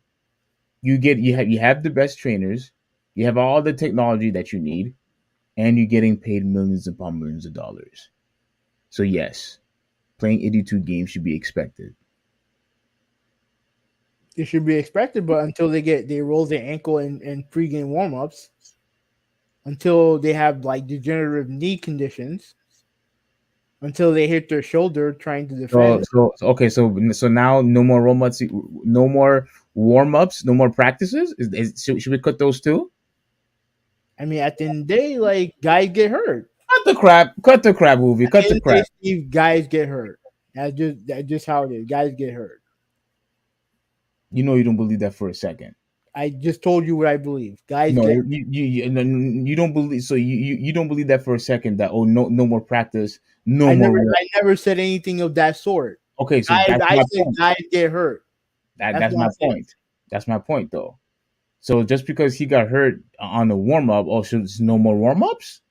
You have the best trainers, you have all the technology that you need, and you're getting paid millions upon millions of dollars. So yes, playing 82 games should be expected. It should be expected, but until they roll their ankle in pregame warmups, until they have like degenerative knee conditions, until they hit their shoulder trying to defend. So now no more warm-ups, no more practices. Should we cut those too? I mean, at the end of the day, like, guys get hurt. Cut the crap, movie. Cut the crap. Guys get hurt. That's just how it is. Guys get hurt. You know you don't believe that for a second. I just told you what I believe. Guys, you don't believe. So you don't believe that for a second. That no more practice. I never said anything of that sort. Okay, so I said guys get hurt. That's my point. That's my point, though. So just because he got hurt on the warm up, so there's no more warm ups?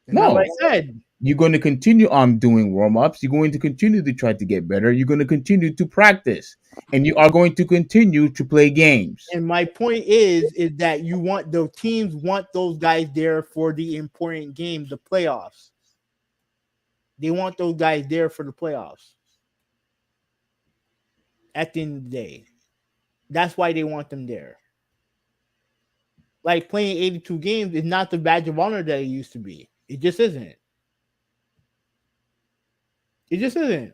No, I said You're going to continue on doing warm-ups. You're going to continue to try to get better. You're going to continue to practice, and you are going to continue to play games. And my point is that you want the teams want those guys there for the important game, the playoffs. They want those guys there for the playoffs. At the end of the day, that's why they want them there. Like playing 82 games is not the badge of honor that it used to be. It just isn't. It just isn't.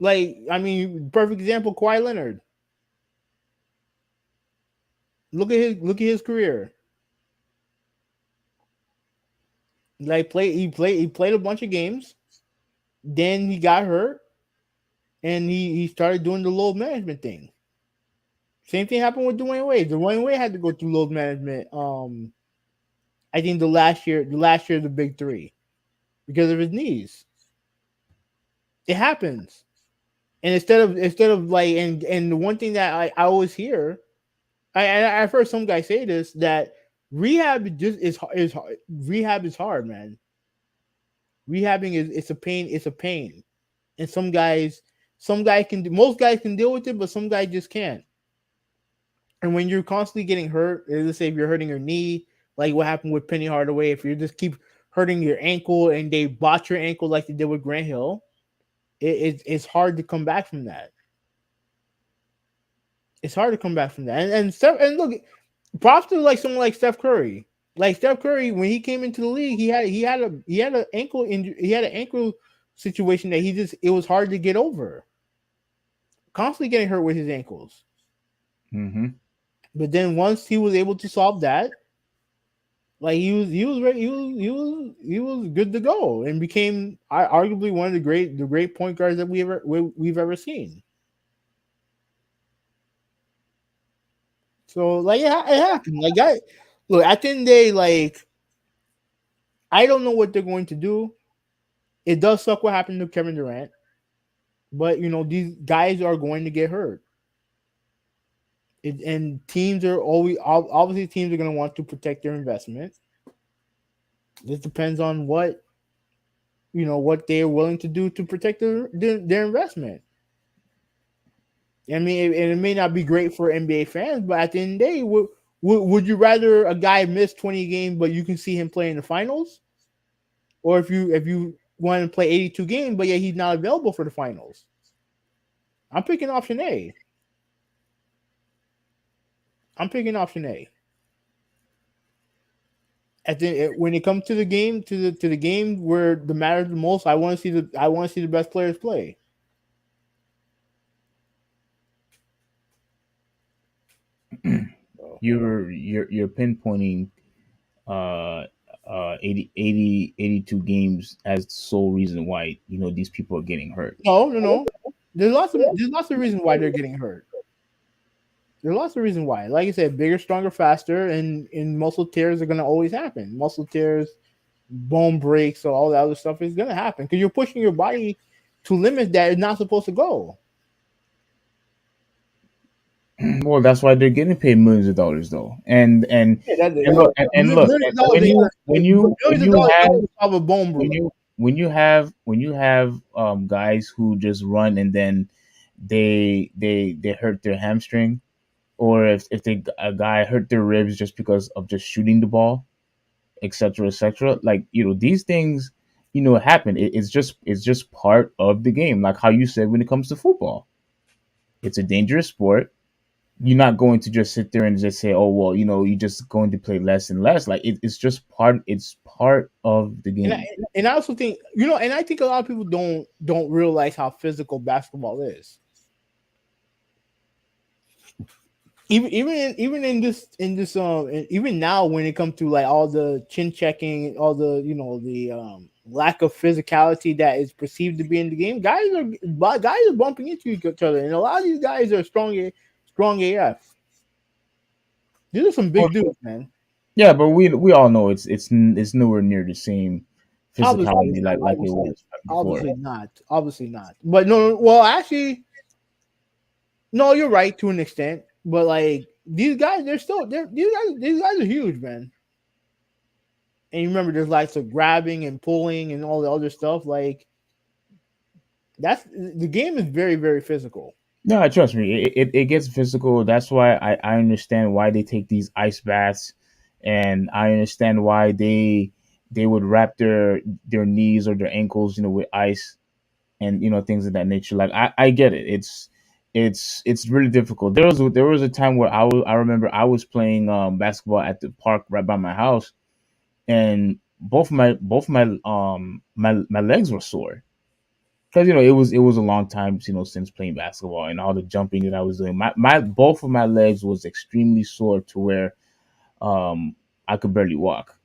Like, I mean, perfect example, Kawhi Leonard. Look at his career. Like he played a bunch of games. Then he got hurt, and he started doing the load management thing. Same thing happened with Dwayne Wade. Dwayne Wade had to go through load management. I think the last year of the big three, because of his knees. It happens. And instead of like, and the one thing that I always hear, I've heard some guys say this, that rehab is rehab is hard, man. Rehabbing it's a pain. It's a pain, and some guys can. Most guys can deal with it, but some guys just can't. And when you're constantly getting hurt, let's say if you're hurting your knee, like what happened with Penny Hardaway, if you just keep hurting your ankle and they botch your ankle like they did with Grant Hill, it's hard to come back from that. It's hard to come back from that. And look, props to like someone like Steph Curry. Like Steph Curry, when he came into the league, he had an ankle injury. He had an ankle situation that it was hard to get over. Constantly getting hurt with his ankles. Mm-hmm. But then once he was able to solve that, like he was good to go and became arguably one of the great point guards that we've ever seen. So like it happened. Like look, at the end of the day, like I don't know what they're going to do. It does suck what happened to Kevin Durant, but these guys are going to get hurt. And teams are obviously teams are going to want to protect their investment. This depends on what they're willing to do to protect their investment. I mean, it may not be great for NBA fans, but at the end of the day, would you rather a guy miss 20 games but you can see him play in the finals, or if you want to play 82 games but he's not available for the finals? I'm picking option A. When it comes to the game, to the game where the matters the most, I want to see the best players play. You're pinpointing 82 games as the sole reason why these people are getting hurt. No. There's lots of reasons why they're getting hurt. There's lots of reasons why. Like I said, bigger, stronger, faster, and muscle tears are going to always happen. Muscle tears, bone breaks, so all that other stuff is going to happen because you're pushing your body to limits that it's not supposed to go. Well, that's why they're getting paid millions of dollars, though. And look, when you have guys who just run and then they hurt their hamstring, or if a guy hurt their ribs just because of just shooting the ball, etc., like these things happen. It's just part of the game, like how you said when it comes to football. It's a dangerous sport. You're not going to just sit there and just say, oh, well, you're just going to play less and less. Like it's just part of the game. And I also think, and I think a lot of people don't realize how physical basketball is. Even in this even now when it comes to like all the chin checking, all the the lack of physicality that is perceived to be in the game, guys are bumping into each other, and a lot of these guys are strong AF. These are some big dudes, man. Yeah, but we all know it's nowhere near the same physicality like it was before. Obviously not. But no, well, actually, no, you're right to an extent. But like these guys, these guys are huge, man. and you remember there's lots of grabbing and pulling and all the other stuff. Like that's the game is very very physical. No, trust me, it gets physical. That's why I understand why they take these ice baths, and I understand why they would wrap their knees or their ankles, with ice, and things of that nature. Like I get it. It's really difficult. There was a time where I remember I was playing basketball at the park right by my house, and both my legs were sore because it was a long time since playing basketball and all the jumping that I was doing. My both of my legs was extremely sore to where I could barely walk.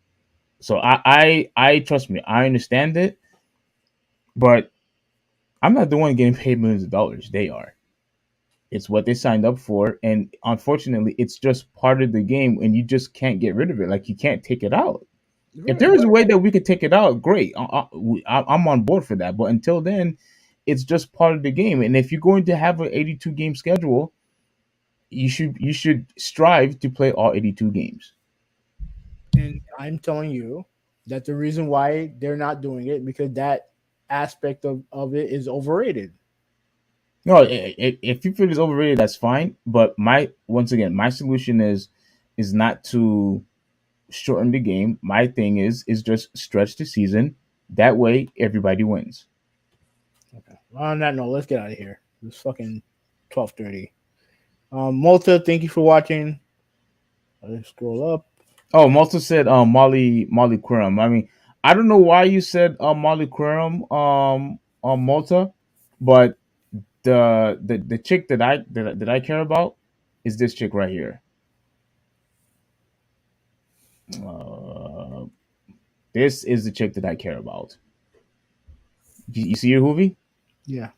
So I trust me, I understand it, but I'm not the one getting paid millions of dollars. They are. It's what they signed up for, and unfortunately, it's just part of the game, and you just can't get rid of it. Like you can't take it out. If there is a way that we could take it out, great. I'm on board for that. But until then, it's just part of the game. And if you're going to have an 82 game schedule, you should strive to play all 82 games. And I'm telling you that the reason why they're not doing it because that aspect of it is overrated. No, if you feel it's overrated, that's fine. But once again, my solution is not to shorten the game. My thing is just stretch the season. That way, everybody wins. Okay. On that note, let's get out of here. It's fucking 12:30. Malta, thank you for watching. Let's scroll up. Oh, Malta said Molly Quorum. I mean, I don't know why you said Molly Quorum on Malta, but the chick that I care about is this chick right here. Uh, this is the chick that I care about. You see her, Hoovy? Yeah.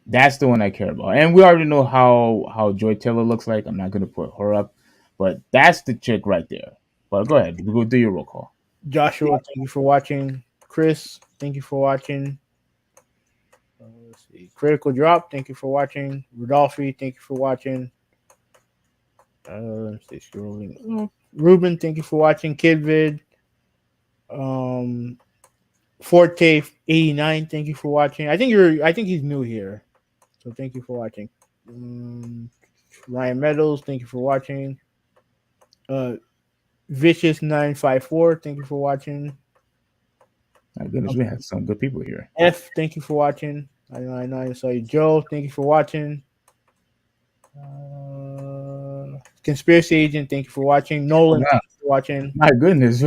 That's the one I care about. And we already know how Joy Taylor looks like. I'm not gonna put her up, but that's the chick right there. But go ahead, we go do your roll call. Joshua, thank you for watching. Chris, thank you for watching. Let's see. Critical Drop, thank you for watching. Rodolphe, thank you for watching. Let's see, scrolling. Ruben, thank you for watching. Kidvid. Forte 89, thank you for watching. I think he's new here. So thank you for watching. Ryan Meadows, thank you for watching. Vicious 954, thank you for watching. My goodness, we had some good people here. F, thank you for watching. I know I saw you. Joe, thank you for watching. Conspiracy Agent, thank you for watching. Nolan, thank you for watching. My goodness,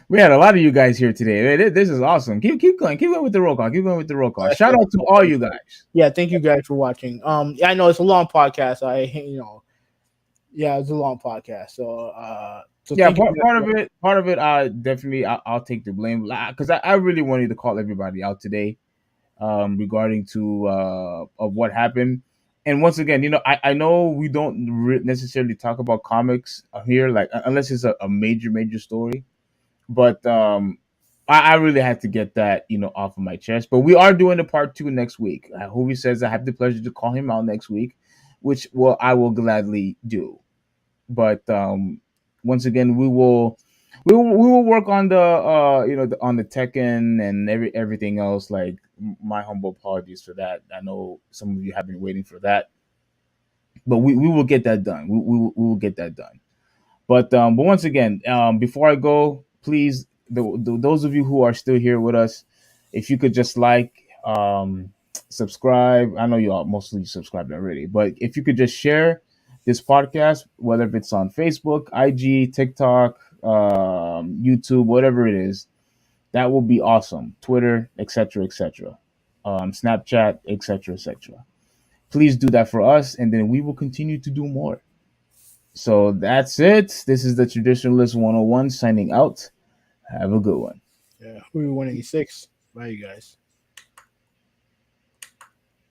we had a lot of you guys here today. This is awesome. Keep going with the roll call. Keep going with the roll call. Shout out to all you guys. Yeah, thank you guys for watching. I know it's a long podcast. It's a long podcast. So yeah, part of it, I'll take the blame because I really wanted to call everybody out today, regarding to of what happened. And once again, I know we don't necessarily talk about comics here, like unless it's a major story. But I really had to get that off of my chest. But we are doing a part 2 next week. Hoovy says I have the pleasure to call him out next week, which I will gladly do. But once again, we will work on the on the Tekken and everything else. Like my humble apologies for that. I know some of you have been waiting for that, but we will get that done. We will get that done. But once again, before I go, please, those of you who are still here with us, if you could just subscribe. I know you all mostly subscribed already, but if you could just share this podcast, whether if it's on Facebook, IG, TikTok, YouTube, whatever it is, that will be awesome. Twitter, etc., Snapchat, etc. Please do that for us, and then we will continue to do more. So that's it. This is the Traditionalist 101 signing out. Have a good one. Yeah, we 186. Bye, you guys.